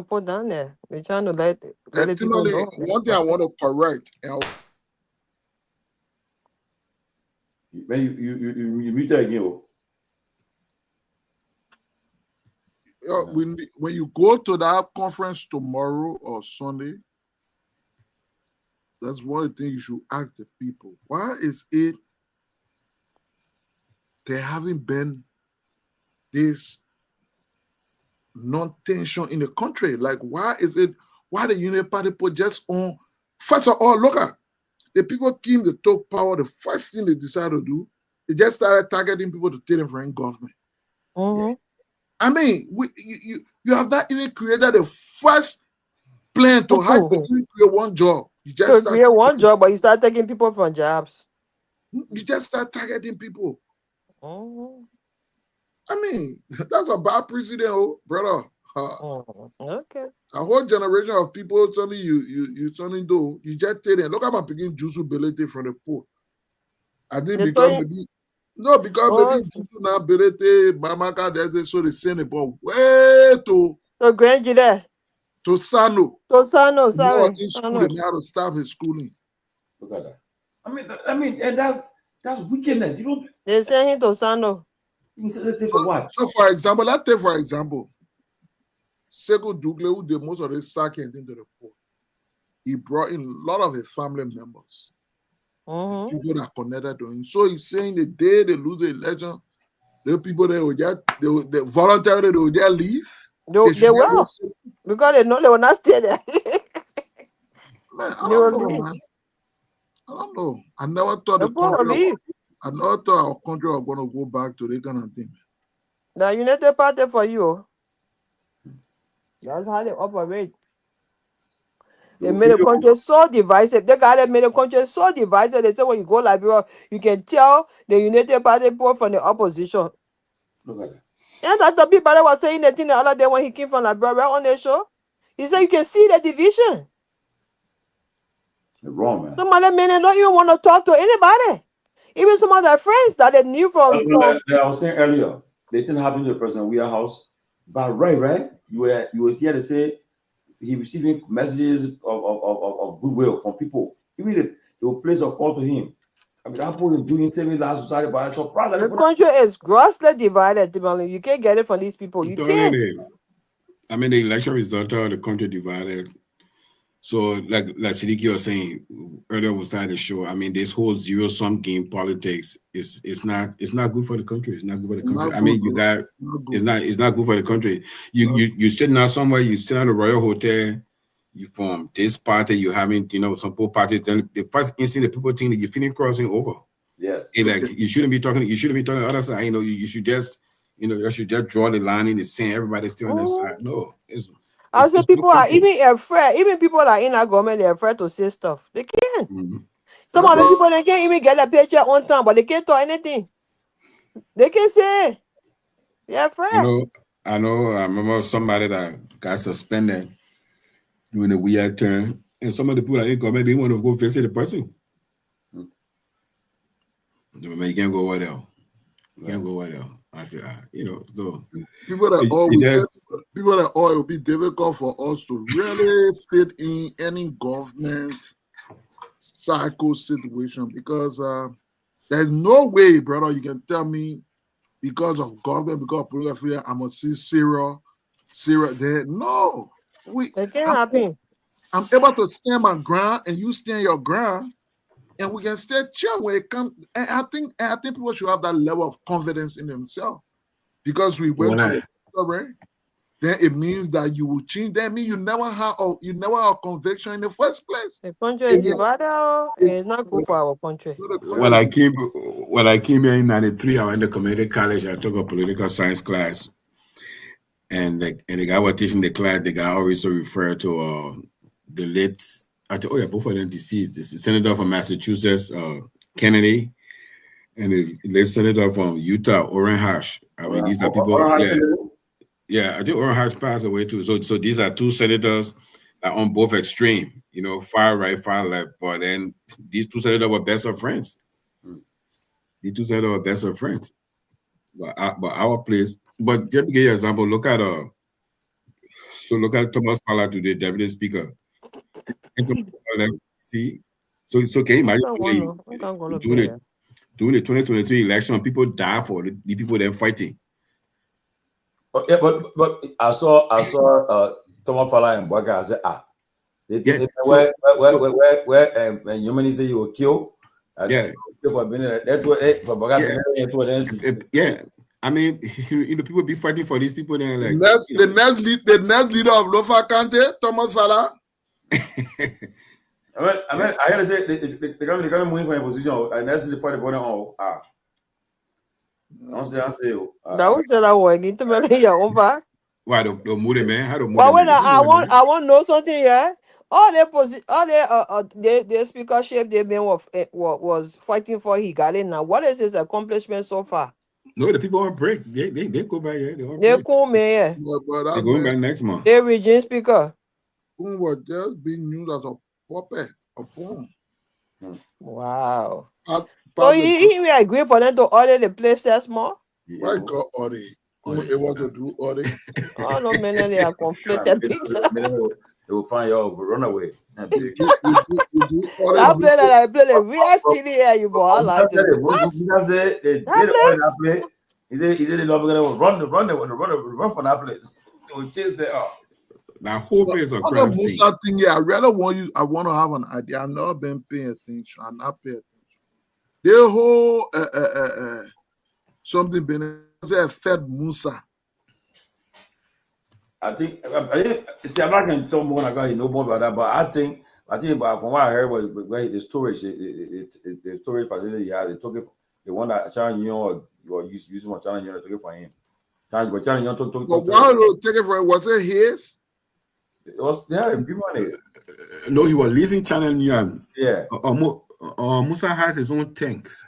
put down there. They're trying to let people know. One thing I want to correct. Man, you meet her again. When you go to that conference tomorrow or Sunday, that's one of the things you should ask the people. Why is it there haven't been this non-tension in the country? Like, why the United Party put just on? First of all, look at the people came to take power. The first thing they decided to do, they just started targeting people to take them from government. Mm-hmm. I mean, you have not even created the first plan to how to create one job. You just create one job, but you start taking people from jobs. You just start targeting people. Mm-hmm. I mean, that's a bad precedent, brother. Okay. A whole generation of people telling you turning do. You just tell them, look at my picking juice ability from the poor. I didn't because maybe maybe juice now ability, Bamaka, there's so they send it, but way to so grand you there. Tosano. Tosano, When he was sorry. in school, they had to stop his schooling. Look at that. I mean, and that's wickedness. You don't. They sent him to Sano. Insensitive for what? So, for example, let's take for example, Seko Dougle, who did most of the sacking into the port. He brought in a lot of his family members, people that connected to him. So he's saying the day they lose the election, the people that will just they voluntarily they will just leave. They will, because they know they will not stay there. Man, I don't know, man. I don't know. I never thought I never thought our country was going to go back to that kind of thing. The United Party for you. That's how they operate. They made the country so divisive. The guy that made the country so divisive, they say when you go Liberia, you can tell the United Party both from the opposition. Look at that. And that the people that was saying that thing the other day when he came from Liberia on the show, he said you can see the division. You're wrong, man. Some of them men don't even want to talk to anybody. Even some of their friends that they knew from. I was saying earlier, they didn't happen to the President Weah house. But right, you were here to say he receiving messages of goodwill from people. Even they will place a call to him. I mean, that was doing saving last society, but I'm surprised that the country is grossly divided. You can't get it from these people. You can't. I mean, the election result of the country divided. So, like Seleke was saying earlier, we started the show. I mean, this whole zero-sum game politics is not good for the country. It's not good for the country. I mean, it's not good for the country. You sitting out somewhere. You sit at a Royal Hotel. You form this party. You having some poor parties. Then the first instant the people think that you're feeling crossing over. Yes. You shouldn't be talking. You shouldn't be talking the other side. You should just draw the line in the sand. Everybody's still on that side. No. I say people are even afraid. Even people that are in our government, they're afraid to say stuff. They can't. Some of the people they can't even get a paycheck on time, but they can't talk anything. They can't say. They're afraid. I remember somebody that got suspended during a weird term, and some of the people that in government, they want to go visit the person. You can't go over there. You can't go over there. I said, so people that all will be difficult for us to really fit in any government cycle situation, because there's no way, brother, you can tell me because of government, because of political freedom, I'm gonna see Syria there. No, it can't happen. I'm able to stand my ground and you stand your ground, and we can stay chill when it comes. And I think people should have that level of confidence in themselves, because we went to right. Then it means that you will change. That means you never have a conviction in the first place. The country is divided. It's not good for our country. When I came here in '93, I went to community college. I took a political science class, and the guy was teaching the class. The guy always referred to the late. Both of them deceased. This is Senator from Massachusetts, Kennedy, and the late Senator from Utah, Orrin Hatch. I mean, these are people. Yeah, I think Orrin Hatch passed away too. So these are two senators that on both extreme, far right, far left. But then these two senators were best of friends. These two senators were best of friends. But our place. But just to give you an example, look at Thomas Pala today, Deputy Speaker. See, so can you imagine during the 2023 election, people die for the people they're fighting. Yeah, but I saw Thomas Fala and Boga. I said, when human say you were killed. Yeah. I mean, people be fighting for these people. Then like the next leader of Lofa Kante, Thomas Fala. I mean, I gotta say, they're gonna move for a position, and that's the for the border. Don't say that was that I want to make your own back. Why don't move them, man? How do But when I want to know something, yeah. All their speakership they been was fighting for, he got in now. What is his accomplishment so far? No, the people on break. They go back, yeah. They're cool, man. They're going back next month. They're region speaker. Who was just being used as a puppet, a pawn. Wow. So he agree for them to order the place that's more? Why got order? It was to do audit. Oh no, man, they are conflicted picture. They will find you out, run away. You do audit. I play the real city here, you boy. I like it. What? They did that play. He said they're not going to run from that place. They will chase there out. That whole place of I crime scene. thing here. I really want you. I want to have an idea. I've not been paying attention. I'm not paying attention. The whole something been Fed Musa. I think see, I'm not going to tell more about you know more about that, but I think from what I heard was the storage, the storage facility he had, they took it. The one that China Union or using what China Union took it for him. But China Union took. But why did they take it for him? Was it his? It was they had a good money. No, he was leasing China Union. Yeah. Musa has his own tanks.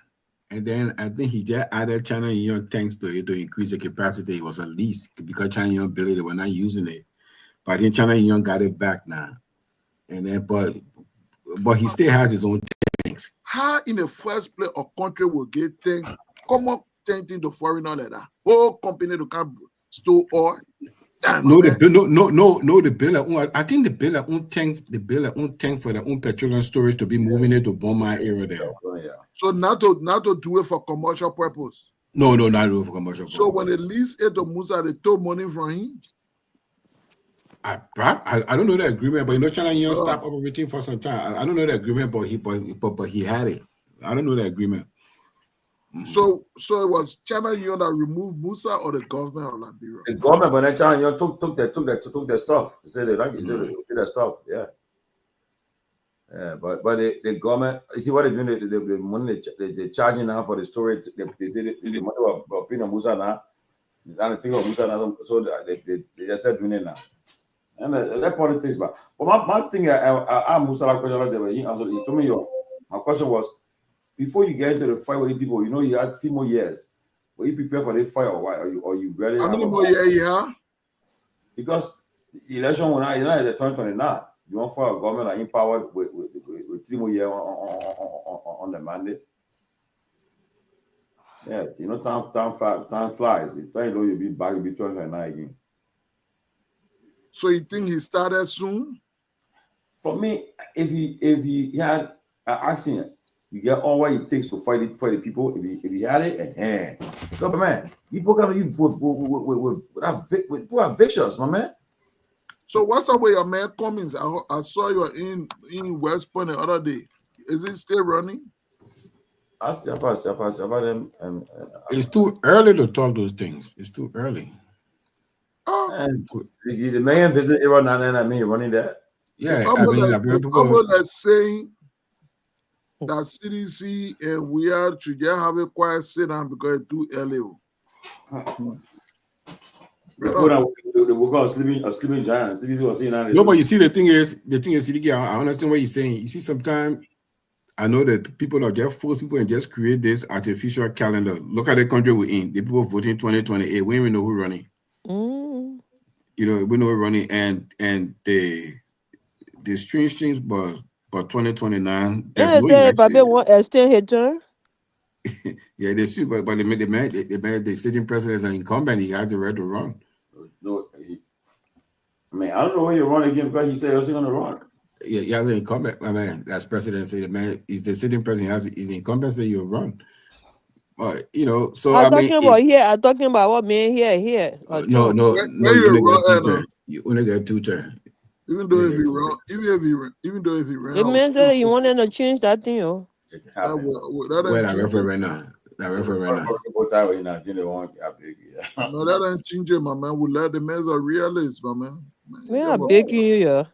And then I think he just added China Union tanks to it to increase the capacity. It was a lease because China Union built it, they were not using it. But I think China Union got it back now. And then, but he still has his own tanks. How in the first place a country will get tanks? Come up tanking the foreigner like that. Whole company to come store oil. No, the bill. I think the bill own tank for their own petroleum storage to be moving it to Beaumont area there. So not to do it for commercial purpose. No, not do it for commercial purpose. So when they lease it to Musa, they took money from him. I don't know the agreement, but you know China Union stopped operating for some time. I don't know the agreement, but he had it. I don't know the agreement. So it was China Union that removed Musa or the government of Liberia? The government, but then China Union took their stuff. They said they took their stuff. Yeah. Yeah, but the government, you see what they're doing, the money they're charging now for the storage, they money about paying Musa now. And the thing of Musa now, so they just said doing it now. And that politics, but my thing, I Musa like he answered. He told me my question was, before you get into the fight with the people, you know you had 3 more years. Were you prepared for the fight or why? Or you ready? How many more years you have? Because the election will not, you know, at the 2029. You want for a government that empowered with 3 more years on the mandate. Yeah, you know, time flies. You know you'll be back, you'll be 2029 again. So you think he started soon? For me, if he had an accident, you get all what it takes to fight the people. If he had it, but man, people can use with vicious, my man. So what's up with your man Cummings? I saw you in West Point the other day. Is it still running? I still them. It's too early to talk those things. It's too early. And the man visit Iran and I mean running that. Yeah, let's saying that CDC and we are to just have a quiet sit down because it's too early. We're called sleeping giants. CDC was saying that. No, but you see, the thing is, I understand what you're saying. You see, sometimes I know that people are just force people and just create this artificial calendar. Look at the country we're in. The people voting 2028. We don't even know who's running. You know, we know who's running, and the strange things, but 2029. There's no election. Yeah, they see, but the sitting president is an incumbent. He has the right to run. No, I don't know where you run again because he said he was going to run. Yeah, he has an incumbent. I mean, that's president say the man is the sitting president. He's the incumbent. Say you'll run. But you know, so I'm talking about what man here. No, you only get 2 terms. Even though if he ran, the man said he wanted to change that thing, yo. That referee right now. No, that ain't changing, my man. We let the man's a realist, my man. We are begging you, yeah.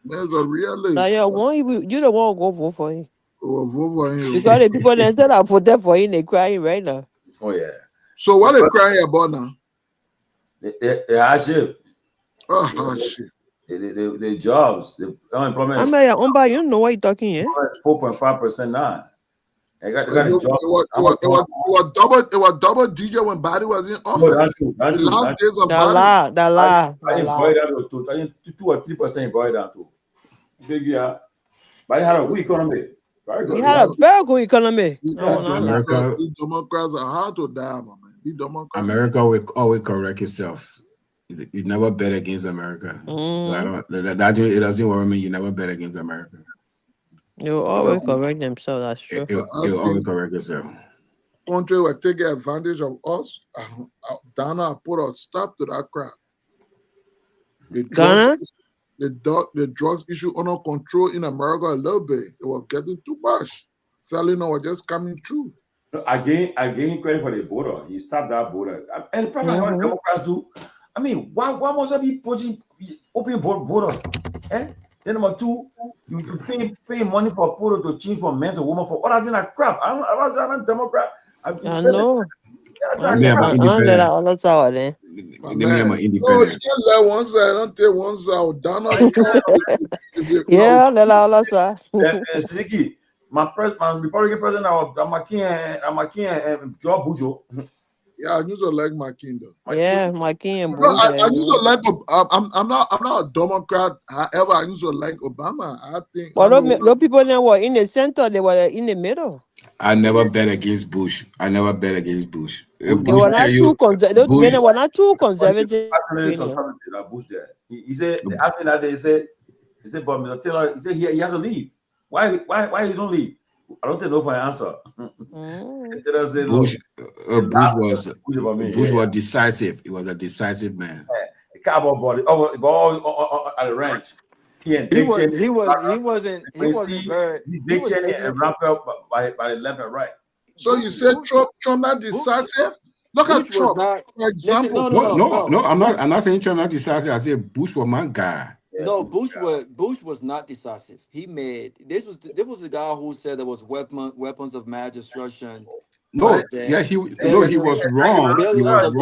Man's a realist. Now, you don't want to go vote for him. Oh, vote for him. Because the people that said I voted for him, they crying right now. Oh yeah. So what they crying about now? The hardship. Oh, hardship. The jobs, the unemployment. You know what you're talking, yeah? 4.5% now. They got a job. It was double digit when Biden was in office. I didn't buy that to 2 or 3% buy that too. Biden had a weak economy. He had a very good economy. The Democrats are hard to die, my man. be Democrat. America will always correct itself. You never bet against America. So I don't. It doesn't worry me. You never bet against America. You always correct themselves. That's true. It will always correct itself. Country will take advantage of us. Dana put a stop to that crap. The drugs issue under control in America a little bit. It was getting too much. Felony was just coming through. Again, credit for the border. He stopped that border. And the problem what Democrats do, I mean, why must I be pushing open border? Eh? Then number two, you pay money for border to change from men to women for all that thing like crap. I'm a Democrat. I know. I'm independent. Oh, you can't let one side, don't take one side. Dana, yeah, Seleke, my Republican president, I'm a king, Joe Bujo. Yeah, I used to like my kingdom. Yeah, my king. I used to like. I'm not a Democrat. However, I used to like Obama. I think. Well, no people then were in the center. They were in the middle. I never bet against Bush. They were not too conservative. Those men were not too conservative. Bush there. He said, after that, he said, but Mr. Taylor, he said he has to leave. Why he don't leave? I don't take no for an answer. Bush was decisive. He was a decisive man. A cowboy body all at the ranch. He wasn't very. Big Cheney and wrapped up by the left and right. So you said Trump not decisive? Look at Trump, for example. No, I'm not saying Trump not decisive. I said Bush was my guy. No, Bush was not decisive. He made this was the guy who said there was weapons of mass destruction. No, he was wrong. He was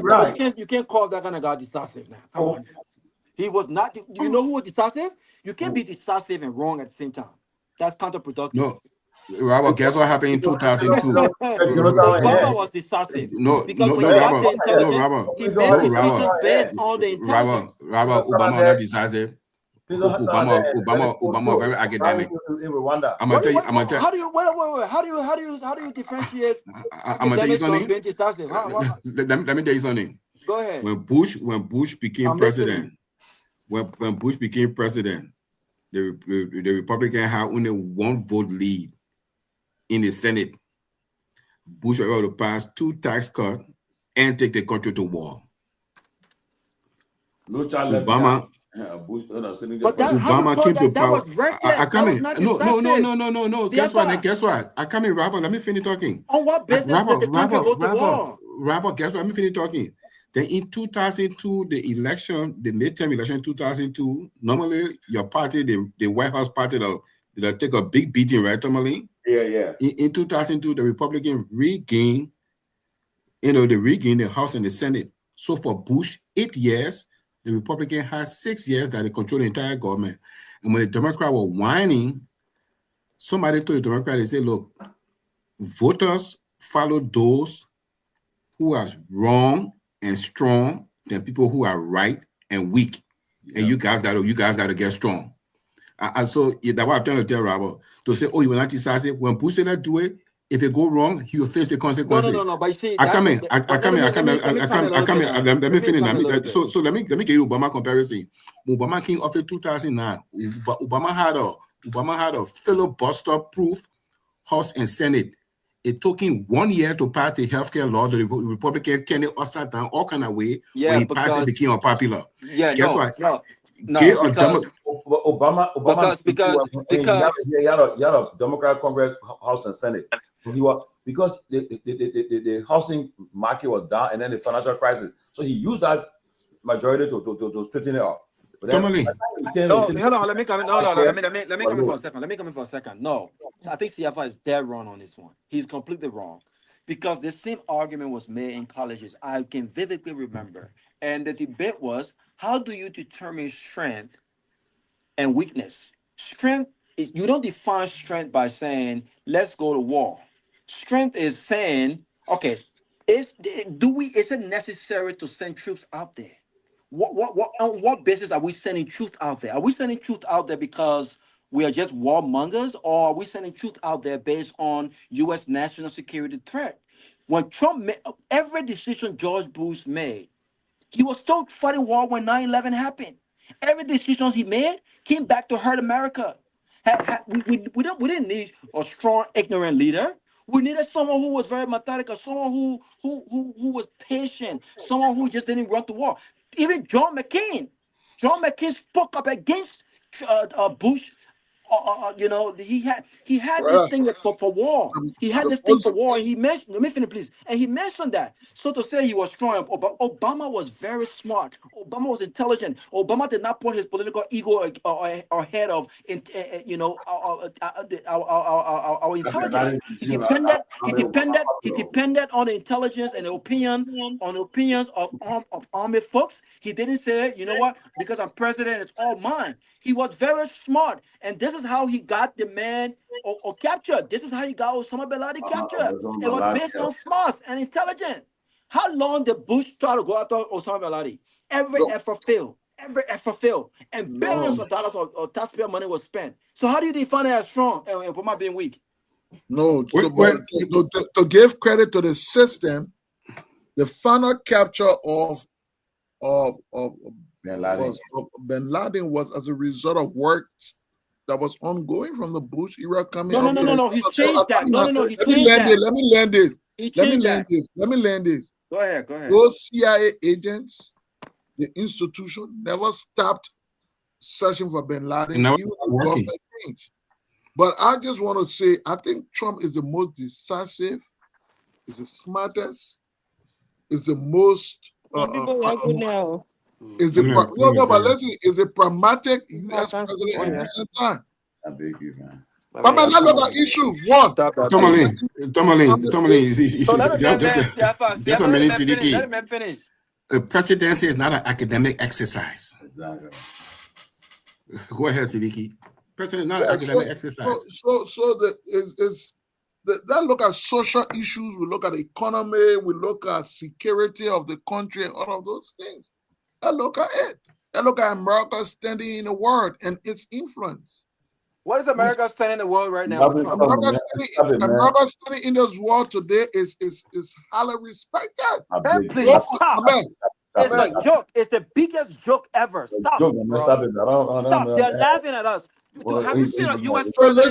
wrong. You can't call that kind of guy decisive now. Come on. He was not. You know who was decisive? You can't be decisive and wrong at the same time. That's counterproductive. No. Robert, guess what happened in 2002? Obama was decisive. Robert, Obama not decisive. Obama very academic. I'm gonna tell you. How do you differentiate? I'm gonna tell you something. Let me tell you something. Go ahead. When Bush became president, when Bush became president, the Republican had only one vote lead in the Senate. Bush was able to pass 2 tax cuts and take the country to war. No child Obama. But Obama came to power. I come in. No. Guess what? I come in, Robert. Let me finish talking. On what basis did the country go to war? Robert, guess what? Let me finish talking. Then in 2002, the midterm election in 2002, normally your party, the White House party, they'll take a big beating, right, Tomalin? Yeah. In 2002, the Republican regained the House and the Senate. So for Bush, 8 years, the Republican had 6 years that they control the entire government. And when the Democrats were whining, somebody told the Democrats, they said, look, voters follow those who are wrong and strong than people who are right and weak. Yeah. And you guys got to get strong. And so that's what I'm trying to tell Robert. To say, oh, you were not decisive. When Bush said that do it, if it go wrong, he will face the consequences. No. But you see, I come in. Let me finish. So let me give you Obama comparison. Obama came off in 2009. Obama had a filibuster-proof House and Senate. It took him 1 year to pass the healthcare law. The Republican turned it upside down all kind of way. Yeah, when he passed it, became unpopular. Yeah, guess what? No, Obama he had a Democrat Congress, House and Senate. Because the housing market was down, and then the financial crisis. So he used that majority to straighten it up. Tomalin. Hold on, let me come in. Let me come in for a second. No, I think CFI is dead wrong on this one. He's completely wrong. Because the same argument was made in colleges. I can vividly remember. And the debate was, how do you determine strength and weakness? Strength is, you don't define strength by saying, let's go to war. Strength is saying, okay, is it necessary to send troops out there? On what basis are we sending troops out there? Are we sending troops out there because we are just warmongers, or are we sending troops out there based on U.S. national security threat? When Trump made every decision George Bush made, he was still fighting war when 9/11 happened. Every decision he made came back to hurt America. We didn't need a strong, ignorant leader. We needed someone who was very methodical, someone who was patient, someone who just didn't run to war. Even John McCain spoke up against Bush. You know, he had this thing for war. He had this thing for war, and he mentioned. Let me finish, please. And he mentioned that. So to say he was strong, Obama was very smart. Obama was intelligent. Obama did not put his political ego ahead of, you know, our intelligence. He depended on the intelligence and the opinions of army folks. He didn't say, you know what, because I'm president, it's all mine. He was very smart, and this is how he got the man or captured. This is how he got Osama bin Laden captured. It was based on smarts and intelligence. How long did Bush try to go after Osama bin Laden? Every effort failed. And billions of dollars of taxpayer money was spent. So how do you define it as strong and Obama being weak? No, to give credit to the system, the final capture of Ben Laden was as a result of work that was ongoing from the Bush era coming. No. He changed that. No. He Let me land this. Let me land this. Go ahead. Those CIA agents, the institution, never stopped searching for Ben Laden. Never even the government changed. But I just want to say, I think Trump is the most decisive, is the smartest, is the most. Is the but listen, is a pragmatic U.S. president in recent time. I beg you, man. But man, let's look at issue one. Tomalin. Just a minute, Siddiqui. Let me finish. A presidency is not an academic exercise. Exactly. Go ahead, Siddiqui. President is not an academic exercise. That look at social issues, we look at the economy, we look at security of the country, and all of those things. I look at it. I look at America standing in the world and its influence. What is America standing in the world right now? America standing in this world today is highly respected. Please stop. It's a joke. It's the biggest joke ever. Stop. Stop. They're laughing at us. Have you seen a U.S. president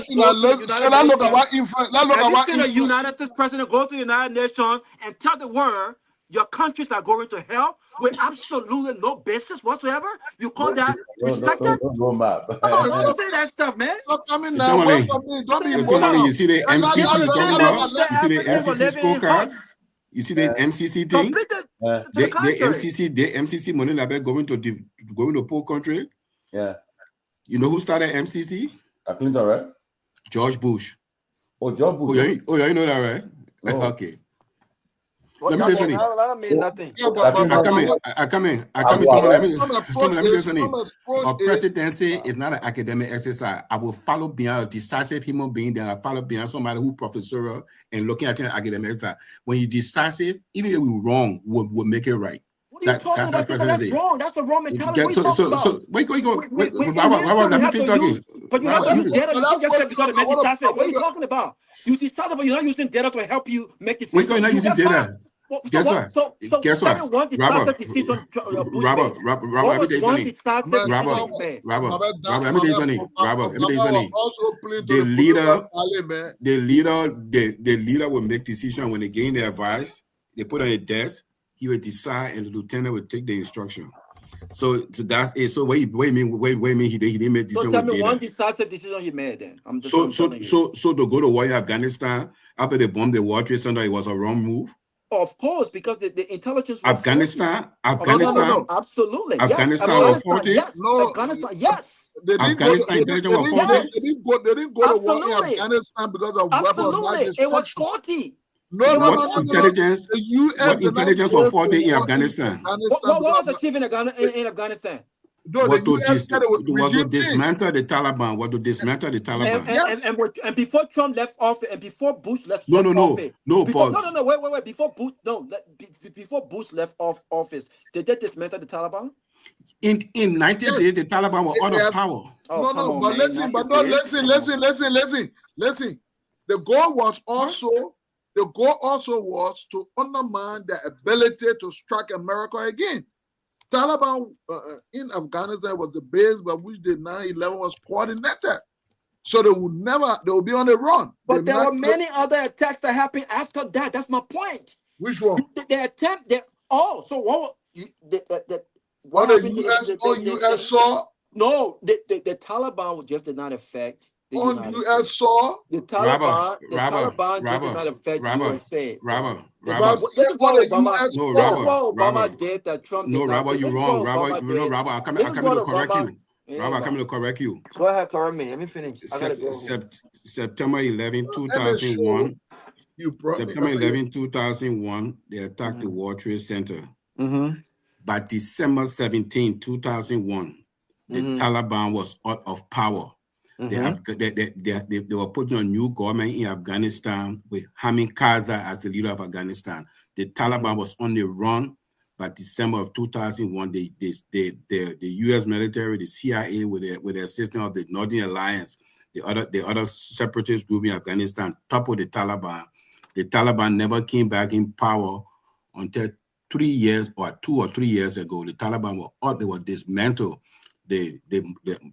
a United States president go to the United Nations and tell the world your countries are going to hell with absolutely no basis whatsoever? You call that respected? Don't say that stuff, man. You see the MCC talking about? You see the MCC scorecard? You see the MCC thing? The MCC money like going to poor country. Yeah. You know who started MCC? Clinton, right? George Bush. Oh, George Bush. You know that, right? Oh. Okay. Let me listen. That mean nothing. I come in. Let me listen. A presidency is not an academic exercise. I will follow behind a decisive human being, then I follow behind somebody who professorial and looking at an academic exercise. When you're decisive, even if we're wrong, we'll make it right. What are you talking about? That's wrong. That's the wrong mentality. Let me finish talking. But you have to use data. You just said you got to make decisive. What are you talking about? You decisive, but you're not using data to help you make decisions. We're not using data. Guess what? Guess what? Robert, let me tell you something. The leader will make decision when they gain their advice. They put on a desk. He will decide, and the lieutenant will take the instruction. So that's it. So what you mean he didn't make decision? So tell me one decisive decision he made then. So to go to war in Afghanistan after they bombed the World Trade Center, it was a wrong move. Of course, because the intelligence. Afghanistan. No, absolutely. Afghanistan was faulty. Yes. No, Afghanistan. Yes. They didn't go to war in Afghanistan because of weapons. It was faulty. What intelligence was faulty in Afghanistan? What was achieved in Afghanistan? To dismantle the Taliban. And before Trump left office, and before Bush left office. Before Bush left office, did they dismantle the Taliban? In 90 days, the Taliban were out of power. Listen. The goal was also the goal also was to undermine the ability to strike America again. Taliban in Afghanistan was the base by which the 9/11 was coordinated. So they will be on the run. But there were many other attacks that happened after that. That's my point. Which one? The attempt, so what? What the US saw? No, the Taliban just did not affect the on US saw. The Taliban just did not affect USA. This is what Obama did that Trump did not. You're wrong. Robert, I'm coming to correct you. Robert, I'm coming to correct you. Go ahead, correct me. Let me finish. September 11, 2001. September 11, 2001, they attacked the World Trade Center. By December 17, 2001, the Taliban was out of power. They were putting a new government in Afghanistan with Hamid Karzai as the leader of Afghanistan. The Taliban was on the run. By December of 2001, the U.S. military, the CIA, with the assistance of the Northern Alliance, the other separatist group in Afghanistan, toppled the Taliban. The Taliban never came back in power until 2 or 3 years ago. The Taliban were out; they were dismantled. The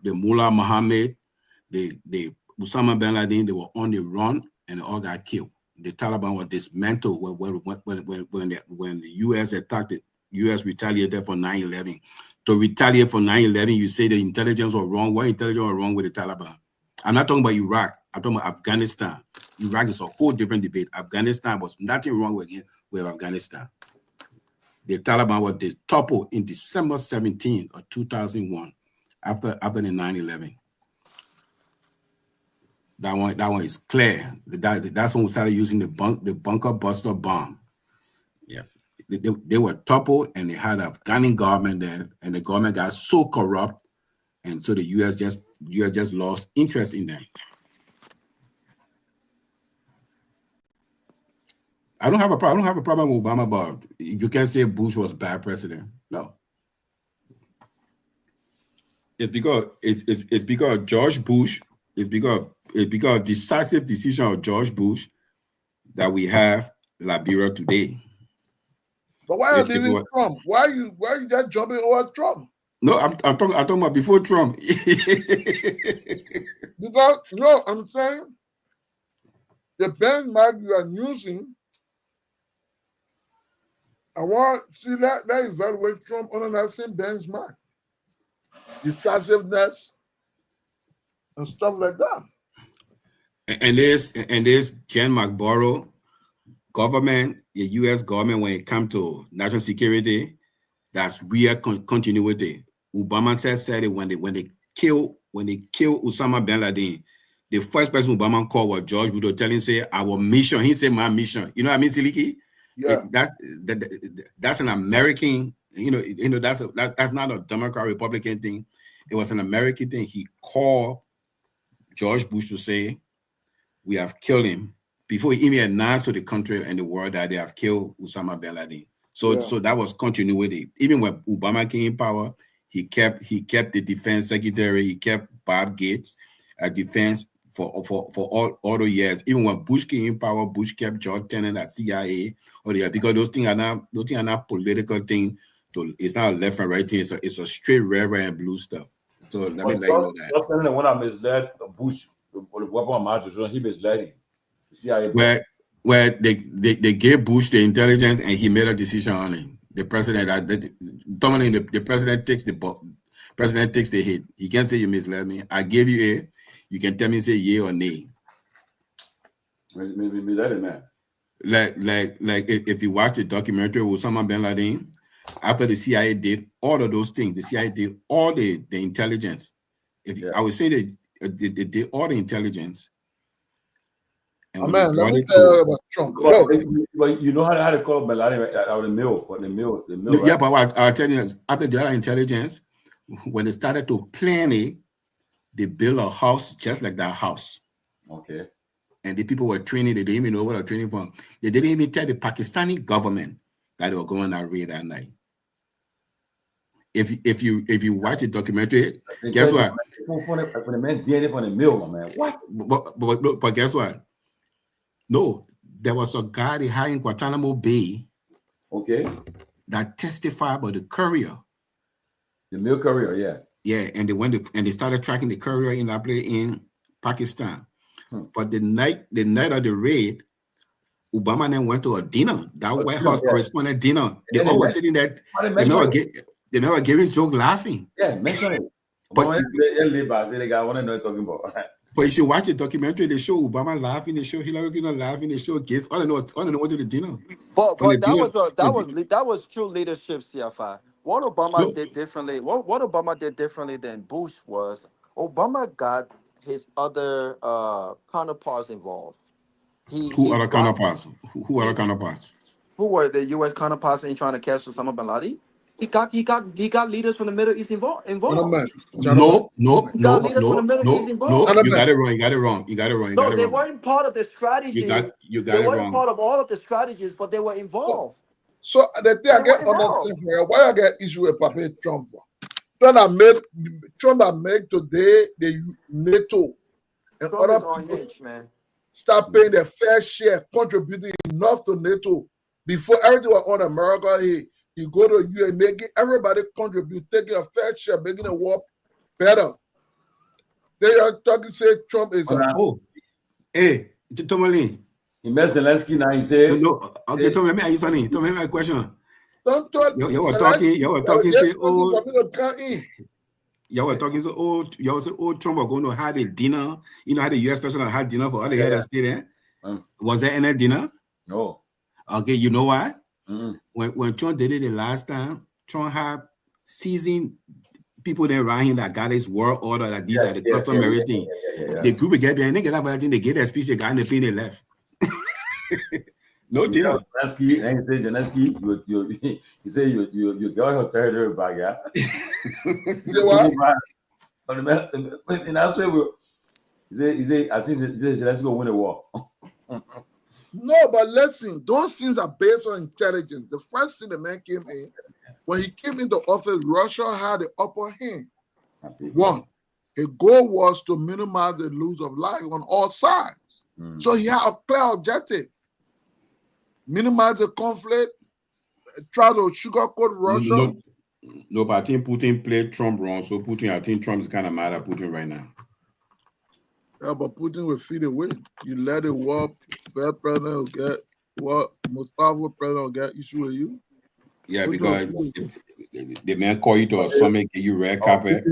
Mullah Mohammed, the Osama bin Laden, they were on the run and they all got killed. The Taliban were dismantled when the U.S. attacked it. U.S. retaliated for 9/11. To retaliate for 9/11, you say the intelligence was wrong. What intelligence was wrong with the Taliban? I'm not talking about Iraq. I'm talking about Afghanistan. Iraq is a whole different debate. Afghanistan was nothing wrong with Afghanistan. The Taliban was toppled in December 17 of 2001 after the 9/11. That one is clear. That's when we started using the bunker buster bomb. Yeah. They were toppled and they had an Afghan government there, and the government got so corrupt, and so the U.S. just lost interest in them. I don't have a problem with Obama, but you can't say Bush was a bad president. No. It's because George Bush. It's because decisive decision of George Bush that we have Liberia today. But why are you leaving Trump? Why are you just jumping over Trump? No, I'm talking about before Trump. Because no, I'm saying the benchmark you are using. I want to see that evaluate Trump on that same benchmark, decisiveness and stuff like that. And this Jen McBorough government, the U.S. government, when it comes to national security, that's real continuity. Obama said it when they kill Osama bin Laden. The first person Obama called was George Bush to tell him, say, our mission. He said, my mission. You know what I mean, Seleke? Yeah. That's an American, that's not a Democrat Republican thing. It was an American thing. He called George Bush to say, we have killed him, before he even announced to the country and the world that they have killed Osama bin Laden. So that was continuity. Even when Obama came in power, he kept the defense secretary, he kept Bob Gates at defense for all the years. Even when Bush came in power, Bush kept George Tenet at CIA, because those things are not political thing. It's not a left and right thing. It's a straight red and blue stuff. So let me let you know that. George Tenet, when I misled Bush, he misled him. CIA. Where they gave Bush the intelligence and he made a decision on it. The president, Tomalin, the president takes the hit. He can't say you misled me. I gave you A. You can tell me, say yay or nay. Maybe misled him, man. Like if you watch the documentary with Osama bin Laden, after the CIA did all of those things, the CIA did all the intelligence. I would say they did all the intelligence. And let me tell you about Trump. But you know how to call bin Laden out of the mill, for the mill. Yeah, right? But I'll tell you, after the other intelligence, when they started to plan it, they built a house just like that house. Okay. And the people were training, they didn't even know what they were training from. They didn't even tell the Pakistani government that they were going on that raid that night. If you watch the documentary, guess what? When the man DNA from the mill, man. What? But guess what? No, there was a guy they had in Guantanamo Bay. Okay. That testified about the courier. The mail courier, yeah. Yeah, and they started tracking the courier in that place in Pakistan. But the night of the raid, Obama then went to a dinner, that White House correspondent dinner. They all were sitting there. They never giving joke laughing. Yeah, mention it. But you should watch the documentary. They show Obama laughing. They show Hillary Clinton laughing. They show Gates. All I know went to the dinner. But that was true leadership, CFI. What Obama did differently. What Obama did differently than Bush was Obama got his other counterparts involved. Who are the counterparts? Who are the counterparts? Who were the U.S. counterparts in trying to catch Osama bin Laden? He got leaders from the Middle East involved. No. You got it wrong. No, they weren't part of the strategy. They weren't part of all of the strategies, but they were involved. So the thing I get understand for you, why I get issue with Papa Trump for? Trump that make today the NATO and Trump other is people unhinged, man. start paying their fair share, contributing enough to NATO before everything was on America. You go to UN, making everybody contribute, taking a fair share, making the war better. They are talking, say Trump is hey, Tomalin. He met Zelensky now. He said, "No, okay, Tom, let me ask you something. Tom, let me ask a question. Don't talk. You were talking. Say, you were talking. So, you said, Trump was going to have a dinner. You know how the U.S. president had dinner for all the head that stay there. Was there any dinner? No. Okay, you know why? Mm-hmm. When Trump did it the last time, Trump had seasoned people there around him that got his world order, that these are the customary thing. The group get behind, they get up, they get their speech, they got in the plane, they left. No dinner. Zelensky, and he said, Zelensky, he said you got your territory back, yeah. Say what? And I said, he said, I think Zelensky will win the war. No, but listen, those things are based on intelligence. The first thing the man came in, when he came into office, Russia had the upper hand. One, his goal was to minimize the loss of life on all sides. So he had a clear objective. Minimize the conflict, try to sugarcoat Russia. No, but I think Putin played Trump wrong. So I think Trump is kind of mad at Putin right now. Yeah, but Putin will feed away. You let it walk, bad president will get what most powerful president will get issue with you. Yeah, because the man call you to a summit, give you red carpet.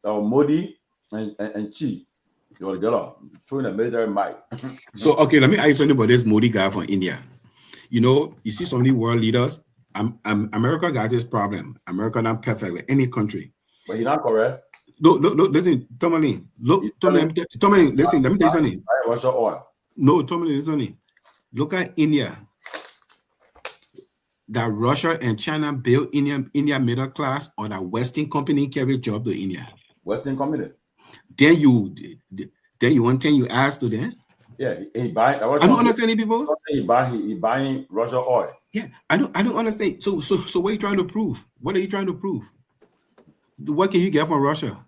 Modi and Chi, you want to get up, showing a military might. So, okay, let me ask you something about this Modi guy from India. You know, you see so many world leaders. America got this problem. America not perfect like any country. But he's not correct. No, listen, Tomalin. Tomalin, listen, let me tell you something. Russia oil. No, Tomalin, listen. Look at India. That Russia and China built India middle class, or that Western company carry job to India. Western company. Then you one thing you ask to them. Yeah, he buy. I don't understand people. He buying Russia oil. Yeah, I don't understand. So what are you trying to prove? What are you trying to prove? What can you get from Russia?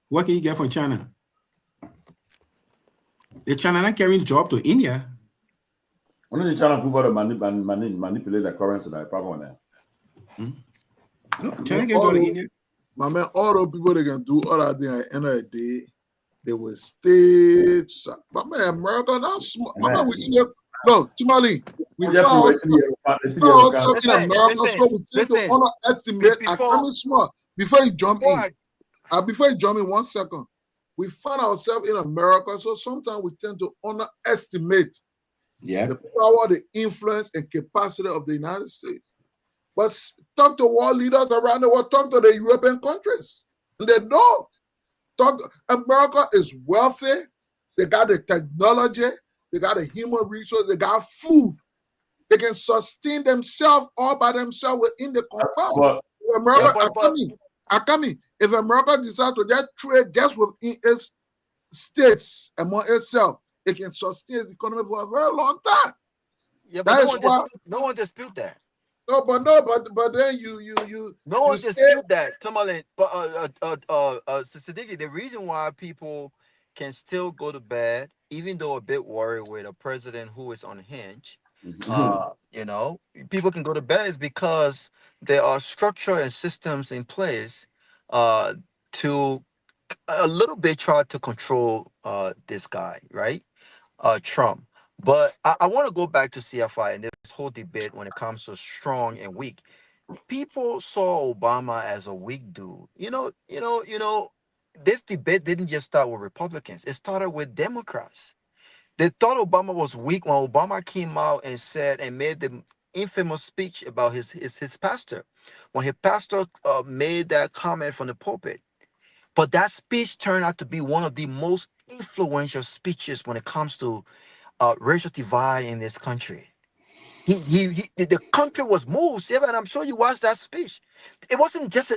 What can you get from China? The China not carrying job to India. Only China prove how to manipulate the currency. That problem there. No, China get job to India. My man, all those people they can do all that thing at the end of the day, they will stay. But man, America not smart. Man, we India. No, Tomalin, we found ourselves in America, so we tend to underestimate. I come smart before you jump in. Before you jump in, 1 second. We find ourselves in America, so sometimes we tend to underestimate the power, the influence, and capacity of the United States. But talk to world leaders around the world, talk to the European countries, and they know. America is wealthy. They got the technology. They got the human resource. They got food. They can sustain themselves all by themselves within the compound. If America decides to just trade just within its states among itself, it can sustain its economy for a very long time. Yeah, but no one dispute that. No, but then you no one dispute that. Tomalin, but Siddiqui, the reason why people can still go to bed, even though a bit worried with a president who is unhinged. You know, people can go to bed is because there are structure and systems in place to a little bit try to control this guy, right? Trump. But I want to go back to CFI and this whole debate when it comes to strong and weak. People saw Obama as a weak dude. This debate didn't just start with Republicans. It started with Democrats. They thought Obama was weak when Obama came out and said and made the infamous speech about his pastor. When his pastor made that comment from the pulpit. But that speech turned out to be one of the most influential speeches when it comes to racial divide in this country. The country was moved, and I'm sure you watched that speech. It wasn't just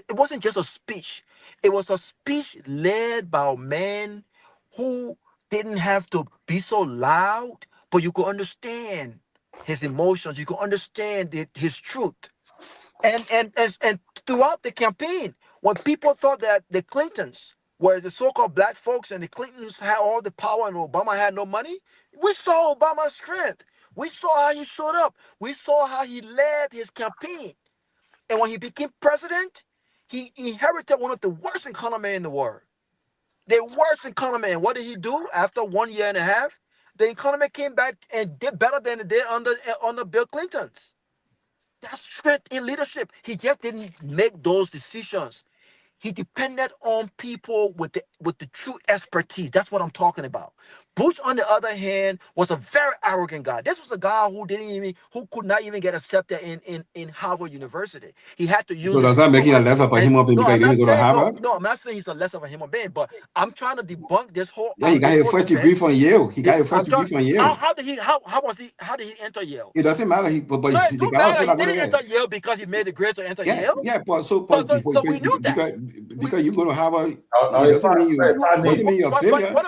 a speech. It was a speech led by a man who didn't have to be so loud, but you could understand his emotions. You could understand his truth. And throughout the campaign, when people thought that the Clintons were the so-called black folks and the Clintons had all the power and Obama had no money, we saw Obama's strength. We saw how he showed up. We saw how he led his campaign. And when he became president, he inherited one of the worst economy in the world. The worst economy. And what did he do after 1 year and a half? The economy came back and did better than it did under Bill Clinton's. That's strength in leadership. He just didn't make those decisions. He depended on people with the true expertise. That's what I'm talking about. Bush, on the other hand, was a very arrogant guy. This was a guy who could not even get accepted in Harvard University. He had to use. So does that make him a less of a human being because he didn't go to Harvard? No, I'm not saying he's a less of a human being, but I'm trying to debunk this whole. Yeah, he got his first degree from Yale. He got his first degree from Yale. How did he enter Yale? It doesn't matter. He didn't enter Yale because he made the grade to enter Yale. Yeah, but so we knew that because you go to Harvard, doesn't mean you're a failure. What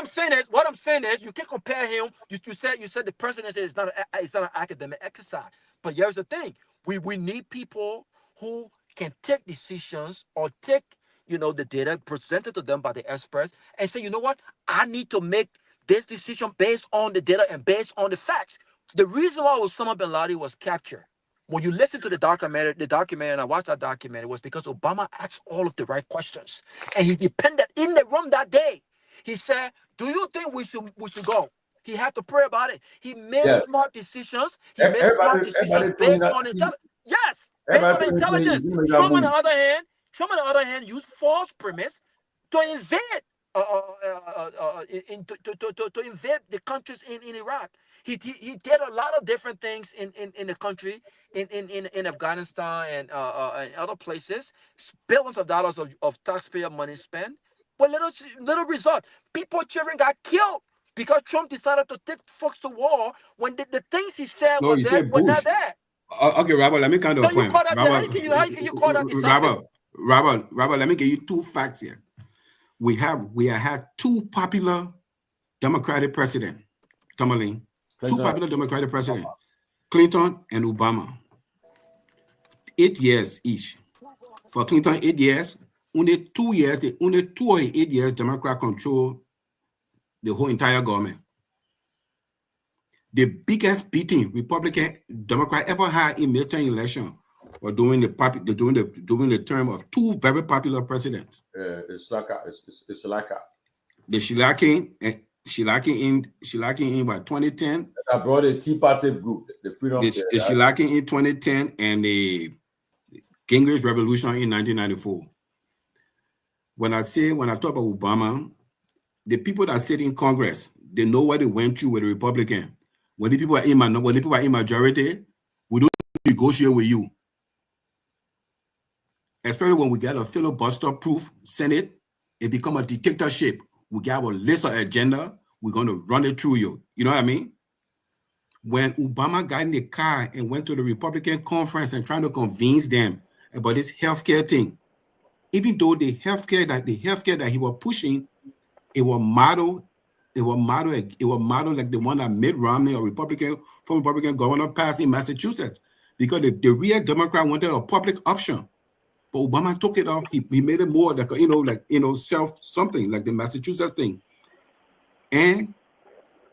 I'm saying is, you can compare him. You said the presidency is not an academic exercise. But here's the thing: we need people who can take decisions or take the data presented to them by the experts and say, you know what, I need to make this decision based on the data and based on the facts. The reason why Osama bin Laden was captured, when you listen to the documentary, and I watched that documentary, was because Obama asked all of the right questions. And he depended in the room that day. He said, do you think we should go? He had to pray about it. He made smart decisions. He made smart decisions based on intelligence. Yes, based on intelligence. Trump, on the other hand, used false premise to invade to invade the countries in Iraq. He did a lot of different things in the country, in Afghanistan and other places. Billions of dollars of taxpayer money spent, but little result. People, children got killed because Trump decided to take folks to war when the things he said were not there. Okay, Robert, let me kind of point. How can you call that decisive? Robert, let me give you two facts here. We have had two popular Democratic presidents, Tomalin, two popular Democratic presidents, Clinton and Obama. 8 years each. For Clinton, 8 years. Only 2 years, only 2 or 8 years, Democrat control the whole entire government. The biggest beating Republican Democrat ever had in midterm election or during the term of two very popular presidents. It's Seleke. The Seleke in by 2010. I brought a Tea Party group, the Freedom. The Seleke in 2010 and the Gingrich Revolution in 1994. When I talk about Obama, the people that sit in Congress, they know what they went through with the Republican. When the people are in majority, we don't negotiate with you. Especially when we get a filibuster-proof Senate, it become a dictatorship. We get a list of agenda, we're going to run it through you. You know what I mean? When Obama got in the car and went to the Republican conference and trying to convince them about this healthcare thing, even though the healthcare that he was pushing, it was modeled like the one that Mitt Romney, former Republican governor, passed in Massachusetts, because the real Democrat wanted a public option. But Obama took it off. He made it more like self something like the Massachusetts thing. And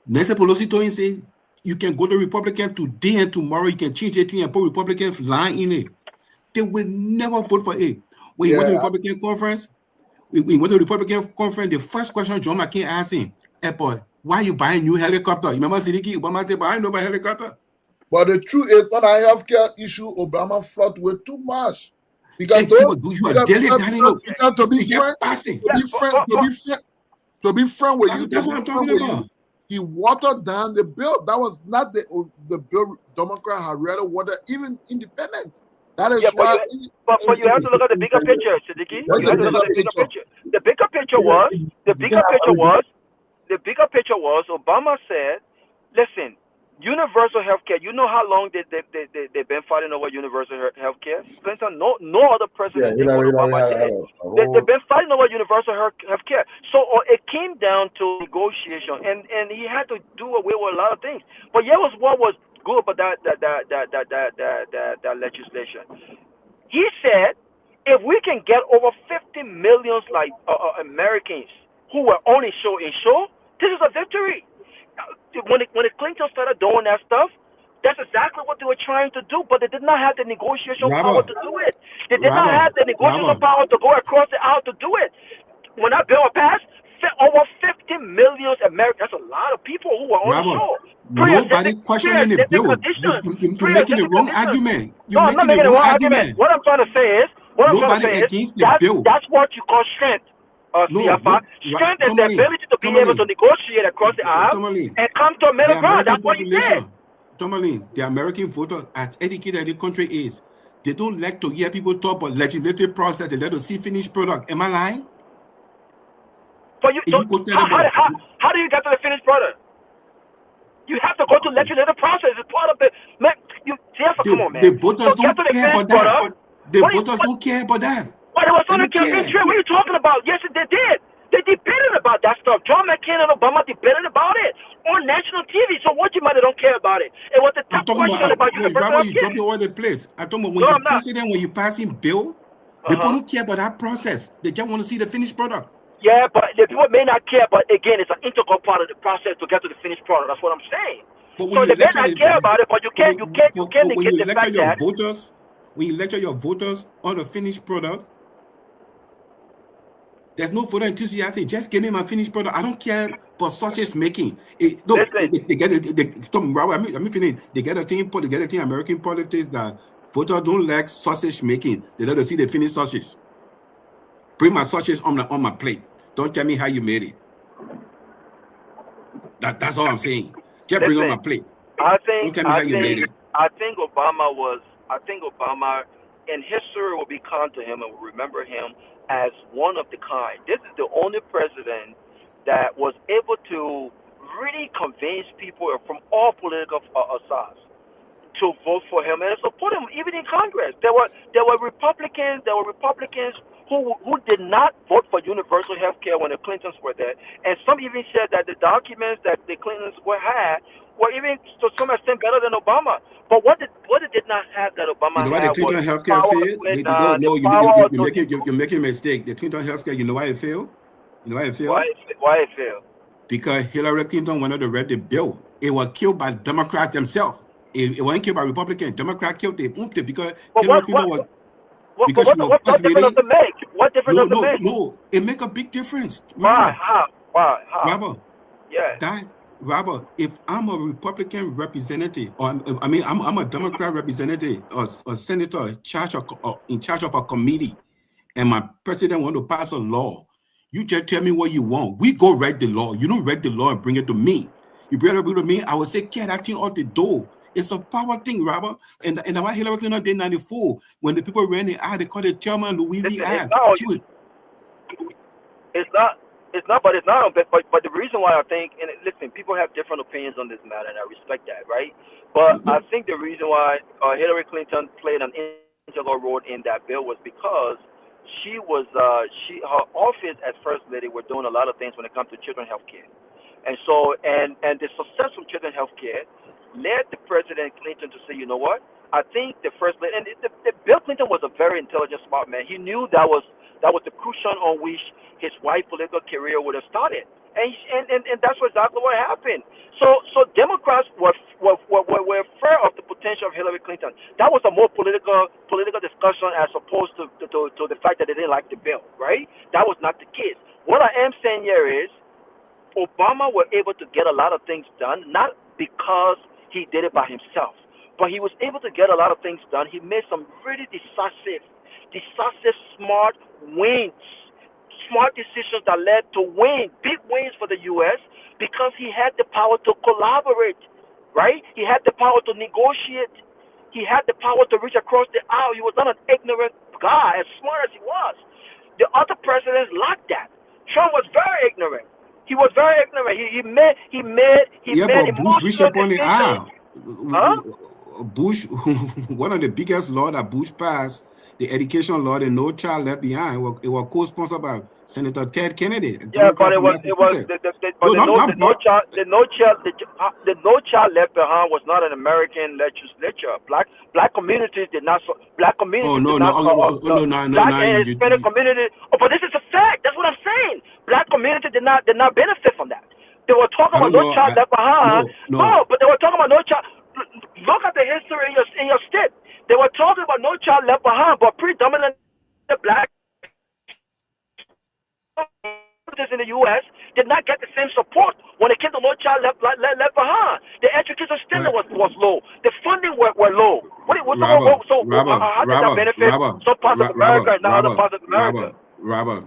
Nancy Pelosi told him, say, you can go to Republican today and tomorrow, you can change it and put Republican line in it. They will never vote for it. When he went to the Republican conference, the first question John McCain asked him, hey boy, why are you buying new helicopter? You remember Siddiqui? Obama said, but I know about helicopter. But the truth is, on a healthcare issue, Obama fought with too much. Because to be frank with you, that's what I'm talking about. He watered down the bill. That was not the bill Democrat had really wanted, even independent. That is why. But you have to look at the bigger picture, Siddiqui. You have to look at the bigger picture. The bigger picture was Obama said, listen, universal health care. You know how long they've been fighting over universal health care? Clinton, no other president did what Obama did. They've been fighting over universal health care. So it came down to negotiation, and he had to do away with a lot of things. But here was what was good about that legislation. He said, if we can get over 50 million Americans who were uninsured, this is a victory. When the Clintons started doing that stuff, that's exactly what they were trying to do, but they did not have the negotiation power to do it. They did not have the negotiation power to go across the aisle to do it. When that bill passed, over 50 million Americans, that's a lot of people who were uninsured. Nobody questioning the bill. You're making the wrong argument. No, I'm not making the wrong argument. What I'm trying to say is, that's what you call strength. Strength is the ability to be able to negotiate across the aisle and come to a middle ground. That's what you said. Tomalin, the American voter, as educated the country is, they don't like to hear people talk about legislative process. They like to see finished product. Am I lying? But how do you get to the finished product? You have to go to legislative process. It's part of it. Come on, man. The voters don't care about that. The voters don't care about that. But it was on the campaign trail. What are you talking about? Yes, they did. They debated about that stuff. John McCain and Obama debated about it on national TV. So what you matter don't care about it? It was the tough question about universal you dropping all over the place. I'm talking about when you're passing bill, people don't care about that process. They just want to see the finished product. Yeah, but the people may not care. But again, it's an integral part of the process to get to the finished product. That's what I'm saying. So they may not care about it, but you can't negate the fact that when you lecture your voters on the finished product, there's no voter enthusiasm. Just give me my finished product. I don't care for sausage making. They get it. Let me finish. They get a thing. American politics that voters don't like sausage making. They let us see the finished sausage. Bring my sausage on my plate. Don't tell me how you made it. That's all I'm saying. Just bring on my plate. Don't tell me how you made it. I think Obama in history will be kind to him and will remember him as one of the kind. This is the only president that was able to really convince people from all political sides to vote for him and support him, even in Congress. There were Republicans who did not vote for universal health care when the Clintons were there, and some even said that the documents that the Clintons had were even to some extent better than Obama. But what it did not have that Obama had was the Clinton healthcare failed? You're making a mistake. The Clinton healthcare, you know why it failed? Why it failed? Because Hillary Clinton wanted to read the bill. It was killed by Democrats themselves. It wasn't killed by Republicans. Democrats killed it because Hillary Clinton was. What difference does it make? What difference does it make? No, it make a big difference. Why? How? Robert, yeah. Robert, if I'm a Republican representative, or I'm a Democrat representative or senator in charge of a committee, and my president want to pass a law, you just tell me what you want. We go write the law. You don't write the law and bring it to me. You bring it to me, I will say, get that thing out the door. It's a power thing, Robert. And why Hillary Clinton did 94, when the people ran the ad, they called it Thelma Louise ad. It's not. But the reason why I think, and listen, people have different opinions on this matter, and I respect that, right? But I think the reason why Hillary Clinton played an integral role in that bill was because her office as First Lady were doing a lot of things when it comes to children's health care. And so, and the success of children's health care led the President Clinton to say, you know what? I think the First Lady, and Bill Clinton was a very intelligent, smart man. He knew that was the cushion on which his wife's political career would have started. and that's exactly what happened. So Democrats were afraid of the potential of Hillary Clinton. That was a more political discussion as opposed to the fact that they didn't like the bill, right? That was not the case. What I am saying here is Obama was able to get a lot of things done, not because he did it by himself, but he was able to get a lot of things done. He made some really decisive, smart wins, smart decisions that led to big wins for the U.S. because he had the power to collaborate, right? He had the power to negotiate. He had the power to reach across the aisle. He was not an ignorant guy, as smart as he was. The other presidents lacked that. Trump was very ignorant. He was very ignorant. He made but Bush reached emotional upon the decisions. aisle. Bush, one of the biggest laws that Bush passed, the education law, the No Child Left Behind, it was co-sponsored by Senator Ted Kennedy. Yeah, but the No Child Left Behind was not an American legislature. Black communities did not. Black communities Black and Hispanic community. Oh, but this is a fact. That's what I'm saying. Black community did not benefit from that. They were talking about No Child Left Behind. No, but they were talking about No Child. Look at the history in your state. They were talking about No Child Left Behind, but predominantly black in the U.S. did not get the same support when it came to No Child Left Behind. The education standard was low. The funding were low. How did that benefit some parts of America and not other parts of America? Robert,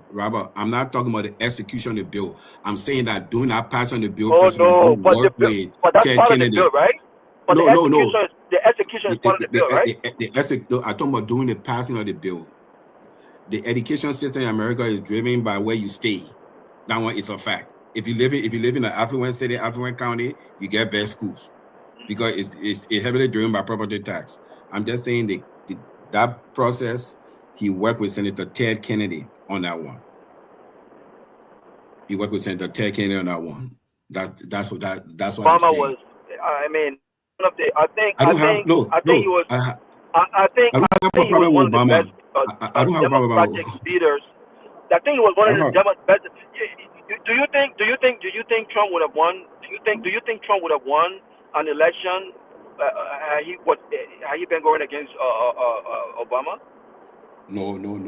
I'm not talking about the execution of the bill. I'm saying that doing that passing the bill, but that's part of the bill, right? But the execution is part of the bill, right? I'm talking about doing the passing of the bill. The education system in America is driven by where you stay. That one is a fact. If you live in an affluent city, affluent county, you get best schools because it's heavily driven by property tax. I'm just saying that process. He worked with Senator Ted Kennedy on that one. That's what Obama I'm saying. was. I mean, I think he was one of the best Democratic leaders. I think he was one of the best. Do you think Trump would have won? Do you think Trump would have won an election? Had he been going against Obama? No, man.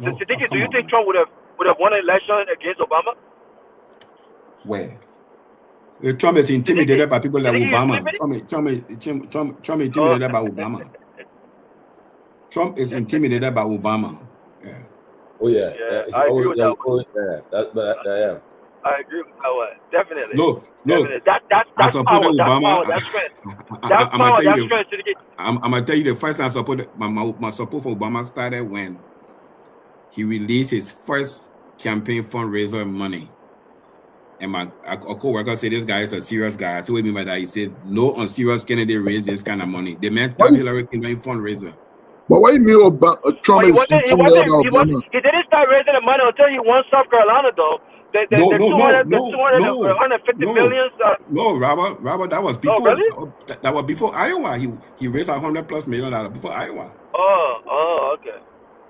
No. Do you think Trump would have won an election against Obama? Where? Trump is intimidated by people like Obama. Trump is intimidated by Obama. Trump is intimidated by Obama. Yeah. Oh yeah. I agree with that one. Yeah. I agree with that one. Definitely. Look. That's power. Obama. That's strength. That's power. That's strength. I'm gonna tell you the first time I supported my support for Obama started when he released his first campaign fundraiser money. And my co-worker said this guy is a serious guy. So what I mean by that, he said no unserious candidate raised this kind of money. They meant Hillary Clinton fundraiser. But what do you mean Trump is intimidated by Obama? He didn't start raising the money until he won South Carolina, though. The 250 million. No, Robert, that was before. Oh, really? That was before Iowa. He raised $100+ million before Iowa. Oh, okay.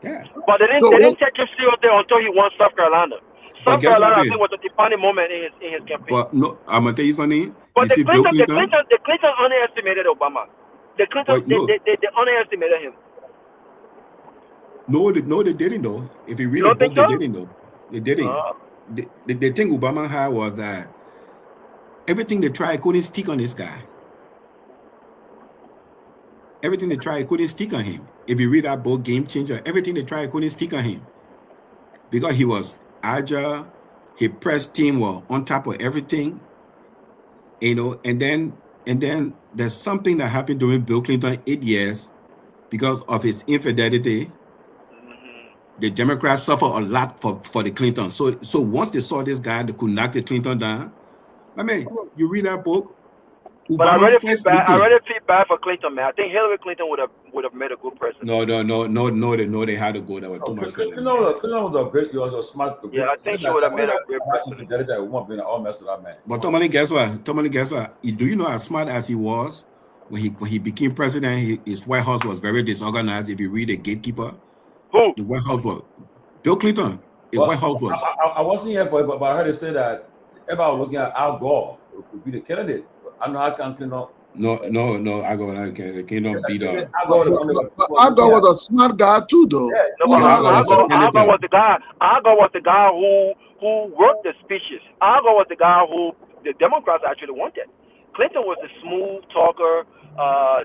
Yeah. But they didn't take him seriously until he won South Carolina. South Carolina, I think, was a defining moment in his campaign. But no, I'm gonna tell you something. But the Clinton underestimated Obama. The Clinton, they underestimated him. No, they didn't though. If you read the book, they didn't though. They didn't. The thing Obama had was that everything they tried couldn't stick on this guy. Everything they tried couldn't stick on him. If you read that book, Game Changer, everything they tried couldn't stick on him because he was agile. His press team were on top of everything, And then there's something that happened during Bill Clinton 8 years because of his infidelity. The Democrats suffer a lot for the Clintons. So once they saw this guy, they could knock the Clinton down. I mean, you read that book. But I really feel bad for Clinton, man. I think Hillary Clinton would have made a good president. No, they had to go. That was too much. Clinton was a great, he was a smart. Yeah, I think he would have made a great president. But Tomalin, guess what? Do you know as smart as he was when he became president? His White House was very disorganized. If you read The Gatekeeper, who the White House was Bill Clinton. The White House was. I wasn't here for it, but I heard it say that everybody was looking at Al Gore would be the candidate. I know how Clinton. No, Al Gore not the candidate. Clinton beat up. Al Gore was a smart guy too, though. Yeah, No, but Al Gore was the guy. Al Gore was the guy who wrote the speeches. Al Gore was the guy who the Democrats actually wanted. Clinton was a smooth talker,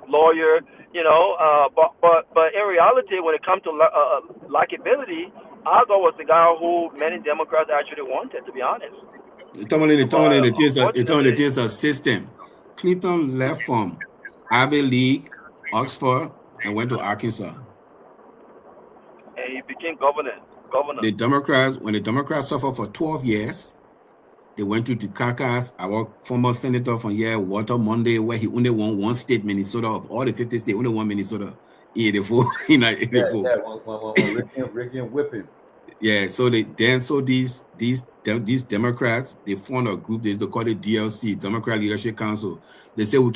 lawyer, you know. But in reality, when it comes to likability, Al Gore was the guy who many Democrats actually wanted. To be honest. It is a system. Clinton left from Ivy League, Oxford, and went to Arkansas. And he became governor. The Democrats, when the Democrats suffered for 12 years, they went to Dukakis, our former senator from here, Walter Monday, where he only won one state, Minnesota. Of all the 50 states, only won Minnesota in 84. When Ricky and whipping. Yeah, so these Democrats, they formed a group. They call it DLC, Democrat Leadership Council. They say we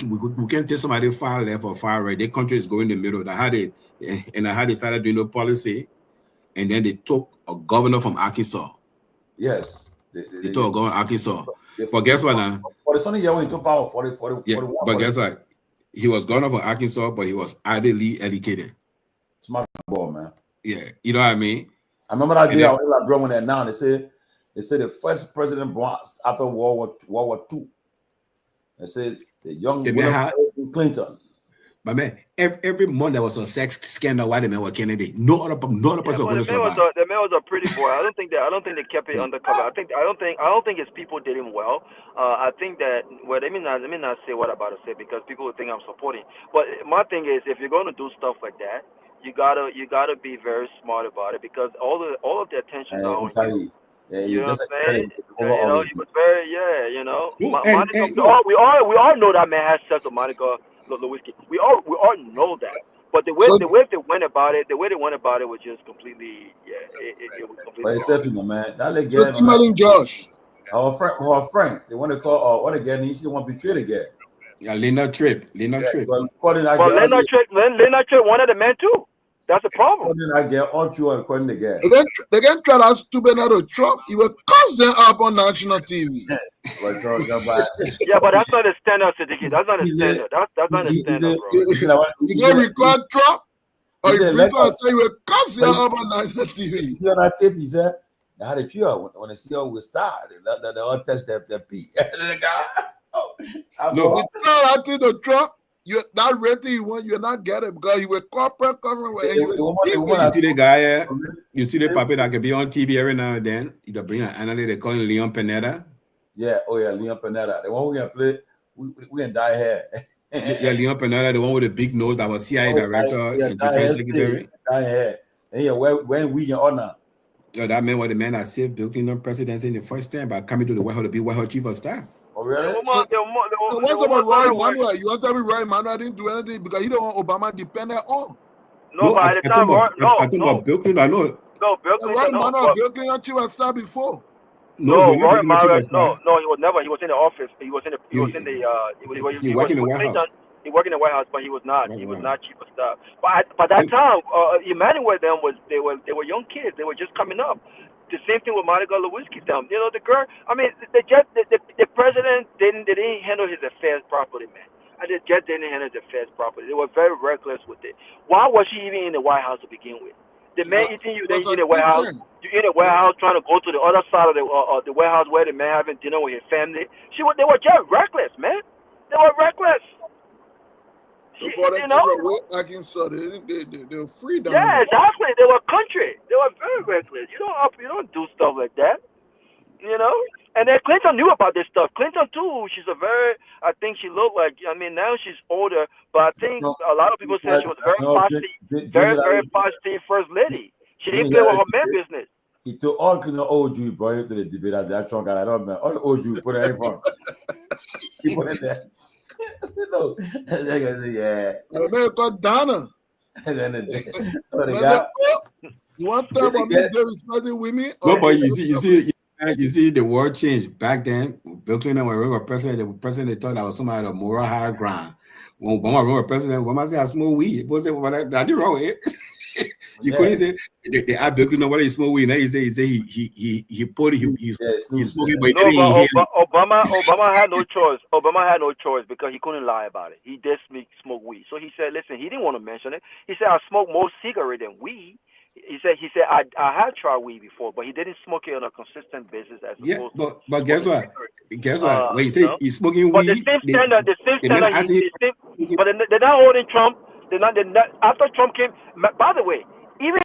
can't take somebody far left or far right. Their country is going in the middle. That's how they started doing the policy, and then they took a governor from Arkansas. Yes, they took a governor from Arkansas. But guess what now? For the Sunday year when he took power, 41. But guess what? He was governor from Arkansas, but he was Ivy League educated. Smart boy, man. Yeah, you know what I mean. I remember that day I was like growing that now. They said the first president born after World War II. They said the young Clinton. But man, every month there was a sex scandal while the man was Kennedy. No other person was going to survive. The man was a pretty boy. I don't think they kept it undercover. I don't think his people did him well. I think that let me not say what I'm about to say because people will think I'm supporting. But my thing is, if you're going to do stuff like that, you gotta be very smart about it because all of the attention is on you. Yeah, you know what I'm saying? You know, he was very you know. We all know that man has sex with Monica Lewinsky. We all know that. But the way they went about it was just completely it was completely. But exceptional, man. That like Tomalin Josh. Our friend. They want to call what again? He still want to be treated again. Yeah, Leonard Tripp. Well, Leonard Tripp wanted the man too. That's the problem. I get all true according again. They can try that stupid out of Trump. He will cuss them up on national TV. Yeah, but that's not the standard, Siddiqui. That's not the standard. That's not the standard, bro. You can record Trump, or you say you will cuss them up on national TV. See on that tape, he said, "How the trio when the CEO will start, they all touch their pee." No, you tell that thing to Trump. You're not ready. You're not getting because you were corporate government. You see the guy here. You see the puppet that can be on TV every now and then. You bring an analyst. They call him Leon Panetta. Yeah. Oh yeah, Leon Panetta. The one we can play. We can die here. Yeah, Leon Panetta, the one with the big nose that was CIA director and defense secretary. Die here. And yeah, when we can honor. Yeah, that man was the man that saved Bill Clinton presidency in the first time by coming to the White House to be White House chief of staff. Oh, really? So what's about Roy Manuel? You want to tell me Roy Manuel didn't do anything because he don't want Obama dependent on? No, by the time I think about Bill Clinton. I know. No, Bill Clinton. Roy Manuel, Bill Clinton chief of staff before. No, Roy Manuel. No, he was never. He was in the office. He was working in the White House. He worked in the White House, but he was not. He was not chief of staff. But by that time, Emmanuel them they were young kids. They were just coming up. The same thing with Monica Lewinsky. Them, you know, the girl. I mean, the president didn't handle his affairs properly, man. And the judge didn't handle his affairs properly. They were very reckless with it. Why was she even in the White House to begin with? The man eating you, then you in the White House. You in the White House trying to go to the other side of the White House where the man having dinner with his family. They were just reckless, man. They were reckless. You know, they were free down there. Exactly. They were country. They were very reckless. You don't do stuff like that. You know? And then Clinton knew about this stuff. Clinton too, I think she looked like, I mean, now she's older, but I think a lot of people said she was very positive first lady. She didn't play with her man business. He took all the old Jew, brought him to the debate at that trunk. I don't know. All the old Jew put it in front. He put it there. No, yeah. Man called Donna. You want to talk about me disrespecting women? No, but you see, the world changed. Back then, Bill Clinton, when we were president, the president thought that was somebody at a moral high ground. When Obama was president, Obama said, I smoke weed. People said, well, that's wrong. You couldn't say the Abiku know what he smoke weed. Now he say he put it, he smoking, but he didn't inhale. Obama had no choice. Obama had no choice because he couldn't lie about it. He did smoke weed. So he said, listen, he didn't want to mention it. He said, I smoke more cigarette than weed. He said I had tried weed before, but he didn't smoke it on a consistent basis. As Yeah, but guess what? Guess what? When you say he's smoking but weed, the same standard. But they're not holding Trump. They're not after Trump came. By the way, even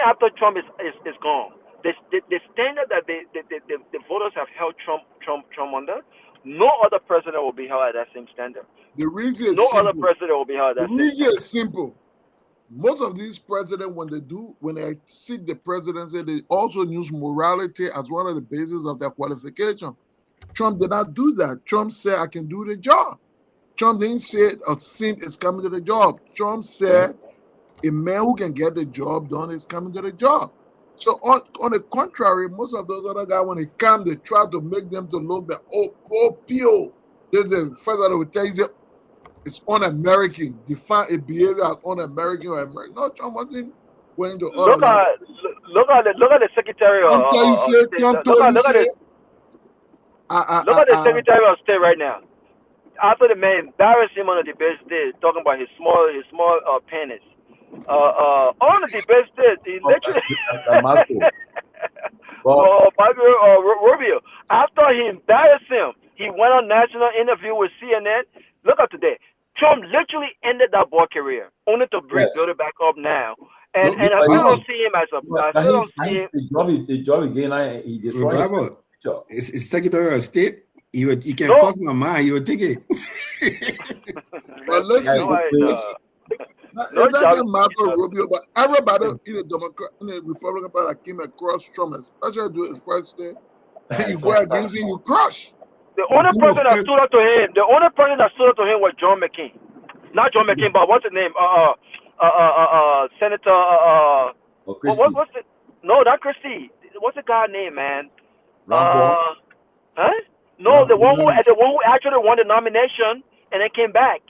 after Trump is gone, the standard that the voters have held Trump under, no other president will be held at that same standard. The reason is no simple. other president will be held at that The reason is simple. Most of these presidents, when they seek the presidency, they also use morality as one of the bases of their qualification. Trump did not do that. Trump said, I can do the job. Trump didn't say a saint is coming to the job. Trump said, a man who can get the job done is coming to the job. So on the contrary, most of those other guys, when they come, they try to make them to look that, pure. There's the first that will tell you, it's un-American. Define a behavior as un-American or American. No, Trump wasn't going to all look at the Secretary of State. Look at the Secretary of State right now. After the man embarrassed him on the debate stage, talking about his small penis. On the debate stage, he literally Rubio. After he embarrassed him, he went on national interview with CNN. Look up today. Trump literally ended that ball career, only to build it back up now. And I still don't see him as a. I still don't see him. The job again, he destroyed. It's Secretary of State. He can cost my mind. He would take it. But listen, it doesn't matter, Rubio. But everybody in the Democrat, in the Republican Party that came across Trump, especially do his first thing, you go against him, you crush. The only person that stood up to him, was John McCain. Not John McCain, but what's his name? Senator. What's it? No, not Christie. What's the guy's name, man? No, the one who actually won the nomination and then came back.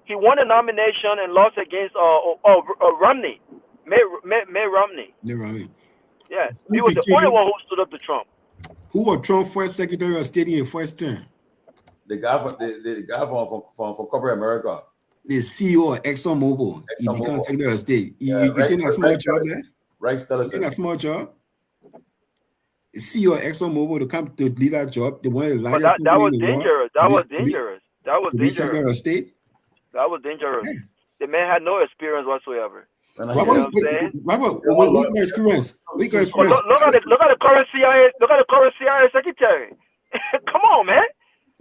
He won the nomination and lost against Romney, May Romney. Yeah, he was the only one who stood up to Trump. Who was Trump's first Secretary of State in first term? The guy from corporate America. The CEO of ExxonMobil. He became Secretary of State. You think a small job there? Rex Tillerson. You think a small job? The CEO of ExxonMobil to come to leave that job. The one that was dangerous. That was dangerous. That was dangerous. Secretary of State. That was dangerous. Yeah. The man had no experience whatsoever. What experience? Look at the current CIA. Look at the current CIA secretary. Come on, man.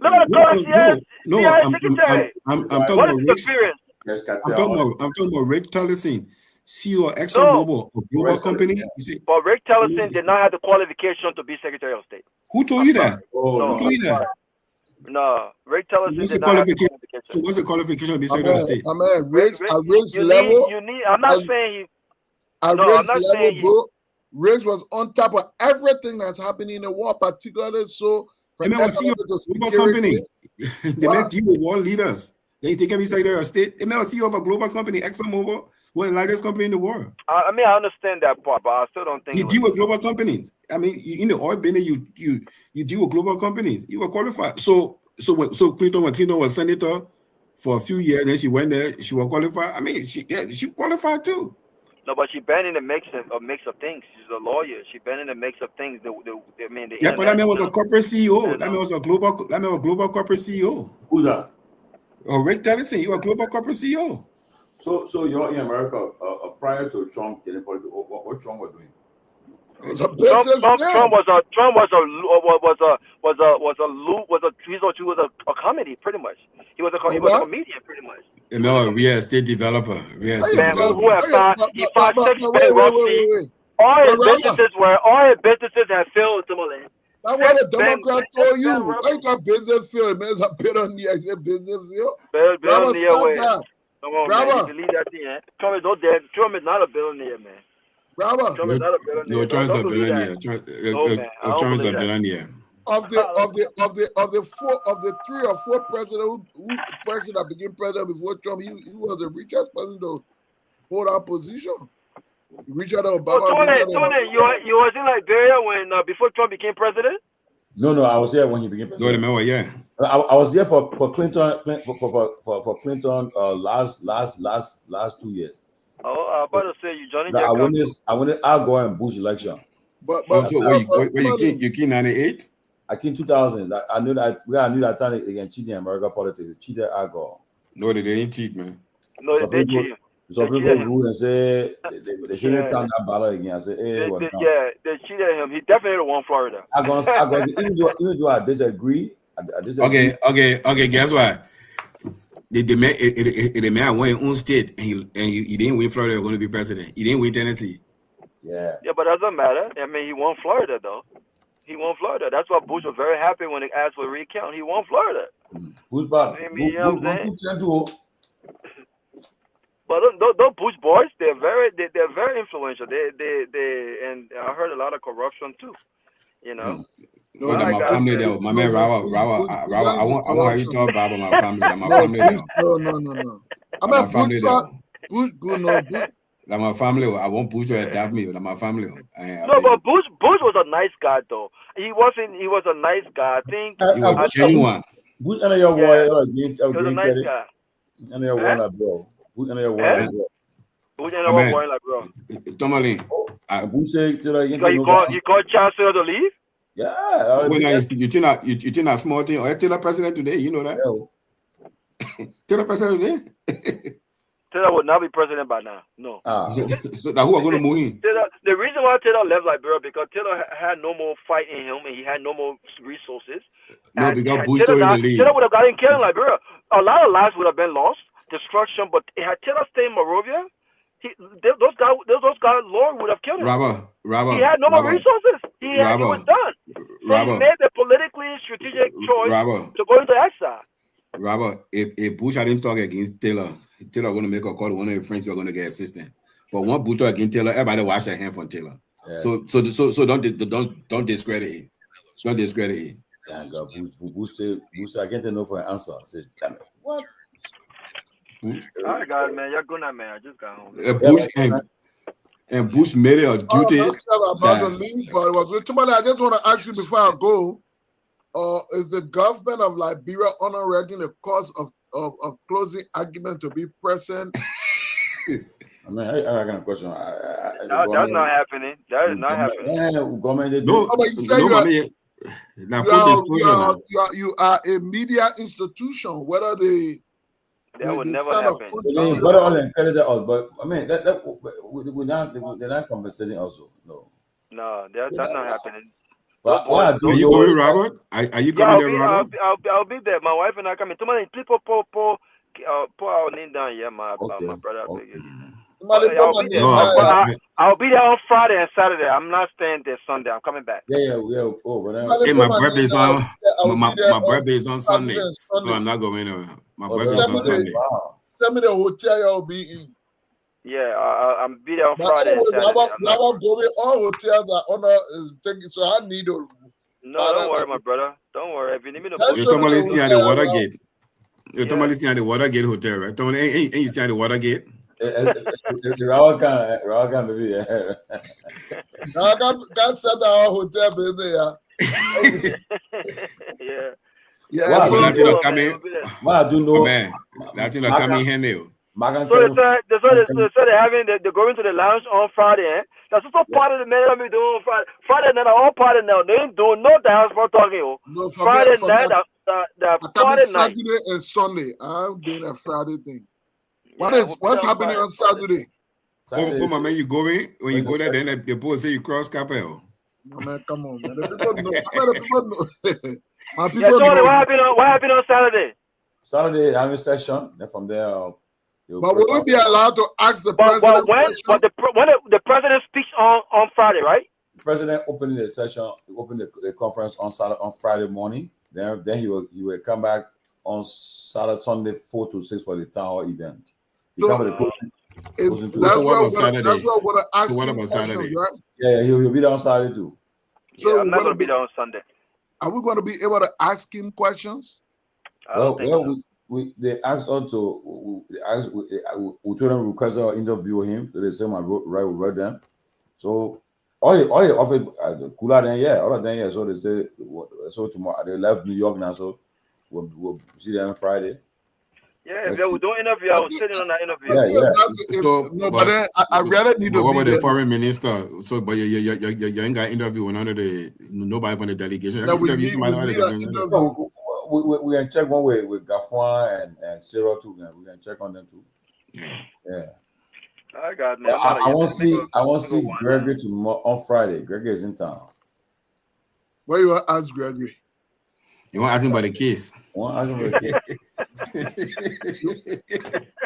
Look at the current CIA secretary. I'm talking about Rick. I'm talking about Rick Tillerson, CEO of ExxonMobil, a global company. But Rick Tillerson did not have the qualification to be Secretary of State. Who told you that? Who told you that? No, Rick Tillerson did not have the qualification. So what's the qualification to be Secretary of State? Rick's level. I'm not saying he. Bro, Rick was on top of everything that's happening in the war, particularly so. They may see a global company. They may deal with world leaders. They can be Secretary of State. They may see of a global company, ExxonMobil, one of the largest company in the world. I mean, I understand that part, but I still don't think you deal with global companies. I mean, in the oil business, you deal with global companies. You were qualified. So Clinton, when Clinton was senator for a few years, then she went there. She was qualified. I mean, she qualified too. No, but she been in the mix of things. She's a lawyer. She been in the mix of things. But that man was a corporate CEO. That man was a global corporate CEO. Who's that? Oh, Rick Tillerson, you're a global corporate CEO. So you're in America prior to Trump getting political. What Trump was doing? Trump was a comedy pretty much. He was a comedian pretty much. No, real estate developer. He filed sex bankruptcy. All his businesses have failed to Tomalin. That's what the Democrat told you. Why you got business field? Man, a bit on the business field. Billionaire. Come on, man. Delete that thing, eh? Trump is not a billionaire, man. Bravo. Trump is not a billionaire. No, Trump's a billionaire. Trump's a billionaire. Of the 3 or 4 presidents who that became president before Trump, he was the richest person though. hold that position. Richard So Obama. Tony, you was in Liberia when before Trump became president? No, I was here when he became president. No, yeah. I was there for Clinton for Clinton last 2 years. Oh, I was about to say you joining I won Garguah and Bush election. But so you came 98? I came 2000. I knew that time again cheating in American politics. They cheated Garguah. No, they didn't cheat, man. No, they did cheat him. Some people rule and say they shouldn't count that ballot again. I say, hey, they cheated him. He definitely won Florida. Even though I disagree. Okay. Guess what? The man won his own state, and he didn't win Florida. Going to be president. He didn't win Tennessee. Yeah, but it doesn't matter. I mean, he won Florida though. He won Florida. That's why Bush was very happy when they asked for a recount. He won Florida. Who's bad? But those Bush boys, they're very influential. They and I heard a lot of corruption too. You know. No, that my family though. My man Rawa. I want how you talk about my family. That my family though. No. I'm a family though. Bush, no. Like my family, I want Bush to adapt me. Like my family. No, but Bush was a nice guy though. He was a nice guy. I think he was genuine. Bush and your boy again. He was a nice guy. And your one bro. Bush and your one bro. Bush and your one like bro. Tomalin. Bush said you called Chancellor to leave? Yeah. You think that small thing? Or Taylor president today? You know that? Taylor president today? Taylor would not be president by now. No. So now who are going to move him? The reason why Taylor left Liberia because Taylor had no more fight in him and he had no more resources. No, because Bush told him to leave. Taylor would have gotten killed in Liberia. A lot of lives would have been lost, destruction. But had Taylor stayed in Monrovia, those guys, Lord would have killed him. Robert. He had no more resources. He was done. So he made the politically strategic choice to go into exile. Robert, if Bush hadn't talked against Taylor going to make a call to one of the friends who are going to get assistant. But one Bush talk against Taylor, everybody wash their hand from Taylor. Yeah. So don't discredit it. Don't discredit it. Yeah, God, Bush I can't know for an answer. I said, damn it. What? All right, guys, man. You're good now, man. I just got home. And Bush made it a duty. I just want to ask you before I go. Is the government of Liberia honoring the cause of closing argument to be present? I mean, I got a question. That's not happening. That is not happening. You are a media institution. Whether that would never happen. But I mean, they're not compensating also. No, that's not happening. Are you going, Robert? Are you coming there, Robert? I'll be there. My wife and I coming. Tomalin, please pour our name down here, my brother. I'll be there on Friday and Saturday. I'm not staying there Sunday. I'm coming back. Yeah. Hey, my birthday is on. My birthday is on Sunday, so I'm not going anywhere. My birthday is on Sunday. Send me the hotel you'll be in. Yeah, I'll be there on Friday. All hotels are on so I need a. No, don't worry, my brother. Don't worry. If you need me to you're Tomalin staying at the Watergate. You're Tomalin staying at the Watergate Hotel, right? Tomalin, ain't you staying at the Watergate? Rawa can be there. Can set our hotel baby. Yeah. Yeah. I do know. Man, that's not coming here now. So they're having they're going to the lounge on Friday. That's also part of the men that we doing on Friday. Friday night, all party now. They ain't doing no dance for talking. No, Friday night, the party night. Saturday and Sunday. I'm doing a Friday thing. What's happening on Saturday? Oh, my man, you going? When you go there, then the boys say you cross Capel. No, man, come on, man. The people know. The people know. What happened on Saturday? Saturday, having session. Then from there, but will we be allowed to ask the president? When the president speaks on Friday, right? The president opened the session, opened the conference on Friday morning. Then he will come back on Saturday, Sunday, 4 to 6 for the town hall event. He come with the closing. That's what we're asking. What about Saturday? Right? Yeah, he'll be there on Saturday too. So I'm not going to be there on Sunday. Are we going to be able to ask him questions? Well, they asked us to we told them we requested an interview him. So they said we wrote them. So all you offered cooler than other than so they say so tomorrow they left New York now, so we'll see them on Friday. Yeah, if they were doing interview, I was sitting on that interview. So, no, but then I rather need to what be about the there. foreign minister? So, but you ain't got interview with none of the nobody from the delegation. That we Interview need somebody an out of the delegation. interview. We can check one way with Garguah and Sarah too. We can check on them too. Yeah. I got man. I want to see Gregory tomorrow on Friday. Gregory is in town. Why you want to ask Gregory? You want to ask him about the case?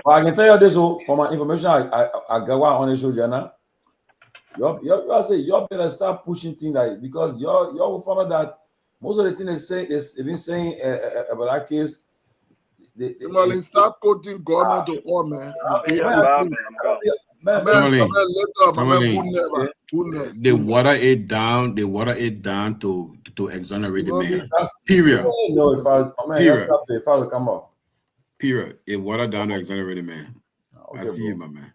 But I can tell you this from my information I got on the show, Jana. Y'all better start pushing things like because y'all will find out that most of the things they've been saying about that case. Tomalin, stop quoting government to all, man. They water it down. They water it down to exonerate the man. Period. No, if I come up. Period. It water down to exonerate the man. I see you, my man.